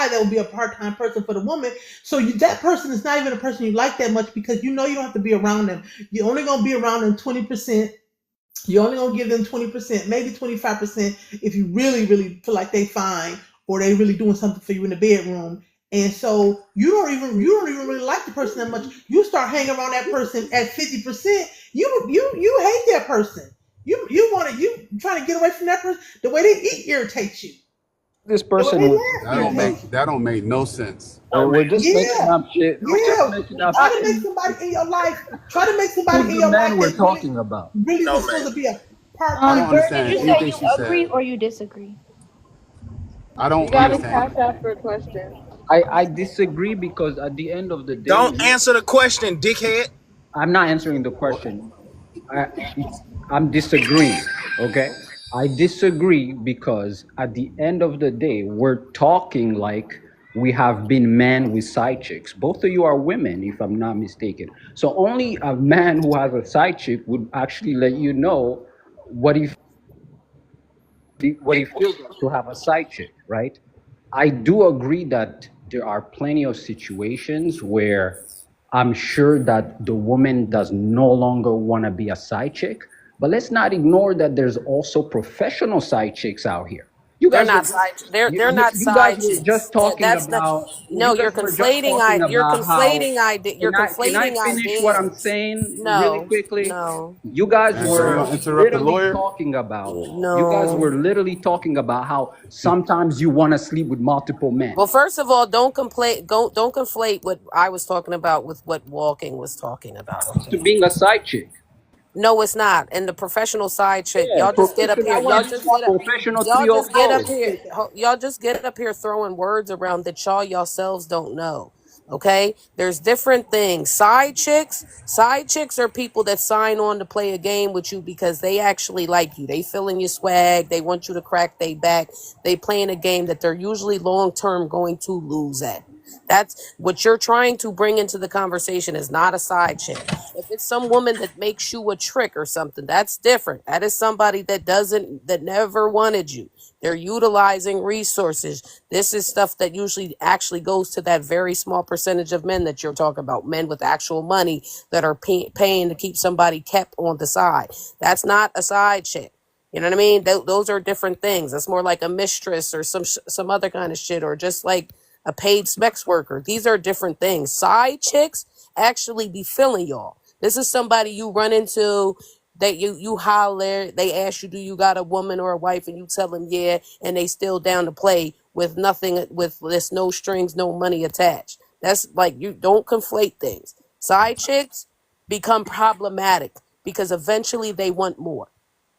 that would be a part-time person for the woman? So that person is not even a person you like that much, because you know you don't have to be around them. You're only going to be around them 20%. You're only gonna give them 20%, maybe 25% if you really, really feel like they fine or they really doing something for you in the bedroom. And so you don't even really like the person that much. You start hanging around that person at 50%. You hate that person. You trying to get away from that person. The way they eat irritates you. This The way person they was laugh That don't make no sense. we're just making yeah. up shit. We're just making up Try to make shit. somebody in your life. Try to make Who's somebody in the your man life we're that talking about? really No was supposed man. to be a I part-time. don't Bird, did understand you say anything you she agree said. or you disagree? I You don't gotta understand. cash out for a question. I disagree because at the end of the day, Don't answer the question, dickhead. I'm not answering the question. I'm disagreeing. Okay, I disagree because at the end of the day, we're talking like we have been men with side chicks. Both of you are women, if I'm not mistaken. So only a man who has a side chick would actually let you know what he feels like to have a side chick, right? I do agree that there are plenty of situations where I'm sure that the woman does no longer want to be a side chick, but let's not ignore that there's also professional side chicks out here. You They're guys were not side. They're not you guys side were chicks. just talking That's not. about No, you guys were just talking about how You're can I conflating finish what I'm ideas. saying really No, quickly? no, You guys And so you were gonna interrupt the literally lawyer? talking about no. how sometimes you want to sleep with multiple men. Well, first of all, don't conflate what I was talking about with what Walking was talking about. To Okay. being a side chick. No, it's not. And the professional side chick, Yeah, y'all just get up here. professional Y'all just get up. professional Y'all just get up 304. here. Y'all just get up here throwing words around that y'all yourselves don't know. Okay, there's different things. Side chicks are people that sign on to play a game with you because they actually like you. They feeling your swag. They want you to crack their back. They playing a game that they're usually long term going to lose at. That's what you're trying to bring into the conversation, is not a side chick. If it's some woman that makes you a trick or something, that's different. That is somebody that never wanted you. They're utilizing resources. This is stuff that usually actually goes to that very small percentage of men that you're talking about, men with actual money that are paying to keep somebody kept on the side. That's not a side chick. You know what I mean? Those are different things. That's more like a mistress or some other kind of shit, or just like a paid sex worker. These are different things. Side chicks actually be feeling y'all. This is somebody you run into that you holler, they ask you, do you got a woman or a wife, and you tell them yeah, and they still down to play with nothing, with this no strings, no money attached. That's like, you don't conflate things. Side chicks become problematic because eventually they want more.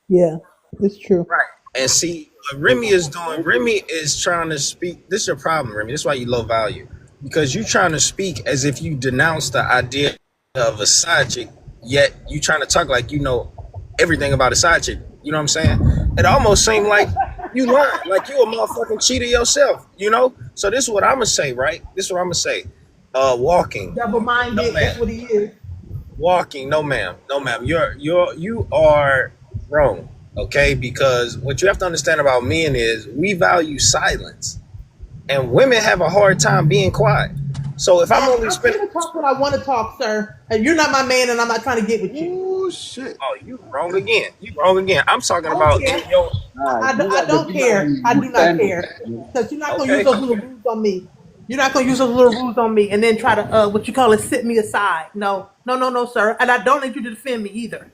Yeah, it's true. Right. And see, what Remy is trying to speak. This is your problem, Remy. This is why you low value. Because you trying to speak as if you denounce the idea of a side chick, yet you trying to talk like you know everything about a side chick. You know what I'm saying? It almost seemed like you lying, like you a motherfucking cheater yourself, you know? So this is what I'm gonna say, right? This is what I'm gonna say. Walking. Double minded, No, that's ma'am. what he is. Walking, no ma'am. No ma'am. You are wrong. Okay? Because what you have to understand about men is we value silence. And women have a hard time being quiet. So if I'm only I'm spending going to talk when I want to talk, sir. And you're not my man, and I'm not trying to get with you. Oh shit. Oh, you wrong again. You wrong again. I'm talking I don't about care. in your I don't care. I do not care. Because you're not going to okay. use those little rules on me. You're not going to use those little rules on me and then try to, what you call it, sit me aside. No, sir. And I don't need you to defend me either.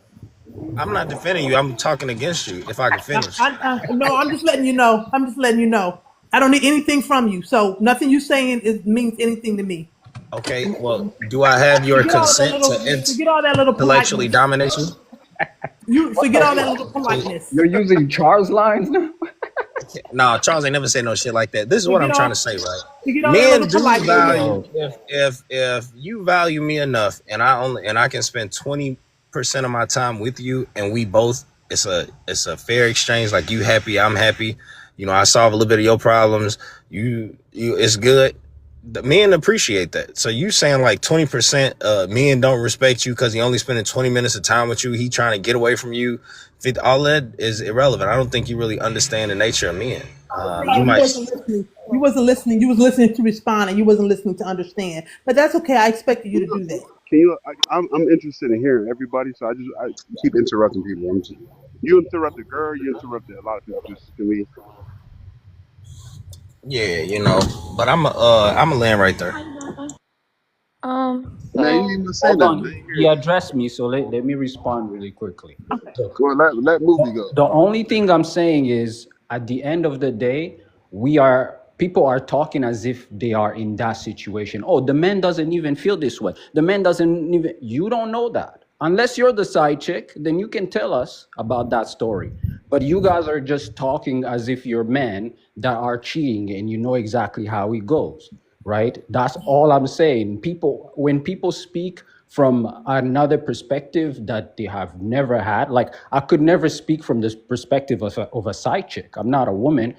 I'm not defending you. I'm talking against you if I can finish. No, I'm just letting you know. I don't need anything from you. So nothing you saying means anything to me. Okay, well, do I have your consent to Forget all that little intellectually politeness. dominate you? You forget all that little politeness. You're using Charles lines now? No, Charles ain't never say no shit like that. This is what I'm trying to say, right? Forget all that Men little do politeness. value if you value me enough and I can spend 20% of my time with you and we both it's a fair exchange, like you happy, I'm happy. You know, I solve a little bit of your problems. You it's good. The men appreciate that. So you saying like 20% men don't respect you because he only spending 20 minutes of time with you. He trying to get away from you. All that is irrelevant. I don't think you really understand the nature of men. You might. You wasn't listening. You was listening to respond, and you wasn't listening to understand. But that's okay. I expected you to do that. Can you? I'm interested in hearing everybody, so I keep interrupting people. You interrupted girl. You interrupted a lot of people. Just can we? Yeah, you know. But I'm a land right there. Man, you didn't even say Hold nothing. on. He addressed me, so let me respond really quickly. Well, let movie go. The only thing I'm saying is, at the end of the day, people are talking as if they are in that situation. Oh, the man doesn't even feel this way. The man doesn't even, you don't know that. Unless you're the side chick, then you can tell us about that story. But you guys are just talking as if you're men that are cheating and you know exactly how it goes, right? That's all I'm saying. When people speak from another perspective that they have never had, like I could never speak from this perspective of a side chick. I'm not a woman,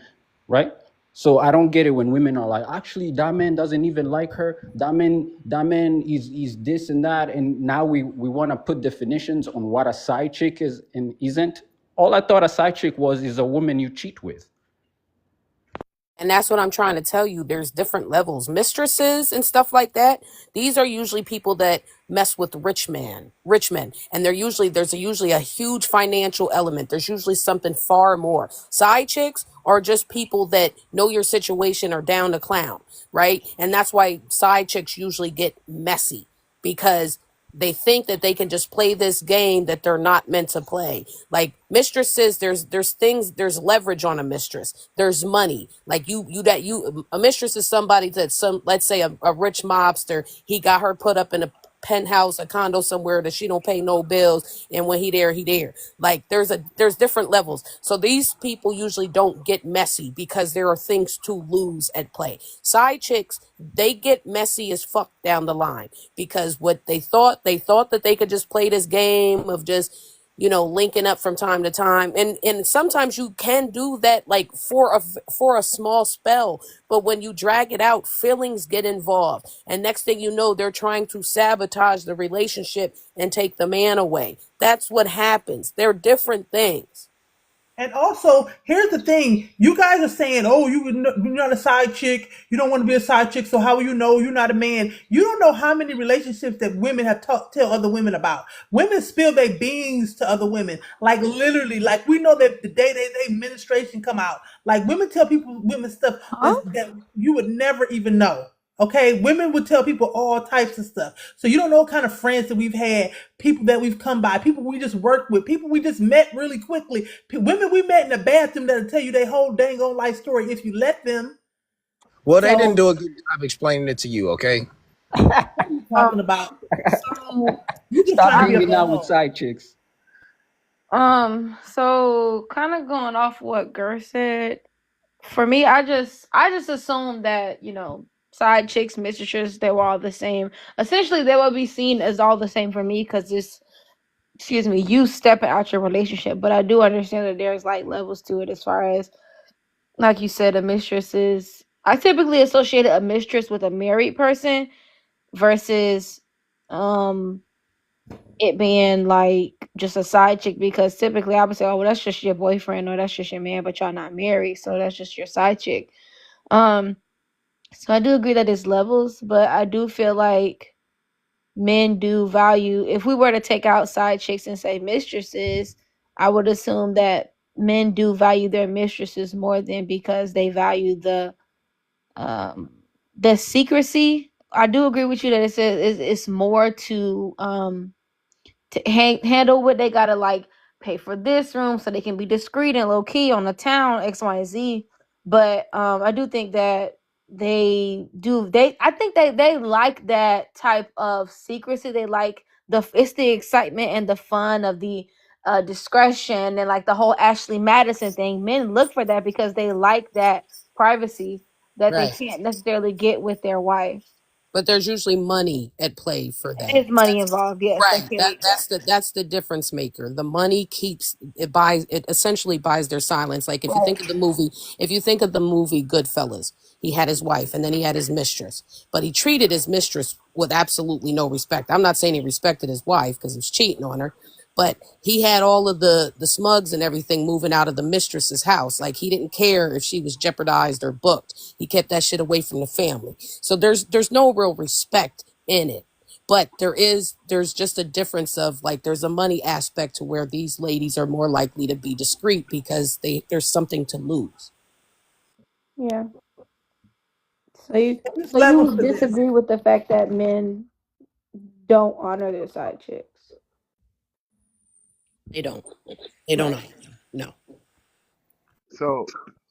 right? So I don't get it when women are like, actually, that man doesn't even like her. That man is this and that. And now we want to put definitions on what a side chick is and isn't. All I thought a side chick is a woman you cheat with. And that's what I'm trying to tell you. There's different levels. Mistresses and stuff like that. These are usually people that mess with rich men. And there's usually a huge financial element. There's usually something far more. Side chicks are just people that know your situation are down to clown, right? And that's why side chicks usually get messy, because they think that they can just play this game that they're not meant to play. Like mistresses, there's leverage on a mistress. There's money. Like a mistress is somebody that let's say a rich mobster, he got her put up in a penthouse, a condo somewhere that she don't pay no bills, and when he there. Like there's different levels. So these people usually don't get messy because there are things to lose at play. Side chicks, they get messy as fuck down the line, because what they thought that they could just play this game of just linking up from time to time, and sometimes you can do that, like for a small spell, but when you drag it out, feelings get involved, and next thing you know, they're trying to sabotage the relationship and take the man away. That's what happens. They're different things. And also, here's the thing: you guys are saying, "Oh, you're not a side chick. You don't want to be a side chick. So how will you know you're not a man?" You don't know how many relationships that women have tell other women about. Women spill their beans to other women, like literally. Like we know that the day they menstruation come out, like women tell people women stuff Huh? that you would never even know. Okay, women would tell people all types of stuff. So you don't know what kind of friends that we've had, people that we've come by, people we just worked with, people we just met really quickly, women we met in the bathroom that'll tell you their whole dang on life story if you let them. Well, they didn't So do a good job explaining it to you, okay? what are you talking about? So You just Stop trying to be a hanging out with bum. side chicks. So kind of going off what Gur said, for me, I just assumed that, side chicks, mistresses, they were all the same. Essentially, they will be seen as all the same for me because it's, excuse me, you stepping out your relationship. But I do understand that there's like levels to it as far as, like you said, a mistress is. I typically associated a mistress with a married person versus um it being like just a side chick, because typically I would say, oh, well, that's just your boyfriend or that's just your man, but y'all not married, so that's just your side chick. Um, so I do agree that it's levels, but I do feel like men do value. If we were to take out side chicks and say mistresses, I would assume that men do value their mistresses more than because they value um the secrecy. I do agree with you that it's more to handle what they gotta like pay for this room so they can be discreet and low key on the town X, Y, and Z. But I do think that I think they like that type of secrecy. They like it's the excitement and the fun of the discretion and like the whole Ashley Madison thing. Men look for that because they like that privacy that they Right. can't necessarily get with their wife. But there's usually money at play for that. There's money involved, yes, I Right. feel you. That's the difference maker. The money it essentially buys their silence. Like Right. if you think of the movie Goodfellas, he had his wife and then he had his mistress. But he treated his mistress with absolutely no respect. I'm not saying he respected his wife because he was cheating on her, but he had all of the smugs and everything moving out of the mistress's house. Like he didn't care if she was jeopardized or booked. He kept that shit away from the family. So there's no real respect in it, but there's just a difference of like there's a money aspect to where these ladies are more likely to be discreet because there's something to lose. Yeah. So you There's so levels you to this. disagree with the fact that men don't honor their side chicks? They don't. They don't Right. know. No. So,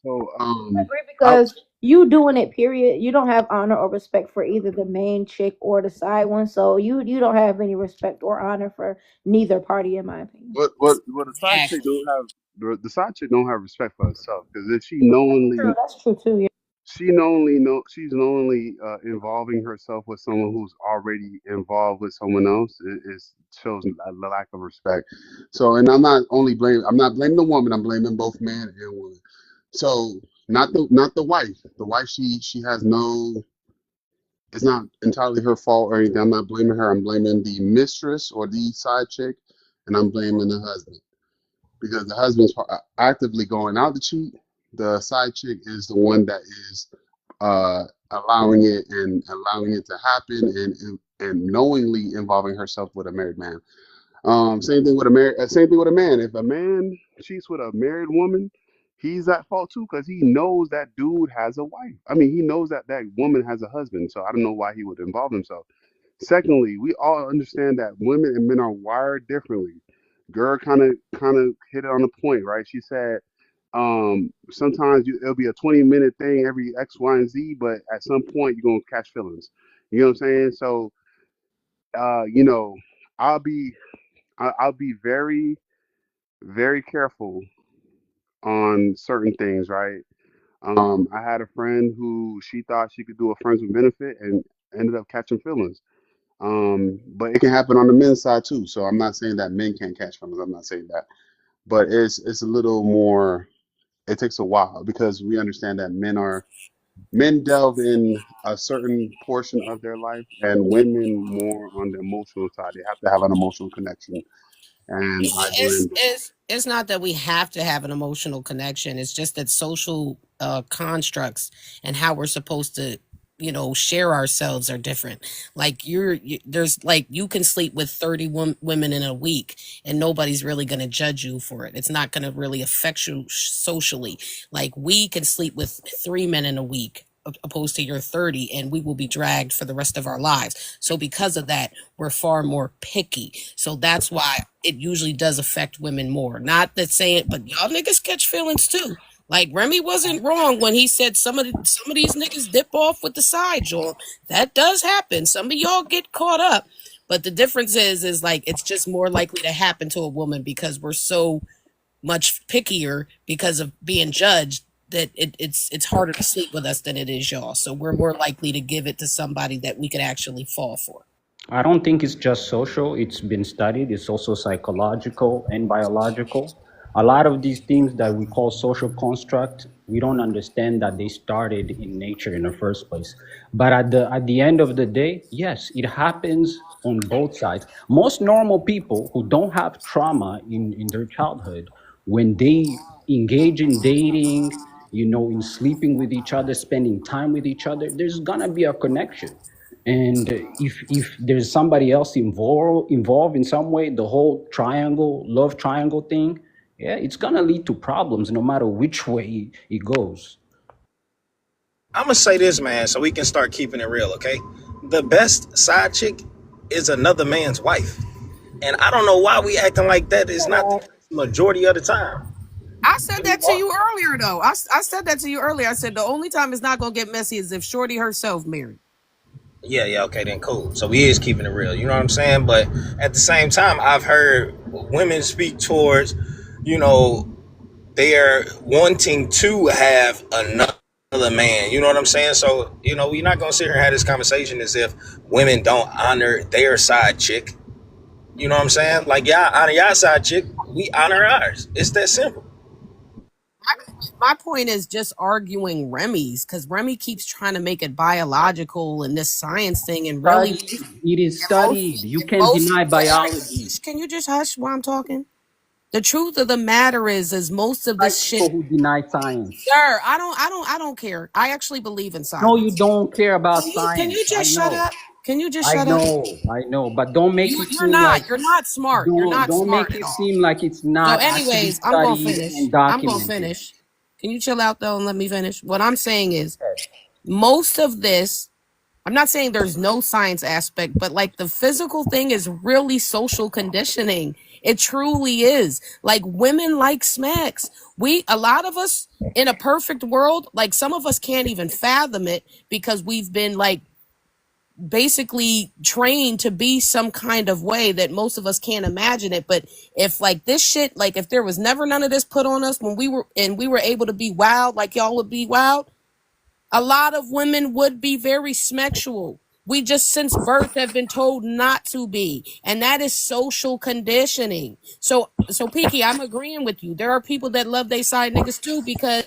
so I agree I because you doing it, period. You don't have honor or respect for either the main chick or the side one. So you don't have any respect or honor for neither party, in my opinion. what the side chick Exactly. don't have the side chick don't have respect for herself because if True, that's true too. Yeah. she's knowingly involving herself with someone who's already involved with someone else, it shows a lack of respect. So, and I'm not blaming the woman, I'm blaming both man and woman. So not the wife. The wife, she has no, it's not entirely her fault or anything. I'm not blaming her. I'm blaming the mistress or the side chick, and I'm blaming the husband because the husband's actively going out to cheat. The side chick is the one that is allowing it to happen and knowingly involving herself with a married man. Same thing with a man. If a man cheats with a married woman, he's at fault too because he knows that dude has a wife. I mean, he knows that that woman has a husband. So I don't know why he would involve himself. Secondly, we all understand that women and men are wired differently. Girl kind of hit it on the point, right? She said, sometimes it'll be a 20-minute thing every X, Y, and Z, but at some point you're gonna catch feelings. You know what I'm saying? So, you know, I'll be I'll be very, very careful on certain things, right? I had a friend who she thought she could do a friends with benefit and ended up catching feelings. But it can happen on the men's side too. So I'm not saying that men can't catch feelings. I'm not saying that, but it's a little more. It takes a while because we understand that men delve in a certain portion of their life, and women more on the emotional side. They have to have an emotional connection, and I It's blend it's It's not that we have to have an emotional connection. It's just that social constructs and how we're supposed to, share ourselves are different. Like there's like you can sleep with 30 women in a week and nobody's really going to judge you for it. It's not going to really affect you socially. Like we can sleep with 3 men in a week opposed to your 30, and we will be dragged for the rest of our lives. So because of that, we're far more picky. So that's why it usually does affect women more. Not that saying, but y'all niggas catch feelings too. Like Remy wasn't wrong when he said some of these niggas dip off with the side joint. That does happen. Some of y'all get caught up. But the difference is like it's just more likely to happen to a woman because we're so much pickier because of being judged that it's harder to sleep with us than it is y'all. So we're more likely to give it to somebody that we could actually fall for. I don't think it's just social. It's been studied. It's also psychological and biological. A lot of these things that we call social construct, we don't understand that they started in nature in the first place. But at the end of the day, yes, it happens on both sides. Most normal people who don't have trauma in their childhood, when they engage in dating, in sleeping with each other, spending time with each other, there's gonna be a connection. And if there's somebody else involved in some way, the whole love triangle thing, yeah, it's gonna lead to problems no matter which way it goes. I'm gonna say this, man, so we can start keeping it real, okay? The best side chick is another man's wife. And I don't know why we acting like that is not the majority of the time. I said that to you earlier, though. I said that to you earlier. I said the only time it's not going to get messy is if Shorty herself married. Yeah, okay, then cool. So we is keeping it real, you know what I'm saying? But at the same time, I've heard women speak towards, they're wanting to have another man, you know what I'm saying? So, we're not going to sit here and have this conversation as if women don't honor their side chick. You know what I'm saying? Like, y'all honor y'all side chick, we honor ours. It's that simple. My point is just arguing Remy's, because Remy keeps trying to make it biological and this science thing, and really it is studied. You can't deny biology. Can you just hush while I'm talking? The truth of the matter is most of this shit. People who deny science. Sir, I don't care. I actually believe in science. No, you don't care about science. Can you just shut up? Can you just shut up? I know, but don't make it seem like you're not smart. You're not don't smart. Don't make it seem like it's not. So, anyways, I'm gonna finish. Can you chill out though and let me finish? What I'm saying is, most of this, I'm not saying there's no science aspect, but like the physical thing is really social conditioning. It truly is. Like women like smacks. A lot of us in a perfect world, like some of us can't even fathom it because we've been like basically trained to be some kind of way that most of us can't imagine it. But if like this shit, like if there was never none of this put on us when we were able to be wild like y'all would be wild, a lot of women would be very sexual. We just since birth have been told not to be, and that is social conditioning. So Peaky, I'm agreeing with you. There are people that love they side niggas too because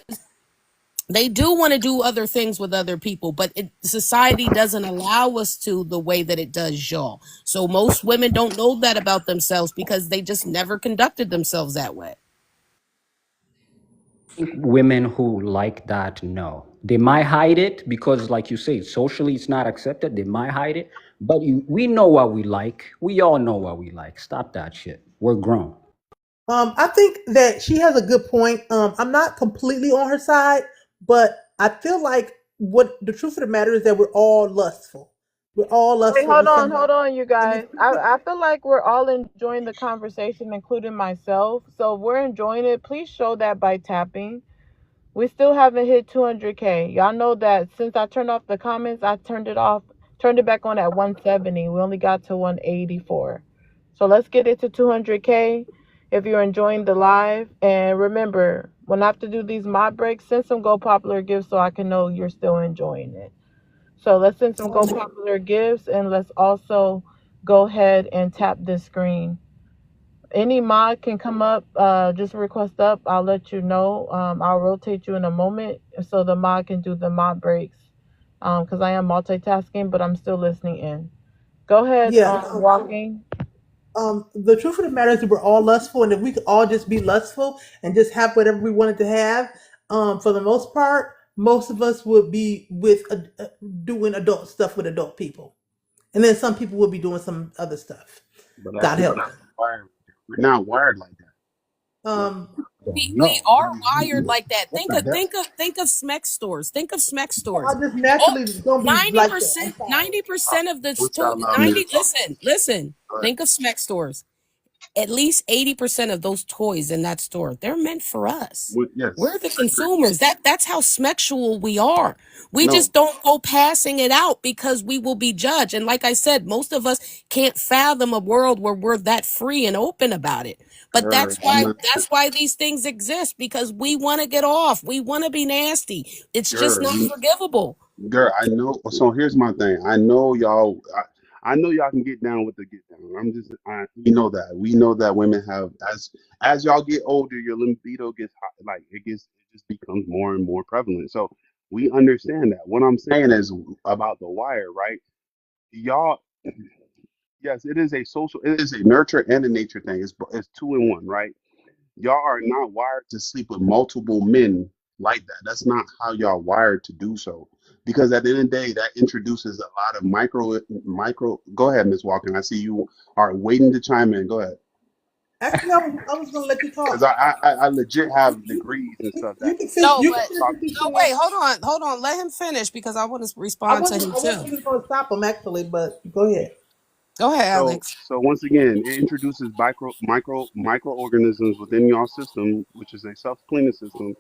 they do want to do other things with other people, but society doesn't allow us to the way that it does y'all. So most women don't know that about themselves because they just never conducted themselves that way. Women who like that, no. They might hide it because, like you say, socially it's not accepted. They might hide it, but we know what we like. We all know what we like. Stop that shit. We're grown. I think that she has a good point. I'm not completely on her side, but I feel like what the truth of the matter is that we're all lustful. We're all lustful. Wait, hold on, you guys. I feel like we're all enjoying the conversation, including myself. So if we're enjoying it, please show that by tapping. We still haven't hit 200K. Y'all know that since I turned off the comments, I turned it back on at 170. We only got to 184. So let's get it to 200K if you're enjoying the live. And remember, when I have to do these mod breaks, send some Go Popular gifts so I can know you're still enjoying it. So let's send some Go Popular gifts, and let's also go ahead and tap this screen. Any mod can come up, just request up. I'll let you know. I'll rotate you in a moment so the mod can do the mod breaks. Because I am multitasking, but I'm still listening in. Go ahead, Walking. The truth of the matter is that we're all lustful, and if we could all just be lustful and just have whatever we wanted to have, for the most part, most of us would be with doing adult stuff with adult people, and then some people would be doing some other stuff. But God we're help. not wired. We're not wired like that. We are wired like that. Think of Smex stores. Think of Smex stores. I just naturally gonna be like that. 90% of the What's that allowed me to 90 talk? listen. Go ahead. Think of Smex stores. At least 80% of those toys in that store, they're meant for us. Yes. We're the consumers. That's how smexual we are. We No. just don't go passing it out because we will be judged. And like I said, most of us can't fathom a world where we're that free and open about it. But that's why these things exist, because we want to get off. We want to be nasty. It's just not forgivable. Girl, I know. So here's my thing. I know y'all. I know y'all can get down with the get down. We know that. We know that women have, as y'all get older, your libido gets hot. Like it just becomes more and more prevalent. So we understand that. What I'm saying is about the wire, right? Y'all, yes, it is a nurture and a nature thing. It's two in one, right? Y'all are not wired to sleep with multiple men like that. That's not how y'all wired to do so. Because at the end of the day, that introduces a lot of micro. Go ahead, Miss Walken. I see you are waiting to chime in. Go ahead. Actually, I was gonna let you talk. Because I legit have degrees and stuff. Wait, hold on. Let him finish because I want to respond to him I wasn't too. going to stop him actually, but go ahead. Go ahead, Alex. So once again, it introduces microorganisms within your system, which is a self-cleaning system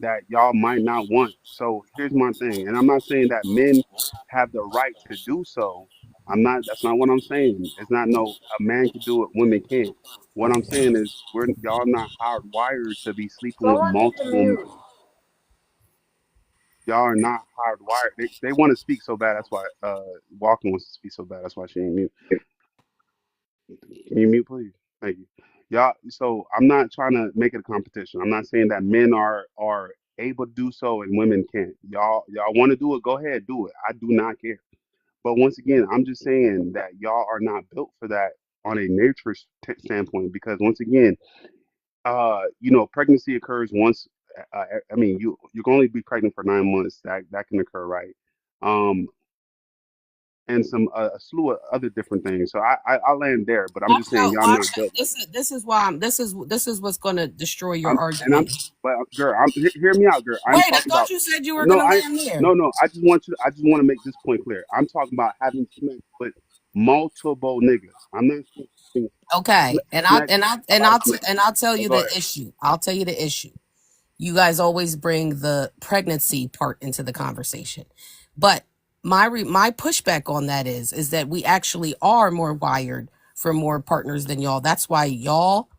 that y'all might not want. So here's my thing, and I'm not saying that men have the right to do so. That's not what I'm saying. It's not a man can do it, women can't. What I'm saying is y'all not hardwired to be sleeping with multiple. Y'all are not hardwired. They want to speak so bad. That's why Walking wants to speak so bad. That's why she ain't mute. Can you mute, please? Thank you. Y'all, so I'm not trying to make it a competition. I'm not saying that men are able to do so and women can't. Y'all want to do it, go ahead, do it. I do not care. But once again, I'm just saying that y'all are not built for that on a nature standpoint, because once again, pregnancy occurs once. I mean, you can only be pregnant for 9 months. That can occur, right? And some a slew of other different things. So I land there, but I'm just saying y'all not built. This is what's going to destroy your argument. Girl, hear me out, girl. Wait, I thought you said you were going to land there. No. I just want to make this point clear. I'm talking about having sex with multiple niggas. I'm not saying. Okay, I'll tell you the issue. I'll tell you the issue. You guys always bring the pregnancy part into the conversation, but my pushback on that is that we actually are more wired for more partners than y'all. That's why y'all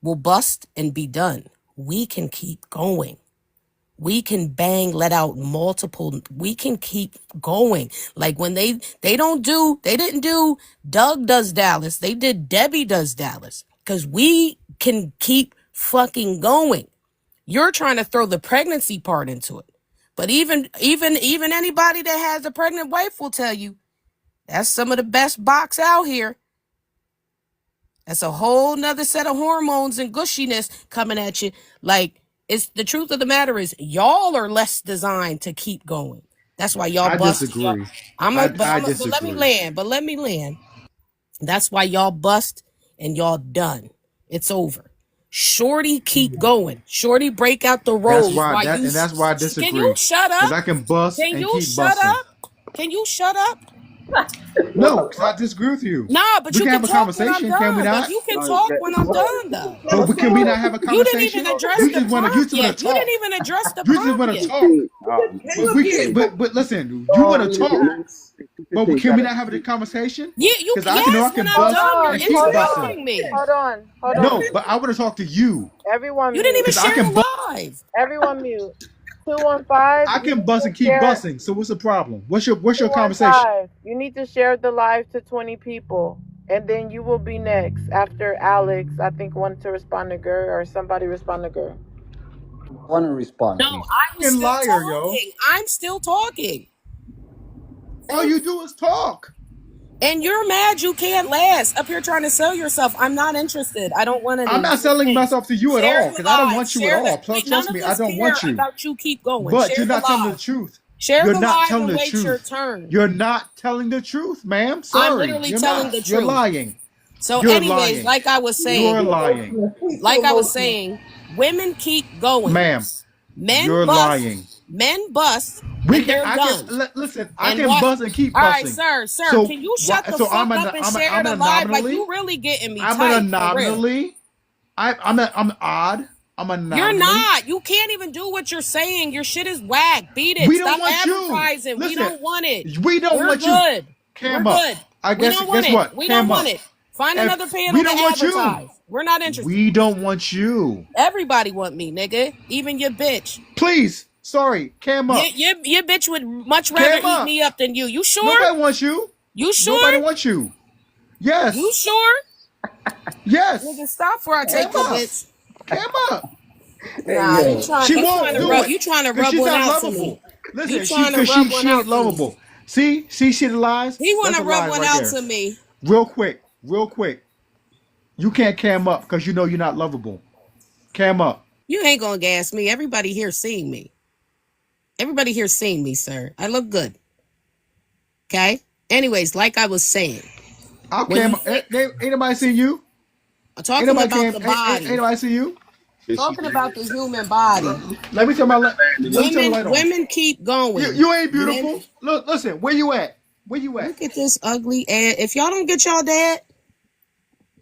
will bust and be done. We can keep going. We can bang, let out multiple. We can keep going. Like when they didn't do Doug Does Dallas. They did Debbie Does Dallas, because we can keep fucking going. You're trying to throw the pregnancy part into it. But even anybody that has a pregnant wife will tell you that's some of the best box out here. That's a whole nother set of hormones and gushiness coming at you. Like, it's the truth of the matter is y'all are less designed to keep going. That's why y'all bust. Disagree. But let me land. That's why y'all bust and y'all done. It's over. Shorty, keep going. Shorty, break out the rolls. That's why I disagree. Can you shut up? Because I can bust and keep busting. Can you shut up? No, I disagree with you. Nah, but we you can have a talk conversation, can we not? You can talk when I'm done, though. But can we not have a conversation? You didn't even address the prompt yet. You didn't even address the prompt. You just want to talk. But listen, you want to talk. But can we not have a conversation? Yeah, because I know I can bust and keep busting. Me. Hold on. No, but I want to talk to you. Everyone, you didn't even share live. Everyone mute. 215. I can bust and keep busting. So what's the problem? What's your conversation? You need to share the live to 20 people, and then you will be next after Alex. I think wanted to respond to Gur, or somebody respond to Gur. I want to respond. No, I'm still talking. I'm still talking. All you do is talk. And you're mad you can't last up here trying to sell yourself. I'm not interested. I don't want any I'm of not those selling things. myself to you at Share all the because I don't lies. want you at Share the all. Plus, none trust of me, I us don't care want you. about you. Keep going. But Share you're the not telling the lies. truth. Share You're the not lies telling and the wait your truth. turn. You're not telling the truth, ma'am. I'm Sorry, literally you're telling not. the You're truth. lying. So, You're anyways, lying. like I was You're saying, lying, women keep going. ma'am. Men You're lying. bust, We and can. they're I can done. listen. I And can what? buzz and keep All right, bussing. sir, So can you why? shut the So fuck up and share I'm the an live? Like, anomaly. you really getting me I'm an tight, for real. anomaly. I'm odd. I'm an You're anomaly. not. You can't even do what you're saying. Your shit is whack. Beat it. We don't Stop want you. advertising. We Listen, don't want it. we don't We're want you. good. We're Cam up. good. I We guess. don't want Guess it. what? We Cam don't want up. it. Find another If panel we to don't want you, advertise. We're not interested. we don't want you. Everybody want me, nigga. Even your bitch. Please. Sorry. Cam up. Your bitch would much rather Cam eat up. me up than you. You sure? Nobody wants you. You sure? Nobody wants you. Yes. You sure? Yes. Nigga, stop before I take your bitch. Cam up. Nah, you trying to rub She's one not out to lovable. me. Listen, You trying to rub one she out ain't to me. lovable. See the lies? He want That's to a rub lie one right out there. to me. Real quick. You can't cam up because you know you're not lovable. Cam up. You ain't gonna gas me. Everybody here seeing me. Everybody here seeing me, sir. I look good. Okay? Anyways, like I was saying. I'll cam up. Ain't nobody seen you? I'm talking about the body. Ain't nobody see you? Talking about the human body. Let me turn my light on. Women keep going. You ain't beautiful. Look, listen, where you at? Where you at? Look at this ugly ass. If y'all don't get y'all dad,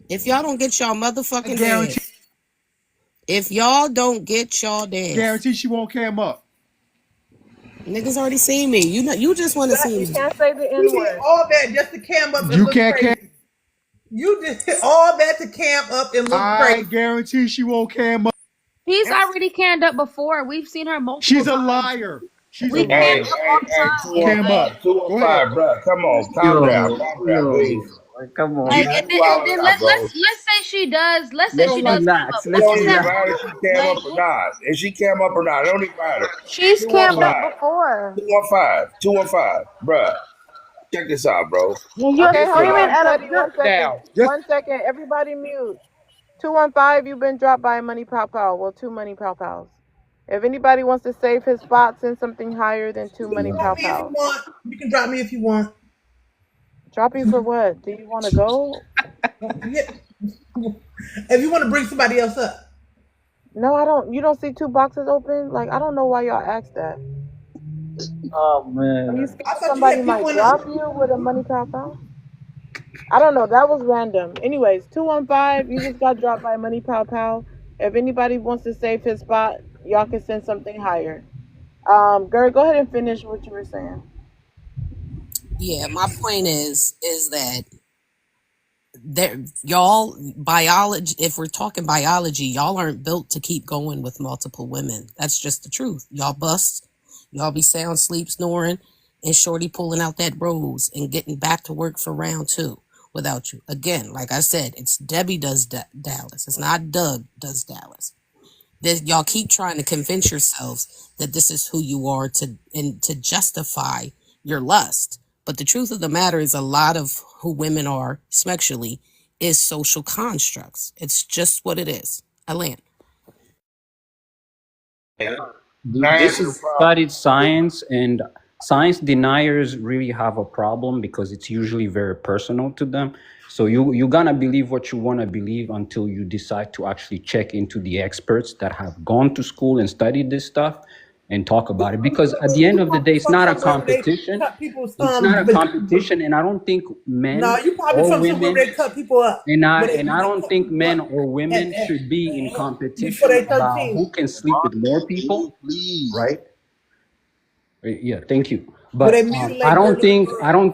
if y'all don't get y'all motherfucking dad, if y'all don't get y'all dad, guarantee she won't cam up. Niggas already seen me. You just want to see me. You can't say the N word. All that just to cam up and You look can't crazy. You did all that to cam up and look crazy. I guarantee she won't cam up. She's already canned up before. We've seen her multiple She's a times. liar. She's we a liar. cam up. 205, bro. Come on, calm down, please. Come on. And then let's say she does. Let's say she does cam up. It don't even matter if she cam up or not. If she cam up or not, it don't even matter. She's cammed up before. 215, bruh. Check this out, bro. Okay, hold on. Steady, 1 second. 1 second. Everybody mute. 215, you've been dropped by Money Pow Pow. Well, 2 Money Pow Pows. If anybody wants to save his spot, send something higher than 2 Money Pow Pows. You can drop me if you want. Drop you for what? Do you want to go? If you want to bring somebody else up. No, I don't. You don't see 2 boxes open? Like, I don't know why y'all asked that. Oh man. Are you scared somebody might drop you with a Money Pow Pow? I don't know. That was random. Anyways, 215, you just got dropped by Money Pow Pow. If anybody wants to save his spot, y'all can send something higher. Gert, go ahead and finish what you were saying. Yeah, my point is that y'all biology, if we're talking biology, y'all aren't built to keep going with multiple women. That's just the truth. Y'all bust, y'all be sound sleep snoring, and shorty pulling out that rose and getting back to work for round 2 without you. Again, like I said, it's Debbie does Dallas. It's not Doug does Dallas. Y'all keep trying to convince yourselves that this is who you are to justify your lust. But the truth of the matter is a lot of who women are sexually is social constructs. It's just what it is. I land. This is studied science, and science deniers really have a problem because it's usually very personal to them. So you're gonna believe what you want to believe until you decide to actually check into the experts that have gone to school and studied this stuff and talk about it. Because at the end of the day, it's not a competition. It's not a competition, and I don't think men or women. They cut people up. And I don't think men or women should be in competition about who can sleep with more people, right? Yeah, thank you. But I don't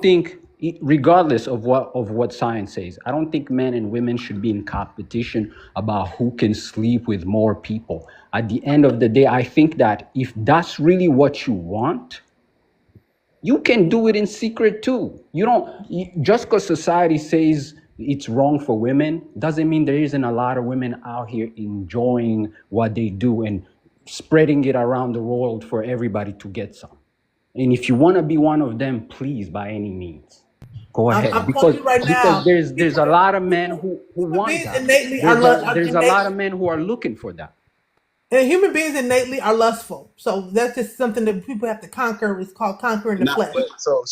think, regardless of what science says, I don't think men and women should be in competition about who can sleep with more people. At the end of the day, I think that if that's really what you want, you can do it in secret too. Just because society says it's wrong for women doesn't mean there isn't a lot of women out here enjoying what they do and spreading it around the world for everybody to get some. And if you want to be one of them, please, by any means. Go ahead, I'm telling you right because now, there's a lot of men who human want beings that. innately are There's a lot of men who are looking for that. and human beings innately are lustful. So that's just something that people have to conquer. It's called conquering the flesh. So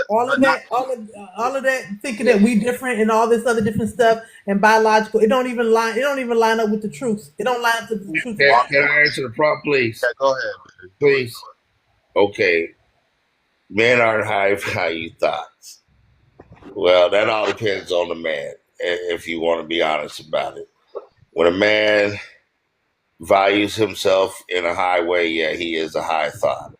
all of that, thinking that we different and all this other different stuff and biological, it don't even line up with the truth. It don't line up with the truth. Can I answer the prompt, please? Yeah, go ahead, man. Please. Okay. Men aren't high value thoughts. Well, that all depends on the man, if you want to be honest about it. When a man values himself in a high way, yeah, he is a high thought.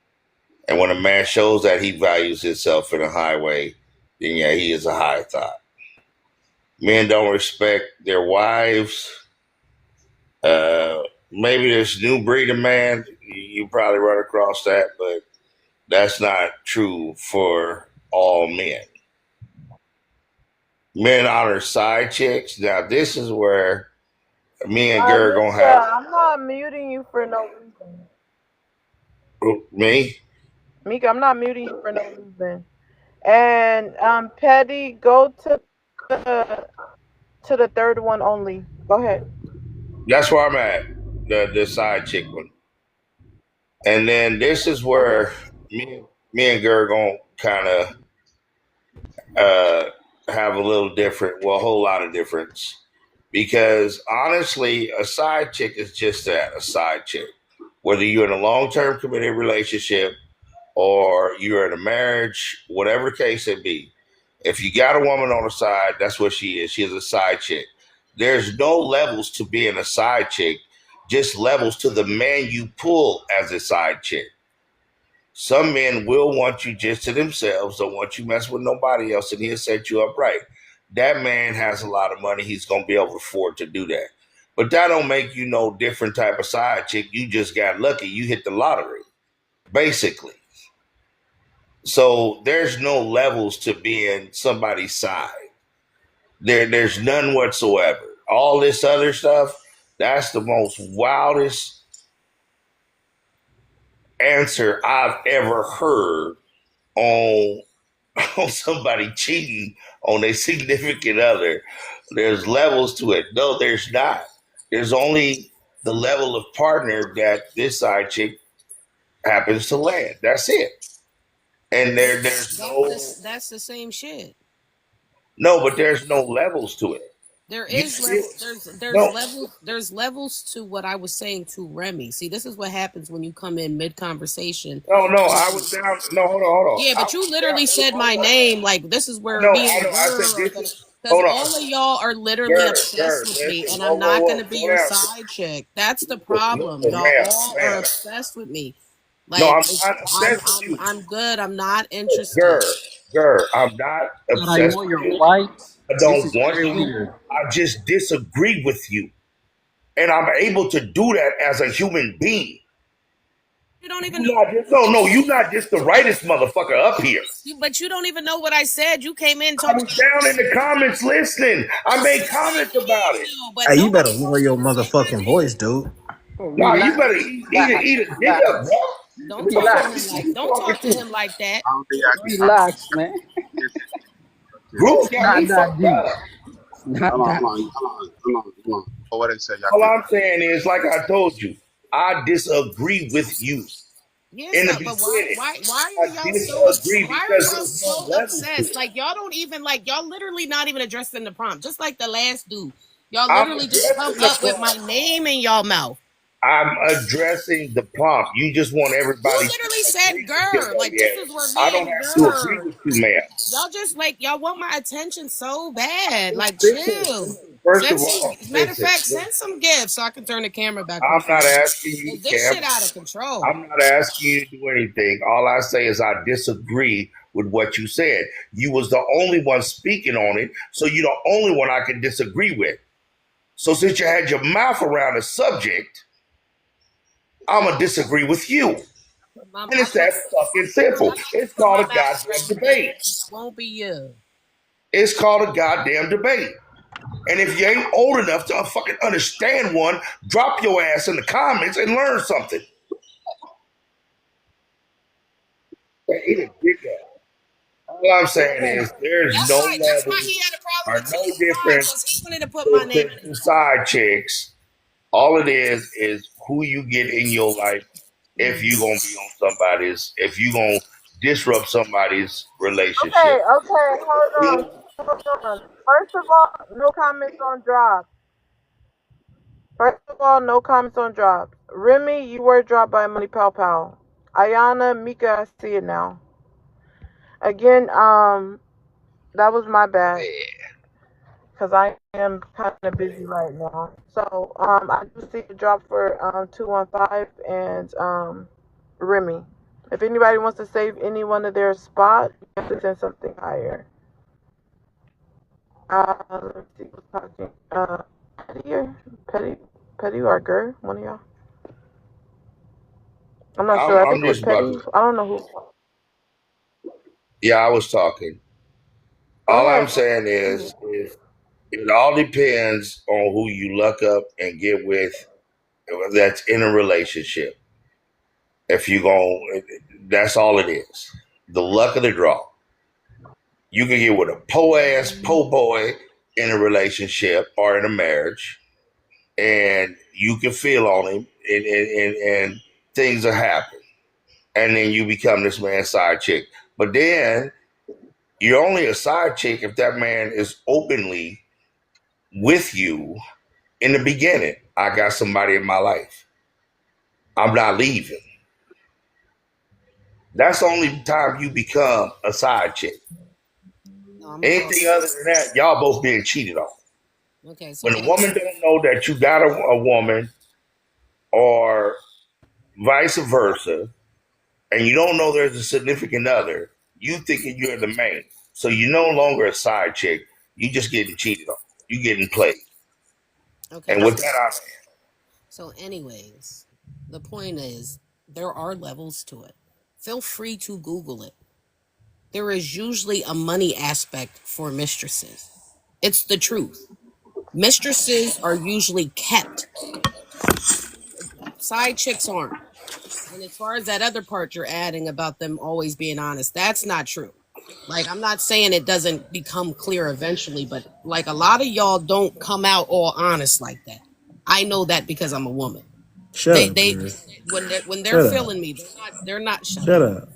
And when a man shows that he values himself in a high way, then yeah, he is a high thought. Men don't respect their wives. Maybe there's new breed of man. You probably run across that, but that's not true for all men. Men honor side chicks. Now, this is where me and Gary gonna have. I'm not muting you for no reason. Me? Mika, I'm not muting you for no reason. And Petty, go to the third one only. Go ahead. That's where I'm at. The side chick one. And then this is where me and Gary gonna kind of have a little different, well, a whole lot of difference. Because honestly, a side chick is just that, a side chick. Whether you're in a long-term committed relationship or you're in a marriage, whatever case it be, if you got a woman on the side, that's what she is. She is a side chick. There's no levels to being a side chick, just levels to the man you pull as a side chick. Some men will want you just to themselves, don't want you mess with nobody else, and he'll set you up right. That man has a lot of money. He's going to be able to afford to do that. But that don't make you no different type of side chick. You just got lucky. You hit the lottery, basically. So there's no levels to being somebody's side. There's none whatsoever. All this other stuff, that's the most wildest answer I've ever heard on somebody cheating on their significant other. There's levels to it. No, there's not. There's only the level of partner that this side chick happens to land. That's it. And there's no. That's the same shit. No, but there's no levels to it. There is there's levels to what I was saying to Remy. See, this is what happens when you come in mid conversation. No, I was down. No, hold on. Yeah, but you literally said my name. Like, this is where me and because all of y'all are literally obsessed with me, and I'm not gonna be your side chick. That's the problem. Y'all all are obsessed with me. Like, no, I'm not obsessed with you. I'm good. I'm not interested. Girl, I'm not obsessed with you. I don't want you. Weird. I just disagree with you. And I'm able to do that as a human being. You don't even know. You're not just the rightest motherfucker up here. But you don't even know what I said. You came in talking. I was down in the comments listening. I made comments about it. Hey, you better lower your motherfucking voice, dude. Nah, you better eat a dick up, bro. Don't talk to him like that. Relax, man. Ruth got me fucked up. Hold on. What I say? All I'm saying is, like I told you, I disagree with you. Yes, but why are y'all so obsessed? Like, y'all don't even y'all literally not even addressing the prompt. Just like the last dude, y'all literally just come up with my name in y'all mouth. I'm addressing the prompt. You just want everybody. You literally said "girl." Like, this is where I don't have to agree with you, man. Y'all just y'all want my attention so bad. Like, chill. First of all, matter of fact, send some gifts so I can turn the camera back. I'm not asking you. This shit out of control. I'm not asking you to do anything. All I say is I disagree with what you said. You was the only one speaking on it, so you're the only one I can disagree with. So since you had your mouth around the subject, I'm going to disagree with you. And it's that fucking simple. It's called a goddamn debate. Won't be you. It's called a goddamn debate. And if you ain't old enough to fucking understand one, drop your ass in the comments and learn something. All I'm saying is there's no That's why levels he had a problem or with no T5 difference because he wanted to put my name in with the side chicks. All it is who you get in your life if you gonna be on somebody's, if you gonna disrupt somebody's Okay, relationship. hold on. Hold on. First of all, no comments on drops. First of all, no comments on drops. Remy, you were dropped by Money Pow Pow. Ayana, Mika, I see it now. Again, that was my bad. Because I am kind of busy right now. So, I do see a drop for 215 and Remy. If anybody wants to save any one of their spot, you have to send something higher. Let's see who's talking. Petty or Gur, one of y'all. I'm not sure. I think I'm it was just about Petty. to, I don't know who. yeah, I was talking. Go All I'm ahead. saying is it all depends on who you luck up and get with that's in a relationship. If you going, that's all it is. The luck of the draw. You can get with a po boy in a relationship or in a marriage, and you can feel on him, and things will happen, and then you become this man's side chick. But then you're only a side chick if that man is openly with you in the beginning. I got somebody in my life. I'm not leaving. That's the only time you become a side chick. No, Anything other than that, y'all both being cheated on. Okay, so When a woman don't know that you got a woman, or vice versa, and you don't know there's a significant other, you thinking you're the man. So you're no longer a side chick. You just getting cheated on. You getting played. okay. And with that, So, anyways, the point is there are levels to it. Feel free to Google it. There is usually a money aspect for mistresses. It's the truth. Mistresses are usually kept. Side chicks aren't. And as far as that other part you're adding about them always being honest, that's not true. Like, I'm not saying it doesn't become clear eventually, but like a lot of y'all don't come out all honest like that. I know that because I'm a woman. Shut up, They girl. when they're Shut up. feeling me, they're not shut Shut up. up.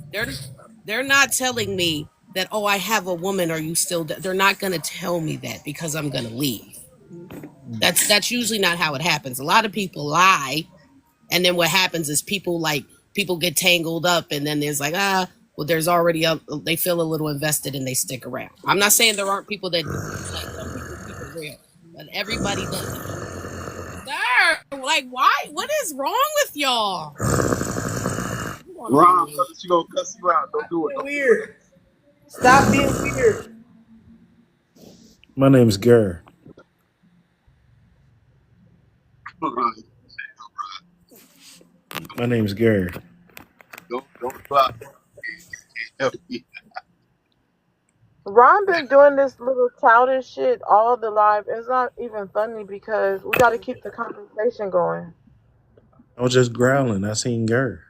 They're not telling me that, oh, I have a woman, are you still they're not gonna tell me that because I'm gonna leave. That's usually not how it happens. A lot of people lie, and then what happens is people get tangled up, and then there's like, well, there's already they feel a little invested and they stick around. I'm not saying there aren't people that like some people keep it real, but everybody doesn't. Sir, like, why? What is wrong with y'all? Ron, brother, she gonna cuss you out. Don't do it. Don't Weird. Stop being weird. My name's Gur. My name's Gur. Don't block. Ron been doing this little childish shit all the live. It's not even funny because we got to keep the conversation going. I was just growling. I seen Gur.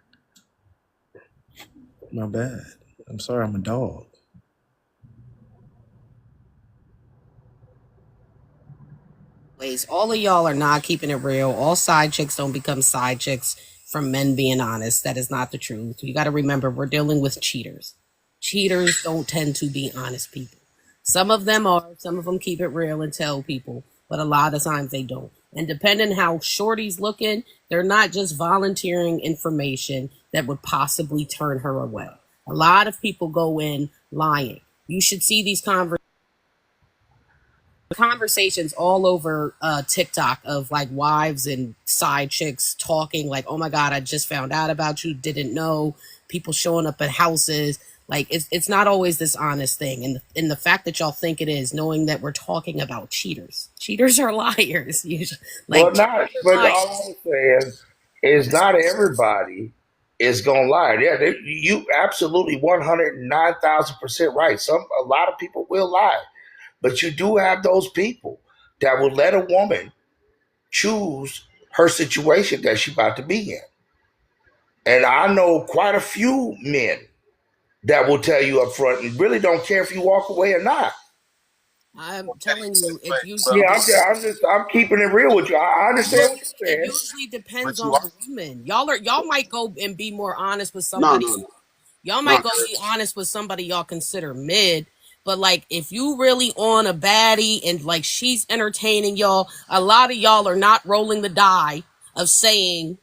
My bad. I'm sorry. I'm a dog. All of y'all are not keeping it real. All side chicks don't become side chicks from men being honest. That is not the truth. You got to remember, we're dealing with cheaters. Cheaters don't tend to be honest people. Some of them are. Some of them keep it real and tell people, but a lot of times they don't. And depending how shorty's looking, they're not just volunteering information that would possibly turn her away. A lot of people go in lying. You should see these conversations all over TikTok of like wives and side chicks talking like, oh my God, I just found out about you, didn't know. People showing up at houses. Like, it's not always this honest thing. And the fact that y'all think it is, knowing that we're talking about cheaters. Cheaters are liars. Usually. Like, but all I'm saying is not everybody is gonna lie. Yeah, you absolutely 109,000% right. A lot of people will lie. But you do have those people that will let a woman choose her situation that she's about to be in. And I know quite a few men that will tell you up front and really don't care if you walk away or not. I'm telling you, it usually Yeah, I'm keeping it real with you. I understand what you're saying. it usually depends on the woman. Y'all might go and be more honest with somebody. Y'all might go be honest with somebody y'all consider mid. But like if you really on a baddie and like she's entertaining y'all, a lot of y'all are not rolling the die of saying,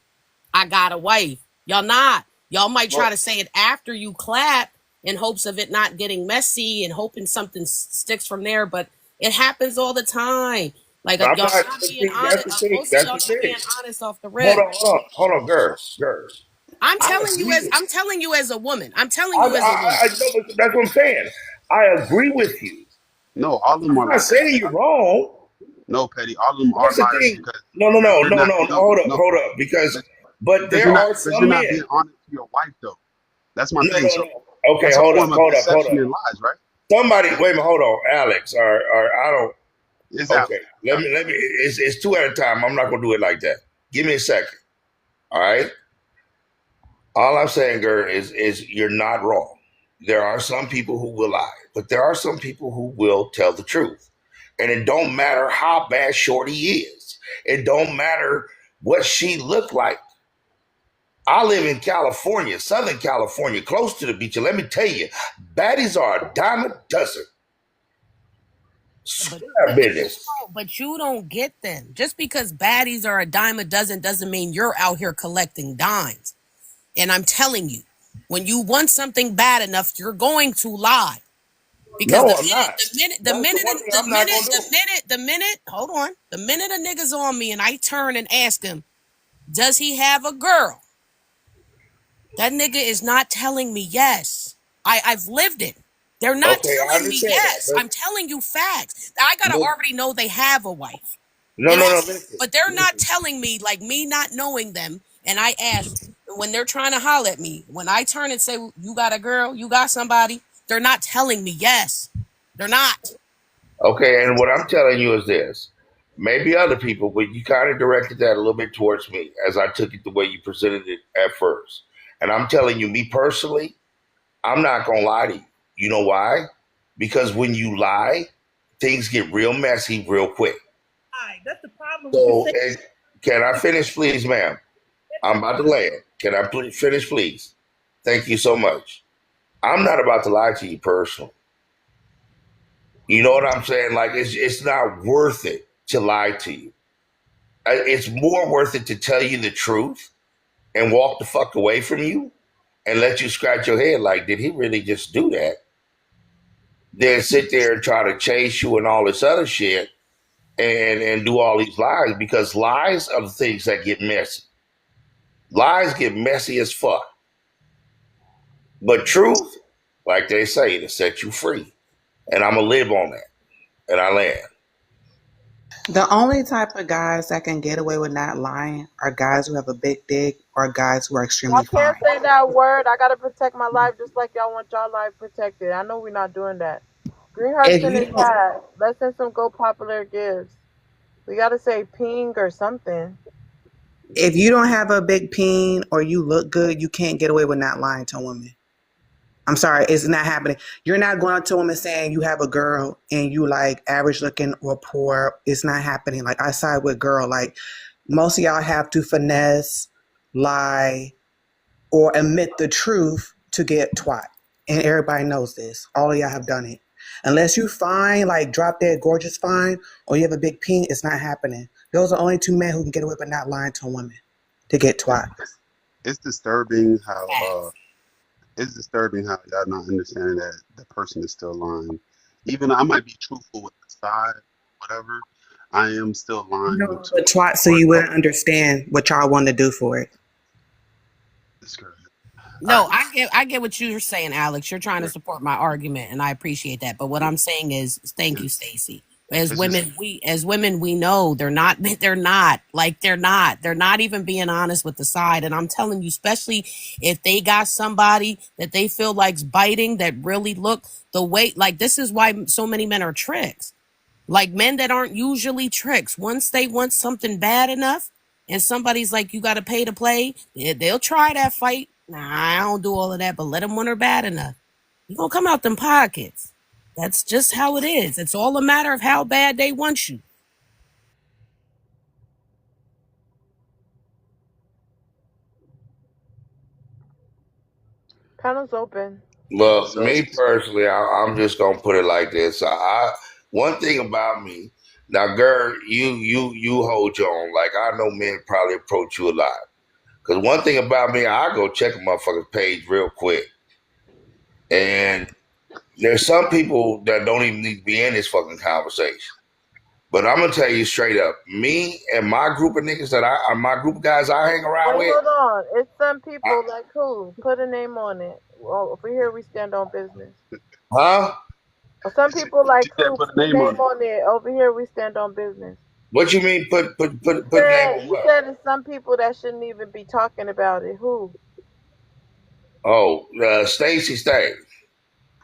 I got a wife. Y'all not. Y'all might try to say it after you clap in hopes of it not getting messy and hoping something sticks from there, but it happens all the time. Like y'all not being honest. Most of y'all not being honest off the rip. Hold on, girl. I'm telling you as a woman. I'm telling you as a woman. I know, that's what I'm saying. I agree with you. No, all of them are I'm not saying you're wrong. No, Petty, all of them are That's the liars thing. because No. Hold up. But there are some you're not men. being honest to your wife, though. That's my thing. So Okay, that's hold a up. form of deception and lies, right? Somebody, wait a minute, hold on, Alex, or I don't. It's okay, let me. It's two at a time. I'm not gonna do it like that. Give me a second. All right. All I'm saying, girl, is you're not wrong. There are some people who will lie, but there are some people who will tell the truth. And it don't matter how bad Shorty is. It don't matter what she looked like. I live in California, Southern California, close to the beach. And let me tell you, baddies are a dime a dozen. But you don't get them. Just because baddies are a dime a dozen doesn't mean you're out here collecting dimes. And I'm telling you, when you want something bad enough, you're going to lie. Because the minute a nigga's on me and I turn and ask him, does he have a girl? That nigga is not telling me yes. I've lived it. They're not telling me yes. I'm telling you facts. I gotta already know they have a wife. But they're not telling me, like me not knowing them. And I ask when they're trying to holler at me, when I turn and say, you got a girl, you got somebody, they're not telling me yes. They're not. Okay, and what I'm telling you is this. Maybe other people, but you kind of directed that a little bit towards me as I took it the way you presented it at first. And I'm telling you, me personally, I'm not going to lie to you. You know why? Because when you lie, things get real messy real quick. That's the problem. So, can I finish, please, ma'am? I'm about to land. Can I finish, please? Thank you so much. I'm not about to lie to you personally. You know what I'm saying? Like, it's not worth it to lie to you. It's more worth it to tell you the truth and walk the fuck away from you and let you scratch your head like, did he really just do that? Then sit there and try to chase you and all this other shit and do all these lies, because lies are the things that get messy. Lies get messy as fuck. But truth, like they say, it'll set you free. And I'm going to live on that. And I land. The only type of guys that can get away with not lying are guys who have a big dick or guys who are I extremely can't fine. say that word. I gotta protect my life just like y'all want y'all life protected. I know we're not doing that. Green hearts If in you the don't, chat. Let's send some go popular gifts. We gotta say ping or something. if you don't have a big peen or you look good, you can't get away with not lying to a woman. I'm sorry, it's not happening. You're not going up to a woman saying you have a girl and you like average looking or poor. It's not happening. Like I side with girl. Like most of y'all have to finesse, lie, or admit the truth to get twat. And everybody knows this. All of y'all have done it. Unless you fine, like drop dead gorgeous fine, or you have a big peen, it's not happening. Those are only two men who can get away with not lying to a woman to get twat. It's disturbing how y'all not understanding that the person is still lying. Even though I might be truthful with the side, whatever, I am still lying No, to but twat so you wouldn't understand what y'all want to do for it. No, I get what you're saying, Alex. You're trying to support my argument, and I appreciate that. But what I'm saying is, thank you, Stacey. As women, we know they're not even being honest with the side. And I'm telling you, especially if they got somebody that they feel like's biting that really look the way, like this is why so many men are tricks. Like men that aren't usually tricks. Once they want something bad enough and somebody's like, you got to pay to play, they'll try that fight. Nah, I don't do all of that, but let them want her bad enough. You're gonna come out them pockets. That's just how it is. It's all a matter of how bad they want you. Panel's open. Well, me personally, I'm just gonna put it like this. One thing about me, now, girl, you hold your own. Like I know men probably approach you a lot. Because one thing about me, I go check a motherfucker's page real quick. And there's some people that don't even need to be in this fucking conversation. But I'm gonna tell you straight up, me and my group of niggas my group of guys I hang around Wait, with. hold on. It's some people like who? Put a name on it. Well, over here we stand on business. Huh? Some people like who? Put Put a name on it. Over here we stand on business. What you mean put name on You what? said it's some people that shouldn't even be talking about it. Who? Oh, Stacy Stay.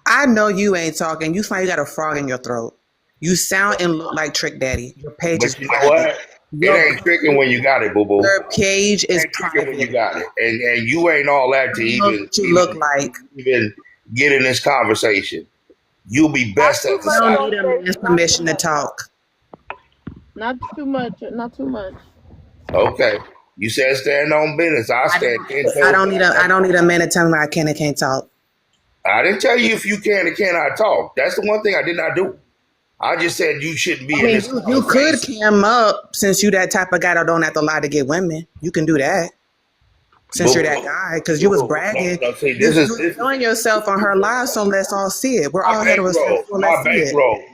I know you ain't talking. You find you got a frog in your throat. You sound and look like Trick Daddy. Your page is But you know what? It ain't tricking when you got it, boo boo. Your page is private when you got it, and you ain't all that to even look like even get in this conversation. You'll be best at the I side. don't need a man's permission to talk. Not too much. Not too much. Okay, you said stand on business. I stand. I don't need a man to tell me I can and can't talk. I didn't tell you if you can or cannot talk. That's the one thing I did not do. I just said you shouldn't be I in mean, this. you could cam up since you that type of guy that don't have to lie to get women. You can do that. Since you're that guy, because you was bragging. No, see, You're showing yourself on her live, so let's all see it. We're all heterosexual.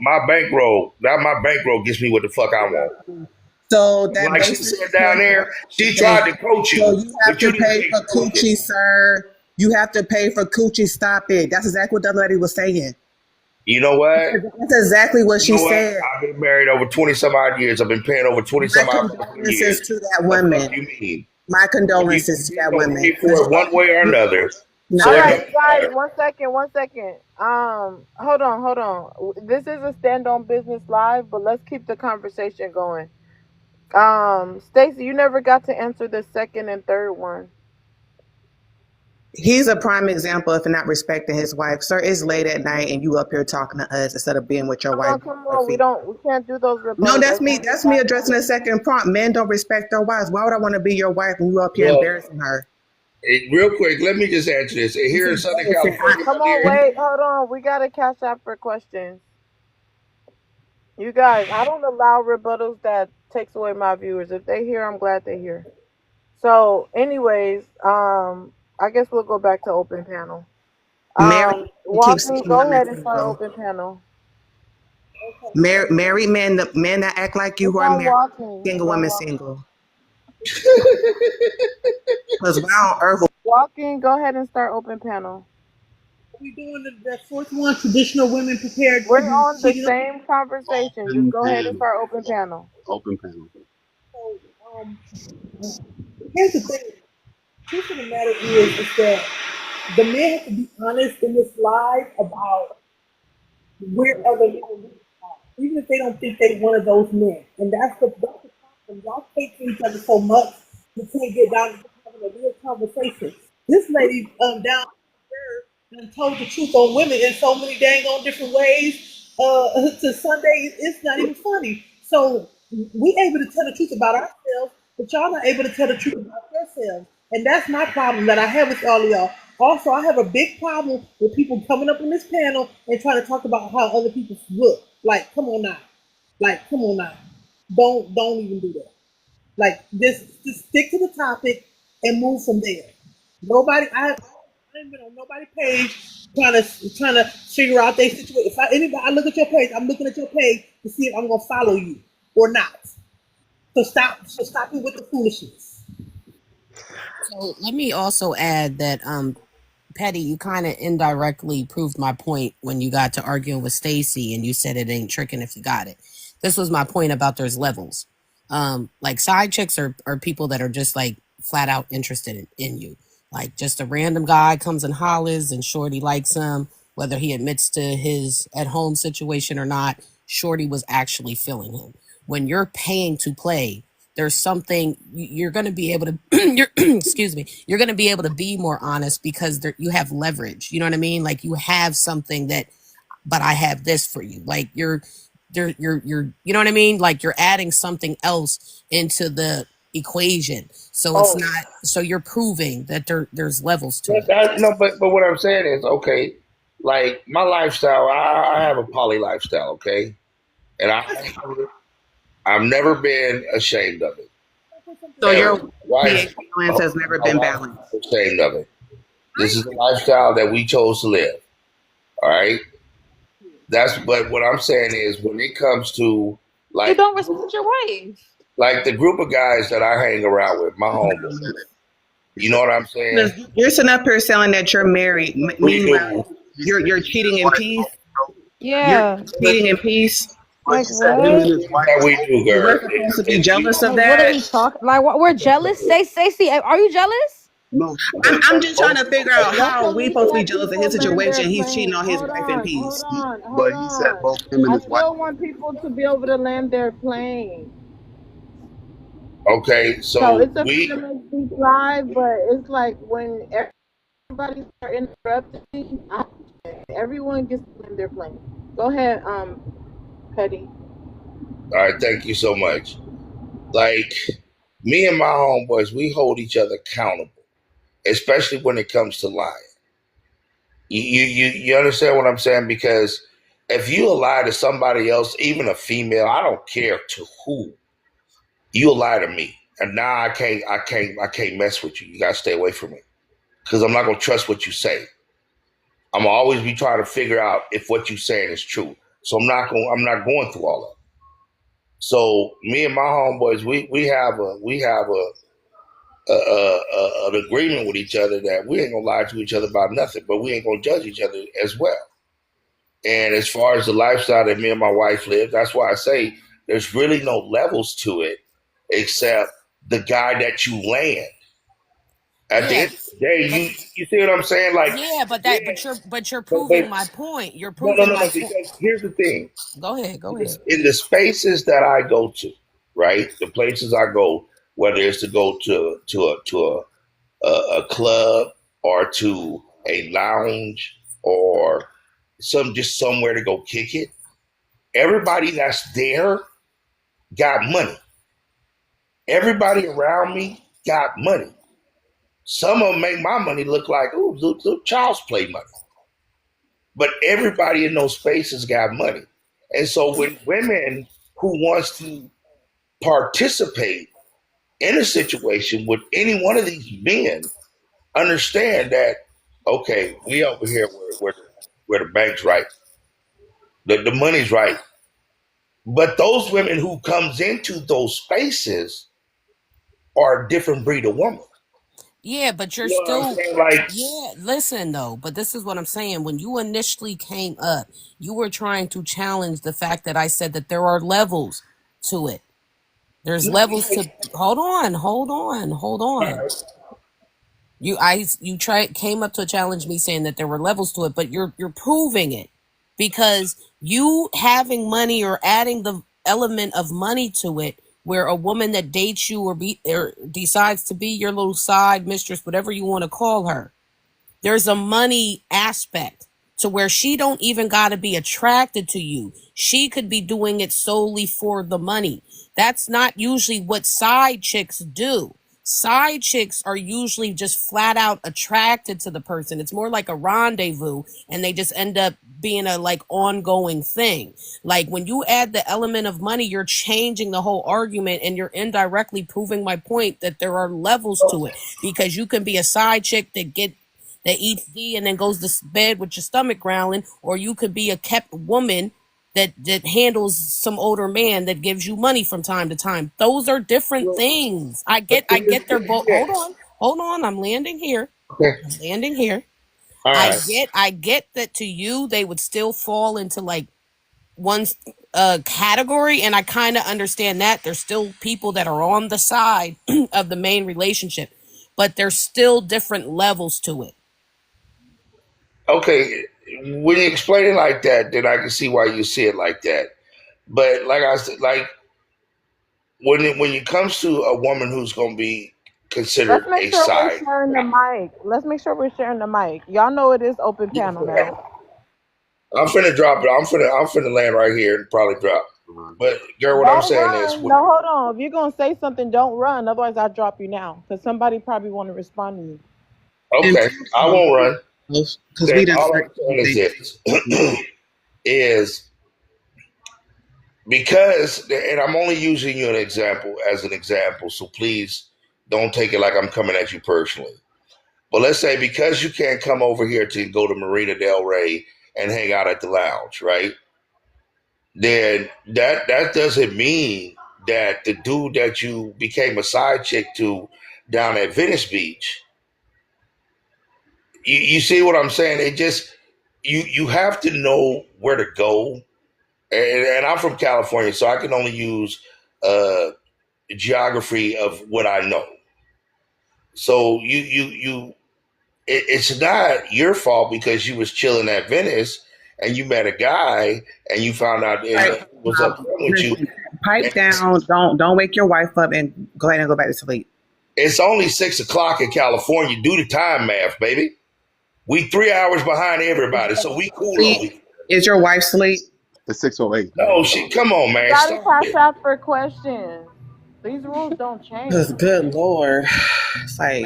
My bankroll. Now my bankroll gets me what the fuck I want. So that like she said down there, she tried to coach you. So you have to pay for coochie, sir. You have to pay for coochie. Stop it. That's exactly what the lady was saying. You know what? That's exactly what she said. I've been married over 20 some odd years. I've been paying over 20 some odd years. To that woman. What do you mean? My condolences to that woman. For one way or another. All right, guys, 1 second. Hold on. This is a stand on business live, but let's keep the conversation going. Stacey, you never got to answer the second and third one. He's a prime example of not respecting his wife. Sir, it's late at night and you up here talking to us instead of being with your wife. Come on, we can't do those reports. No, that's me addressing the second prompt. Men don't respect their wives. Why would I want to be your wife when you up here embarrassing her? Real quick, let me just answer this. Here in Southern California. Come on, wait, hold on. We got to catch up for questions. You guys, I don't allow rebuttals that takes away my viewers. If they hear, I'm glad they hear. So, anyways, I guess we'll go back to open panel. Walking, go ahead and start open panel. Married men, the men that act like you are married, single women single. Because why on earth? Walking, go ahead and start open panel. We doing the fourth one, traditional women prepared. We're on the same conversation. Just go ahead and start open panel. Open panel. So, here's the thing. The truth of the matter is that the men have to be honest in this live about where other men are, even if they don't think they're one of those men. And that's the problem. Y'all hate each other so much, you can't get down to having a real conversation. This lady down there and told the truth on women in so many dang on different ways. To Sunday, it's not even funny. So we able to tell the truth about ourselves, but y'all not able to tell the truth about yourselves. And that's my problem that I have with all of y'all. Also, I have a big problem with people coming up in this panel and trying to talk about how other people look. Like, come on now. Don't even do that. Like, just stick to the topic and move from there. I haven't been on nobody's page trying to figure out their situation. If I look at your page, I'm looking at your page to see if I'm gonna follow you or not. So stop it with the foolishness. So let me also add that Petty, you kind of indirectly proved my point when you got to arguing with Stacy and you said it ain't tricking if you got it. This was my point about there's levels. Like side chicks are people that are just like flat out interested in you. Like just a random guy comes and hollers and Shorty likes him, whether he admits to his at home situation or not, Shorty was actually feeling him. When you're paying to play, there's something you're going to be able to excuse me, you're going to be able to be more honest because you have leverage. You know what I mean? Like you have something that, but I have this for you. Like you're you know what I mean? Like you're adding something else into the equation. So it's not, so you're proving that there's levels to it. But what I'm saying is, okay, like my lifestyle, I have a poly lifestyle, okay? And I've never been ashamed of it. So your experience has never been balanced. Ashamed of it. This is a lifestyle that we chose to live. All right. But what I'm saying is, when it comes to like, you don't respect your wife. Like the group of guys that I hang around with, my homies. You know what I'm saying? You're sitting up here saying that you're married. Meanwhile, you're cheating in peace. Yeah. You're cheating in peace. Like what? Yeah, we do, girl. We're supposed to be jealous of Like, what are we that. talking? Like, what? We're jealous. Stacey, are you jealous? No, I'm just trying to figure out how we supposed to be jealous of his situation. He's cheating on his wife in peace. but he said both him and I his wife. still want people to be able to land their plane. Okay, So so it's a we freedom of speech live, but it's like when everybody start interrupting, everyone gets to land their plane. Go ahead, Petty. all right, thank you so much. Like me and my homeboys, we hold each other accountable, especially when it comes to lying. You understand what I'm saying? Because if you lie to somebody else, even a female, I don't care to who, you lie to me, and now I can't mess with you. You gotta stay away from me because I'm not gonna trust what you say. I'm gonna always be trying to figure out if what you're saying is true. So I'm not going through all of it. So me and my homeboys, we have an agreement with each other that we ain't gonna lie to each other about nothing, but we ain't gonna judge each other as well. And as far as the lifestyle that me and my wife live, that's why I say there's really no levels to it except the guy that you land. At the end of the day, you see what I'm saying? Like, yeah, but you're proving my point. You're proving my point. Because here's the thing. Go ahead. In the spaces that I go to, right? The places I go, whether it's to go to a club or to a lounge or just somewhere to go kick it, everybody that's there got money. Everybody around me got money. Some of them make my money look like, ooh, little child's play money. But everybody in those spaces got money. And so when women who wants to participate in a situation with any one of these men understand that, okay, we over here where the bank's right. The money's right. But those women who comes into those spaces are a different breed of woman. Yeah, but you're still, yeah, listen though, but this is what I'm saying. When you initially came up, you were trying to challenge the fact that I said that there are levels to it. There's levels to, hold on. You came up to challenge me saying that there were levels to it, but you're proving it because you having money or adding the element of money to it, where a woman that dates you or decides to be your little side mistress, whatever you want to call her, there's a money aspect to where she don't even got to be attracted to you. She could be doing it solely for the money. That's not usually what side chicks do. Side chicks are usually just flat out attracted to the person. It's more like a rendezvous, and they just end up being a like ongoing thing. Like when you add the element of money, you're changing the whole argument, and you're indirectly proving my point that there are levels to it, because you can be a side chick that eats D and then goes to bed with your stomach growling, or you could be a kept woman that handles some older man that gives you money from time to time. Those are different things. I get their both. Hold on. I'm landing here. I get that to you, they would still fall into like one category, and I kind of understand that. There's still people that are on the side of the main relationship, but there's still different levels to it. Okay, when you explain it like that, then I can see why you see it like that. But like I said, like when it comes to a woman who's going to be considered Let's make a sure we're side. sharing the mic. Let's make sure we're sharing the mic. Y'all know it is open panel now. I'm finna drop it. I'm finna land right here and probably drop. But girl, what I'm Don't saying run. is, No, hold on. If you're gonna say something, don't run. Otherwise, I'll drop you now because somebody probably want to respond to you. okay, I won't run. Because Okay, we done all I'm saying is this: is because, and I'm only using you as an example. So please don't take it like I'm coming at you personally. But let's say because you can't come over here to go to Marina Del Rey and hang out at the lounge, right? Then that doesn't mean that the dude that you became a side chick to down at Venice Beach, you see what I'm saying? It just you have to know where to go. And I'm from California, so I can only use geography of what I know. So it's not your fault because you was chilling at Venice and you met a guy and you found out it was up with you. Pipe down. Don't wake your wife up and go ahead and go back to sleep. It's only 6 o'clock in California. Do the time math, baby. We 3 hours behind everybody, so we cool. Is your wife asleep? It's 6:08. No, shit. Come on, man. Gotta Stop cash it. out for questions. These rules don't change. Good Lord. It's like,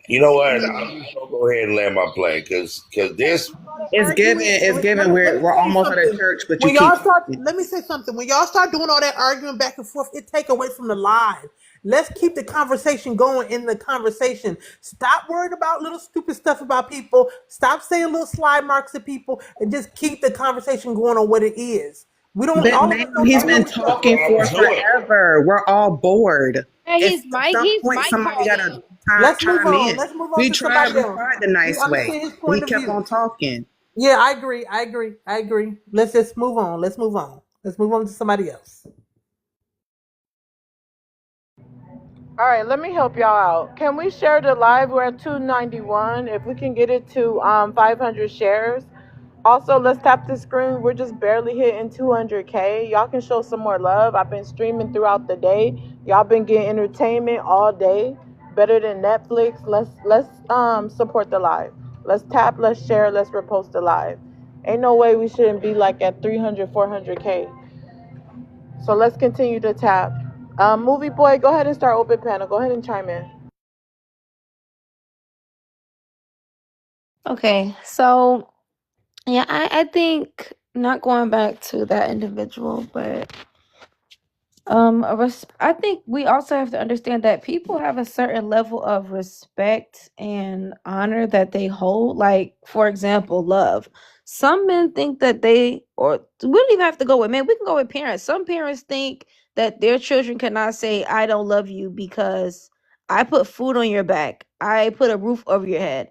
You know what? I'm just gonna go ahead and land my plane because this. it's given. We're almost at a church, but you When y'all keep. start, let me say something. When y'all start doing all that arguing back and forth, it take away from the live. Let's keep the conversation going in the conversation. Stop worrying about little stupid stuff about people. Stop saying little slide marks at people, and just keep the conversation going on what it is. We don't. But All of ma'am, us don't he's agree been with talking you. for forever. We're all bored. Hey, At he's Mike. some He's point, Mike somebody got to Let's move chime on. in. Let's move on We to tried somebody else. the nice We understand way. his point He of kept view. on talking. Yeah, I agree. Let's just move on. Let's move on to somebody else. All right, let me help y'all out. Can we share the live? We're at 291. If we can get it to 500 shares. Also, let's tap the screen. We're just barely hitting 200K. Y'all can show some more love. I've been streaming throughout the day. Y'all been getting entertainment all day, better than Netflix. Let's support the live. Let's tap, let's share, let's repost the live. Ain't no way we shouldn't be like at 300, 400K. So let's continue to tap. Movie boy, go ahead and start open panel. Go ahead and chime in. Okay, so yeah, I think not going back to that individual, but I think we also have to understand that people have a certain level of respect and honor that they hold. Like, for example, love. Some men think that or we don't even have to go with men, we can go with parents. Some parents think that their children cannot say, I don't love you because I put food on your back, I put a roof over your head.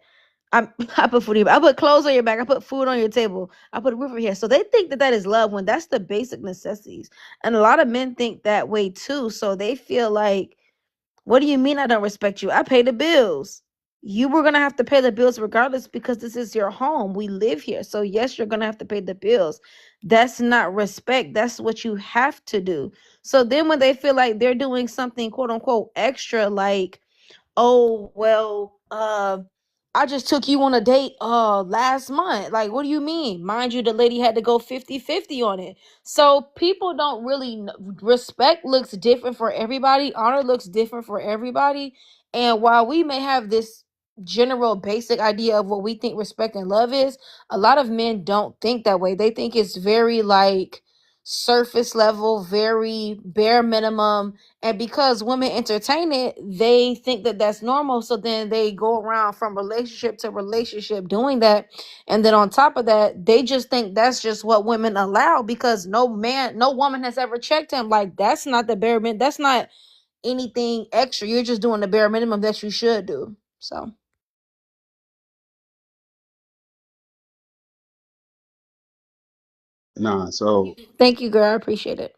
I put food on your back. I put clothes on your back. I put food on your table. I put a roof over here. So they think that is love when that's the basic necessities. And a lot of men think that way too. So they feel like, what do you mean I don't respect you? I pay the bills. You were going to have to pay the bills regardless because this is your home. We live here. So yes, you're going to have to pay the bills. That's not respect. That's what you have to do. So then when they feel like they're doing something quote unquote extra, like, oh, well, I just took you on a date last month. Like, what do you mean? Mind you, the lady had to go 50-50 on it. So people don't really respect looks different for everybody. Honor looks different for everybody. And while we may have this general basic idea of what we think respect and love is, a lot of men don't think that way. They think it's very like surface level, very bare minimum, and because women entertain it, they think that that's normal. So then they go around from relationship to relationship doing that. And then on top of that, they just think that's just what women allow because no woman has ever checked him. Like, that's not the bare minimum. That's not anything extra. You're just doing the bare minimum that you should do. So Nah, so thank you, girl. I appreciate it.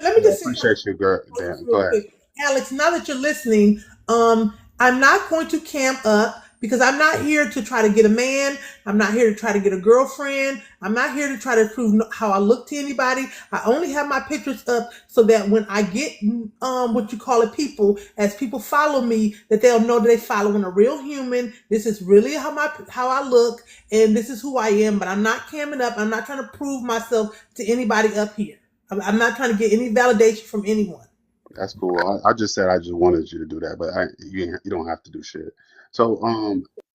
Let me yeah, I just say appreciate you, girl. Damn, go real ahead. quick. Alex, now that you're listening, I'm not going to camp up Because I'm not here to try to get a man. I'm not here to try to get a girlfriend. I'm not here to try to prove how I look to anybody. I only have my pictures up so that when I get what you call it, people, as people follow me, that they'll know that they're following a real human. This is really how I look, and this is who I am. But I'm not camming up. I'm not trying to prove myself to anybody up here. I'm not trying to get any validation from anyone. That's cool. I just said I just wanted you to do that, but you don't have to do shit. So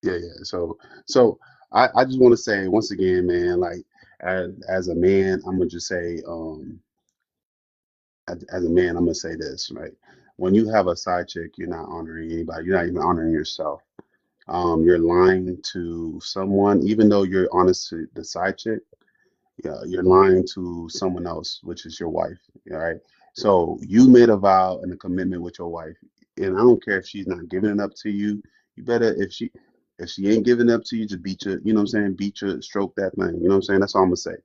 yeah. So I just want to say once again, man, like as a man, I'm gonna just say as a man, I'm gonna say this, right? When you have a side chick, you're not honoring anybody. You're not even honoring yourself. You're lying to someone, even though you're honest to the side chick. Yeah, you're lying to someone else, which is your wife. All right. So you made a vow and a commitment with your wife, and I don't care if she's not giving it up to you. You better if she ain't giving it up to you, just beat your, you know what I'm saying, beat your stroke that thing. You know what I'm saying? That's all I'm gonna say.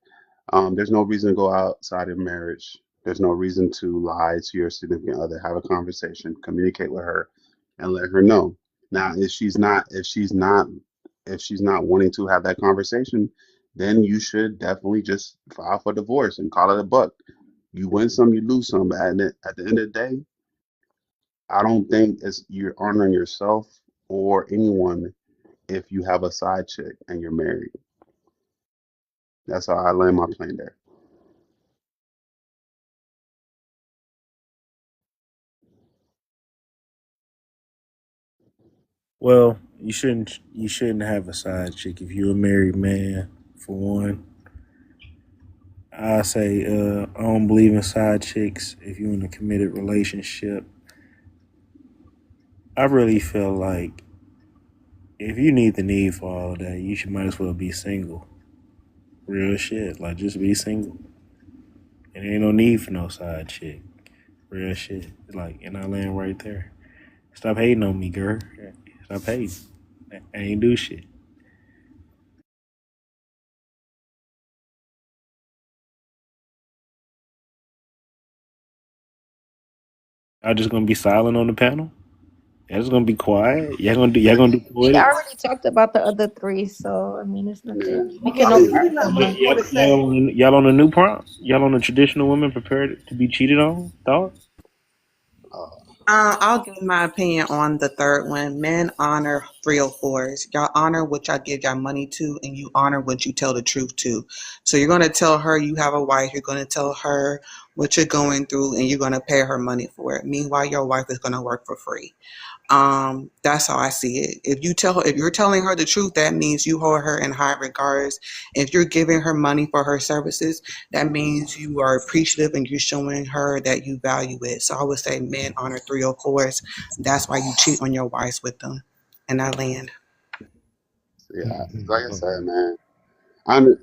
There's no reason to go outside of marriage. There's no reason to lie to your significant other. Have a conversation, communicate with her, and let her know. Now, if she's not wanting to have that conversation, then you should definitely just file for divorce and call it a buck. You win some, you lose some. But at the end of the day, I don't think you're honoring yourself or anyone if you have a side chick and you're married. That's how I land my plane there. Well, you shouldn't have a side chick if you're a married man. For one, I say I don't believe in side chicks if you're in a committed relationship. I really feel like if you need the need for all of that, you should might as well be single. Real shit. Like just be single. And there ain't no need for no side chick. Real shit. Like, and I land right there. Stop hating on me, girl. Stop hating. I ain't do shit. I'm just gonna be silent on the panel. Y'all just gonna be quiet. Y'all gonna do We it. already talked about the other three, so I mean, it's nothing. We Okay, can I open really up not the much mic. more to say. Y'all on the new prompt? Y'all on the traditional women prepared to be cheated on? Thoughts? I'll give my opinion on the third one. Men honor 304s. Y'all honor what y'all give y'all money to, and you honor what you tell the truth to. So you're going to tell her you have a wife. You're going to tell her what you're going through, and you're going to pay her money for it. Meanwhile, your wife is going to work for free. That's how I see it. If you're telling her the truth, that means you hold her in high regards. If you're giving her money for her services, that means you are appreciative and you're showing her that you value it. So I would say men honor 304s. That's why you cheat on your wives with them. And I land. Yeah, like I said, man. I'm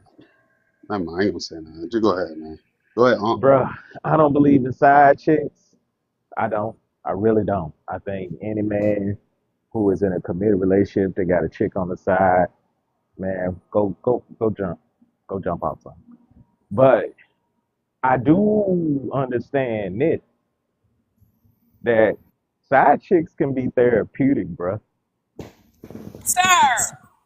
I ain't gonna say nothing. Just go ahead, man. Go ahead, Bruh, I don't believe in side chicks. I don't. I really don't. I think any man who is in a committed relationship that got a chick on the side, man, go jump off something. But I do understand this that side chicks can be therapeutic, bruh. Sir,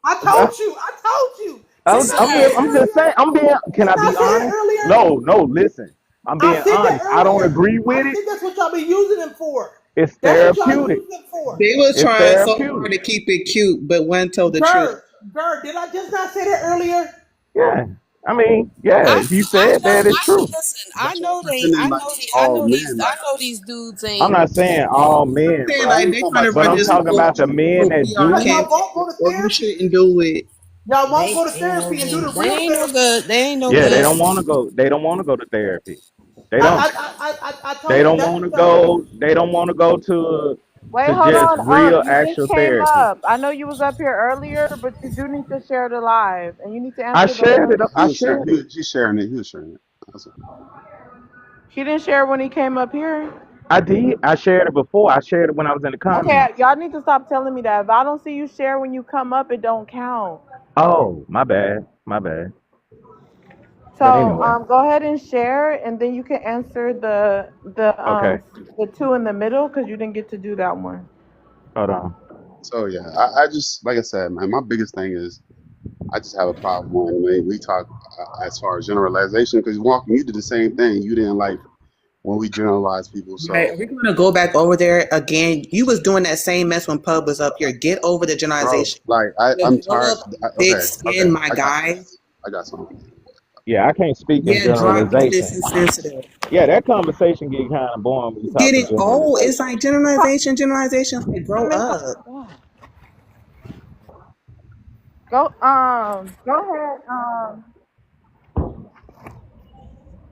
I told you. I told you. Didn't I say it I'm just saying. earlier? Can I Didn't I be say it honest? earlier? No, listen. I'm I being said that honest. I don't earlier. agree with I it. think that's what y'all be using them for. It's That's what y'all therapeutic. use them for. They was It's trying so hard therapeutic. to keep it cute, but one told the truth. Gerd, did I just not say that earlier? Yeah. I mean, yeah, if you said that, it's true. Listen, but y'all pretending like all men I like know these dudes I'm ain't. not saying all men, Saying bro, like we they talking trying about to but run I'm this talking whole about the men that PR do. Y'all campaign, won't go to or you therapy? shouldn't do it. Y'all won't They go to therapy and do the they real ain't no therapy? good. They ain't no Yeah, they good. don't want to go. They don't want to go to therapy. They don't. I They told you don't that's want to what y'all do. go. They don't want to go Wait, to hold just on. real You just actual came therapy. up. I know you was up here earlier, but you do need to share the live, and you need to I answer the shared it. he I was sharing shared it. he's sharing it. He was sharing it. That's all. He didn't share when he came up here. I did. I shared it before. I shared it when I was in the Okay, comments. y'all need to stop telling me that. If I don't see you share when you come up, it don't count. Oh, my bad. My bad. But So anyway, go ahead and share, and then you can answer okay. the two in the middle because you didn't get to do that one. Hold on. So yeah, I just like I said, man, my biggest thing is I just have a problem when we talk as far as generalization because walking, you did the same thing. You didn't like when we generalize people. Right. So, Are we going to go back over there again? You was doing that same mess when Pub was up here. Get over the bro, generalization. like I'm tired. Develop thick skin, my I got guy. this. I got something. Yeah, I can't speak in Yeah, drop dead generalization. is insensitive. Yeah, that conversation get kind of boring when you talk in Getting old, generalization. it's like generalization. Like, grow up. Go ahead,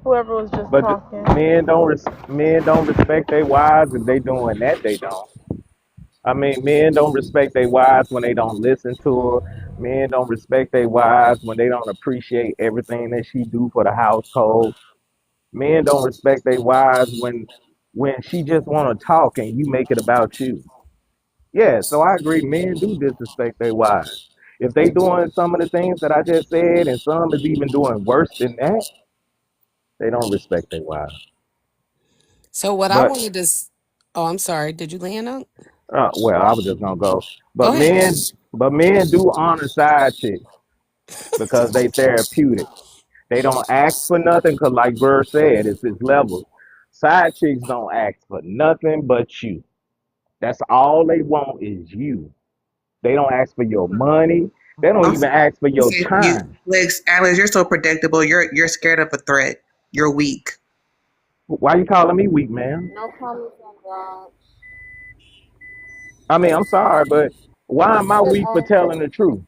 whoever was just But talking. men don't respect their wives. If they doing that, they don't. I mean, men don't respect their wives when they don't listen to her. Men don't respect their wives when they don't appreciate everything that she do for the household. Men don't respect their wives when she just want to talk and you make it about you. Yeah, so I agree. Men do disrespect their wives. If they doing some of the things that I just said, and some is even doing worse than that, they don't respect their wives. So what I But wanted to, oh, I'm sorry. Did you land on? well, I was just gonna go. Go But ahead. men do honor side chicks because they therapeutic. They don't ask for nothing because, like Bird said, it's levels. Side chicks don't ask for nothing but you. That's all they want is you. They don't ask for your money. They don't I'm even sorry. ask for your You, time. Alex, you're so predictable. You're scared of a threat. You're weak. Why you calling me weak, man? No comments on that. I mean, I'm sorry, but why am I weak for telling the truth?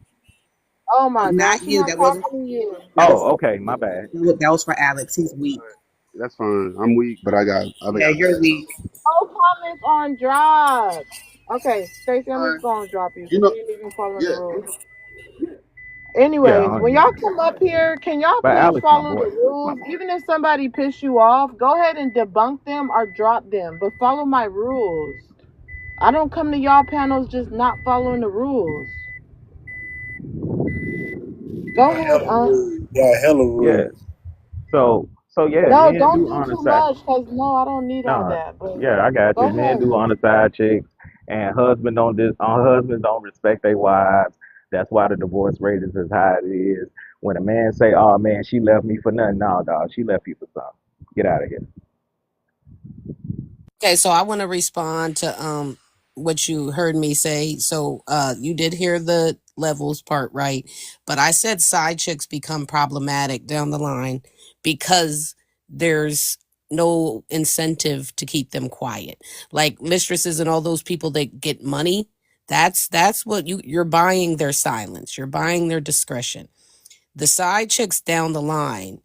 Oh my Not gosh, I'm you. not That wasn't. talking to you. That was. Oh, okay, my bad. That was for Alex. He's weak. That's fine. I'm weak, but I got Yeah, you're backup. weak. No comments on drop. Okay, Stacey, I'm just Fine. gonna drop you You because know, you ain't even following the yeah. rules. Yeah, Anyways, when y'all come up here, can y'all but please Alex, my follow boy. the rules? Even if somebody piss you off, go ahead and debunk them or drop them, but follow my rules. I don't come to y'all panels just not following the rules. Go ahead, Yeah, hella Yeah. rude. So yeah, No, men don't do do honor too side. much, cause no, I don't need all No, that. But yeah, I got you. go Men ahead. do honor side chicks, and husbands don't respect their wives. That's why the divorce rate is as high as it is. When a man say, "Oh man, she left me for nothing," no, dog, she left you for something. Get out of here. Okay, so I want to respond to what you heard me say. So you did hear the levels part, right? But I said side chicks become problematic down the line because there's no incentive to keep them quiet. Like mistresses and all those people that get money, that's what you're buying their silence. You're buying their discretion. The side chicks down the line,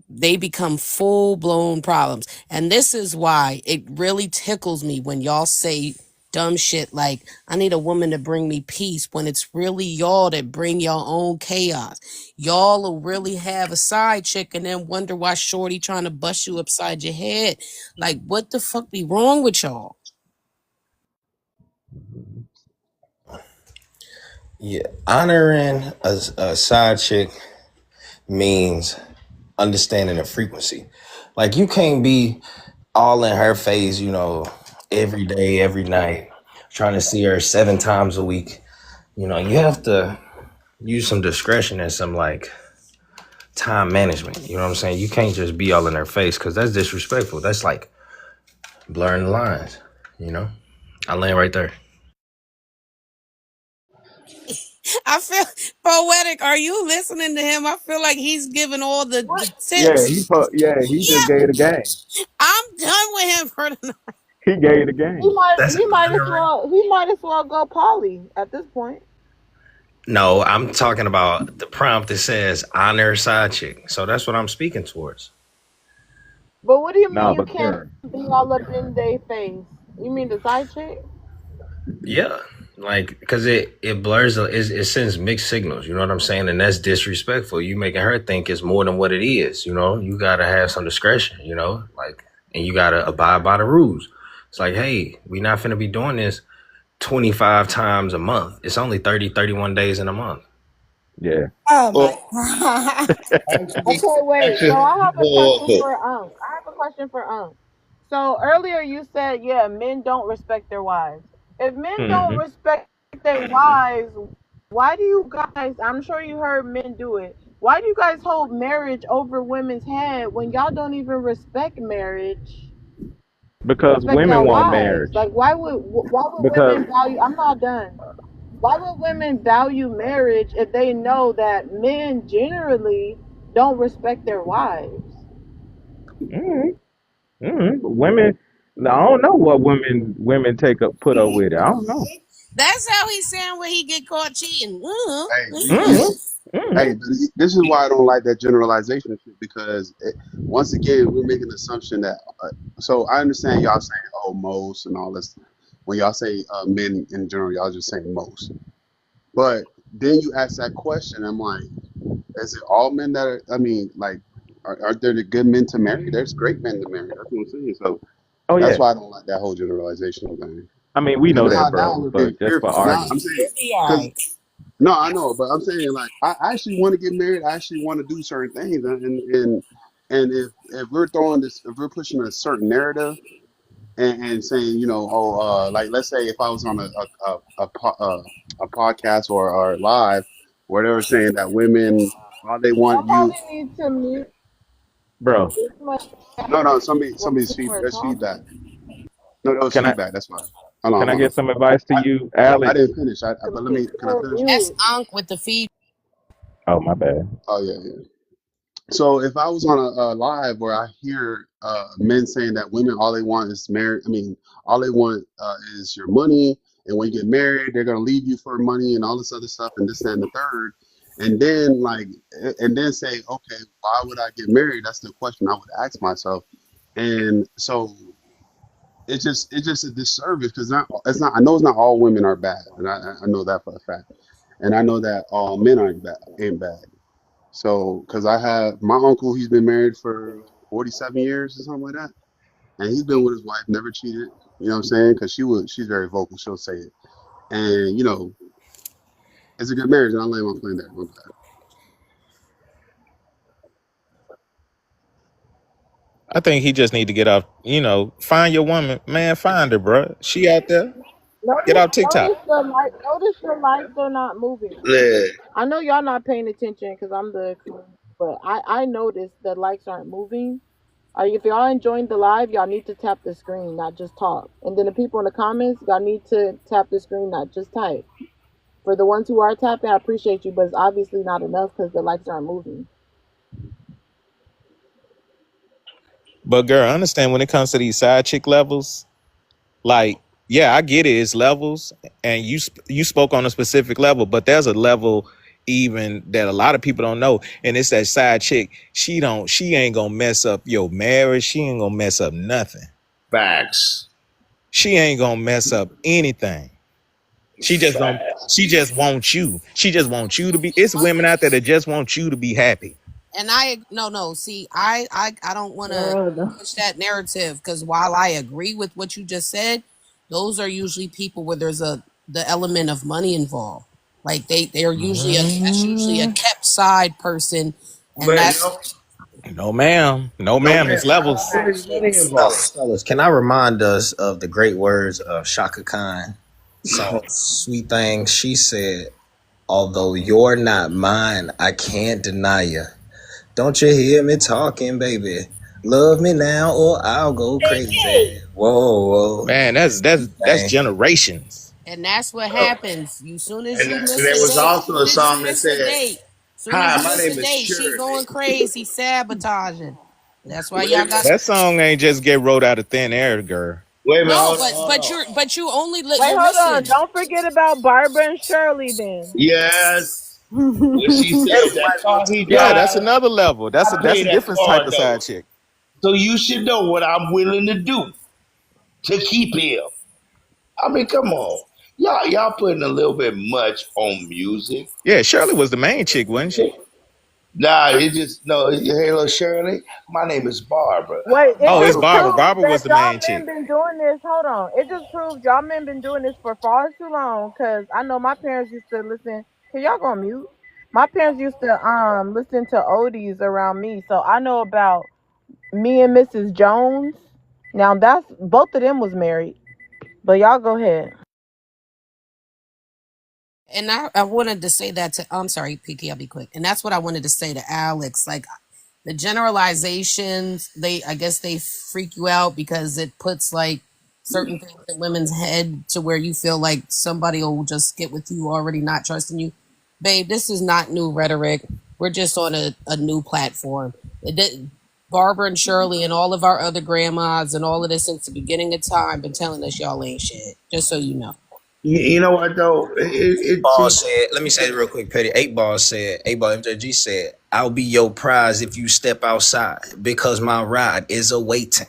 they become full blown problems. And this is why it really tickles me when y'all say dumb shit like, I need a woman to bring me peace, when it's really y'all that bring your own chaos. Y'all will really have a side chick and then wonder why shorty trying to bust you upside your head. Like, what the fuck be wrong with y'all? Yeah, honoring a side chick means understanding the frequency. Like you can't be all in her face, every day, every night, trying to see her 7 times a week. You have to use some discretion and some like time management. You know what I'm saying? You can't just be all in her face because that's disrespectful. That's like blurring the lines. I land right there. I feel poetic. Are you listening to him? I feel like he's giving all the Yeah, tips. he just gave the game. I'm done with him for tonight. He gave the He game. might as well go poly at this point. No, I'm talking about the prompt that says honor side chick. So that's what I'm speaking towards. But what do you mean No, you but can't be all up in their face? You mean the side chick? Yeah, like because it blurs, it sends mixed signals. You know what I'm saying, and that's disrespectful. You making her think it's more than what it is. You gotta have some discretion. And you gotta abide by the rules. It's like, hey, we not finna be doing this 25 times a month. It's only 30, 31 days in a month. Yeah. Oh Well, my god. Okay, wait. So I have a question for Unc. So earlier you said, yeah, men don't respect their wives. If men don't hmm respect Their wives, why do you guys, I'm sure you heard men do it, why do you guys hold marriage over women's head when y'all don't even respect marriage, Because respect women y'all want wives? marriage. Like why would Because women value, I'm not done, why would women value marriage if they know that men generally don't respect their wives? women, I don't know what women take up put up with it. I don't know. That's how he's saying when he get caught cheating. Hey, Mm-hmm. hey, this is why I don't like that generalization shit because once again we're making an assumption that. So I understand y'all saying oh most and all this. When y'all say men in general, y'all just saying most. But then you ask that question, I'm like, is it all men that are? I mean, like, are there the good men to marry? There's great men to marry. That's what I'm saying. So Oh that's yeah. why I don't like that whole generalization thing. I mean, we Because know that, now bro. we're being But just for fearful. Now argument. I'm saying You'll be all because right. no, I know, but I'm saying like I actually want to get married. I actually want to do certain things, and if we're throwing this, if we're pushing a certain narrative and saying, like let's say if I was on a podcast or live where they were saying that women all they want you. Somebody needs to mute Bro, this much No, when somebody's people are there's feedback. talking. No, that was can I feedback. That's why. Hold can on, I hold on. get some advice to I you, I Alex? didn't finish. But let me. Can I finish? That's Unc with the feed. Oh my bad. Oh yeah, yeah. So if I was on a live where I hear men saying that women all they want is marriage, I mean, all they want is your money, and when you get married, they're gonna leave you for money and all this other stuff and this that, and the third, and then and then say, okay, why would I get married? That's the question I would ask myself, and so it's just a disservice because it's not. I know it's not all women are bad, and I know that for a fact, and I know that all men ain't bad. So, because I have my uncle, he's been married for 47 years or something like that, and he's been with his wife, never cheated. You know what I'm saying? Because she's very vocal, she'll say it, and it's a good marriage. And I'll lay my plane there. My bad. I think he just need to get off. Find your woman, man. Find her, bro. She out there. Get Notice, off TikTok. notice the lights are not moving. Yeah. I know y'all not paying attention because I'm the queen, but I noticed the lights aren't moving. If y'all enjoying the live, y'all need to tap the screen, not just talk. And then the people in the comments, y'all need to tap the screen, not just type. For the ones who are tapping, I appreciate you, but it's obviously not enough because the lights aren't moving. But girl, understand when it comes to these side chick levels, like, yeah, I get it. It's levels, and you spoke on a specific level, but there's a level even that a lot of people don't know, and it's that side chick. She ain't gonna mess up your marriage. She ain't gonna mess up nothing. Facts. She ain't gonna mess up anything. She just wants you. She just wants you to be. It's women out there that just want you to be happy. And no. See, I don't want to Girl, no. push that narrative because while I agree with what you just said, those are usually people where there's the element of money involved. Like they're usually that's usually a kept side person, and But that's No, ma'am. No, no ma'am. man, It's levels. always money involved. Fellas, can I remind us of the great words of Shaka Khan? Song Sweet Thing. She said, although you're not mine, I can't deny you. Don't you hear me talking, baby? Love me now or I'll go crazy. Whoa, whoa. Man, that's Thing. generations. and that's what happens. You soon as And you miss there a was date, also a song that said, soon as "Hi, you my miss name a is date, she Shirley." going crazy, sabotaging. That's why Wait a y'all got minute, That song ain't just get wrote out of thin air, girl. wait a minute, no, hold on, hold on. but you only Wait, you're hold on. missing. Don't forget about Barbara and Shirley then. Yes, when she said that car he Yeah, that's drive, another level. That's I a pay that different type car of note. side chick. So you should know what I'm willing to do to keep him. I mean, come on. Y'all putting a little bit much on music. Yeah, Shirley was the main chick, wasn't she? Nah, it just no. Hello, Shirley. My name is Barbara. Wait, it Oh, it's just Barbara. Barbara. proves Barbara that was the y'all main men chick. been doing this. Hold on. It just proves y'all men been doing this for far too long. Cause I know my parents used to listen. Can y'all go on mute? My parents used to listen to oldies around me. So I know about me and Mrs. Jones. Now that's both of them was married. But y'all go ahead. And I wanted to say that to, I'm sorry, PK, I'll be quick. And that's what I wanted to say to Alex. Like the generalizations, I guess they freak you out because it puts like certain things in women's head to where you feel like somebody will just get with you already not trusting you. Babe, this is not new rhetoric. We're just on a new platform. Barbara and Shirley and all of our other grandmas and all of this since the beginning of time been telling us y'all ain't shit. Just so you know. You know what though? Ball said, let me say it real quick, Petty. 8 Ball MJG said, I'll be your prize if you step outside because my ride is awaiting.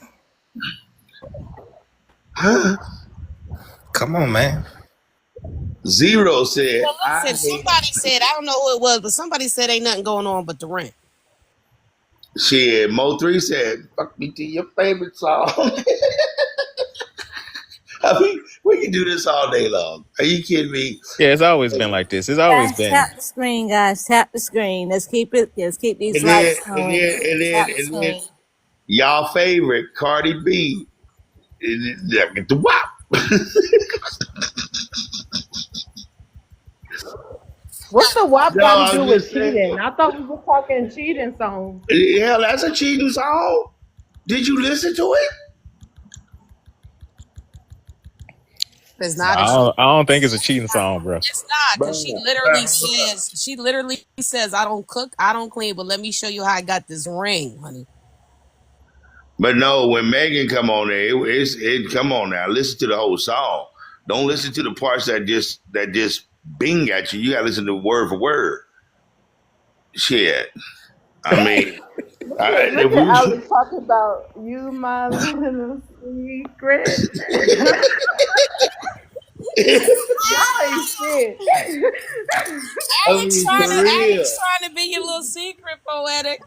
Come on, man. Zero said. Well, listen, somebody said, I don't know who it was, but somebody said ain't nothing going on but the rent. Shit, Mo3 said, fuck me to your favorite song. I mean, we can do this all day long. Are you kidding me? Yeah, it's always been like this. It's always Guys, been. tap the screen, guys. Tap the screen. Let's keep these And lights then, on. Tap the and then screen. y'all favorite, Cardi B, get the WAP. What's the WAP No, got to do I'm with just saying. cheating? I thought we were talking cheating songs. Hell, that's a cheating song. Did you listen to it? It's not. I don't think it's a cheating song, bro. It's not, because she literally says, I don't cook, I don't clean, but let me show you how I got this ring, honey. But no, when Megan come on there, it come on now. Listen to the whole song. Don't listen to the parts that just bing at you. You gotta listen to word for word. Shit. I mean, Look at Alex talking about you, my little secret. Y'all ain't shit. Alex trying to be your little secret poetic.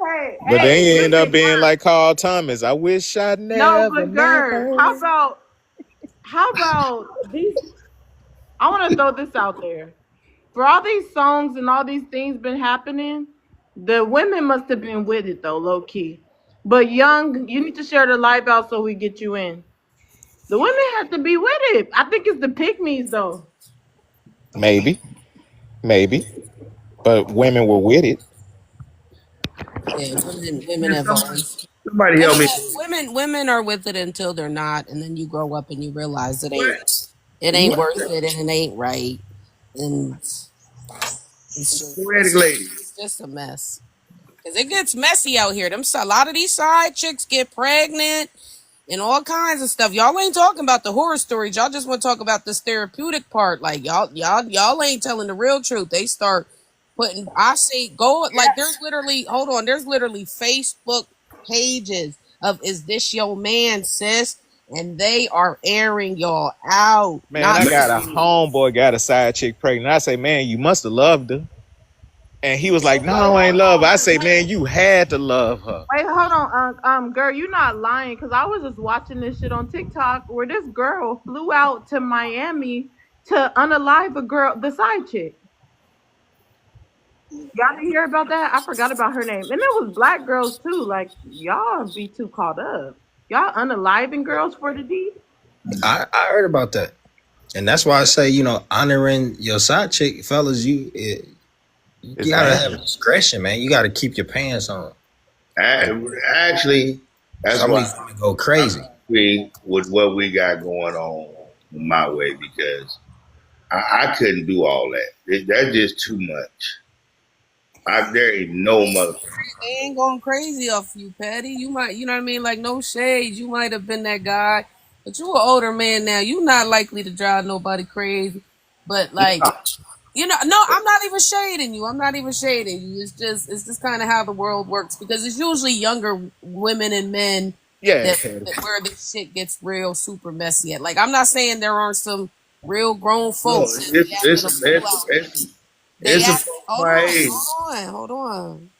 Hey, But then you end up being like Carl Thomas. I wish I'd never. No, but girl, how about these? I want to throw this out there. For all these songs and all these things been happening, the women must have been with it though, low key. But Young, you need to share the live out so we get you in. The women have to be with it. I think it's the pygmies though. Maybe. But women were with it. Yeah, women have always. Somebody help me. Women are with it until they're not, and then you grow up and you realize it ain't worth it, and it ain't right, and it's just a mess. Because it gets messy out here. A lot of these side chicks get pregnant and all kinds of stuff. Y'all ain't talking about the horror stories. Y'all just want to talk about this therapeutic part. Like y'all ain't telling the real truth. They start putting. There's literally Facebook pages of "Is this your man, sis?" and they are airing y'all out. Man, I got a homeboy got a side chick pregnant. I say, man, you must have loved her. And he was like, no, I ain't love her. I say, man, you had to love her. Wait, hold on, girl, you're not lying, because I was just watching this shit on TikTok where this girl flew out to Miami to unalive a girl, the side chick. Y'all didn't hear about that? I forgot about her name. And it was black girls too. Like, y'all be too caught up. Y'all unaliving girls for the D? I heard about that. And that's why I say, honoring your side chick, fellas, you gotta have discretion, man. You gotta keep your pants on. Actually, that's why I go crazy. With what we got going on my way, because I couldn't do all that. That's just too much. There ain't no motherfucker. They ain't going crazy off you, Patty. You might, you know what I mean? Like, no shade. You might have been that guy, but you an older man now. You not likely to drive nobody crazy. But like, no, I'm not even shading you. It's just kind of how the world works, because it's usually younger women and men where this shit gets real super messy at. Like, I'm not saying there aren't some real grown folks. Hold on.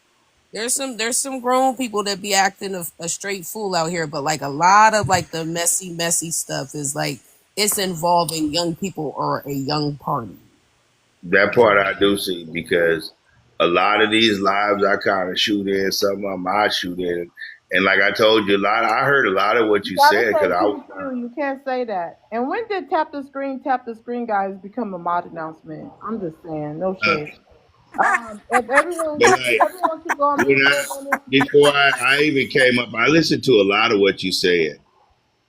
There's some grown people that be acting a straight fool out here, but like a lot of like the messy stuff is like it's involving young people or a young party. That part I do see, because a lot of these lives I kind of shoot in, some of them I shoot in, And like I told you, I heard a lot of what You you gotta said because say I was. PQ. You can't say that. And when did tap the screen guys become a mod announcement? I'm just saying, no shade. If everyone But like could go on mute when for a minute. before I even came up, I listened to a lot of what you said,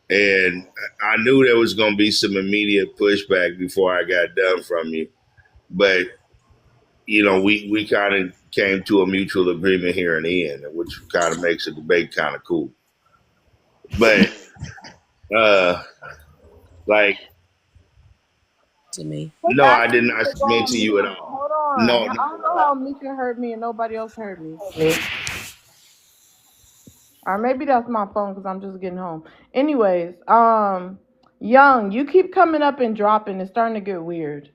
and I knew there was going to be some immediate pushback before I got done from you. But you know, we kind of came to a mutual agreement here in the end, which kind of makes the debate kind of cool. But like, To me. no, I did not submit to you at all. Hold on. No, I don't know how Mika heard me and nobody else heard me. Or maybe that's my phone because I'm just getting home. Anyways, Young, you keep coming up and dropping. It's starting to get weird.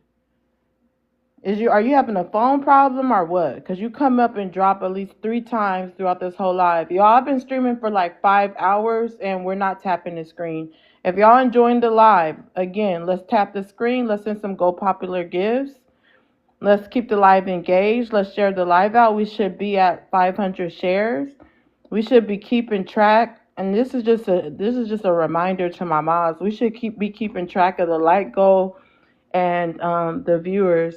Are you having a phone problem or what? Because you come up and drop at least 3 times throughout this whole live. Y'all, I've been streaming for like 5 hours and we're not tapping the screen. If y'all enjoying the live, again, let's tap the screen. Let's send some Go Popular gifts. Let's keep the live engaged. Let's share the live out. We should be at 500 shares. We should be keeping track. And this is just a reminder to my moms. We should be keeping track of the like goal and the viewers,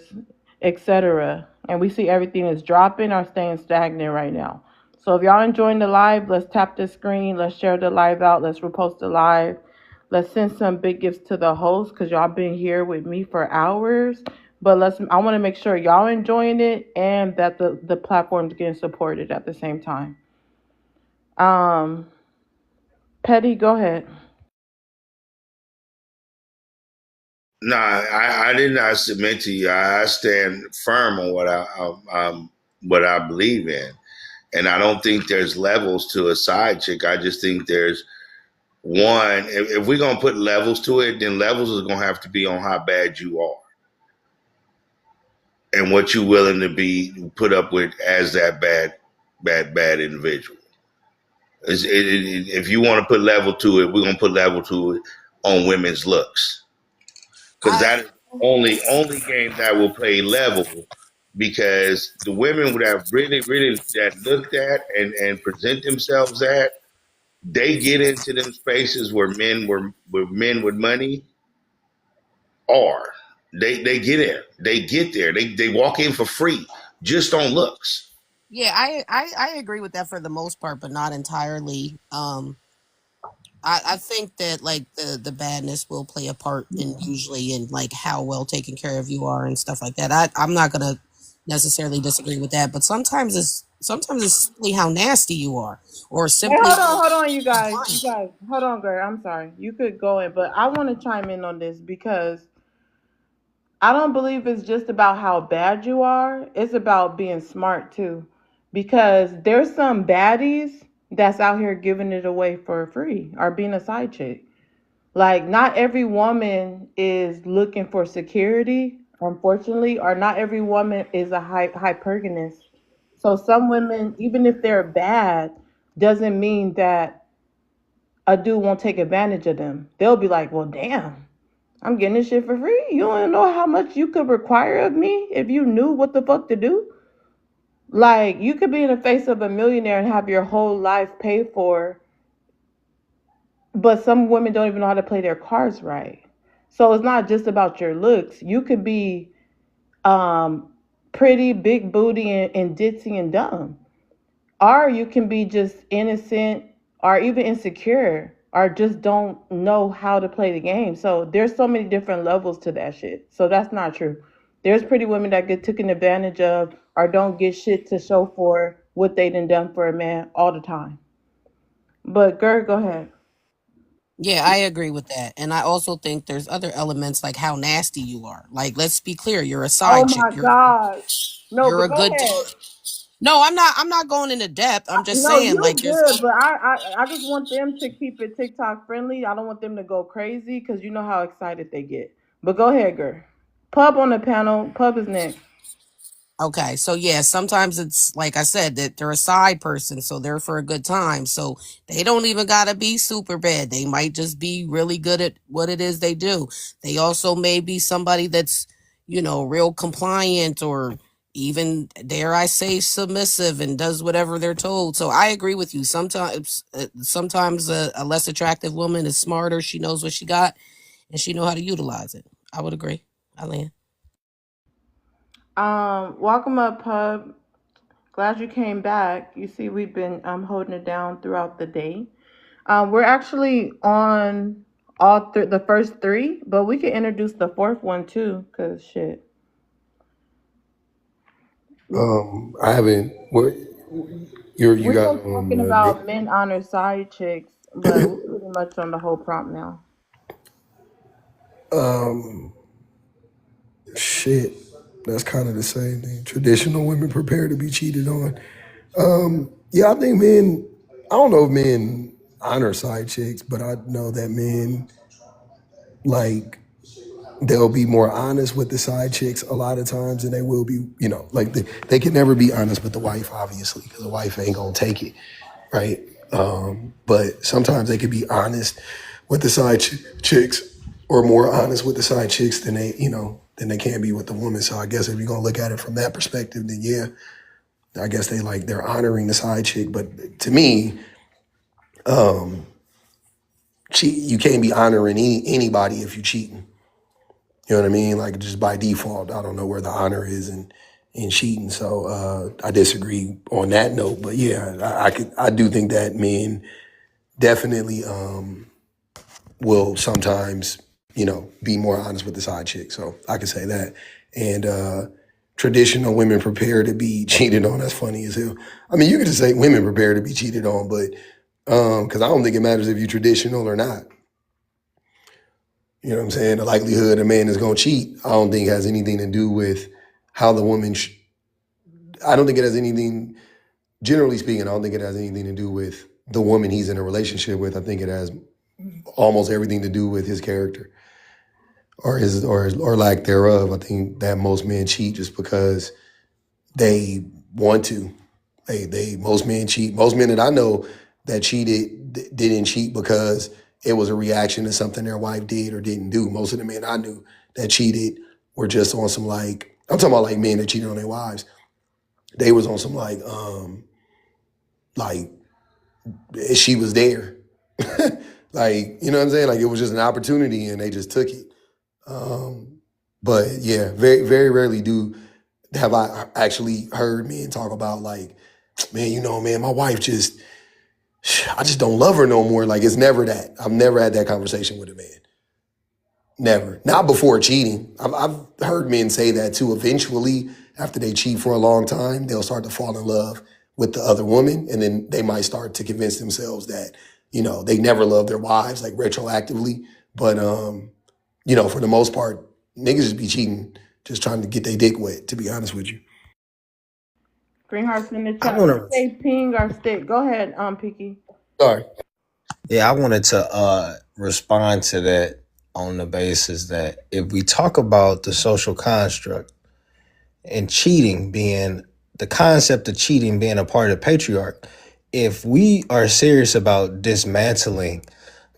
etc. And we see everything is dropping or staying stagnant right now. So if y'all enjoying the live, let's tap the screen. Let's share the live out. Let's repost the live. Let's send some big gifts to the host because y'all been here with me for hours. But I want to make sure y'all enjoying it and that the platform's getting supported at the same time. Petty, go ahead. No, I did not submit to you. I stand firm on what I believe in, and I don't think there's levels to a side chick. I just think there's one. If we're gonna put levels to it, then levels is gonna have to be on how bad you are and what you're willing to be put up with as that bad individual. If you want to put level to it, we're gonna put level to it on women's looks. Because that is only game that will play level, because the women would have really that looked at and present themselves at, they get into them spaces where men with money are. They get there. They get there. They walk in for free just on looks. Yeah, I agree with that for the most part, but not entirely. I think that like the badness will play a part usually in like how well taken care of you are and stuff like that. I'm not gonna necessarily disagree with that, but sometimes it's simply how nasty you are, or simply. Hey, hold on, you guys, hold on, girl. I'm sorry. You could go in, but I want to chime in on this because I don't believe it's just about how bad you are. It's about being smart too, because there's some baddies that's out here giving it away for free or being a side chick. Like, not every woman is looking for security, unfortunately, or not every woman is a hypergamous. So some women, even if they're bad, doesn't mean that a dude won't take advantage of them. They'll be like, well, damn, I'm getting this shit for free. You don't know how much you could require of me if you knew what the fuck to do. Like, you could be in the face of a millionaire and have your whole life paid for, but some women don't even know how to play their cards right. So it's not just about your looks. You could be pretty, big booty, and ditzy and dumb. Or you can be just innocent or even insecure or just don't know how to play the game. So there's so many different levels to that shit. So that's not true. There's pretty women that get taken advantage of or don't get shit to show for what they done for a man all the time. But Gert, go ahead. Yeah, I agree with that. And I also think there's other elements like how nasty you are. Like, let's be clear, you're a side chick. Oh my God. No, you're a good No, I'm not going into depth. I'm just saying, you're like, good, but I just want them to keep it TikTok friendly. I don't want them to go crazy because you know how excited they get. But go ahead, girl. Pub on the panel. Pub is next. Okay, so yeah, sometimes it's like I said that they're a side person, so they're for a good time. So they don't even gotta be super bad. They might just be really good at what it is they do. They also may be somebody that's, real compliant or even dare I say submissive and does whatever they're told. So I agree with you. Sometimes a less attractive woman is smarter. She knows what she got and she know how to utilize it. I would agree. Eileen. Welcome up, Pub. Glad you came back. You see, we've been holding it down throughout the day. We're actually on all the first three, but we can introduce the fourth one too, cause shit. I haven't. What you We're guys just talking about men honor side chicks, but we're pretty much on the whole prompt now. shit. That's kind of the same thing. Traditional women prepare to be cheated on. Yeah, I think men. I don't know if men honor side chicks, but I know that men like they'll be more honest with the side chicks a lot of times than they will be, like they can never be honest with the wife, obviously, because the wife ain't gonna take it, right? But sometimes they could be honest with the side chicks or more honest with the side chicks than they can be with the woman. So I guess if you're gonna look at it from that perspective, then yeah, I guess they're honoring the side chick. But to me, you can't be honoring anybody if you're cheating. You know what I mean? Like just by default, I don't know where the honor is in cheating. So I disagree on that note. But yeah, I do think that men definitely will sometimes, be more honest with the side chick. So I can say that. And traditional women prepare to be cheated on. That's funny as hell. I mean, you could just say women prepare to be cheated on, but because I don't think it matters if you're traditional or not. You know what I'm saying? The likelihood a man is going to cheat, I don't think has anything to do with how the woman. I don't think it has anything. Generally speaking, I don't think it has anything to do with the woman he's in a relationship with. I think it has almost everything to do with his character, or lack thereof. I think that most men cheat just because they want to. Most men cheat. Most men that I know that cheated didn't cheat because it was a reaction to something their wife did or didn't do. Most of the men I knew that cheated were just on some I'm talking about like men that cheated on their wives. They was on some she was there. You know what I'm saying? Like it was just an opportunity and they just took it. But yeah, very, very rarely have I actually heard men talk about man, my wife I just don't love her no more. Like it's never that. I've never had that conversation with a man. Never. Not before cheating. I've heard men say that too. Eventually, after they cheat for a long time, they'll start to fall in love with the other woman. And then they might start to convince themselves that, they never loved their wives, like retroactively. But, for the most part, niggas just be cheating, just trying to get their dick wet, to be honest with you. Green Hearts in the chat. Say ping or stick. Go ahead, Piki. Sorry. Yeah, I wanted to respond to that on the basis that if we talk about the social construct and cheating being the concept of cheating being a part of the patriarch, if we are serious about dismantling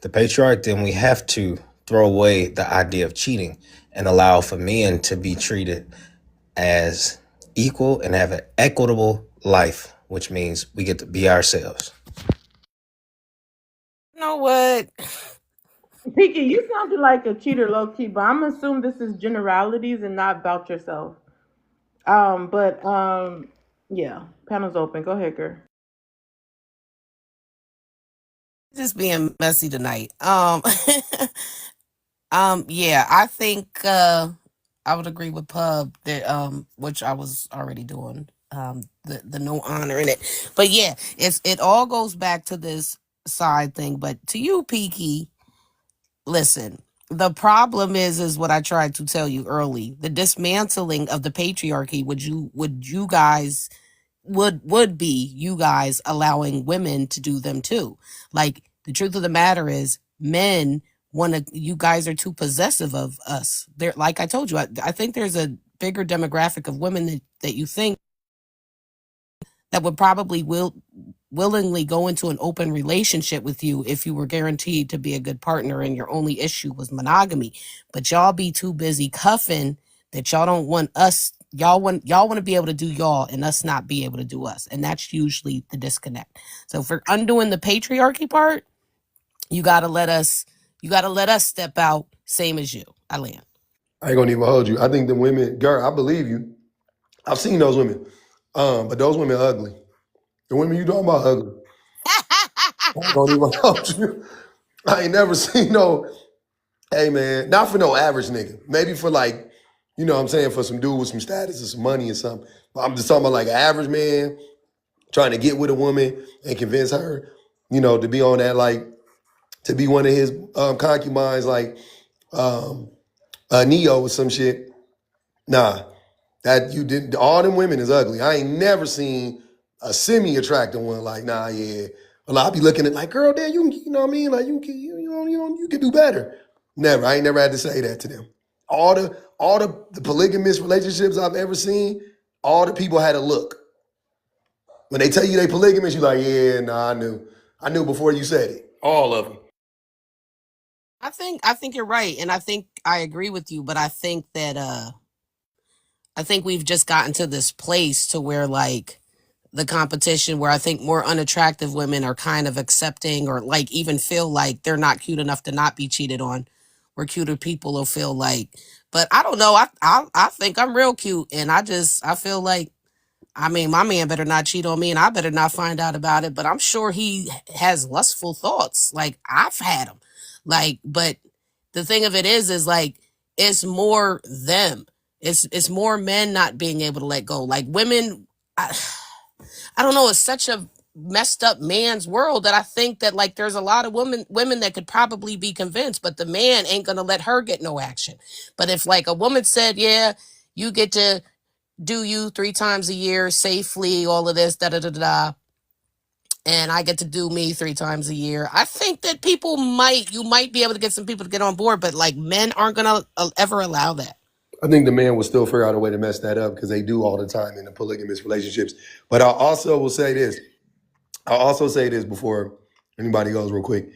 the patriarch, then we have to throw away the idea of cheating and allow for men to be treated as equal and have an equitable life, which means we get to be ourselves. You know what? Piki, you sounded like a cheater low key, but I'm assuming this is generalities and not about yourself. Yeah, panel's open. Go ahead, girl. Just being messy tonight. Yeah, I think I would agree with Pub that which I was already doing. The no honor in it. But yeah, it all goes back to this side thing. But to you, Piki, listen, the problem is what I tried to tell you early. The dismantling of the patriarchy would be you guys allowing women to do them too. Like the truth of the matter is men you guys are too possessive of us. There, like I told you, I think there's a bigger demographic of women that you think that would probably willingly go into an open relationship with you if you were guaranteed to be a good partner and your only issue was monogamy. But y'all be too busy cuffing that y'all don't want us y'all want to be able to do y'all and us not be able to do us, and that's usually the disconnect. So for undoing the patriarchy part, you gotta let us step out, same as you. I land. I ain't gonna even hold you. I think the women, girl, I believe you. I've seen those women. But those women ugly. The women you talking about ugly. I ain't gonna even hold you. I ain't never seen no, hey man, not for no average nigga. Maybe for like, you know what I'm saying, for some dude with some status or some money or something. But I'm just talking about like an average man trying to get with a woman and convince her, you know, to be on that, like, to be one of his concubines, like Neo or some shit. Nah, that you didn't. All them women is ugly. I ain't never seen a semi-attractive one. Like, nah, yeah. Well, I'll be looking at like, girl, damn, you know what I mean? Like, you can do better. Never. I ain't never had to say that to them. All the polygamous relationships I've ever seen, all the people had a look. When they tell you they polygamous, you like, yeah, nah, I knew before you said it. All of them. I think you're right, and I think I agree with you, but I think that I think we've just gotten to this place to where like the competition where I think more unattractive women are kind of accepting or like even feel like they're not cute enough to not be cheated on, where cuter people will feel like, but I don't know. I think I'm real cute, and I feel like, I mean, my man better not cheat on me, and I better not find out about it. But I'm sure he has lustful thoughts, like I've had them. Like, but the thing of it is like it's more them. It's more men not being able to let go. Like women, I don't know. It's such a messed up man's world that I think that like there's a lot of women that could probably be convinced, but the man ain't gonna let her get no action. But if like a woman said, yeah, you get to do you 3 times a year safely, all of this, da da da da, and I get to do me 3 times a year, I think that you might be able to get some people to get on board, but like men aren't gonna ever allow that. I think the man will still figure out a way to mess that up because they do all the time in the polygamous relationships. But I also will say this. I'll also say this before anybody goes real quick.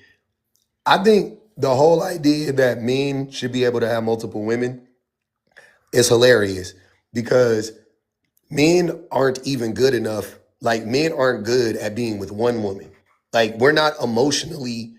I think the whole idea that men should be able to have multiple women is hilarious because men aren't even good enough. Like men aren't good at being with one woman. Like we're not emotionally,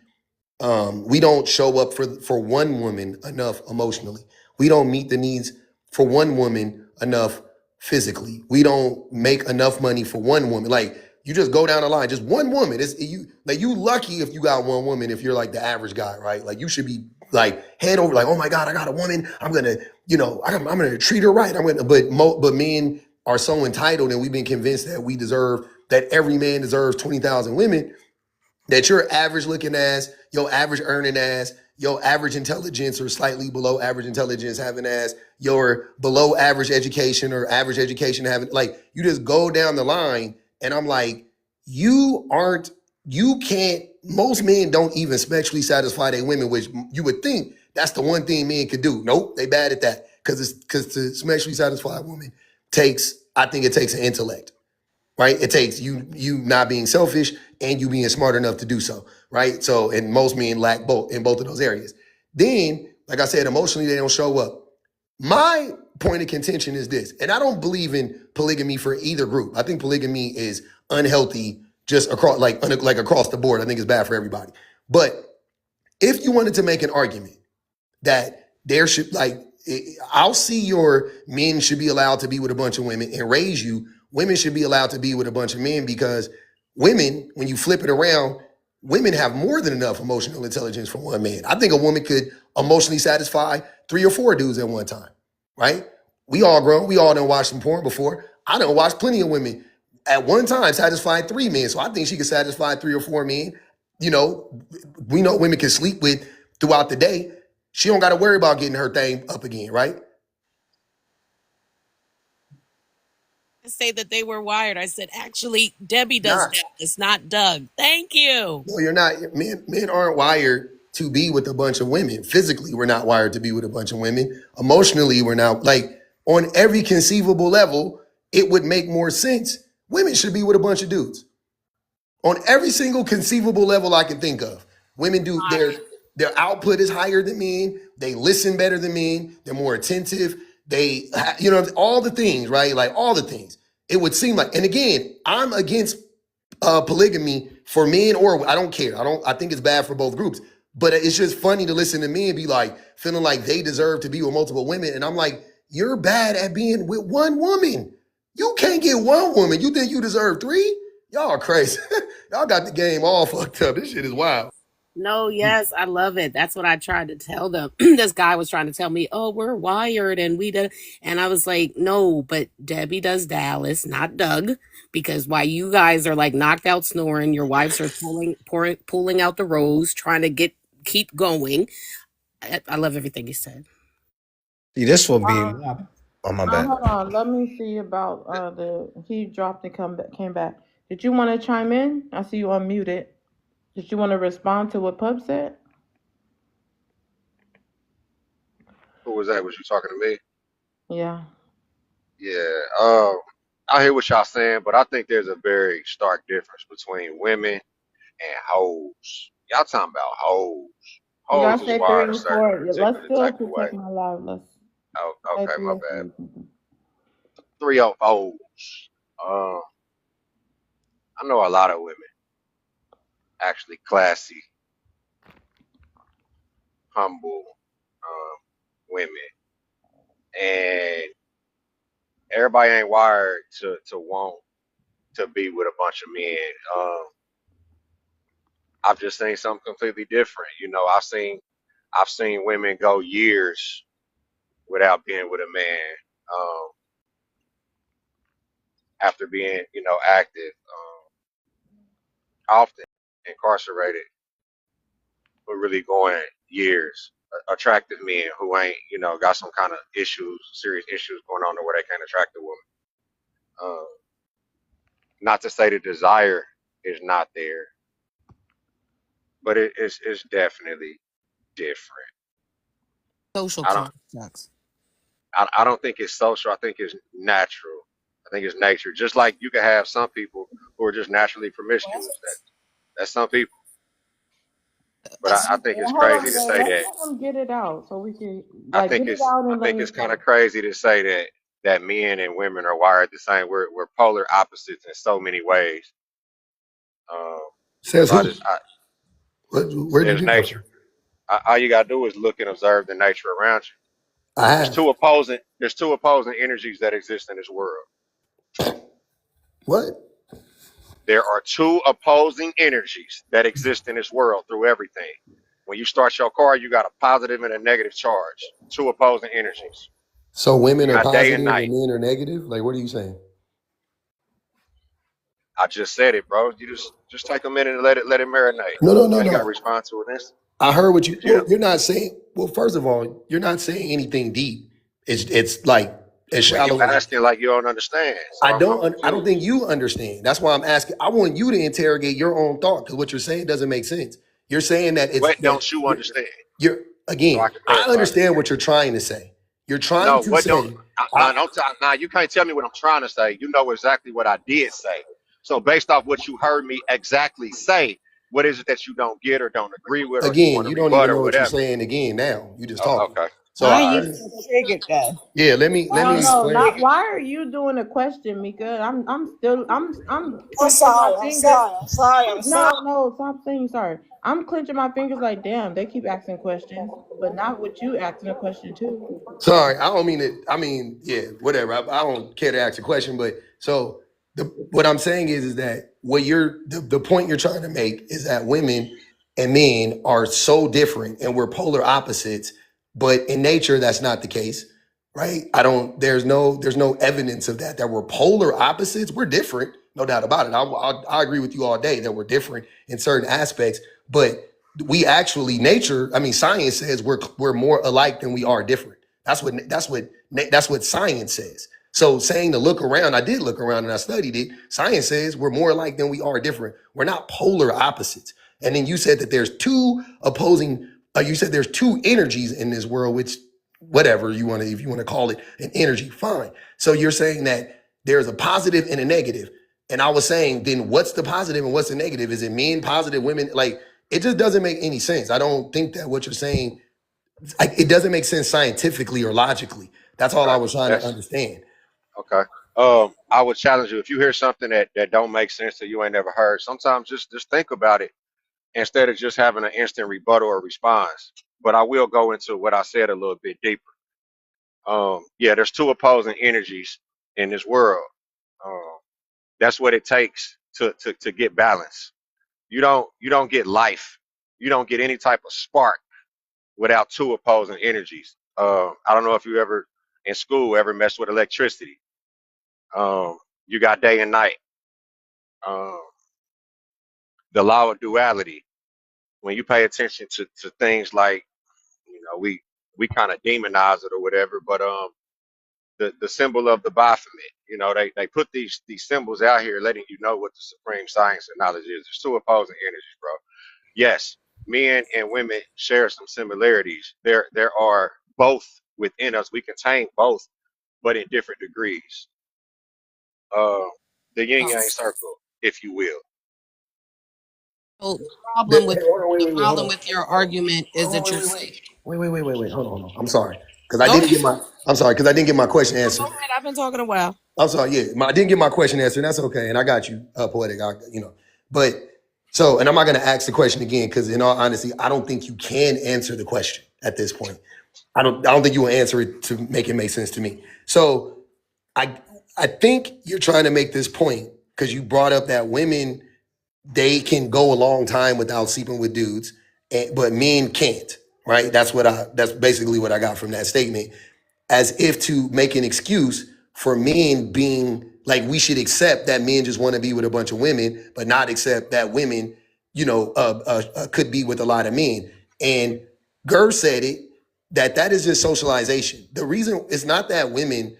we don't show up for one woman enough emotionally. We don't meet the needs for one woman enough physically. We don't make enough money for one woman. Like you just go down the line, just one woman. You lucky if you got one woman. If you're like the average guy, right? Like you should be like head over, like, oh my God, I got a woman. I'm gonna treat her right. But men are so entitled, and we've been convinced that every man deserves 20,000 women. That your average looking ass, your average earning ass, your average intelligence or slightly below average intelligence having ass, your below average education or average education having, like, you just go down the line. And I'm like, most men don't even sexually satisfy their women, which you would think that's the one thing men could do. Nope, they bad at that. Because to sexually satisfy a woman I think it takes an intellect. Right? It takes you not being selfish and you being smart enough to do so. Right? So, and most men lack both in both of those areas. Then, like I said, emotionally, they don't show up. My point of contention is this, and I don't believe in polygamy for either group. I think polygamy is unhealthy just across, like across the board. I think it's bad for everybody. But if you wanted to make an argument that there should, I'll see your men should be allowed to be with a bunch of women and raise you. Women should be allowed to be with a bunch of men because women, when you flip it around, women have more than enough emotional intelligence for one man. I think a woman could emotionally satisfy 3 or 4 dudes at one time, right? We all grown. We all done watched some porn before. I done watched plenty of women at one time satisfy 3 men. So I think she could satisfy 3 or 4 men. You know, we know women can sleep with throughout the day. She don't got to worry about getting her thing up again, right? Say that they were wired. I said, actually, Debbie does that. It's not Doug. Thank you. No, you're not. Men aren't wired to be with a bunch of women. Physically, we're not wired to be with a bunch of women. Emotionally, we're not. Like, on every conceivable level, it would make more sense. Women should be with a bunch of dudes. On every single conceivable level I can think of. Women their output is higher than men. They listen better than men. They're more attentive. They, you know, all the things, right? Like all the things. It would seem like, and again, I'm against polygamy for men or I don't care. I think it's bad for both groups. But it's just funny to listen to men be like, feeling like they deserve to be with multiple women. And I'm like, you're bad at being with one woman. You can't get one woman. You think you deserve three? Y'all are crazy. Y'all got the game all fucked up. This shit is wild. No, yes, I love it. That's what I tried to tell them. This guy was trying to tell me, "Oh, we're wired and we did," and I was like, "No, but Debbie does Dallas, not Doug, because while you guys are like knocked out snoring, your wives are pulling out the rose, trying to keep going." I love everything you said. See, this will be oh my bad. Hold on. Let me see about he dropped and came back. Did you want to chime in? I see you unmuted. Did you want to respond to what Pub said? Who was that? Was you talking to me? Yeah. Yeah. I hear what y'all saying, but I think there's a very stark difference between women and hoes. Y'all talking about hoes. You Hoes gotta is say wired 3 a and certain 4. Let's particular do type it of to way. check my live. Let's Oh, say okay, 3 my and bad. 4. 3 of O's. I know a lot of women, actually classy, humble women, and everybody ain't wired to want to be with a bunch of men. I've just seen something completely different. You know, I've seen women go years without being with a man after being, you know, active, often incarcerated, but really going years. Attractive men who ain't, you know, got some kind of issues, serious issues going on, to where they can't attract a woman. Not to say the desire is not there, but it's definitely different. Social I don't constructs. I don't think it's social. I think it's natural. I think it's nature. Just like you can have some people who are just naturally promiscuous. That's some people. But I think it's Hold crazy on, to bro. say Let's that. let them get it out so we can I get think it out and let me it's kind finish. of crazy to say that men and women are wired the same. We're polar opposites in so many ways. Says So who? Where did there's you go from? nature. All you gotta do is look and observe the nature around you. I There's have. two opposing energies that exist in this world. What? There are two opposing energies that exist in this world through everything. When you start your car, you got a positive and a negative charge. Two opposing energies. So women You are got day positive and and night. men are negative? Like, what are you saying? I just said it, bro. You just take a minute and let it marinate. No. You ain't got to respond to it instant. I heard what you. You Well, know, you're not saying. Well, first of all, you're not saying anything deep. It's like as when you shallow as. asking like you don't understand, so I'm I don't think confused. you understand. That's why I'm asking. I want you to interrogate your own thought because what you're saying doesn't make sense. You're saying that it's What that don't you understand? you're So I again. can I clarify. understand what you're trying to say. You're trying No, to what don't? say. Nah, you can't tell me what I'm trying to say. You know exactly what I did say. So based off what you heard me exactly say, what is it that you don't get or don't agree with, or you Again, want to you don't rebut even or know what you're whatever? saying. Again, now you just Oh, talking. okay. So Why are you so triggered, guy? yeah. Let me No, explain. not. Why are you doing a question, Mika? I'm I'm clenching my sorry. I'm fingers. sorry. I'm sorry. I'm sorry. No, stop saying sorry. I'm clenching my fingers like, damn, they keep asking questions, but not with you asking a question too. Sorry, I don't mean it. I mean, yeah, whatever. I don't care to ask a question, but so what I'm saying is that what the point you're trying to make is that women and men are so different and we're polar opposites, but in nature that's not the case, right? There's no evidence of that we're polar opposites. We're different, no doubt about it. I agree with you all day that we're different in certain aspects, but we actually science says we're more alike than we are different. That's what science says. So saying to look around, I did look around and I studied it. Science says we're more alike than we are different. We're not polar opposites. And then you said that there's two opposing. You said there's two energies in this world, which whatever you want to, if you want to call it an energy, fine. So you're saying that there's a positive and a negative. And I was saying, then what's the positive and what's the negative? Is it men positive, women? Like it just doesn't make any sense. I don't think that what you're saying it doesn't make sense scientifically or logically. That's all I Okay. was trying to That's understand. okay. I would challenge you if you hear something that don't make sense that you ain't never heard. Sometimes just think about it instead of just having an instant rebuttal or response. But I will go into what I said a little bit deeper. Yeah, there's two opposing energies in this world. Um, that's what it takes to get balance. You don't get life. You don't get any type of spark without two opposing energies. I don't know if you ever in school ever messed with electricity. You got day and night. Um, the law of duality. When you pay attention to things like, we kind of demonize it or whatever, but the symbol of the Baphomet, they put these symbols out here letting you know what the supreme science and knowledge is. There's two opposing energies, bro. Yes, men and women share some similarities. There are both within us. We contain both, but in different degrees. Uh, the yin yang circle, if you will. So Hey, hold on, the hold problem on. with your argument is Hold on, that you're saying, wait. Hold on. I'm sorry. Because I go didn't ahead. get my I'm sorry, because I didn't get my question No, answered. go ahead. I've been talking a while. I'm sorry, yeah. I didn't get my question answered, and that's okay. And I got you, poetic. But so, and I'm not gonna ask the question again, because in all honesty, I don't think you can answer the question at this point. I don't think you will answer it to make it make sense to me. So I I think you're trying to make this point because you brought up that women, they can go a long time without sleeping with dudes, but men can't, right? That's basically what I got from that statement, as if to make an excuse for men being like, we should accept that men just want to be with a bunch of women, but not accept that women, could be with a lot of men. And Gurr said it, that is just socialization. The reason it's not that women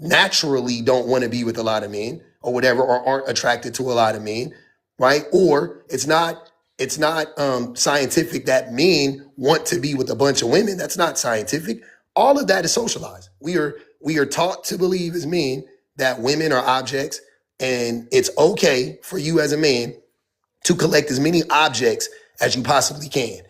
naturally don't want to be with a lot of men or whatever, or aren't attracted to a lot of men, right? Or it's not scientific that men want to be with a bunch of women. That's not scientific. All of that is socialized. We are taught to believe as men that women are objects, and it's okay for you as a man to collect as many objects as you possibly can.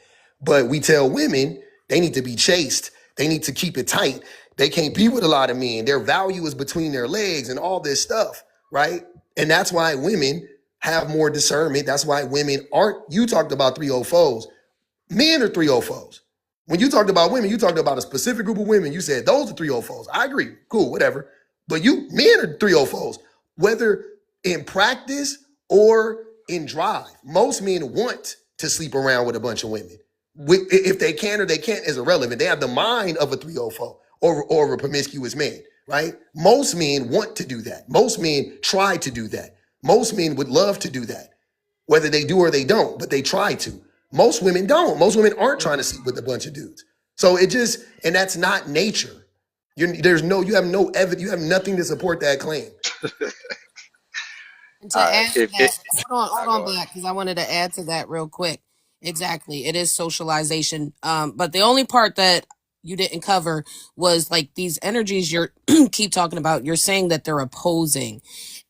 But we tell women they need to be chaste. They need to keep it tight. They can't be with a lot of men. Their value is between their legs and all this stuff, right? And that's why women have more discernment. That's why women aren't, you talked about 304s. Men are 304s. When you talked about women, you talked about a specific group of women. You said those are 304s. I agree. Cool, whatever. But men are 304s, whether in practice or in drive. Most men want to sleep around with a bunch of women. If they can or they can't is irrelevant. They have the mind of a 304 or a promiscuous man, right? Most men want to do that. Most men try to do that. Most men would love to do that, whether they do or they don't, but they try to. Most women don't. Most women aren't trying to sleep with a bunch of dudes. So and that's not nature. You have no evidence, you have nothing to support that claim. And to All right. add to that, hold Go on, ahead. Black, because I wanted to add to that real quick. Exactly, it is socialization. But the only part that you didn't cover was like these energies you're keep talking about. You're saying that they're opposing,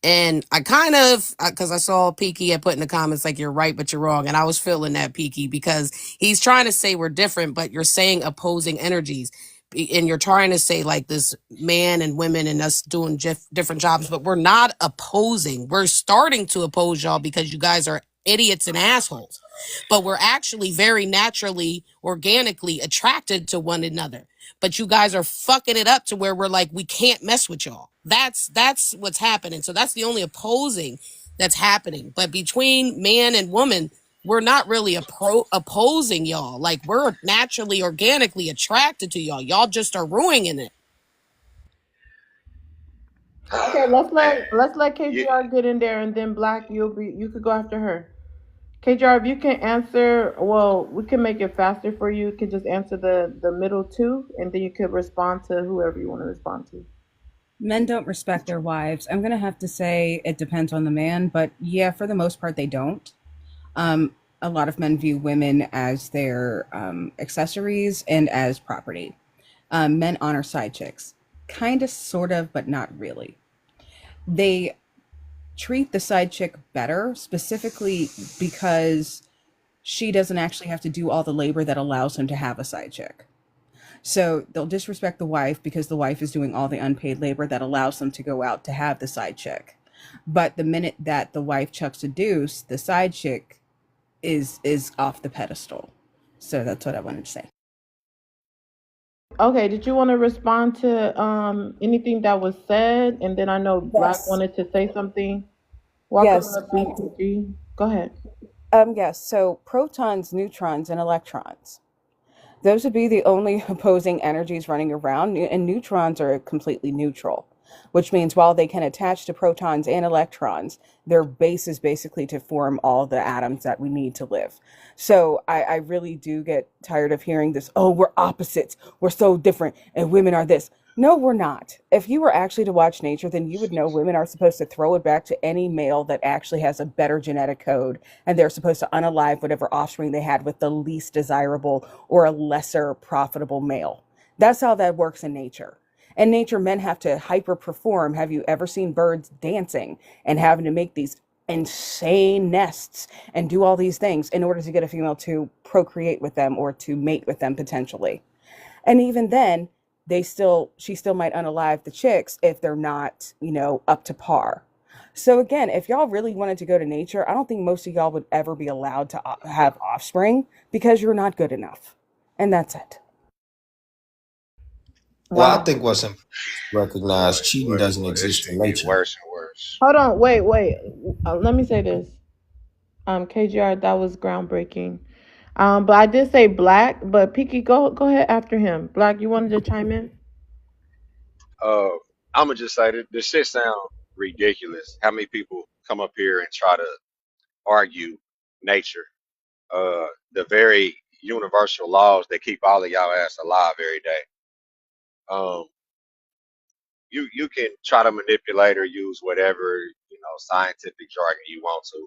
and I kind of, because I saw Peaky had put in the comments like you're right, but you're wrong, and I was feeling that Peaky because he's trying to say we're different, but you're saying opposing energies. And you're trying to say like this man and women and us doing different jobs, but we're not opposing. We're starting to oppose y'all because you guys are idiots and assholes, but we're actually very naturally, organically attracted to one another. But you guys are fucking it up to where we're like, we can't mess with y'all. That's what's happening. So that's the only opposing that's happening. But between man and woman, we're not really opposing y'all. Like, we're naturally, organically attracted to y'all. Y'all just are ruining it. Okay, let's let Yeah. KGR get in there, and then Black, you could go after her. KGR, if you can answer, well, we can make it faster for you. You can just answer the middle two, and then you could respond to whoever you want to respond to. Men don't respect their wives. I'm going to have to say it depends on the man, but yeah, for the most part, they don't. A lot of men view women as their accessories and as property. Men honor side chicks. Kind of, sort of, but not really. They treat the side chick better, specifically because she doesn't actually have to do all the labor that allows him to have a side chick. So they'll disrespect the wife because the wife is doing all the unpaid labor that allows them to go out to have the side chick. But the minute that the wife chucks a deuce, the side chick is off the pedestal. So that's what I wanted to say. Okay, did you want to respond to anything that was said? And then I know Black Yes. wanted to say something. Welcome Yes. up, BTG. Go ahead. Yes. So protons, neutrons, and electrons. Those would be the only opposing energies running around, and neutrons are completely neutral, which means while they can attach to protons and electrons, their base is basically to form all the atoms that we need to live. So I really do get tired of hearing this, oh, we're opposites, we're so different, and women are this. No, we're not. If you were actually to watch nature, then you would know women are supposed to throw it back to any male that actually has a better genetic code, and they're supposed to unalive whatever offspring they had with the least desirable or a lesser profitable male. That's how that works in nature. In nature, men have to hyper perform. Have you ever seen birds dancing and having to make these insane nests and do all these things in order to get a female to procreate with them or to mate with them potentially? And even then, she still might unalive the chicks if they're not, up to par. So again, if y'all really wanted to go to nature, I don't think most of y'all would ever be allowed to have offspring because you're not good enough. And that's it. Well, I Wow. think what's important to recognize cheating doesn't This exist shit in get nature. worse and worse. Hold on. Wait. Let me say this. KGR, that was groundbreaking. But I did say Black, but Piki, go ahead after him. Black, you wanted to chime in? I'ma just say that this shit sound ridiculous. How many people come up here and try to argue nature? The very universal laws that keep all of y'all ass alive every day. Um, you can try to manipulate or use whatever, scientific jargon you want to.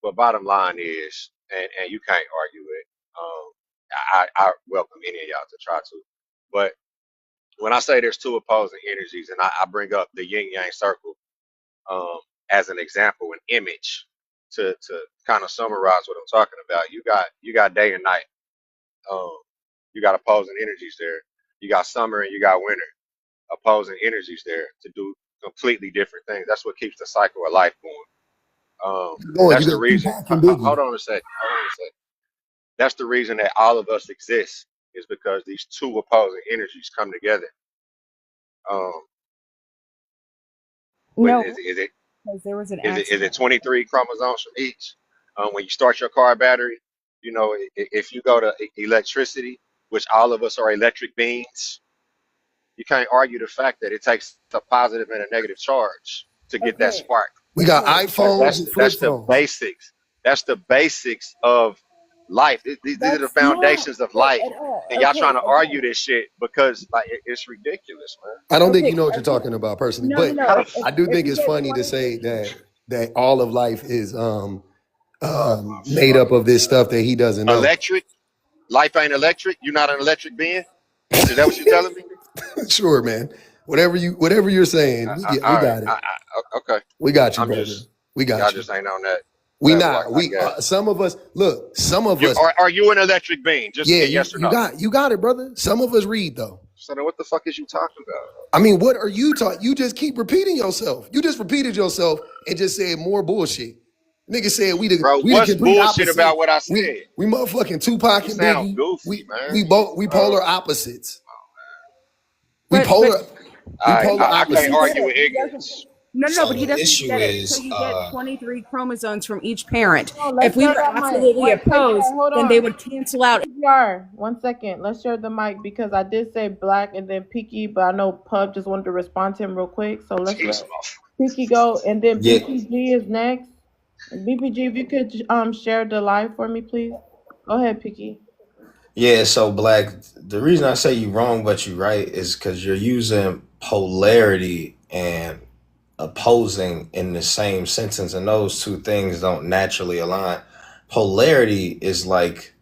But bottom line is, and you can't argue it. I welcome any of y'all to try to. But when I say there's two opposing energies, and I bring up the yin yang circle um, as an example, an image to kind of summarize what I'm talking about. You got day and night. Um, you got opposing energies there. You got summer and you got winter. Opposing energies there to do completely different things. That's what keeps the cycle of life going. Lord, That's you the got reason. Tupac and Biggie. Hold on a second. That's the reason that all of us exist is because these two opposing energies come together. Um, but No, is it because there was an is it accident. 23 chromosomes from each? When you start your car battery, if you go to electricity, which all of us are electric beings, you can't argue the fact that it takes a positive and a negative charge to get that Okay, spark. We got okay. iPhones and flip That's the phones. basics. That's the basics of life. These are the That's not foundations of it life. at all. And y'all Okay, trying to argue again. this shit because it's ridiculous, I don't think Okay, you know what you're again. talking about personally, No, no, but no. man. If I do if think you it's get funny to 23, say that all of life is made up of this stuff that he doesn't know. Electric? Life ain't electric? You're not an electric being? Is that what you're telling me? Sure, man. Whatever you're saying, we All right. got it. Okay. We got you, I'm brother. just We y'all got you. just ain't on that We level, not. I We guess. some of us look. Some of You us, are you an electric being? Just yeah. yes or no. You got it, brother. Some of us read though. So then what the fuck is you talking about? I mean, what are you taught? You just keep repeating yourself. You just repeated yourself and just said more bullshit. Nigga said we Bro, the what's complete bullshit opposite. about what I said? We motherfucking Tupac You and sound Biggie. goofy, man. We polar opposites. We but polar I but he can't doesn't get argue it. with He doesn't. ignorance. No, no, So but he the doesn't issue get it. So is, you get 23 chromosomes from each parent. Oh, If let's we share were that mic. absolutely Wait, opposed, KGR, hold then they on. would cancel out. KGR, 1 second. Let's share the mic because I did say Black and then Piki, but I know Pub just wanted to respond to him real quick. So let's let Piki go, and then yeah, BPG is next. BPG, if you could share the live for me, please. Go ahead, Piki. yeah. So Black, the reason I say you wrong but you right is because you're using polarity and opposing in the same sentence, and those two things don't naturally align. Polarity is like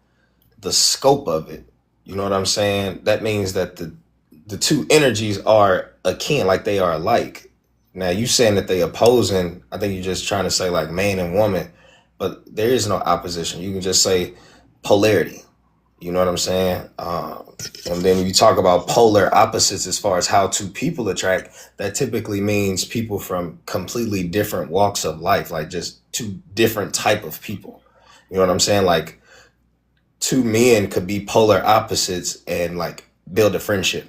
the scope of it. You know what I'm saying? That means that the two energies are akin, like they are alike. Now you saying that they opposing, I think you're just trying to say like man and woman, but there is no opposition. You can just say polarity. You know what I'm saying? And then you talk about polar opposites as far as how two people attract. That typically means people from completely different walks of life, like just two different type of people. You know what I'm saying? Like two men could be polar opposites and like build a friendship.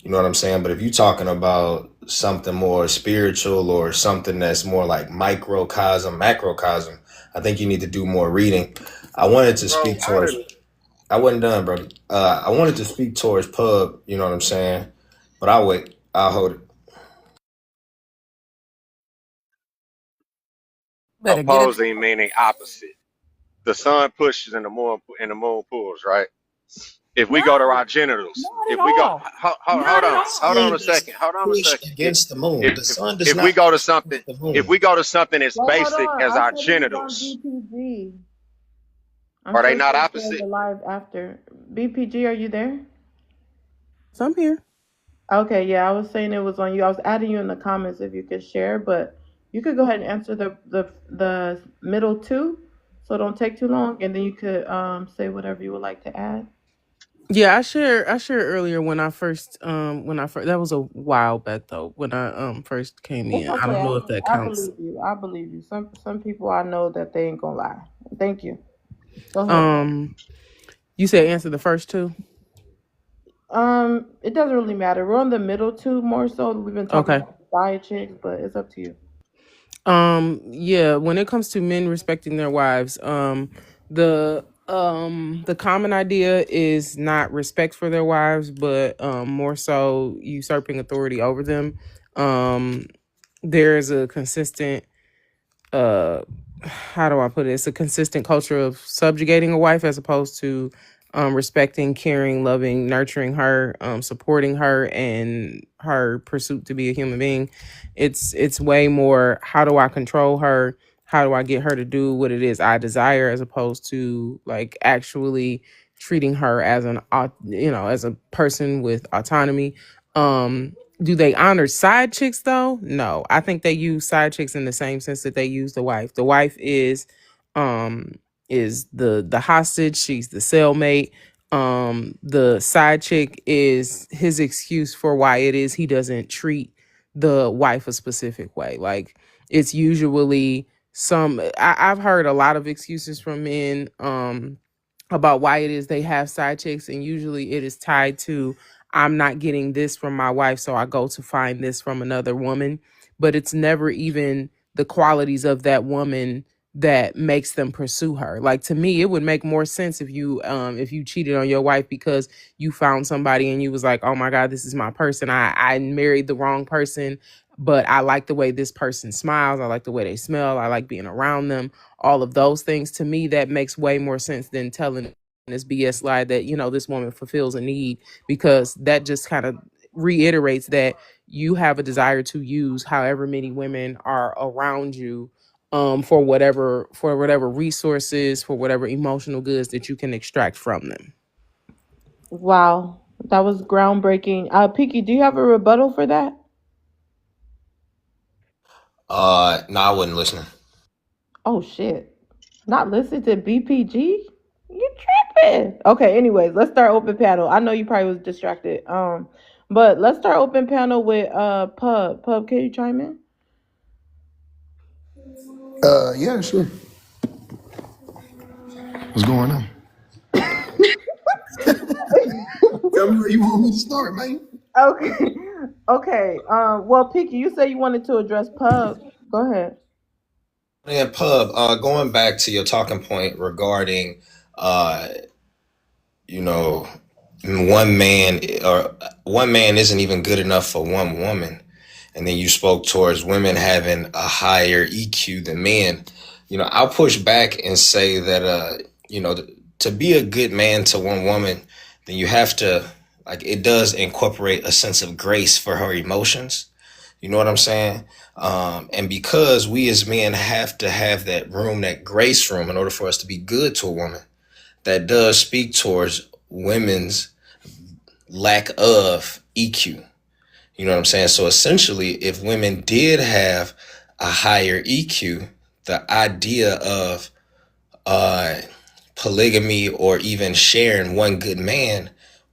You know what I'm saying? But if you're talking about something more spiritual or something that's more like microcosm, macrocosm, I think you need to do more reading. I wanted to Bro, speak towards. I wasn't done, brother. I wanted to speak towards pub. You know what I'm saying? But I'll wait. I'll hold it. Better get it. opposing meaning opposite. The sun pushes and the moon pulls, right? If we go to our genitals, Not if at we go, all. hold Not at on, all. hold on Sun a does second, hold on a push second. against the moon. If The if, sun does if we not go to push something, against the if moon. we go to something as Well, hold basic on. as I our said it was on genitals, BPG. I'm are they sure not she'll share opposite? the live after. BPG, are you there? So I'm here. Okay, yeah, I was saying it was on you. I was adding you in the comments if you could share, but you could go ahead and answer the middle two, so don't take too long, and then you could say whatever you would like to add. Yeah, I shared earlier when I first that was a while back though, when I first came It's in. I okay. don't know if that I counts. believe you. I believe you. Some people I know that they ain't gonna lie. Thank you. Go ahead. You said answer the first two? It doesn't really matter. We're on the middle two more so. We've been talking Okay. about side chicks, but it's up to you. Yeah, when it comes to men respecting their wives, the common idea is not respect for their wives, but more so usurping authority over them. There's a consistent uh how do I put it? It's a consistent culture of subjugating a wife as opposed to respecting, caring, loving, nurturing her, supporting her and her pursuit to be a human being. It's way more how do I control her? How do I get her to do what it is I desire as opposed to like actually treating her as as a person with autonomy. Do they honor side chicks though? No. I think they use side chicks in the same sense that they use the wife. The wife um is the hostage, she's the cellmate. The side chick is his excuse for why it is he doesn't treat the wife a specific way. Like it's usually I've heard a lot of excuses from men about why it is they have side chicks, and usually it is tied to I'm not getting this from my wife, so I go to find this from another woman. But it's never even the qualities of that woman that makes them pursue her. Like to me, it would make more sense if you cheated on your wife because you found somebody and you was like, oh my God, this is my person. I married the wrong person, but I like the way this person smiles. I like the way they smell. I like being around them. All of those things, to me, that makes way more sense than telling this BS lie that this woman fulfills a need, because that just kind of reiterates that you have a desire to use however many women are around you for whatever resources, for whatever emotional goods that you can extract from them. Wow, that was groundbreaking. Piki, do you have a rebuttal for that? No, I wasn't listening. Oh shit, not listen to BPG? You tripping? Okay, anyways, let's start open panel. I know you probably was distracted. But let's start open panel with Pub. Pub, can you chime in? Yeah, sure. What's going on? Tell me where you want me to start, man. Okay. Okay. Well, Piki, you said you wanted to address Pub. Go ahead. Yeah, pub. Going back to your talking point regarding, uh, you know, one man isn't even good enough for one woman, and then you spoke towards women having a higher EQ than men. I'll push back and say that, to be a good man to one woman, then you have to, like, it does incorporate a sense of grace for her emotions. You know what I'm saying? And because we as men have to have that room, that grace room, in order for us to be good to a woman, that does speak towards women's lack of EQ. You know what I'm saying? So essentially, if women did have a higher EQ, the idea of polygamy or even sharing one good man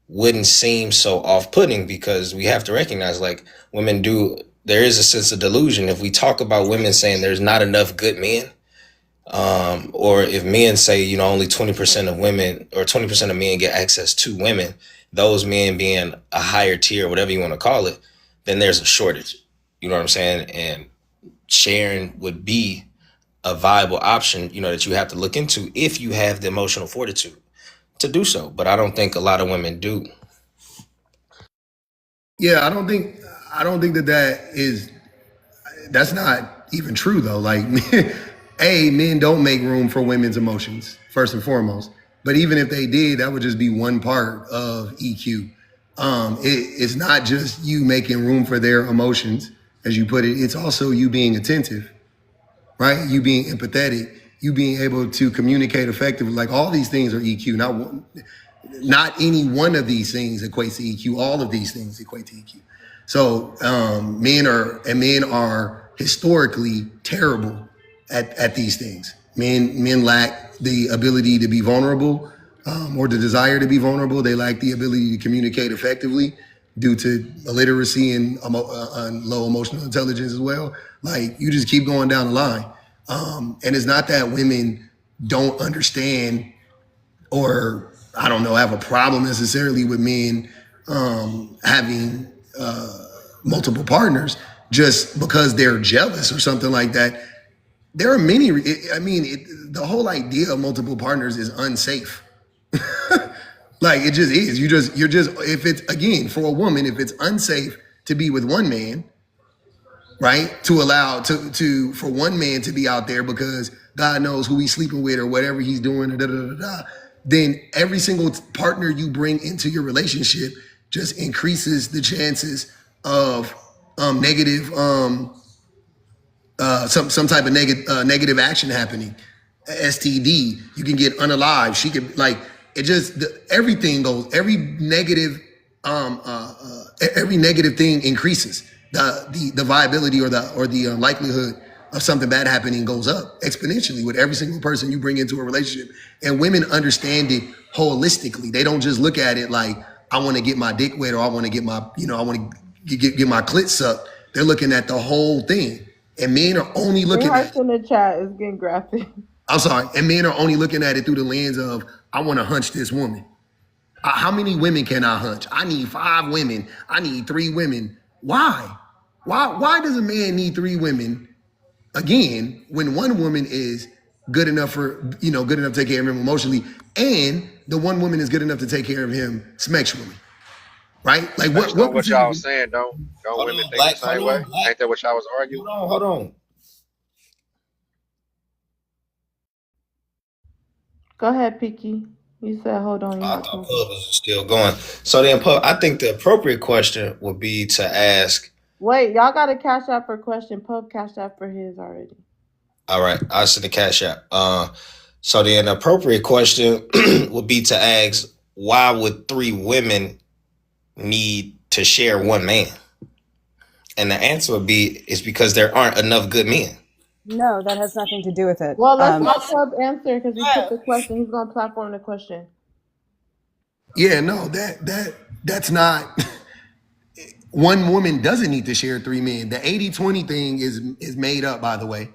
wouldn't seem so off-putting, because we have to recognize, like, women do, there is a sense of delusion. If we talk about women saying there's not enough good men, or if men say, you know, only 20% of women or 20% of men get access to women, those men being a higher tier, whatever you want to call it, then there's a shortage. You know what I'm saying? And sharing would be a viable option, you know, that you have to look into if you have the emotional fortitude to do so. But I don't think a lot of women do. Yeah, I don't think that's not even true though. Like, men don't make room for women's emotions, first and foremost. But even if they did, that would just be one part of EQ. It's not just you making room for their emotions, as you put it. It's also you being attentive, right? You being empathetic, you being able to communicate effectively. Like, all these things are EQ. Not any one of these things equates to EQ. All of these things equate to EQ. So men are historically terrible at these things. Men lack the ability to be vulnerable, or the desire to be vulnerable. They lack the ability to communicate effectively due to illiteracy and low emotional intelligence as well. Like, you just keep going down the line. And it's not that women don't understand, or I don't know, have a problem necessarily with men having multiple partners just because they're jealous or something like that. There are many, the whole idea of multiple partners is unsafe. Like, it just is. If it's, again, for a woman, if it's unsafe to be with one man, right? To allow for one man to be out there because God knows who he's sleeping with or whatever he's doing, then every single partner you bring into your relationship just increases the chances of negative, some type of negative action happening. STD, you can get unalived. She could, like, it just, everything goes, every negative thing increases. The viability or the likelihood of something bad happening goes up exponentially with every single person you bring into a relationship. And women understand it holistically. They don't just look at it like, I want to get my dick wet, or I want to get my, I want to get my clit sucked. They're looking at the whole thing. And men are only looking at, in the chat is getting graphic. I'm sorry, and men are only looking at it through the lens of, I want to hunch this woman. How many women can I hunch? I need 5 women. I need 3 women. Why? Why does a man need 3 women, again, when one woman is good enough to take care of him emotionally, and the one woman is good enough to take care of him sexually, right? Like, what y'all was saying, don't women think the same way? Ain't that what y'all was arguing? Hold on. Go ahead, Peaky. You said, hold on. I thought Pub was still going. So then, Pub, I think the appropriate question would be to ask. Wait, y'all got a cash out for question. Pub cashed out for his already. All right, I see the cash app. So then the appropriate question would be to ask, why would 3 women need to share one man? And the answer would be, it's because there aren't enough good men. No, that has nothing to do with it. Well, let's let Pub answer, because he put the question. He's going to platform the question. Yeah, no, that's not. One woman doesn't need to share 3 men. The 80-20 thing is made up, by the way.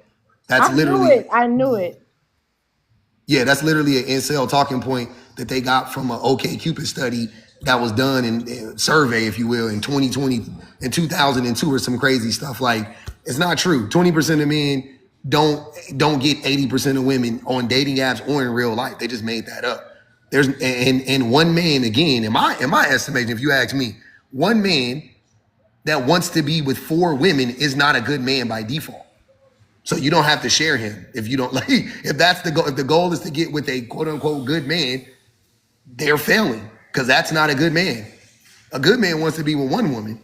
That's literally. I knew it. Yeah, that's literally an incel talking point that they got from an OkCupid study that was done in survey, if you will, in 2020, in 2002, or some crazy stuff. Like, it's not true. 20% of men don't get 80% of women on dating apps or in real life. They just made that up. There's and one man, again, in my estimation, if you ask me, one man that wants to be with 4 women is not a good man by default. So you don't have to share him if you don't like. If that's the goal, if the goal is to get with a quote unquote good man, they're failing, because that's not a good man. A good man wants to be with one woman.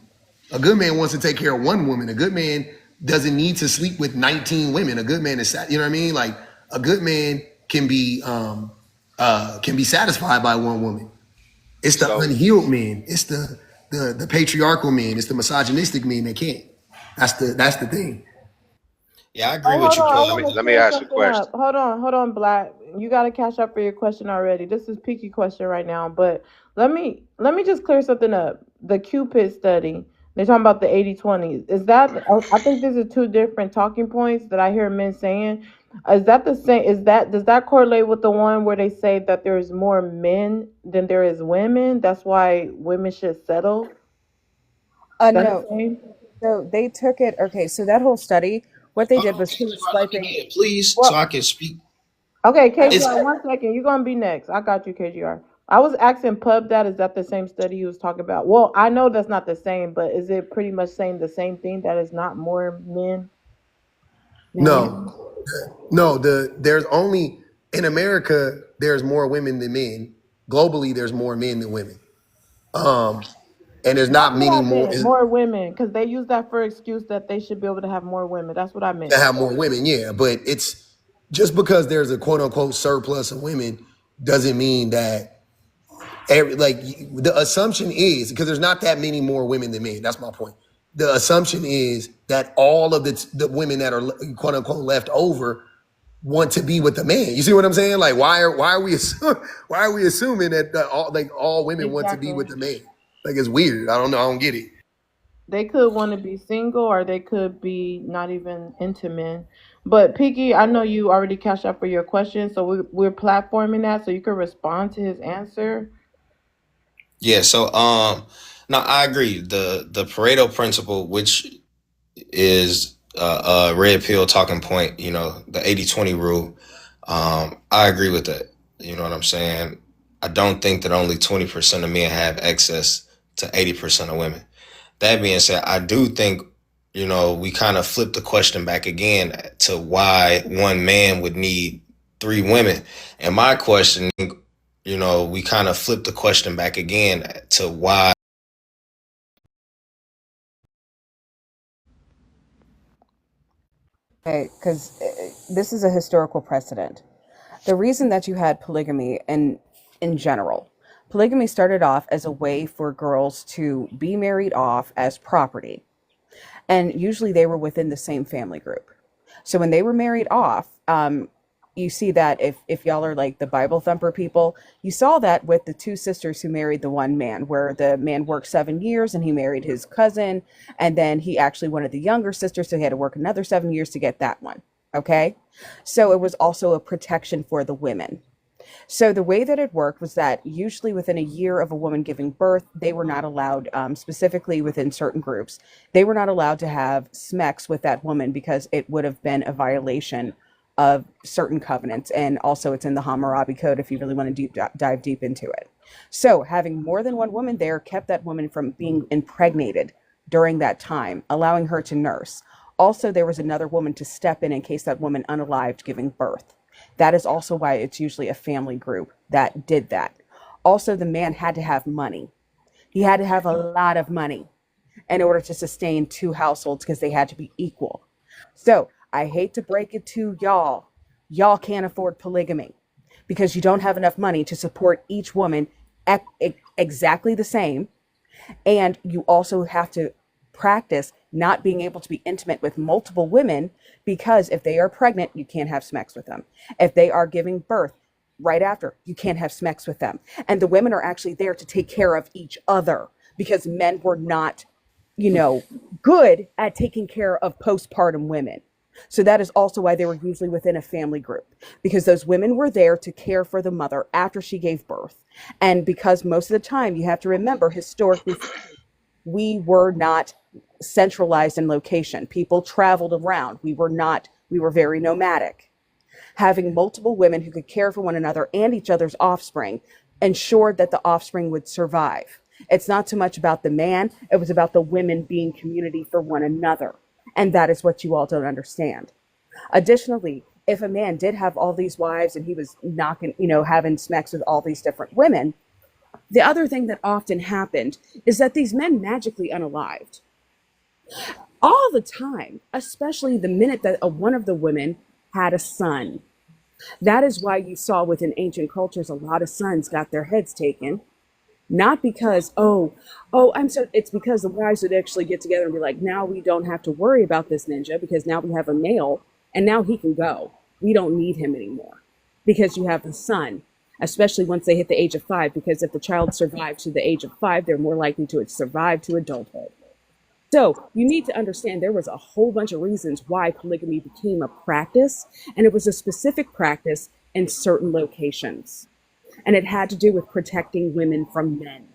A good man wants to take care of one woman. A good man doesn't need to sleep with 19 women. A good man is, you know what I mean? Like, a good man can be satisfied by one woman. It's the unhealed men. It's the patriarchal men. It's the misogynistic men that can't. That's the thing. Yeah, I agree with you, Paul. Let me ask you a question. Hold on, Black. you got to cash up for your question already. This is picky question right now, but let me just clear something up. The Cupid study. They're talking about the 80/20. Is that I think these are two different talking points that I hear men saying. Is that the same? Does that correlate with the one where they say that there's more men than there is women? That's why women should settle. That's the No. same. So they took it. Okay, so that whole study, what they did was he was swiping. Please, so I Well, can speak. okay, It's KGR, one second. You're gonna be next. I got you, KGR. I was asking Pub that is that the same study he was talking about? Well, I know that's not the same, but is it pretty much saying the same thing that is not more men than women? No, no. There's only in America there's more women than men. Globally, there's more men than women. Um, and there's That's not what many I more meant. More women, because they use that for excuse that they should be able to have more women. That's what I to meant. have more women. Yeah, but it's just because there's a quote unquote surplus of women doesn't mean that the assumption is because there's not that many more women than men. That's my point. The assumption is that all of the women that are quote unquote left over want to be with the man. You see what I'm saying? Like why are we why are we assuming that all women want to be Exactly. with the man? Like it's weird. I don't know. I don't get it. They could want to be single or they could be not even into men. But Piggy, I know you already cashed out for your question, so we're platforming that so you can respond to his answer. Yeah, so no, I agree. The Pareto principle, which is a red pill talking point, the 80/20 rule. I agree with that. You know what I'm saying? I don't think that only 20% of men have access to 80% of women. That being said, I do think, we kind of flip the question back again to why one man would need three women. And my question, we kind of flip the question back again to why. Okay, because this is a historical precedent. The reason that you had polygamy in general, polygamy started off as a way for girls to be married off as property. And usually they were within the same family group. So when they were married off, you see that if y'all are like the Bible thumper people, you saw that with the two sisters who married the one man, where the man worked 7 years and he married his cousin, and then he actually wanted the younger sister, so he had to work another 7 years to get that one. Okay, so it was also a protection for the women. So the way that it worked was that usually within a year of a woman giving birth, they were not allowed, specifically within certain groups, they were not allowed to have sex with that woman because it would have been a violation of certain covenants. And also it's in the Hammurabi Code if you really want to dive deep into it. So having more than one woman there kept that woman from being impregnated during that time, allowing her to nurse. Also, there was another woman to step in case that woman unalived giving birth. That is also why it's usually a family group that did that. Also, the man had to have money. He had to have a lot of money in order to sustain two households because they had to be equal. So I hate to break it to y'all. Y'all can't afford polygamy because you don't have enough money to support each woman exactly the same. And you also have to practice not being able to be intimate with multiple women because if they are pregnant, you can't have sex with them. If they are giving birth right after, you can't have sex with them. And the women are actually there to take care of each other because men were not, good at taking care of postpartum women. So that is also why they were usually within a family group because those women were there to care for the mother after she gave birth. And because most of the time you have to remember historically, we were not centralized in location. People traveled around. We were very nomadic. Having multiple women who could care for one another and each other's offspring ensured that the offspring would survive. It's not so much about the man, it was about the women being community for one another. And that is what you all don't understand. Additionally, if a man did have all these wives and he was having sex with all these different women, the other thing that often happened is that these men magically unalived all the time, especially the minute that one of the women had a son. That is why you saw within ancient cultures a lot of sons got their heads taken. Not because, it's because the wives would actually get together and be like, now we don't have to worry about this ninja because now we have a male and now he can go. We don't need him anymore. because you have a son, especially once they hit the age of 5, because if the child survives to the age of 5, they're more likely to survive to adulthood. So you need to understand there was a whole bunch of reasons why polygamy became a practice, and it was a specific practice in certain locations. And it had to do with protecting women from men.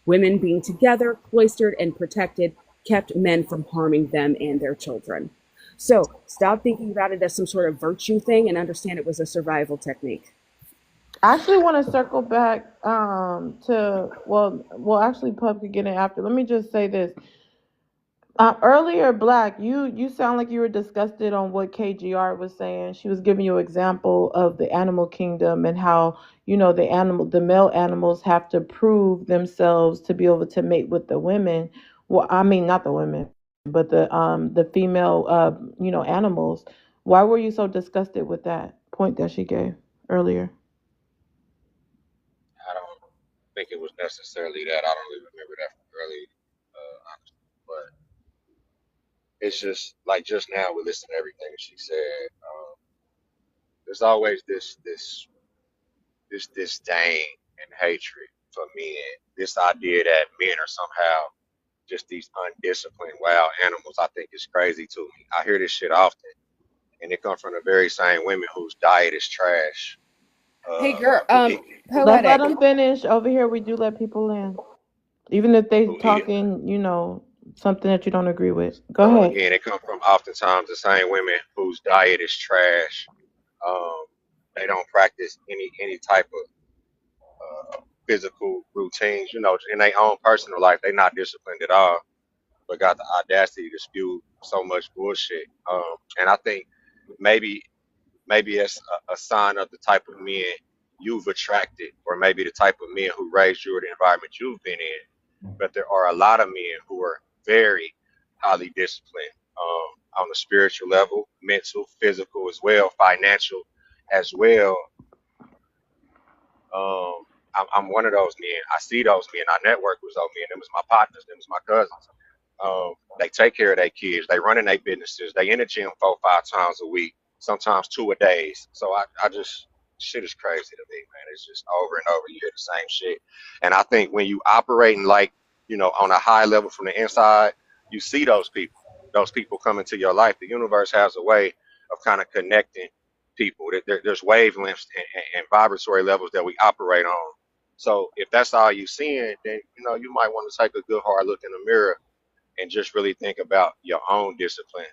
Women being together, cloistered, and protected kept men from harming them and their children. So stop thinking about it as some sort of virtue thing and understand it was a survival technique. I actually want to circle back to actually Pub could get in after. Let me just say this. Earlier, Black, you sound like you were disgusted on what KGR was saying. She was giving you an example of the animal kingdom and how, the male animals have to prove themselves to be able to mate with the women. Well, I mean, not the women, but the female, animals. Why were you so disgusted with that point that she gave earlier? I don't think it was necessarily that. I don't really remember that from early, honestly. But it's just like just now we listened to everything she said. There's always this disdain and hatred for men. This idea that men are somehow just these undisciplined wild animals, I think is crazy to me. I hear this shit often, and it comes from the very same women whose diet is trash. Hey, girl, Let's let poetic. them finish. Over here, we do let people in, even if they talking, something that you don't agree with. Go ahead. Again, it comes from oftentimes the same women whose diet is trash. They don't practice any type of physical routines, in their own personal life. They're not disciplined at all, but got the audacity to spew so much bullshit. And I think maybe it's a sign of the type of men you've attracted, or maybe the type of men who raised you or the environment you've been in. But there are a lot of men who are very highly disciplined on the spiritual level, mental, physical as well, financial as well. I'm one of those men. I see those men. I network with those men. Them was my partners. Them was my cousins. They take care of their kids. They running their businesses. They in the gym 4-5 times a week, sometimes 2 a day. So I just, shit is crazy to me, man. It's just over and over. You hear the same shit. And I think when you operating like, on a high level from the inside, you see those people. Those people come into your life. The universe has a way of kind of connecting people. There's wavelengths and vibratory levels that we operate on. So if that's all you're seeing, then you might want to take a good hard look in the mirror and just really think about your own discipline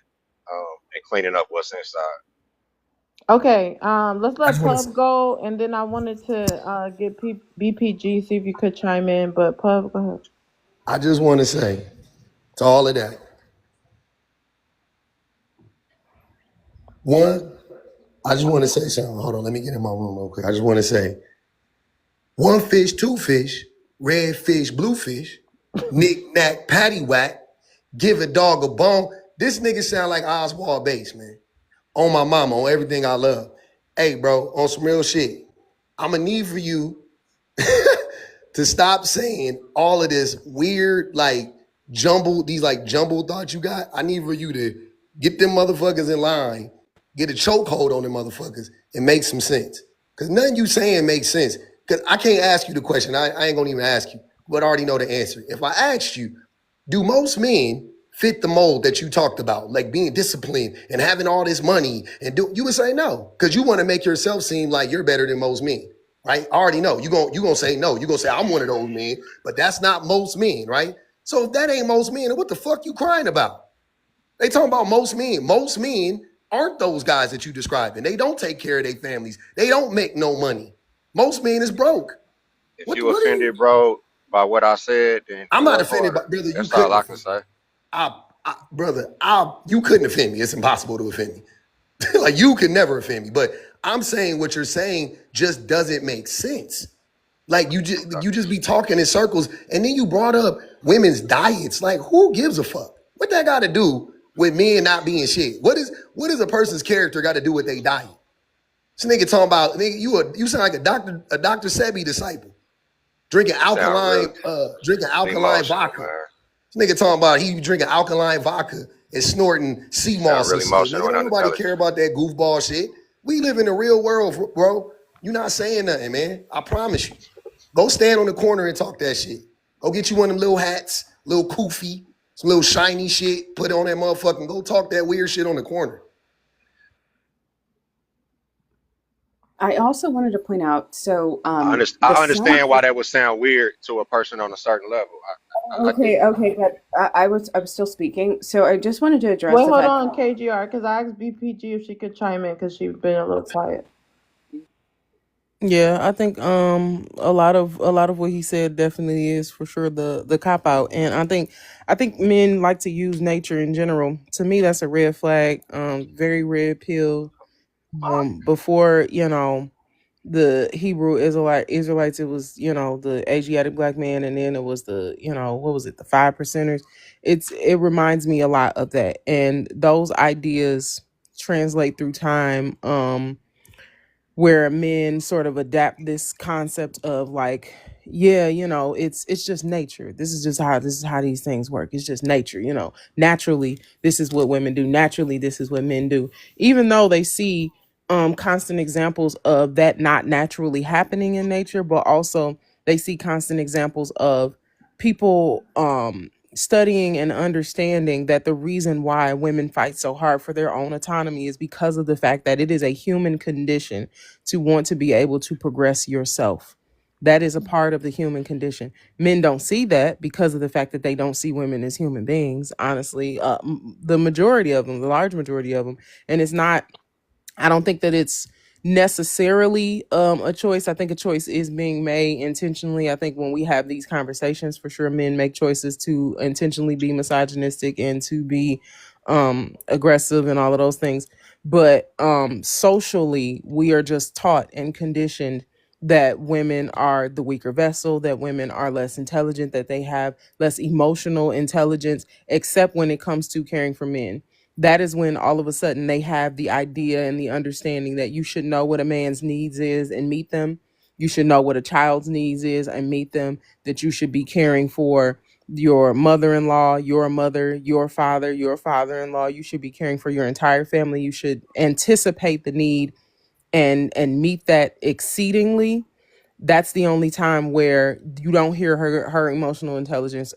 and cleaning up what's inside. Okay, let's let Pub go, and then I wanted to get BPG, see if you could chime in, but Pub, go ahead. I just want to say to all of that, one, I just want to say something. Hold on, let me get in my room real quick. I just want to say, 1 fish, 2 fish, red fish, blue fish, knick knack, patty whack, give a dog a bone. This nigga sound like Oswald Bates, man. On my mama, on everything I love. Hey, bro, on some real shit, I'm gonna need for you to stop saying all of this weird, jumbled thoughts you got. I need for you to get them motherfuckers in line, get a chokehold on them motherfuckers, and make some sense. Because nothing you saying makes sense. Because I can't ask you the question. I ain't gonna even ask you, but I already know the answer. If I asked you, do most men fit the mold that you talked about, like being disciplined and having all this money, and you would say no, because you want to make yourself seem like you're better than most men, right? I already know you gonna say no. You gonna say I'm one of those men, but that's not most men, right? So if that ain't most men, then what the fuck you crying about? They talking about most men. Most men aren't those guys that you describing. They don't take care of their families. They don't make no money. Most men is broke. If you offended, bro, by what I said, then I'm not offended, brother. That's all I can say. Brother, you couldn't offend me. It's impossible to offend me. Like, you could never offend me. But I'm saying what you're saying just doesn't make sense. Like, you just be talking in circles, and then you brought up women's diets. Like, who gives a fuck? What that got to do with men not being shit? What is a person's character got to do with their diet? This nigga talking about, nigga, you sound like a Dr. Sebi disciple, drinking alkaline vodka. This nigga talking about he drinking alkaline vodka and snorting sea moss. Really nigga, nobody care about that goofball shit. We live in the real world, bro. You're not saying nothing, man. I promise you. Go stand on the corner and talk that shit. Go get you one of them little hats, little koofy, some little shiny shit. Put it on that motherfucking. Go talk that weird shit on the corner. I also wanted to point out, so I the understand sun. why that would sound weird to a person on a certain level. I get Okay, okay, but I was still speaking, so I just wanted to address Wait, the hold fact. on, KGR, because I asked BPG if she could chime in because she's been a little quiet. Yeah, I think a lot of what he said definitely is for sure the cop out. And I think men like to use nature in general. To me that's a red flag, very red pill. Before, the Hebrew Israelites, it was, the Asiatic black man, and then it was the, what was it, the 5 percenters. It reminds me a lot of that. And those ideas translate through time. Where men sort of adapt this concept of like, yeah, it's just nature. This is how these things work. It's just nature, naturally this is what women do, naturally this is what men do, even though they see constant examples of that not naturally happening in nature. But also they see constant examples of people studying and understanding that the reason why women fight so hard for their own autonomy is because of the fact that it is a human condition to want to be able to progress yourself. That is a part of the human condition. Men don't see that because of the fact that they don't see women as human beings, honestly. The majority of them, the large majority of them. And it's not, I don't think that it's necessarily a choice. I think a choice is being made intentionally. I think when we have these conversations, for sure, men make choices to intentionally be misogynistic and to be aggressive and all of those things. But socially, we are just taught and conditioned that women are the weaker vessel, that women are less intelligent, that they have less emotional intelligence, except when it comes to caring for men. That is when all of a sudden they have the idea and the understanding that you should know what a man's needs is and meet them. You should know what a child's needs is and meet them. That you should be caring for your mother-in-law, your mother, your father-in-law. You should be caring for your entire family. You should anticipate the need and meet that exceedingly. That's the only time where you don't hear her emotional intelligence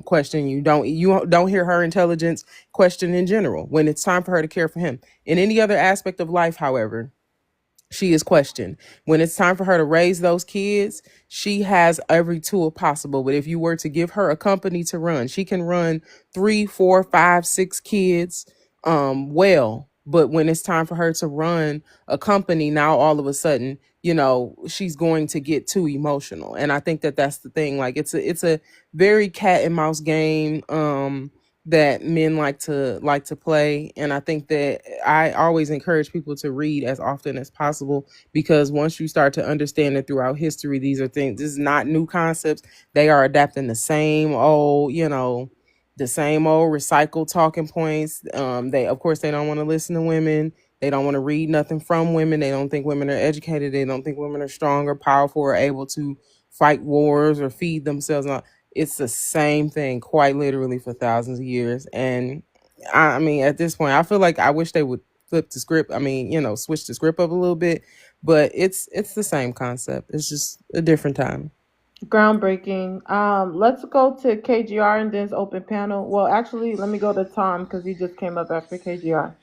question. You don't hear her intelligence question in general when it's time for her to care for him. In any other aspect of life, however, she is questioned. When it's time for her to raise those kids, she has every tool possible. But if you were to give her a company to run, she can run 3, 4, 5, 6 kids well. But when it's time for her to run a company, now all of a sudden, she's going to get too emotional. And I think that that's the thing. Like it's a very cat and mouse game that men like to play. And I think that I always encourage people to read as often as possible, because once you start to understand that throughout history, this is not new concepts. They are adapting the same old recycled talking points. They, of course, they don't want to listen to women. They don't want to read nothing from women. They don't think women are educated. They don't think women are strong or powerful or able to fight wars or feed themselves. It's the same thing, quite literally, for thousands of years. And I mean, at this point, I feel like I wish they would flip the script. I mean, switch the script up a little bit, but it's the same concept. It's just a different time. Groundbreaking. Let's go to KGR and then it's open panel. Well, actually, let me go to Tom because he just came up after KGR.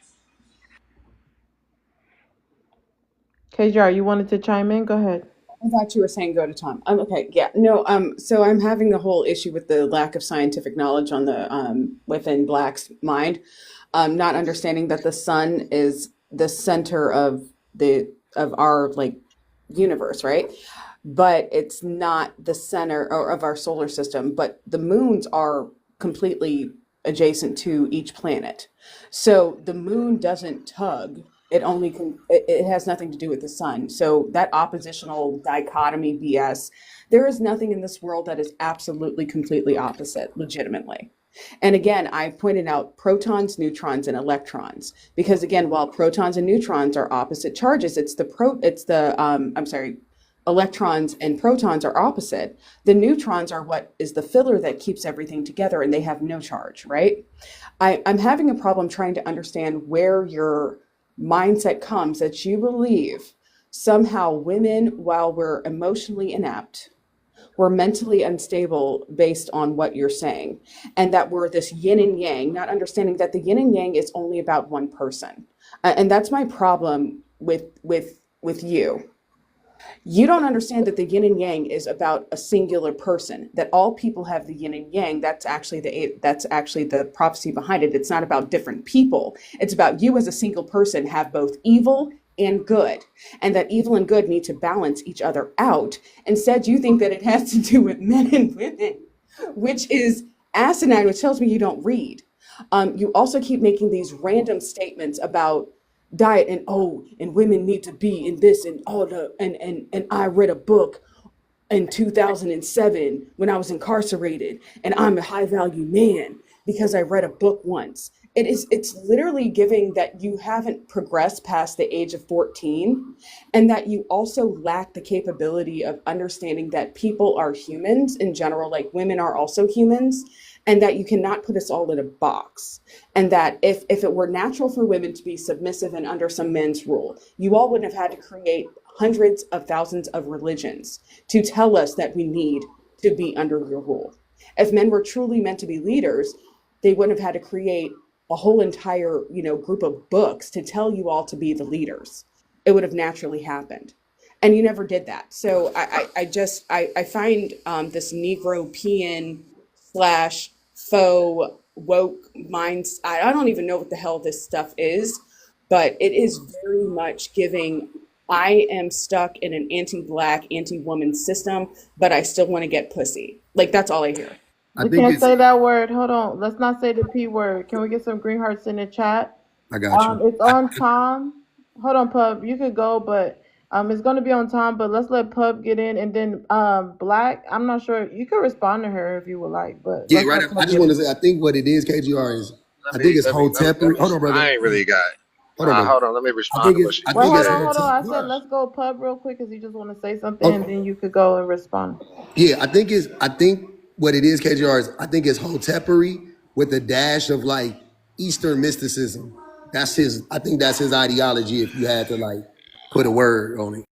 KGR, you wanted to chime in? Go ahead. I thought you were saying go to Tom. Okay, yeah, no. So I'm having the whole issue with the lack of scientific knowledge on the within Black's mind, not understanding that the sun is the center of our like universe, right? But it's not the center of our solar system. But the moons are completely adjacent to each planet, so the moon doesn't tug. It has nothing to do with the sun. So that oppositional dichotomy BS, there is nothing in this world that is absolutely completely opposite, legitimately. And again, I pointed out protons, neutrons, and electrons, because again, while protons and neutrons are opposite charges, electrons and protons are opposite. The neutrons are what is the filler that keeps everything together, and they have no charge, right? I'm having a problem trying to understand where your mindset comes that you believe Somehow, women, while we're emotionally inept, we're mentally unstable based on what you're saying, and that we're this yin and yang, not understanding that the yin and yang is only about one person. And that's my problem with you. You don't understand that the yin and yang is about a singular person, that all people have the yin and yang. That's actually the prophecy behind it. It's not about different people. It's about you as a single person have both evil and good, and that evil and good need to balance each other out. Instead, you think that it has to do with men and women, which is asinine, which tells me you don't read. You also keep making these random statements about diet and women need to be in this and all the and I read a book in 2007 when I was incarcerated, and I'm a high value man because I read a book once. It's literally giving that you haven't progressed past the age of 14, and that you also lack the capability of understanding that people are humans in general, like women are also humans, and that you cannot put us all in a box. And that if it were natural for women to be submissive and under some men's rule, you all wouldn't have had to create hundreds of thousands of religions to tell us that we need to be under your rule. If men were truly meant to be leaders, they wouldn't have had to create a whole entire, group of books to tell you all to be the leaders. It would have naturally happened. And you never did that. So I find this Negro-pean / faux woke minds. I don't even know what the hell this stuff is, but it is very much giving, I am stuck in an anti-black, anti-woman system, but I still want to get pussy. Like, that's all I hear. We can't say that word. Hold on. Let's not say the P word. Can we get some green hearts in the chat? I got you. It's on Tom. Hold on, Pub. You could go, but it's going to be on Tom, but let's let Pub get in. And then Black, I'm not sure. You can respond to her if you would like. But Yeah, right. I just want to say, I think what it is, KGR, is I think it's Hotepery. Hold on, brother. I ain't really got. Hold on, hold on. Let me respond to what she Wait, hold on. I said let's go Pub real quick because you just want to say something, and then you could go and respond. Yeah, I think what it is, KGR, is I think it's Hotepery with a dash of like Eastern mysticism. I think that's his ideology if you had to like put a word on it.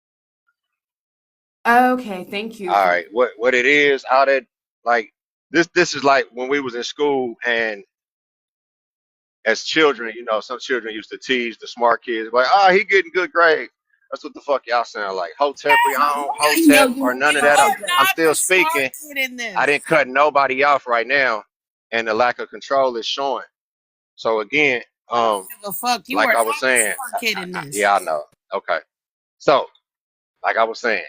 Okay, thank you. All right, what it is, how that, like, this is like when we was in school, and as children, some children used to tease the smart kids, like, he getting good grades. That's what the fuck y'all sound like. Hotepery, Hotep, or none of that. I'm still speaking. I didn't cut nobody off right now, and the lack of control is showing. So again, like I was saying, yeah, I know. Okay, so like I was saying,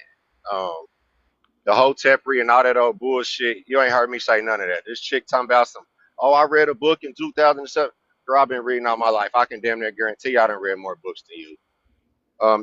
the Hotepery and all that old bullshit, you ain't heard me say none of that. This chick talking about I read a book in 2007. Girl, I've been reading all my life. I can damn near guarantee I done read more books than you.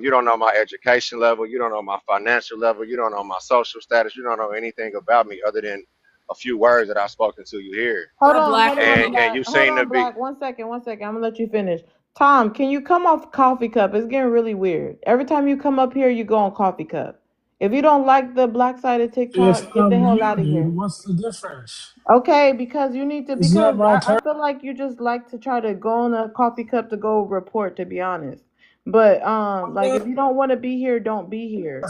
You don't know my education level. You don't know my financial level. You don't know my social status. You don't know anything about me other than a few words that I've spoken to you here. Hold on, and you seem to be. Black. One second. I'm gonna let you finish. Tom, can you come off Coffee Cup? It's getting really weird. Every time you come up here, you go on Coffee Cup. If you don't like the black side of TikTok, get the hell out of here. What's the difference? Okay, because you need to. Because I feel like you just like to try to go on a Coffee Cup to go report. To be honest, but like if you don't want to be here, don't be here.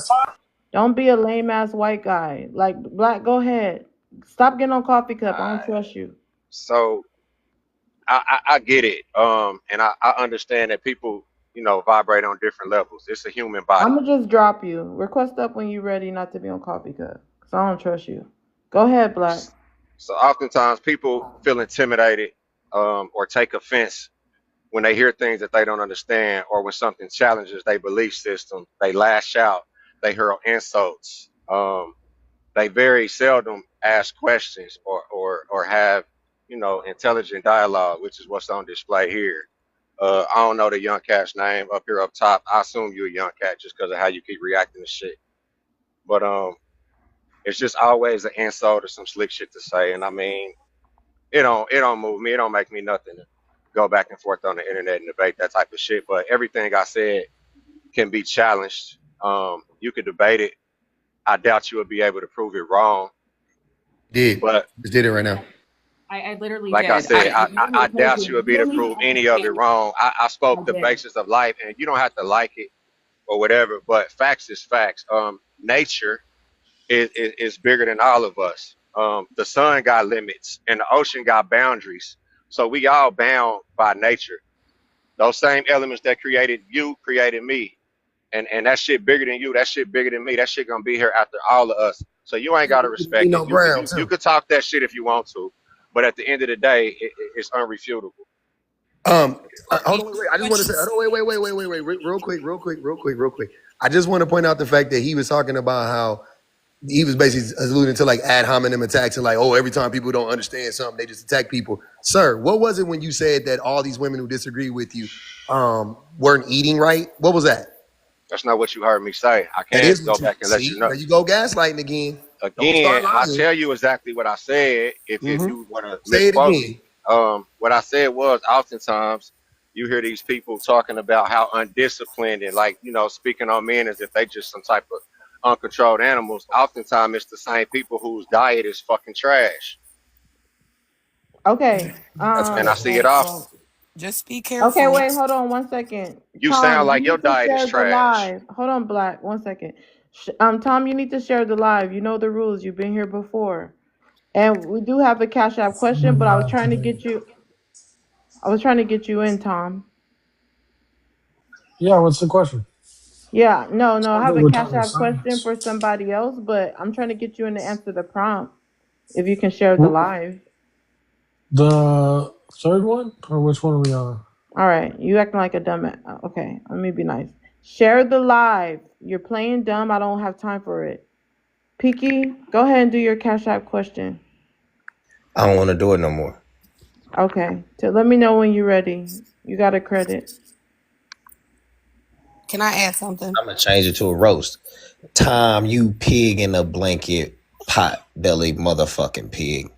Don't be a lame ass white guy. Like Black, go ahead. Stop getting on Coffee Cup. I don't trust you. So I get it. And I understand that people, vibrate on different levels. It's a human body. I'm gonna just drop you. Request up when you're ready not to be on Coffee Cup. Cause I don't trust you. Go ahead, Black. So oftentimes people feel intimidated or take offense when they hear things that they don't understand, or when something challenges their belief system. They lash out. They hurl insults. They very seldom ask questions or have, intelligent dialogue, which is what's on display here. I don't know the young cat's name up here up top. I assume you're a young cat just because of how you keep reacting to shit. But it's just always an insult or some slick shit to say. And I mean, it don't move me. It don't make me nothing to go back and forth on the internet and debate that type of shit. But everything I said can be challenged. You could debate it. I doubt you would be able to prove it wrong. But just did it right now. I literally like did. I said, I doubt you would be able to prove any of it wrong. I spoke the basis of life, and you don't have to like it. or whatever. But facts is facts. Nature is bigger than all of us. The sun got limits and the ocean got boundaries. So we all bound by nature. Those same elements that created you created me. And that shit bigger than you. That shit bigger than me. That shit gonna be here after all of us. So you ain't gotta respect it. Nino Brown You too. could talk that shit if you want to, but at the end of the day, it's unrefutable. Hold on, wait. I just want to say, wait, real quick. I just want to point out the fact that he was talking about how he was basically alluding to like ad hominem attacks and like, oh, every time people don't understand something, they just attack people. Sir, what was it when you said that all these women who disagree with you weren't eating right? What was that? That's not what you heard me say. I That can't is go what you back and let see. you know. There you go, gaslighting again. Don't Again, start I lying. tell you exactly what I said. If you want to Say it misquote again. me, what I said was oftentimes you hear these people talking about how undisciplined and like speaking on men as if they just some type of uncontrolled animals. Oftentimes it's the same people whose diet is fucking trash, Okay. and I see it Well, often. just be Okay, careful. wait, hold on 1 second. You Tom, sound you like your need to diet is share the trash. live. Hold on, Black, 1 second. Tom, you need to share the live. You know the rules. You've been here before. And we do have a Cash App question, but I was trying to get you in, Tom. Yeah, what's the question? Yeah, no, I have a We're Cash talking App question science. for somebody else, but I'm trying to get you in to answer the prompt. If you can share the Wh- live. The third one, or which one are we on? All right, you acting like a dumbass. Okay, let me be nice. Share the live. You're playing dumb. I don't have time for it. Peaky, go ahead and do your Cash App question. I don't want to do it no more. Okay, so let me know when you're ready. You got a credit. Can I add something? I'm gonna change it to a roast. Tom, you pig in a blanket, pot belly motherfucking pig.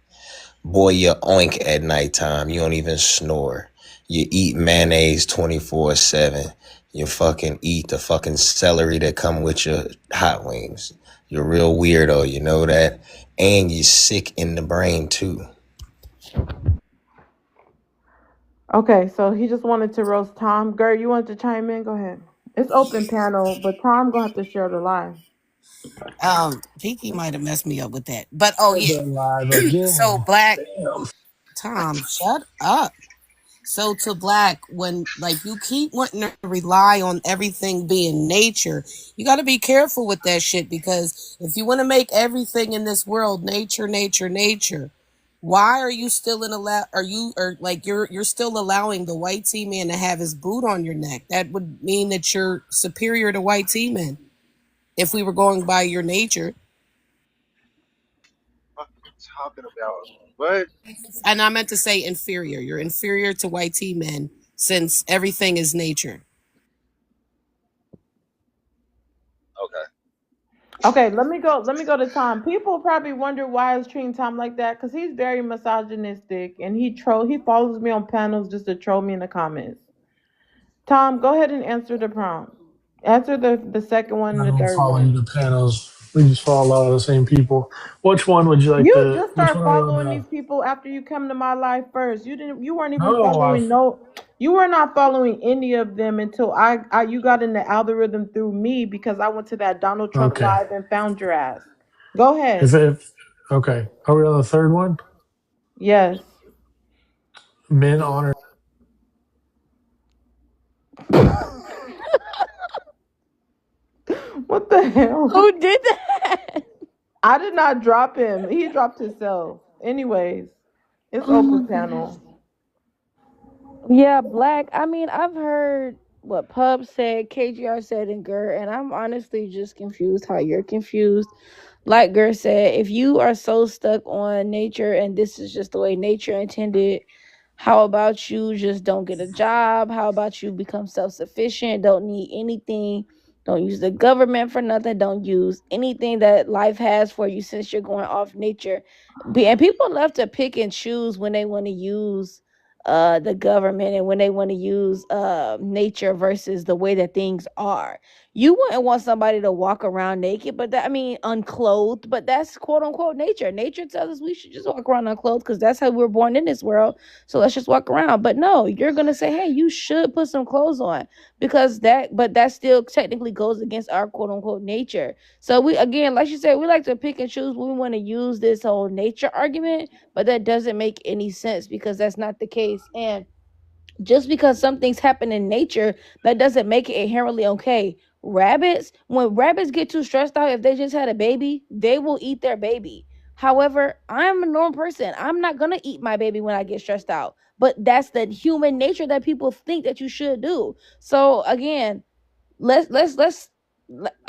Boy, you oink at nighttime. You don't even snore. You eat mayonnaise 24/7. You fucking eat the fucking celery that come with your hot wings. You're a real weirdo, you know that? And you're sick in the brain too. Okay, so he just wanted to roast Tom. Gert, you wanted to chime in? Go ahead. It's open panel, but Tom gonna have to share the live. Pinky might have messed me up with that. But oh yeah. Live again. So Black, Damn. Tom, shut up. So to Black, when like you keep wanting to rely on everything being nature, you got to be careful with that shit, because if you want to make everything in this world nature, why are you still you're still allowing the white tea man to have his boot on your neck? That would mean that you're superior to white tea men if we were going by your nature. What are you talking about? What? And I meant to say inferior. You're inferior to white tea men since everything is nature. Okay, let me go to Tom. People probably wonder why I was treating Tom like that, because he's very misogynistic and he follows me on panels just to troll me in the comments. Tom, go ahead and answer the prompt. Answer the second one I and the don't third follow you one. to panels. We just follow a lot of the same people. Which one would you like You to? just Which start one are we on following now? these people after you come to my life first. You weren't even No, following you were not following any of them until you got in the algorithm through me, because I went to that Donald Trump okay. live and found your ass. Go ahead. Okay, are we on the third one? Yes. Men honor. What the hell? Who did that? I did not drop him. He dropped himself. Anyways, it's open panel. Yeah, Black. I mean, I've heard what Pub said, KGR said, and Gert, and I'm honestly just confused how you're confused. Like Gert said, if you are so stuck on nature and this is just the way nature intended, how about you just don't get a job? How about you become self-sufficient, don't need anything, don't use the government for nothing, don't use anything that life has for you, since you're going off nature. And people love to pick and choose when they want to use the government and when they want to use nature versus the way that things are. You wouldn't want somebody to walk around naked, but that, I mean, unclothed, but that's quote unquote nature. Nature tells us we should just walk around unclothed because that's how we were born in this world. So let's just walk around. But no, you're gonna say, hey, you should put some clothes on because but that still technically goes against our quote unquote nature. So we, again, like you said, we like to pick and choose when we want to use this whole nature argument, but that doesn't make any sense because that's not the case. And just because some things happen in nature, that doesn't make it inherently okay. Rabbits, when rabbits get too stressed out, if they just had a baby, they will eat their baby. However, I'm a normal person. I'm not gonna eat my baby when I get stressed out. But that's the human nature that people think that you should do. So again, let's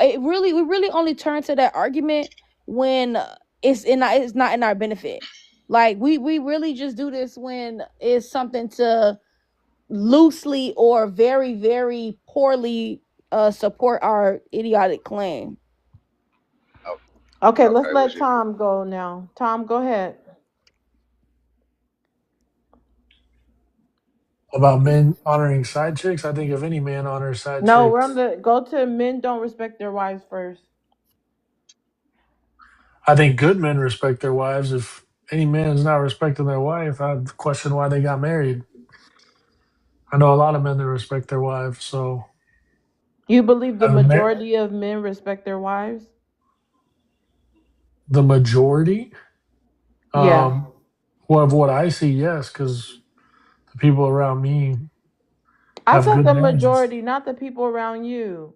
it really, we really only turn to that argument when it's not in our benefit. Like we really just do this when it's something to loosely or very, very poorly support our idiotic claim. Okay, let's Okay, let Tom go now. Tom, go ahead. About men honoring side chicks, I think if any man honors side No, we're chicks, on the go to men don't respect their wives first. I think good men respect their wives. If any man is not respecting their wife, I'd question why they got married. I know a lot of men that respect their wives, so You believe the uh, ma- majority of men respect their wives? the majority Yeah. well, of what I see, yes, because the people around me I have said good the marriages. majority, not the people around you.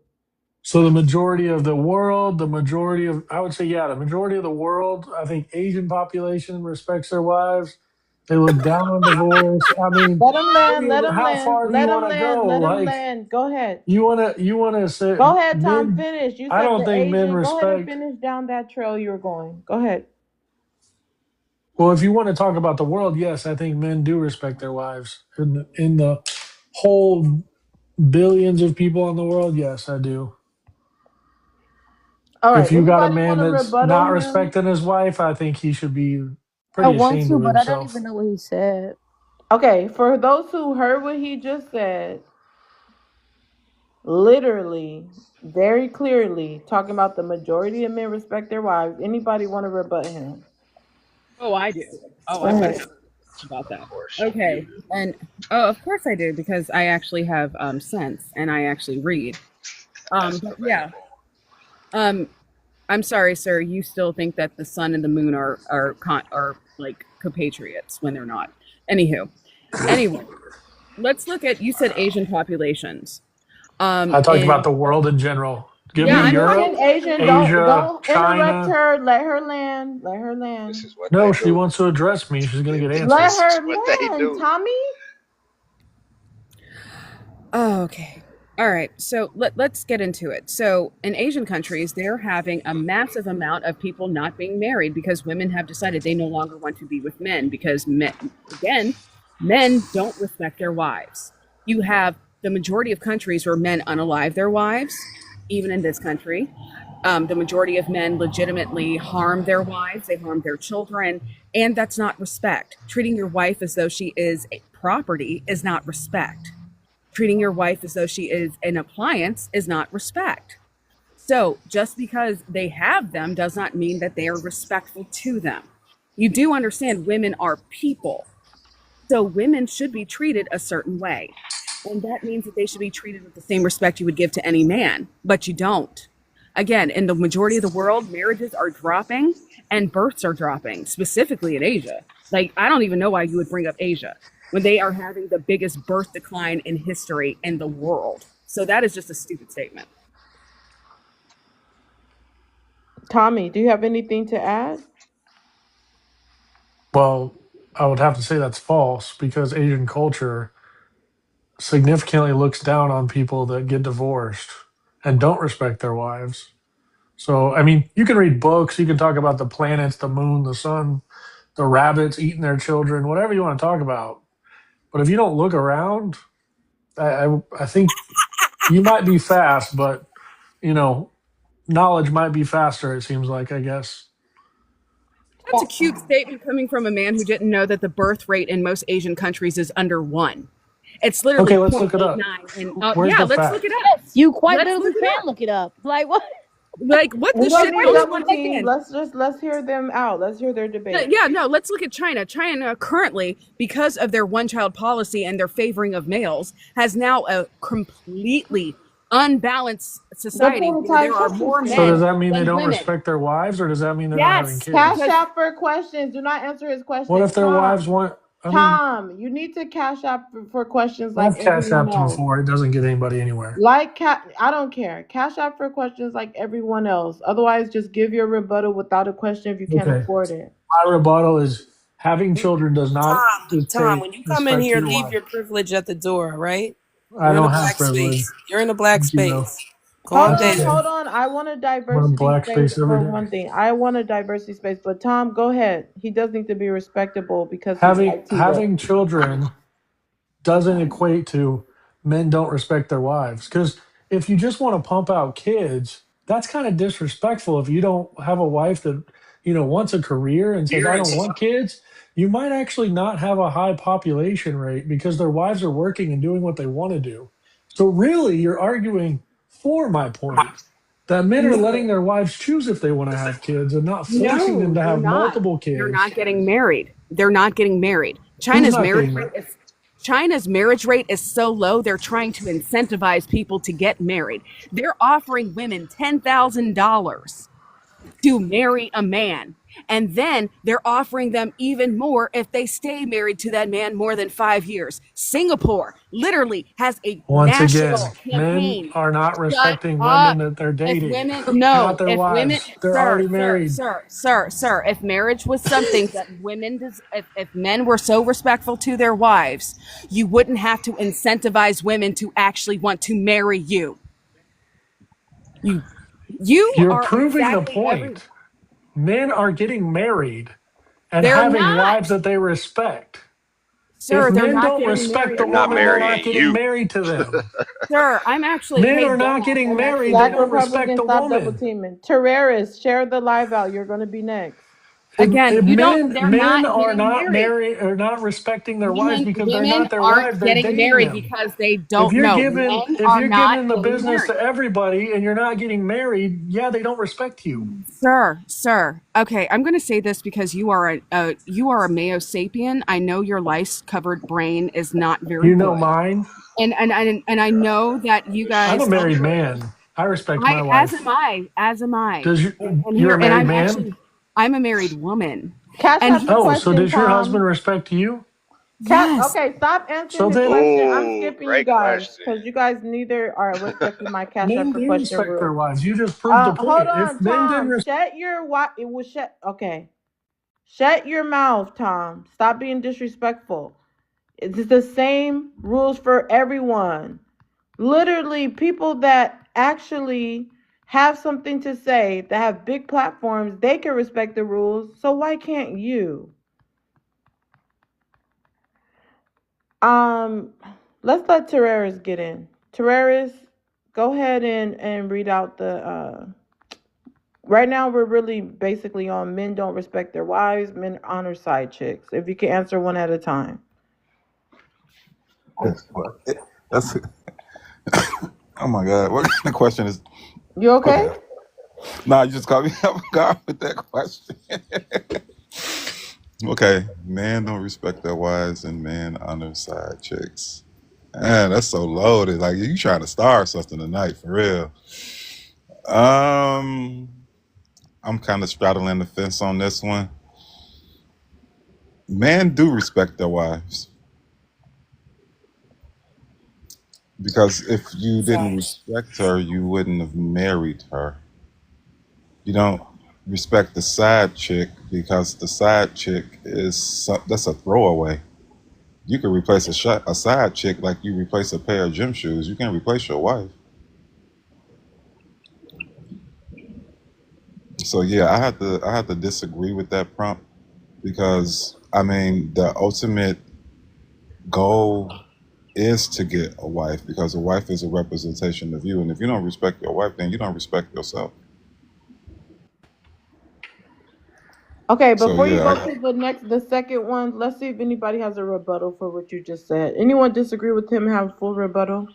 So the majority of the world, the majority of, I would say, yeah, the majority of the world, I think Asian population respects their wives. They look down on divorce. I mean, Let them land, let them how land, far do you let them want to land, go? let them Like, land. Go ahead. you wanna say Go ahead, Tom, men? finish. You I said don't the think men Asian. Go ahead and respect. finish down that trail you were going. Go ahead. Well, if you want to talk about the world, yes, I think men do respect their wives. In the whole billions of people in the world, yes, I do. All If right. you got a Anybody man want to that's rebuttal not him? respecting his wife, I think he should be I pretty want ashamed to, of but I don't himself. even know what he said. Okay, for those who heard what he just said, literally, very clearly, talking about the majority of men respect their wives. Anybody want to rebut him? Oh, I do. Oh, Go I've got ahead. so much about of that. course you. Okay, and oh, of course I do because I actually have sense and I actually read. That's But yeah, debatable. um, I'm sorry, sir. You still think that the sun and the moon are like compatriots when they're not. Anywho, anyway, let's look at. You said Asian populations. I talked about And the world in general. Give yeah, me You I'm Europe, talking talking. Asian? Asia, Don't interrupt China. her. Let her land. Let her This land. is what they No, she do. wants to address me. She's going to get Let answers. This is her what they land, do. Tommy. Oh, okay. All right. So let's get into it. So in Asian countries, they're having a massive amount of people not being married because women have decided they no longer want to be with men because men, again, men don't respect their wives. You have the majority of countries where men unalive their wives, even in this country. The majority of men legitimately harm their wives, they harm their children, and that's not respect. Treating your wife as though she is a property is not respect. Treating your wife as though she is an appliance is not respect. So just because they have them does not mean that they are respectful to them. You do understand women are people. So women should be treated a certain way. And that means that they should be treated with the same respect you would give to any man, but you don't. Again, in the majority of the world, marriages are dropping and births are dropping, specifically in Asia. Like, I don't even know why you would bring up Asia when they are having the biggest birth decline in history in the world. So that is just a stupid statement. Tommy, do you have anything to add? Well, I would have to say that's false because Asian culture significantly looks down on people that get divorced and don't respect their wives. So, I mean, you can read books, you can talk about the planets, the moon, the sun, the rabbits eating their children, whatever you want to talk about. But if you don't look around, I think you might be fast, but, you know, knowledge might be faster, it seems like, I guess. That's a cute statement coming from a man who didn't know that the birth rate in most Asian countries is under 1. It's literally Okay, let's look it up. 0.89. And Where's yeah, the let's fact? look it up. Yes, you quite Let's literally look it can up. look it up. Like what? Like what We the don't shit? need What is double one team. again? Let's hear them out. Let's hear their debate. Yeah, no, let's look at China. China currently, because of their one-child policy and their favoring of males, has now a completely unbalanced society where there are more So does men that mean they than don't women. respect their wives, or does that mean they're not having Yes, kids? Cash because out for questions. Do not answer his questions. What if their Tom, wives want? I mean, Tom, you need to cash out for questions like I've cashed everyone out else. before. It doesn't get anybody anywhere. I don't care. Cash out for questions like everyone else. Otherwise, just give your rebuttal without a question if you can't Okay. afford it. My rebuttal is having children does not Tom, dictate when you come in respect here, to your leave wife. your privilege at the door, right? I You're in a don't have black privilege. space. You're in a black You know, space. Calm that's down. okay. Hold on. I want a I'm in diversity black space space every for day. one thing. I want a diversity space. But Tom, go ahead. He does need to be respectable because he's like Tito. Having children doesn't equate to men don't respect their wives. Because if you just want to pump out kids, that's kind of disrespectful. If you don't have a wife that wants a career and says I don't want kids, you might actually not have a high population rate because their wives are working and doing what they want to do. So really, you're arguing for my point that men are letting their wives choose if they want to have kids and not forcing them to they're have not. multiple kids. They're not getting married. They're not getting married. Who's China's not marriage getting rate married? is China's marriage rate is so low, they're trying to incentivize people to get married. They're offering women $10,000 to marry a man. And then they're offering them even more if they stay married to that man more than 5 years. Singapore literally has a Once national again, men campaign. are not Shut respecting up. women that they're If dating, women, not no, their if women, wives. They're already married. sir, if marriage was something that if men were so respectful to their wives, you wouldn't have to incentivize women to actually want to marry you. You You're are proving exactly the point. Men are getting married and They're having not. wives that they respect. Sir, If they're men not don't getting respect married. the They're not woman, they're not marrying getting you. married to them. Sir, I'm actually Men hey, are not Dad, getting I'm married. They Black don't respect Republicans, the stop double woman. teaming. Terrarists, share the live out. You're going to be next. Again, you don't. They're Men not are getting not married. married or not respecting their wives because they're Women not their aren't wives. They're getting dating married them. because they If don't you're know. giving Men if are you're not giving the getting business married. to everybody and you're not getting married, yeah, they don't respect you. Sir. Okay, I'm going to say this because you are a Mayo sapien. I know your lice-covered brain is not very You know good, mine. and I know that you guys. I'm a married man. I respect my As wife. am I. Does you? And You're here, a and married I'm man? actually, I'm a married woman. Cash And out the Oh, so question, does your husband Tom. respect you? Yes. Okay, stop answering So his then, question. I'm Ooh, skipping you great guys question. because you guys neither are respecting my cash out men for do question respect their rule. wives. You just proved the Hold point. on, If men didn't Tom. respect, Shut your It was shut. Okay, shut your mouth, Tom. Stop being disrespectful. It's the same rules for everyone. Literally, people that actually have something to say, that have big platforms, they can respect the rules. So why can't you? Let's let Terraris get in. Terraris, go ahead and read out the right now we're really basically on men don't respect their wives, men honor side chicks. If you can answer one at a time. That's oh my god, what kind of question is? You okay? Nah, you just caught me off guard with that question. Okay, men don't respect their wives and men honor side chicks. Man, that's so loaded. Like you trying to start something tonight for real. I'm kind of straddling the fence on this one. Men do respect their wives. Because if you didn't respect her, you wouldn't have married her. You don't respect the side chick because the side chick that's a throwaway. You could replace a side chick like you replace a pair of gym shoes. You can't replace your wife. So yeah, I had to disagree with that prompt because I mean the ultimate goal is to get a wife because a wife is a representation of you, and if you don't respect your wife, then you don't respect yourself. Okay, So before you yeah, go to the second one, let's see if anybody has a rebuttal for what you just said. Anyone disagree with him have full rebuttal?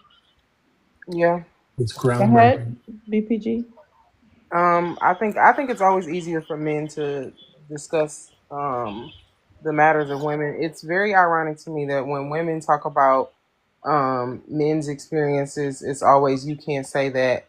Yeah. It's Go ahead, groundbreaking. BPG. I think it's always easier for men to discuss the matters of women. It's very ironic to me that when women talk about men's experiences, it's always you can't say that,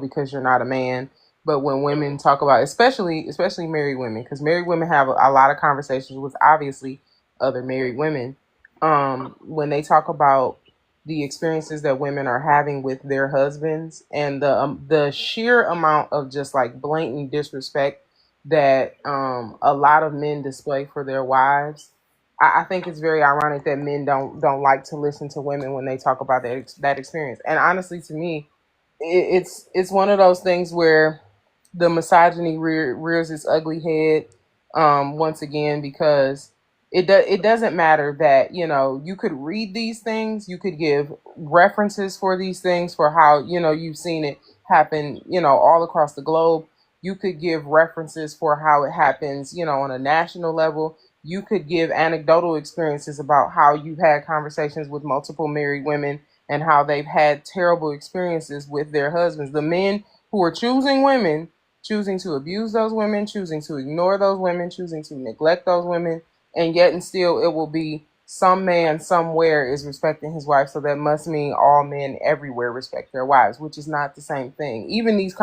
because you're not a man. But when women talk about, especially married women, because married women have a lot of conversations with obviously other married women, when they talk about the experiences that women are having with their husbands and the sheer amount of just like blatant disrespect that a lot of men display for their wives. I think it's very ironic that men don't like to listen to women when they talk about that experience. And honestly, to me, it's one of those things where the misogyny rears its ugly head once again, because it doesn't matter that you could read these things, you could give references for these things for how you've seen it happen all across the globe. You could give references for how it happens on a national level. You could give anecdotal experiences about how you've had conversations with multiple married women and how they've had terrible experiences with their husbands. The men who are choosing women, choosing to abuse those women, choosing to ignore those women, choosing to neglect those women, and yet and still it will be some man somewhere is respecting his wife. So that must mean all men everywhere respect their wives, which is not the same thing. Even this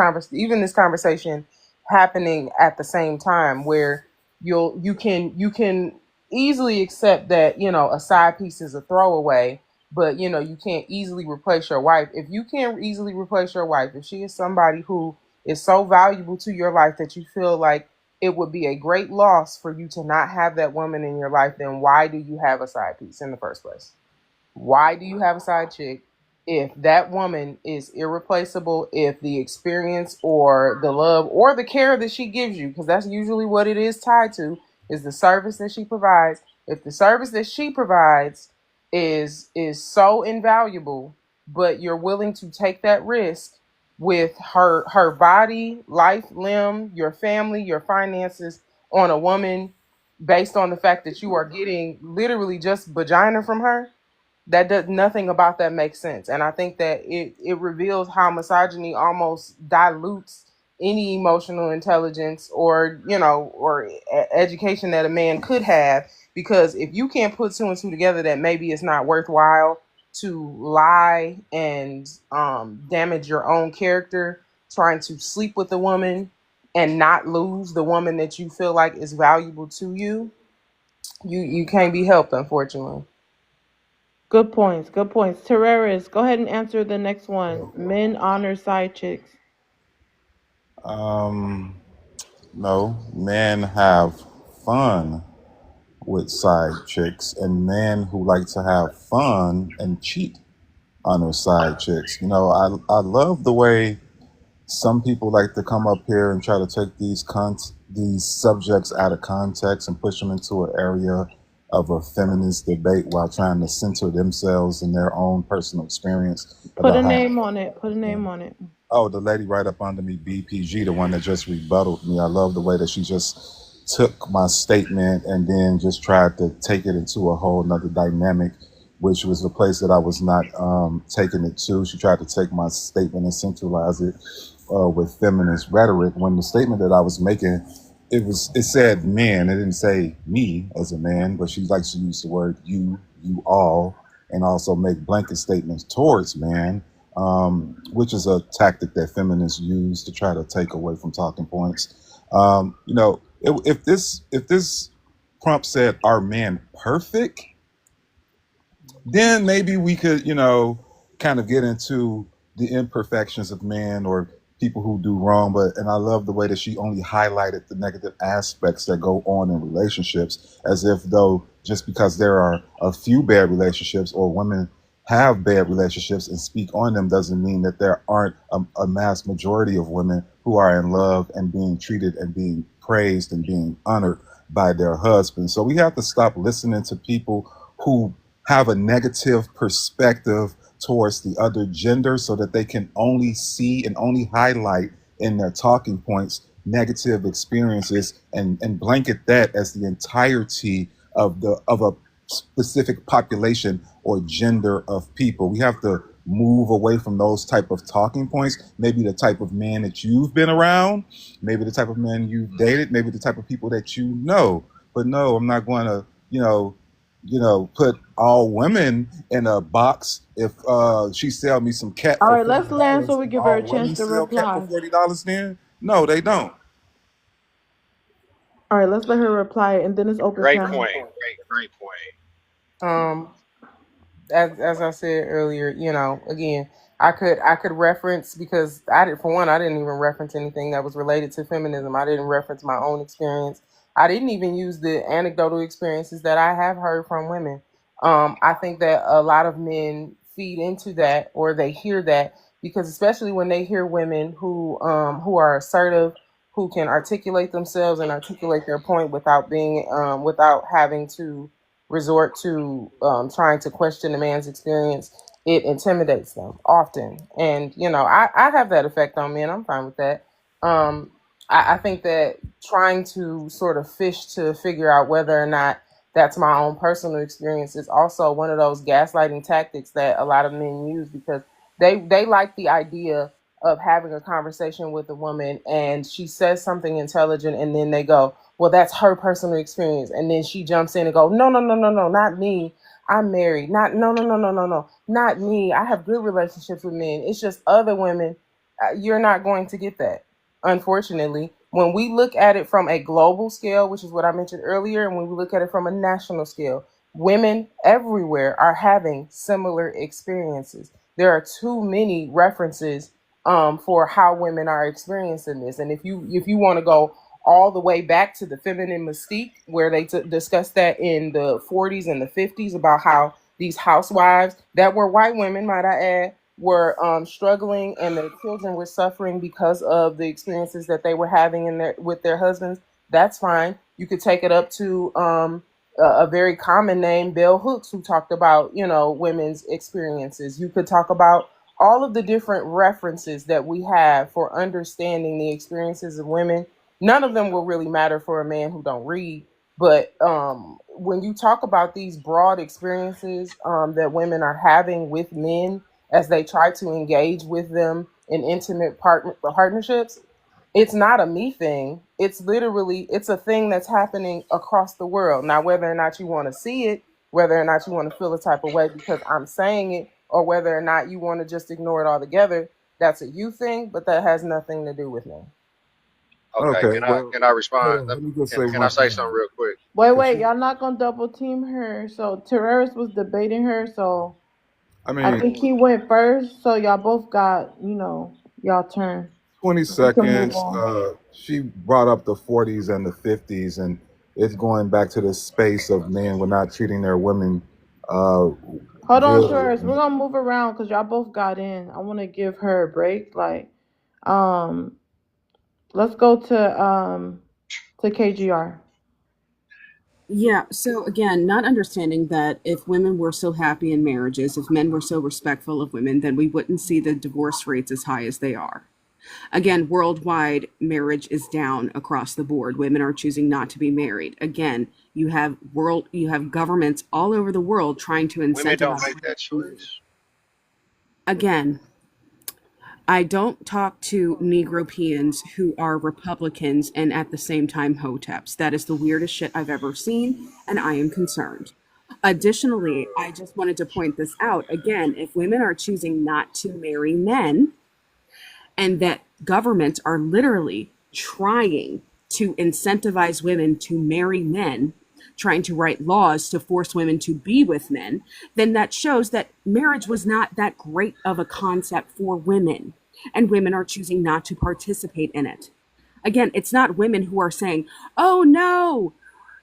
conversation happening at the same time, where you can easily accept that a side piece is a throwaway, but you can't easily replace your wife. If you can't easily replace your wife, if she is somebody who is so valuable to your life that you feel like it would be a great loss for you to not have that woman in your life, then why do you have a side piece in the first place? Why do you have a side chick if that woman is irreplaceable? If the experience or the love or the care that she gives you, because that's usually what it is tied to, is the service that she provides. If the service that she provides is so invaluable, but you're willing to take that risk with her body, life, limb, your family, your finances on a woman based on the fact that you are getting literally just vagina from her, that does nothing about that makes sense. And I think that it reveals how misogyny almost dilutes any emotional intelligence or education that a man could have, because if you can't put two and two together, that maybe it's not worthwhile to lie and damage your own character trying to sleep with a woman and not lose the woman that you feel like is valuable to you. You can't be helped, unfortunately. Good points. Good points. Terreris, go ahead and answer the next one. Men honor side chicks. no, men have fun with side chicks, and men who like to have fun and cheat on their side chicks. I love the way some people like to come up here and try to take these subjects out of context and push them into an area of a feminist debate while trying to center themselves in their own personal experience Put a about how. name on it. Put a name on it. Oh, the lady right up under me, BPG, the one that just rebutted me. I love the way that she just took my statement and then just tried to take it into a whole nother dynamic, which was the place that I was not taking it to. She tried to take my statement and centralize it with feminist rhetoric, when the statement that I was making, it said men. It didn't say me as a man, but she likes to use the word you all, and also make blanket statements towards man, which is a tactic that feminists use to try to take away from talking points. If this prompt said, "Are men perfect?" then maybe we could, kind of get into the imperfections of men or people who do wrong. And I love the way that she only highlighted the negative aspects that go on in relationships, as if though just because there are a few bad relationships or women have bad relationships and speak on them doesn't mean that there aren't a mass majority of women who are in love and being treated and being praised and being honored by their husbands. So we have to stop listening to people who have a negative perspective towards the other gender so that they can only see and only highlight in their talking points negative experiences and blanket that as the entirety of a specific population or gender of people. We have to move away from those type of talking points. Maybe the type of man that you've been around, maybe the type of man you've dated, maybe the type of people that you know. But no, I'm not going to, put all women in a box. If she sell me some cat All for right, let's land so $40, we give her all a chance women to sell cat for reply. $40 then? No, they don't. All right, let's let her reply, and then it's open Great panel. point. Great point. As I said earlier, again, I could reference, because I didn't even reference anything that was related to feminism. I didn't reference my own experience. I didn't even use the anecdotal experiences that I have heard from women. I think that a lot of men feed into that, or they hear that, because especially when they hear women who are assertive, who can articulate themselves and articulate their point without without having to resort to trying to question a man's experience, it intimidates them often. And, I have that effect on men. I'm fine with that. I think that trying to sort of fish to figure out whether or not that's my own personal experience is also one of those gaslighting tactics that a lot of men use, because they like the idea of having a conversation with a woman and she says something intelligent, and then they go, well, that's her personal experience. And then she jumps in and go, no, not me. I'm married. No, not me. I have good relationships with men. It's just other women. You're not going to get that, unfortunately. When we look at it from a global scale, which is what I mentioned earlier, and when we look at it from a national scale, women everywhere are having similar experiences. There are too many references for how women are experiencing this. And if you want to go all the way back to the feminine mystique, where they discussed that in the 40s and the 50s about how these housewives that were white women, might I add, were struggling, and their children were suffering because of the experiences that they were having with their husbands. That's fine. You could take it up to a very common name, Bell Hooks, who talked about women's experiences. You could talk about all of the different references that we have for understanding the experiences of women. None of them will really matter for a man who don't read. But when you talk about these broad experiences that women are having with men as they try to engage with them in intimate partnerships, it's not a me thing. It's a thing that's happening across the world. Now, whether or not you want to see it, whether or not you want to feel a type of way because I'm saying it, or whether or not you want to just ignore it altogether, that's a you thing, but that has nothing to do with me. Okay, Okay, can I respond? let me just say Can I one say thing. something real quick? Wait, y'all not gonna double team her. So Terraris was debating her, so I I mean, think he went first. So y'all both got, y'all turn. 20 We can move seconds. on. She brought up the 40s and the 50s, and it's going back to this space of men were not treating their women Hold on, good. Terraris. We're gonna move around because y'all both got in. I want to give her a break. Let's go to KGR. Yeah, so again, not understanding that if women were so happy in marriages, if men were so respectful of women, then we wouldn't see the divorce rates as high as they are. Again, worldwide, marriage is down across the board. Women are choosing not to be married. Again, you have governments all over the world trying to Women don't incentivize. make that choice. Again, I don't talk to Negropeans who are Republicans and at the same time Hoteps. That is the weirdest shit I've ever seen, and I am concerned. Additionally, I just wanted to point this out. Again, if women are choosing not to marry men, and that governments are literally trying to incentivize women to marry men, trying to write laws to force women to be with men, then that shows that marriage was not that great of a concept for women, and women are choosing not to participate in it. Again, it's not women who are saying, oh no,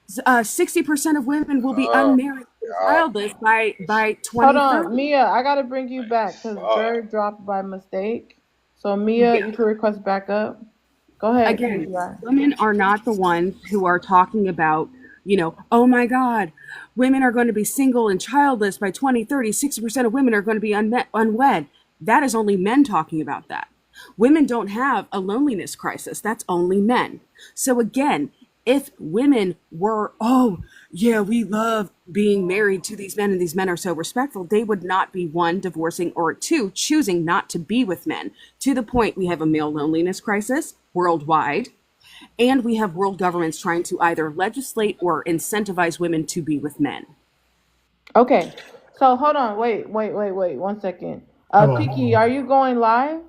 60% of women will be unmarried and childless by Hold 2030. on, Mia. I gotta bring you back because Bird dropped by mistake. So Mia, you can request back up. Go ahead, Again, KGR. women are not the ones who are talking about, oh my God, women are going to be single and childless by 2030. 60% of women are going to be unwed. That is only men talking about that. Women don't have a loneliness crisis. That's only men. So again, if women were, oh, yeah, we love being married to these men and these men are so respectful, they would not be, one, divorcing, or two, choosing not to be with men. To the point, we have a male loneliness crisis worldwide, and we have world governments trying to either legislate or incentivize women to be with men. Okay. So hold on. Wait. 1 second. Oh, Kiki, are you going live?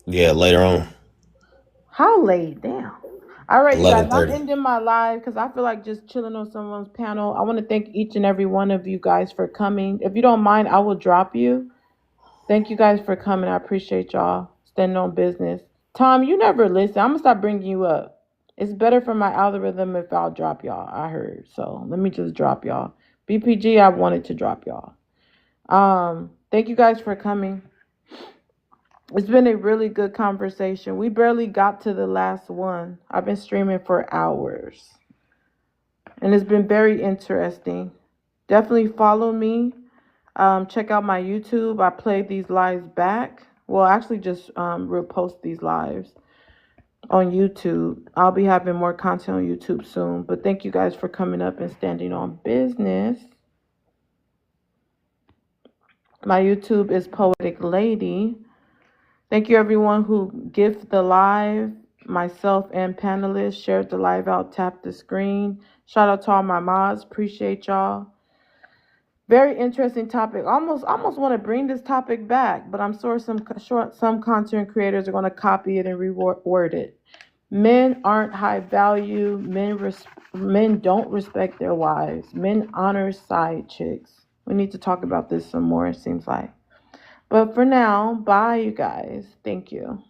Yeah, later on, How late? Damn. All right, you guys. I'm 11:30. ending my live because I feel like just chilling on someone's panel. I want to thank each and every one of you guys for coming. If you don't mind, I will drop you. Thank you guys for coming. I appreciate y'all standing on business. Tom, you never listen. I'm gonna stop bringing you up. It's better for my algorithm if I'll drop y'all. I heard. So let me just drop y'all. BPG, I wanted to drop y'all. Thank you guys for coming. It's been a really good conversation. We barely got to the last one. I've been streaming for hours. And it's been very interesting. Definitely follow me. Check out my YouTube. I play these lives back. Well, actually just repost these lives on YouTube. I'll be having more content on YouTube soon. But thank you guys for coming up and standing on business. My YouTube is Poetic Lady. Thank you everyone who gifted the live, myself and panelists, shared the live out, tapped the screen. Shout out to all my mods. Appreciate y'all. Very interesting topic. Almost want to bring this topic back, but I'm sure some content creators are going to copy it and reword it. Men aren't high value. Men don't respect their wives. Men honor side chicks. We need to talk about this some more, it seems like. But for now, bye, you guys. Thank you.